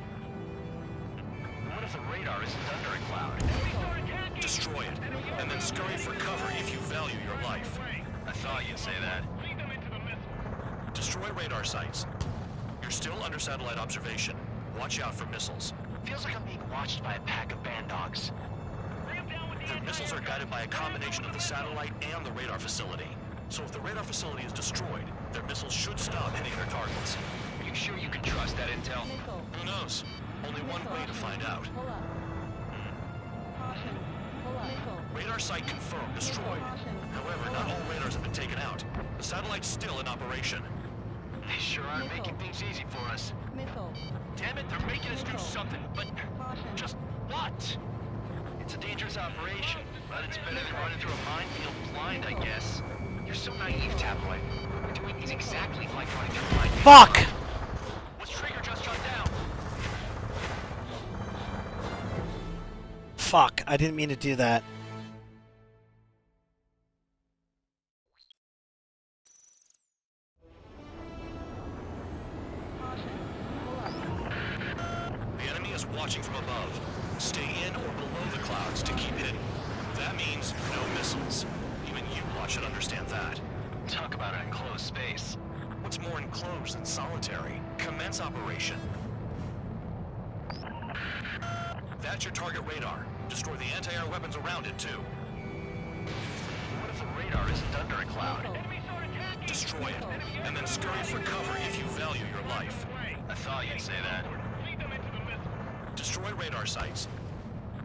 What if the radar isn't under a cloud? Destroy it, and then scurry for cover if you value your life. I thought you'd say that. Destroy radar sites. You're still under satellite observation. Watch out for missiles. Feels like I'm being watched by a pack of band dogs. Their missiles are guided by a combination of the satellite and the radar facility. So if the radar facility is destroyed, their missiles should stop hitting their targets. Are you sure you can trust that intel? Who knows? Only one way to find out. Radar site confirmed destroyed. However, not all radars have been taken out. The satellite's still in operation. They sure are making things easy for us. Damn it, they're making us do something, but just what? It's a dangerous operation, but it's better than running through a minefield blind, I guess. You're so naive, Tabloid. We're doing things exactly like running through a minefield. Fuck! Was Trigger just shut down? Fuck, I didn't mean to do that. The enemy is watching from above. Stay in or below the clouds to keep hidden. That means no missiles. Even you lot should understand that. Talk about an enclosed space. What's more enclosed than solitary? Commence operation. That's your target radar. Destroy the anti-air weapons around it, too. What if the radar isn't under a cloud? Destroy it, and then scurry for cover if you value your life. I thought you'd say that. Destroy radar sites.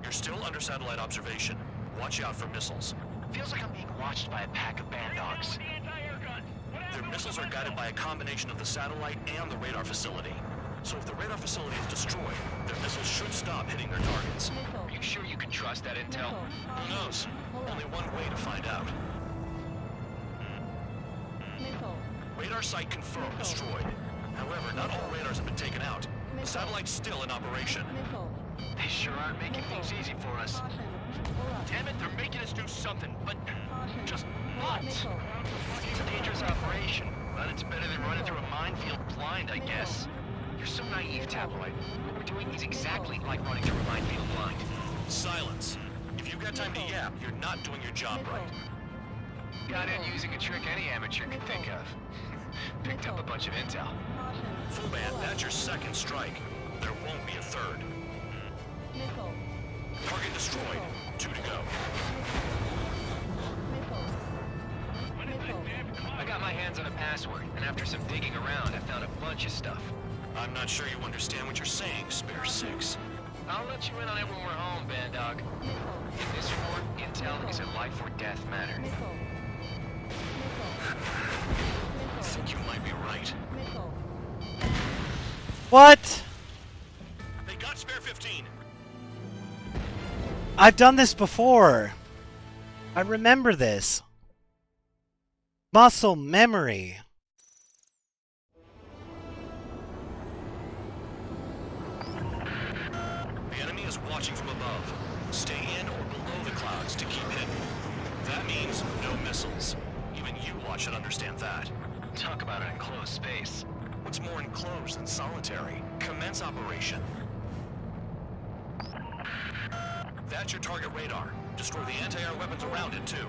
You're still under satellite observation. Watch out for missiles. Feels like I'm being watched by a pack of band dogs. Their missiles are guided by a combination of the satellite and the radar facility. So if the radar facility is destroyed, their missiles should stop hitting their targets. Are you sure you can trust that intel? Who knows? Only one way to find out. Radar site confirmed destroyed. However, not all radars have been taken out. The satellite's still in operation. They sure aren't making things easy for us. Damn it, they're making us do something, but just what? It's a dangerous operation, but it's better than running through a minefield blind, I guess. You're so naive, Tabloid. We're doing things exactly like running through a minefield blind. Silence. If you've got time to yap, you're not doing your job right. Got in using a trick any amateur can think of. Picked up a bunch of intel. Full band, that's your second strike. There won't be a third. Target destroyed. 2 to go. I got my hands on a password, and after some digging around, I found a bunch of stuff. I'm not sure you understand what you're saying, Spare 6. I'll let you in on it when we're home, Bandog. In this war, intel is a life or death matter. I think you might be right. What? They got spare 15. I've done this before. I remember this. Muscle memory. The enemy is watching from above. Stay in or below the clouds to keep hidden. That means no missiles. Even you lot should understand that. Talk about an enclosed space. What's more enclosed than solitary? Commence operation. That's your target radar. Destroy the anti-air weapons around it, too.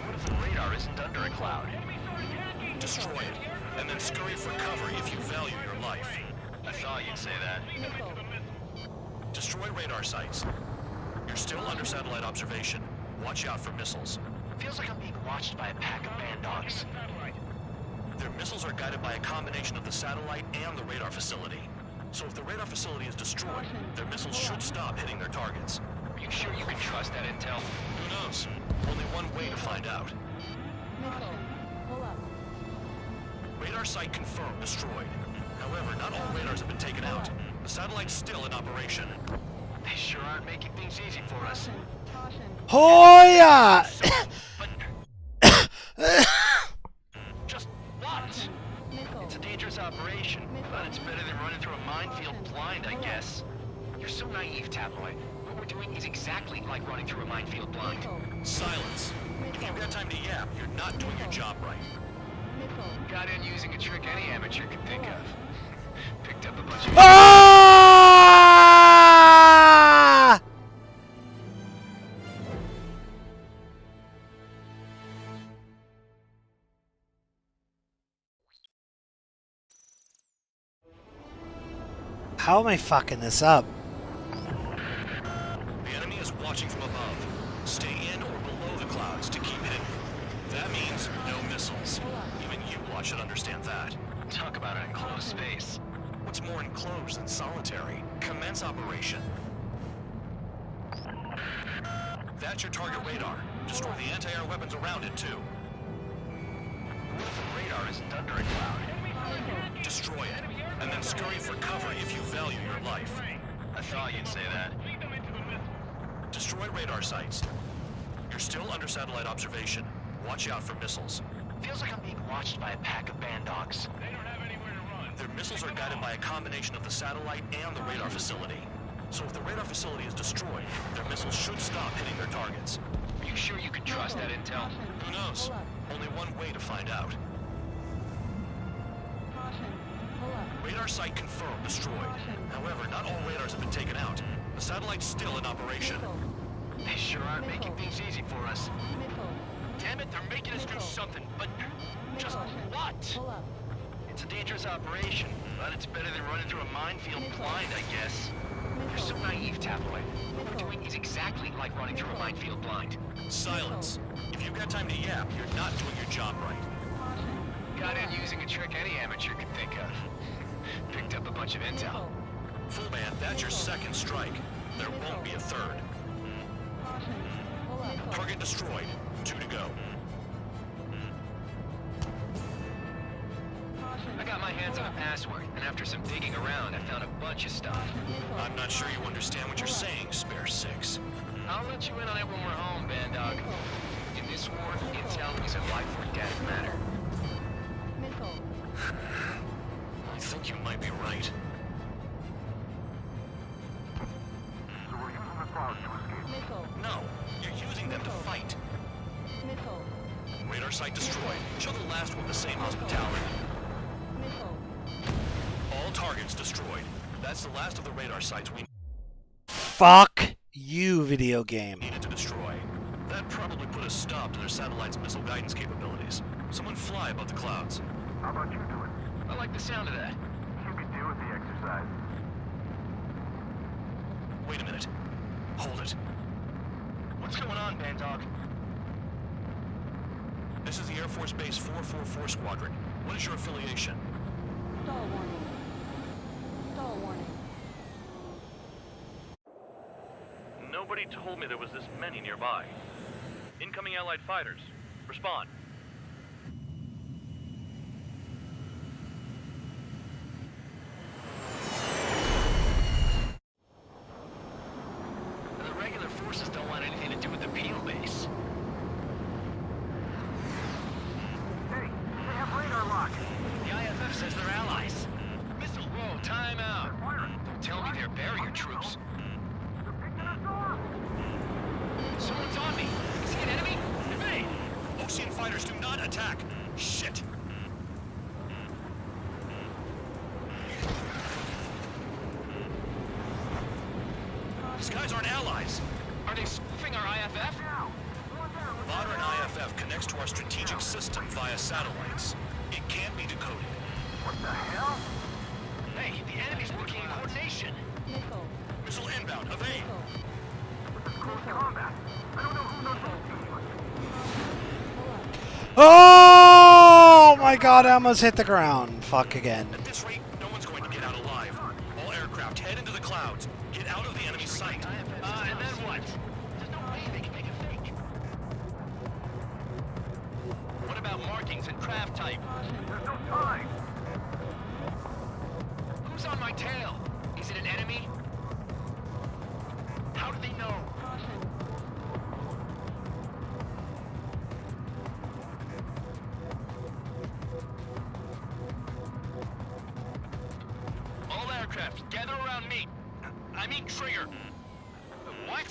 What if the radar isn't under a cloud? Destroy it, and then scurry for cover if you value your life. I thought you'd say that. Destroy radar sites. You're still under satellite observation. Watch out for missiles. Feels like I'm being watched by a pack of bandogs. Their missiles are guided by a combination of the satellite and the radar facility. So if the radar facility is destroyed, their missiles should stop hitting their targets. Are you sure you can trust that intel? Who knows? Only one way to find out. Radar site confirmed destroyed. However, not all radars have been taken out. The satellite's still in operation. They sure aren't making things easy for us. Hoya! Just what? It's a dangerous operation, but it's better than running through a minefield blind, I guess. You're so naive, Tabloid. What we're doing is exactly like running through a minefield blind. Silence. If you've got time to yap, you're not doing your job right. Got in using a trick any amateur could think of. Picked up a bunch of... Ah! How am I fucking this up? The enemy is watching from above. Stay in or below the clouds to keep hidden. That means no missiles. Even you lot should understand that. Talk about an enclosed space. What's more enclosed than solitary? Commence operation. That's your target radar. Destroy the anti-air weapons around it, too. What if the radar isn't under a cloud? Destroy it, and then scurry for cover if you value your life. I thought you'd say that. Destroy radar sites. You're still under satellite observation. Watch out for missiles. Feels like I'm being watched by a pack of bandogs. Their missiles are guided by a combination of the satellite and the radar facility. So if the radar facility is destroyed, their missiles should stop hitting their targets. Are you sure you can trust that intel? Who knows? Only one way to find out. Radar site confirmed destroyed. However, not all radars have been taken out. The satellite's still in operation. They sure aren't making things easy for us. Damn it, they're making us do something, but just what? It's a dangerous operation, but it's better than running through a minefield blind, I guess. You're so naive, Tabloid. What we're doing is exactly like running through a minefield blind. Silence. If you've got time to yap, you're not doing your job right. Got in using a trick any amateur could think of. Picked up a bunch of intel. Full band, that's your second strike. There won't be a third. Target destroyed. 2 to go. I got my hands on a password, and after some digging around, I found a bunch of stuff. I'm not sure you understand what you're saying, Spare 6. I'll let you in on it when we're home, Bandog. In this war, intel is a life or death matter. I think you might be right. So we're using the clouds to escape. No, you're using them to fight. Radar site destroyed. Show the last one the same hospitality. All targets destroyed. That's the last of the radar sites we Fuck you, video game. needed to destroy. That probably put a stop to their satellite's missile guidance capabilities. Someone fly above the clouds. How about you do it? I like the sound of that. You can deal with the exercise. Wait a minute. Hold it. What's going on, Bandog? This is the Air Force Base 444 Squadron. What is your affiliation? Stall warning. Stall warning. Nobody told me there was this many nearby. Incoming Allied fighters. Respond. The regular forces don't want anything to do with the Peel base. Hey, they have radar lock. The IFF says they're allies. Missile, whoa, time out. Don't tell me they're barrier troops. Someone's on me. Is he an enemy? Evade! Ocean fighters do not attack. Shit. These guys aren't allies. Are they spoofing our IFF? Modern IFF connects to our strategic system via satellites. It can't be decoded. What the hell? Hey, the enemy's working in coordination. Missile inbound. Evade. Close combat. I don't know who knows who. Oh my god, I almost hit the ground. Fuck again. At this rate, no one's going to get out alive. All aircraft head into the clouds. Get out of the enemy's sight. And then what? There's no way they can make a fake. What about markings and craft type? There's no time. Who's on my tail? Is it an enemy? How do they know? All aircraft, gather around me. I mean Trigger. What?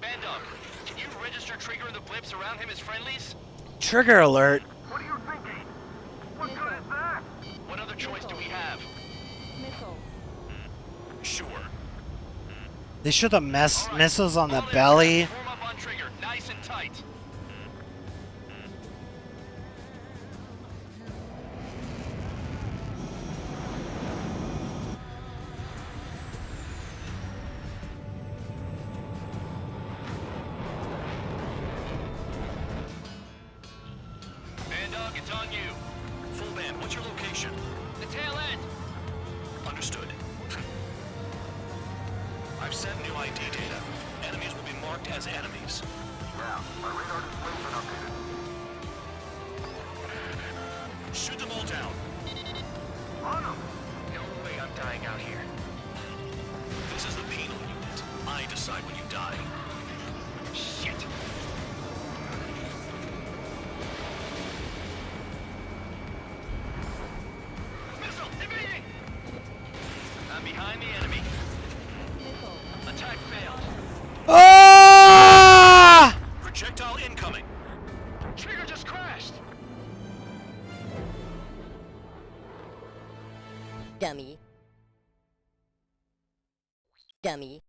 Bandog, can you register Trigger and the blips around him as friendlies? Trigger alert. What are you thinking? What good is that? What other choice do we have? Sure. They should have missiles on the belly. Form up on Trigger, nice and tight. Bandog, it's on you. Full band, what's your location? The tail end. Understood. I've sent new ID data. Enemies will be marked as enemies. Yeah, my radar display's been updated. Shoot them all down. On them! No way I'm dying out here. This is the penal unit. I decide when you die. Shit! Missile, evading! I'm behind the enemy. Attack failed. Ah! Projectile incoming. Trigger just crashed. Dummy. Dummy.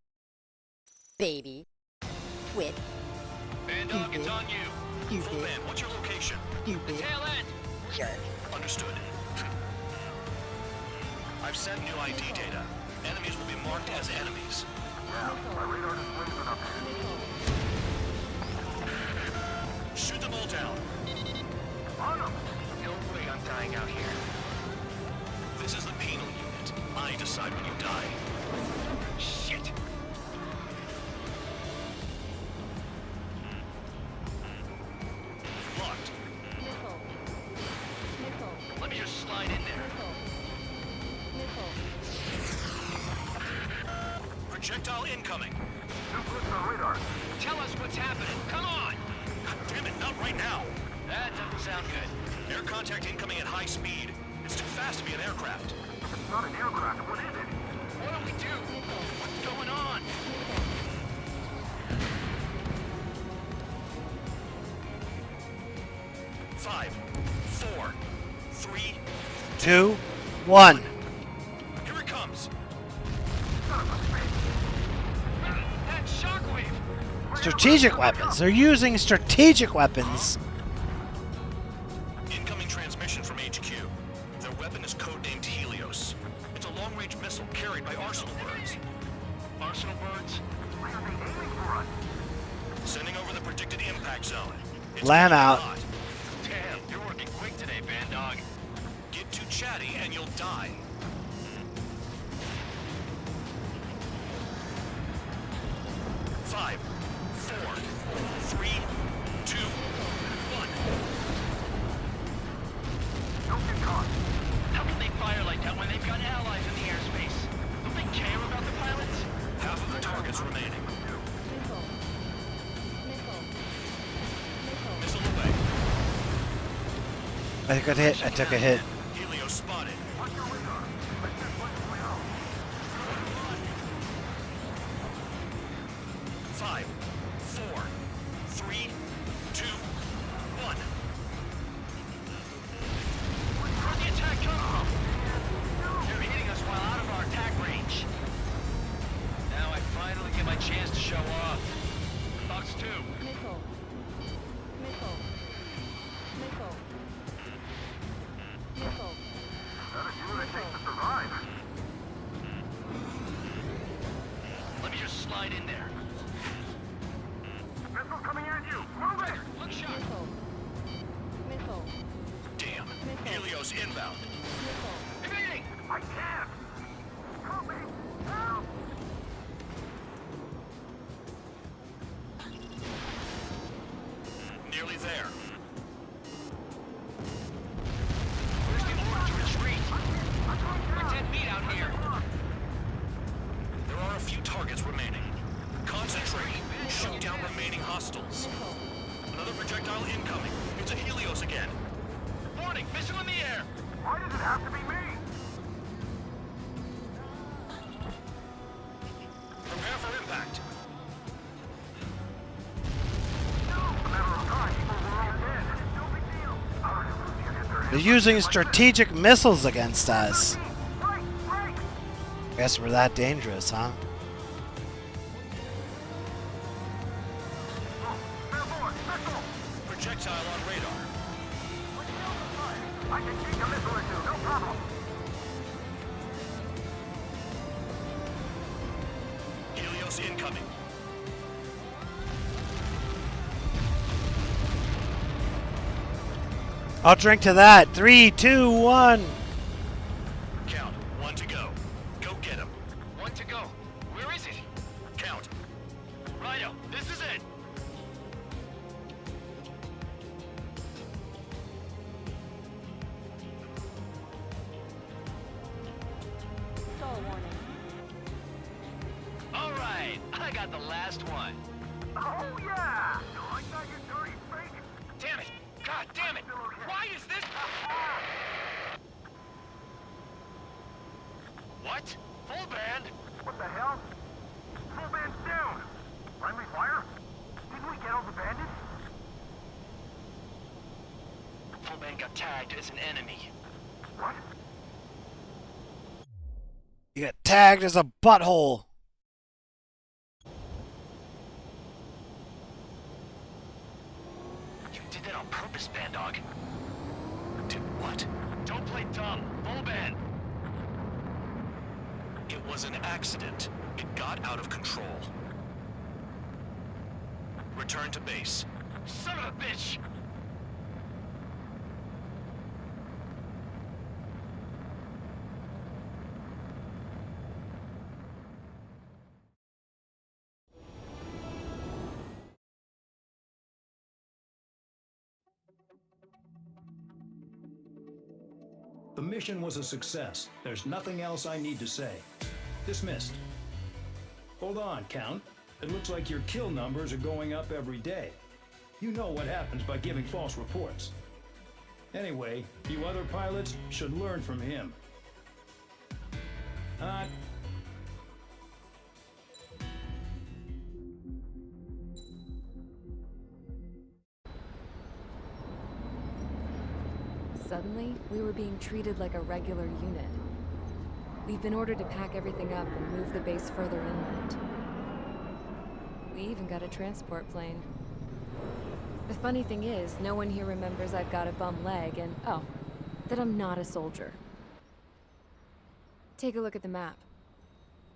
Baby. Quit. Bandog, it's on you. Full band, what's your location? The tail end. Jerk. Understood. I've sent new ID data. Enemies will be marked as enemies. Yeah, my radar display's been updated. Shoot them all down. On them! No way I'm dying out here. This is the penal unit. I decide when you die. Shit! Locked. Let me just slide in there. Projectile incoming. Two clips on radar. Tell us what's happening. Come on! Damn it, not right now. That doesn't sound good. Air contact incoming at high speed. It's too fast to be an aircraft. It's not an aircraft. What is it? What do we do? What's going on? Five, four, three, 2, 1. here it comes. That shockwave! Strategic weapons. They're using strategic weapons. Incoming transmission from HQ. Their weapon is codenamed Helios. It's a long-range missile carried by arsenal birds. Arsenal birds? Why are they aiming for us? Sending over the predicted impact zone. It's Lamb gonna be out. hot. Damn, you're working quick today, Bandog. Get too chatty and you'll die. 5, 4, 3, 2, 1. Don't get caught. How can they fire like that when they've got allies in the airspace? Don't they care about the pilots? Half of the targets remaining. Missile away. I got hit. I took a hit. Helios spotted. Five, 4, 3, 2, 1. Where'd the attack come from? They're hitting us while out of our attack range. Now I finally get my chance to show off. Fox 2. Missile. Missile. Missile. Missile. Gotta do what it takes to survive. Let me just slide in there. Missiles coming at you. Move it. Look sharp. Missile. Missile. Damn. Missile. Helios inbound. Missile. Evading! I can't. Help me. Help. Nearly there. Where's the order to retreat? We're dead meat out here. There are a few targets remaining. Concentrate. Shoot down remaining hostiles. Another projectile incoming. It's a Helios again. Warning, missile in the air. Why does it have to be me? Prepare for impact. A matter of time before we're all dead. No big deal. They're using strategic missiles against us. Right, right. Guess we're that dangerous, huh? Projectile on radar. I can take a missile or two, no problem. Helios incoming. I'll drink to that. 3, 2, 1. Count. 1 to go. Go get him. 1 to go. Where is it? Count. Rhino, this is it. Stall warning. All right, I got the last one. Oh, yeah. You like that, you dirty fake? Damn it! God damn it! Why is this? What? Full band? What the hell? Full band's down. Friendly fire? Didn't we get all the bandits? Full band got tagged as an enemy. What? You get tagged as a butthole. You did that on purpose, Bandog. Did what? Don't play dumb. Full band. It was an accident. It got out of control. Return to base. Son of a bitch! The mission was a success. There's nothing else I need to say. Dismissed. Hold on, Count. It looks like your kill numbers are going up every day. You know what happens by giving false reports. Anyway, you other pilots should learn from him. Suddenly, we were being treated like a regular unit. We've been ordered to pack everything up and move the base further inland. We even got a transport plane. The funny thing is, no one here remembers I've got a bum leg and, oh, that I'm not a soldier. Take a look at the map.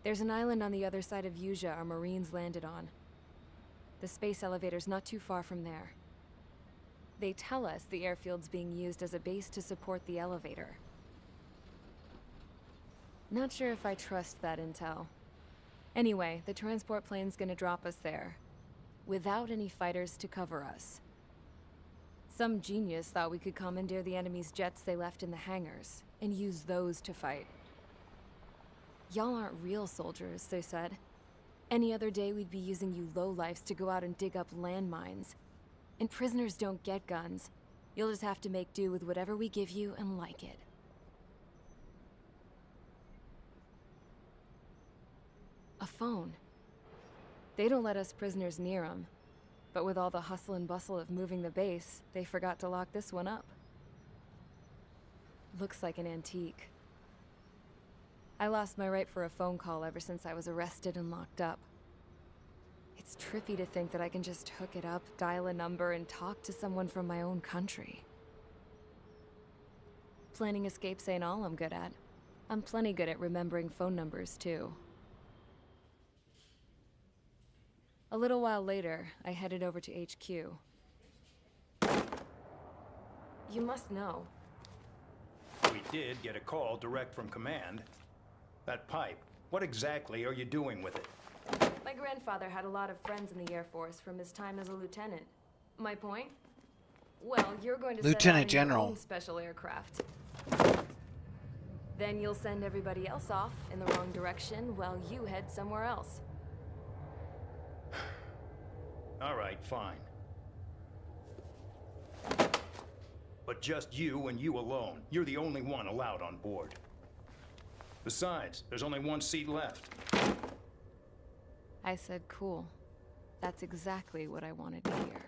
There's an island on the other side of Usea our Marines landed on. The space elevator's not too far from there. They tell us the airfield's being used as a base to support the elevator. Not sure if I trust that intel. Anyway, the transport plane's gonna drop us there, without any fighters to cover us. Some genius thought we could commandeer the enemy's jets they left in the hangars, and use those to fight. Y'all aren't real soldiers, they said. Any other day we'd be using you lowlifes to go out and dig up landmines. And prisoners don't get guns. You'll just have to make do with whatever we give you and like it. A phone. They don't let us prisoners near them. But with all the hustle and bustle of moving the base, they forgot to lock this one up. Looks like an antique. I lost my right for a phone call ever since I was arrested and locked up. It's trippy to think that I can just hook it up, dial a number, and talk to someone from my own country. Planning escapes ain't all I'm good at. I'm plenty good at remembering phone numbers, too. A little while later, I headed over to HQ. You must know. We did get a call direct from command. That pipe, what exactly are you doing with it? My grandfather had a lot of friends in the Air Force from his time as a lieutenant. My point? Well, you're going to set out Lieutenant in your General. own special aircraft. Then you'll send everybody else off in the wrong direction while you head somewhere else. All right, fine. But just you and you alone. You're the only one allowed on board. Besides, there's only one seat left. I said, cool. That's exactly what I wanted to hear.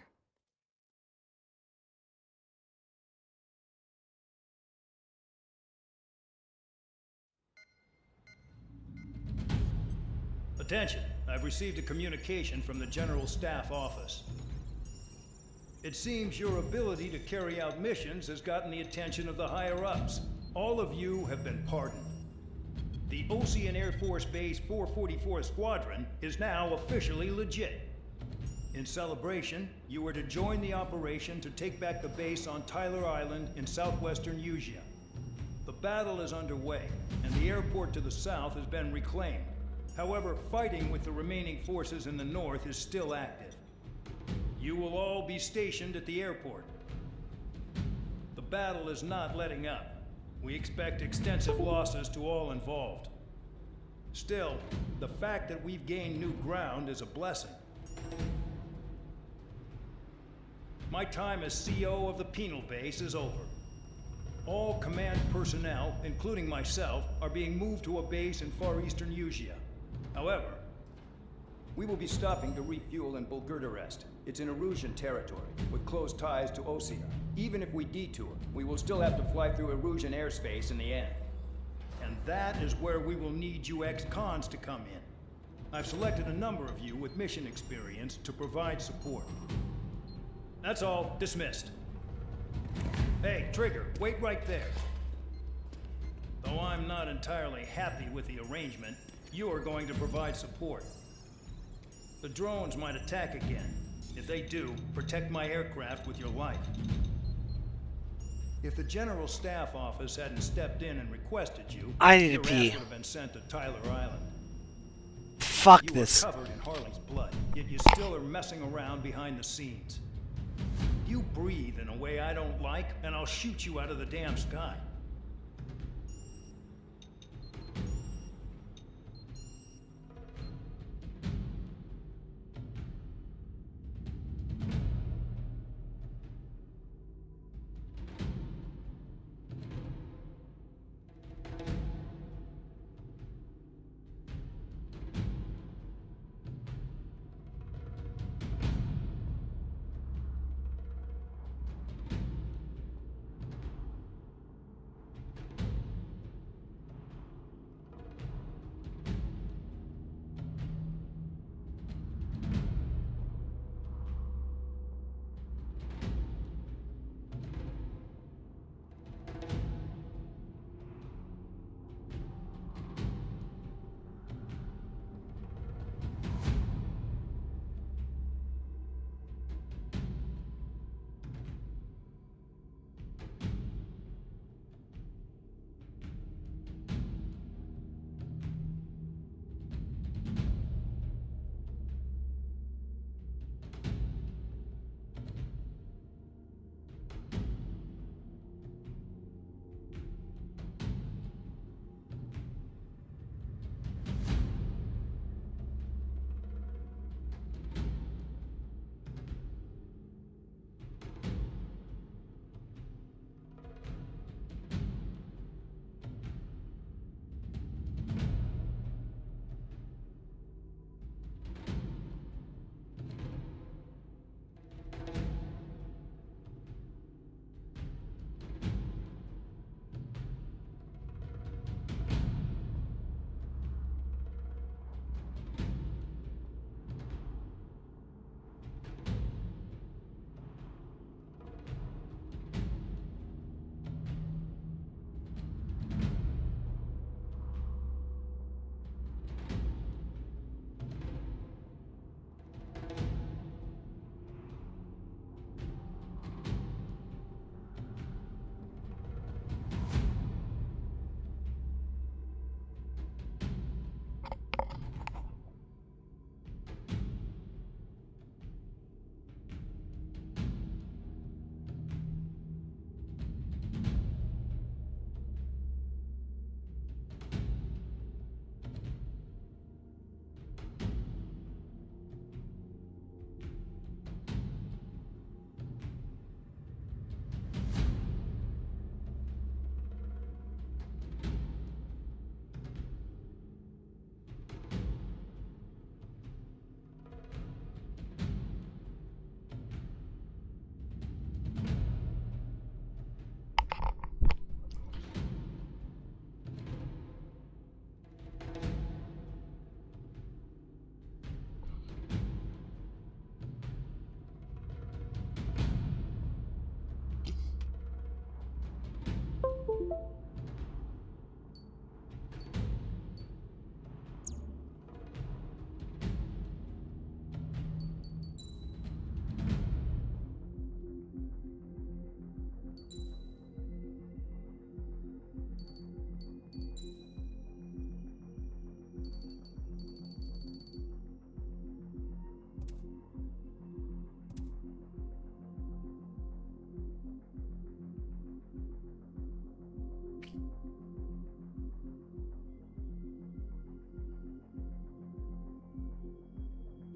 Attention, I've received a communication from the General Staff Office. It seems your ability to carry out missions has gotten the attention of the higher-ups. All of you have been pardoned. The Ocean Air Force Base 444 Squadron is now officially legit. In celebration, you are to join the operation to take back the base on Tyler Island in southwestern Usea. The battle is underway, and the airport to the south has been reclaimed. However, fighting with the remaining forces in the north is still active. You will all be stationed at the airport. The battle is not letting up. We expect extensive losses to all involved. Still, the fact that we've gained new ground is a blessing. My time as CO of the penal base is over. All command personnel, including myself, are being moved to a base in far eastern Usea. However, we will be stopping to refuel in Bulgurdarest. It's in Erusian territory, with close ties to Osea. Even if we detour, we will still have to fly through Erusian airspace in the end. And that is where we will need you ex-cons to come in. I've selected a number of you with mission experience to provide support. That's all. Dismissed. Hey, Trigger, wait right there. Though I'm not entirely happy with the arrangement, you are going to provide support. The drones might attack again. If they do, protect my aircraft with your life. If the General Staff Office hadn't stepped in and requested you, I need to your pee. ass would have been sent to Tyler Island. Fuck You this. were covered in Harley's blood, yet you still are messing around behind the scenes. You breathe in a way I don't like, and I'll shoot you out of the damn sky.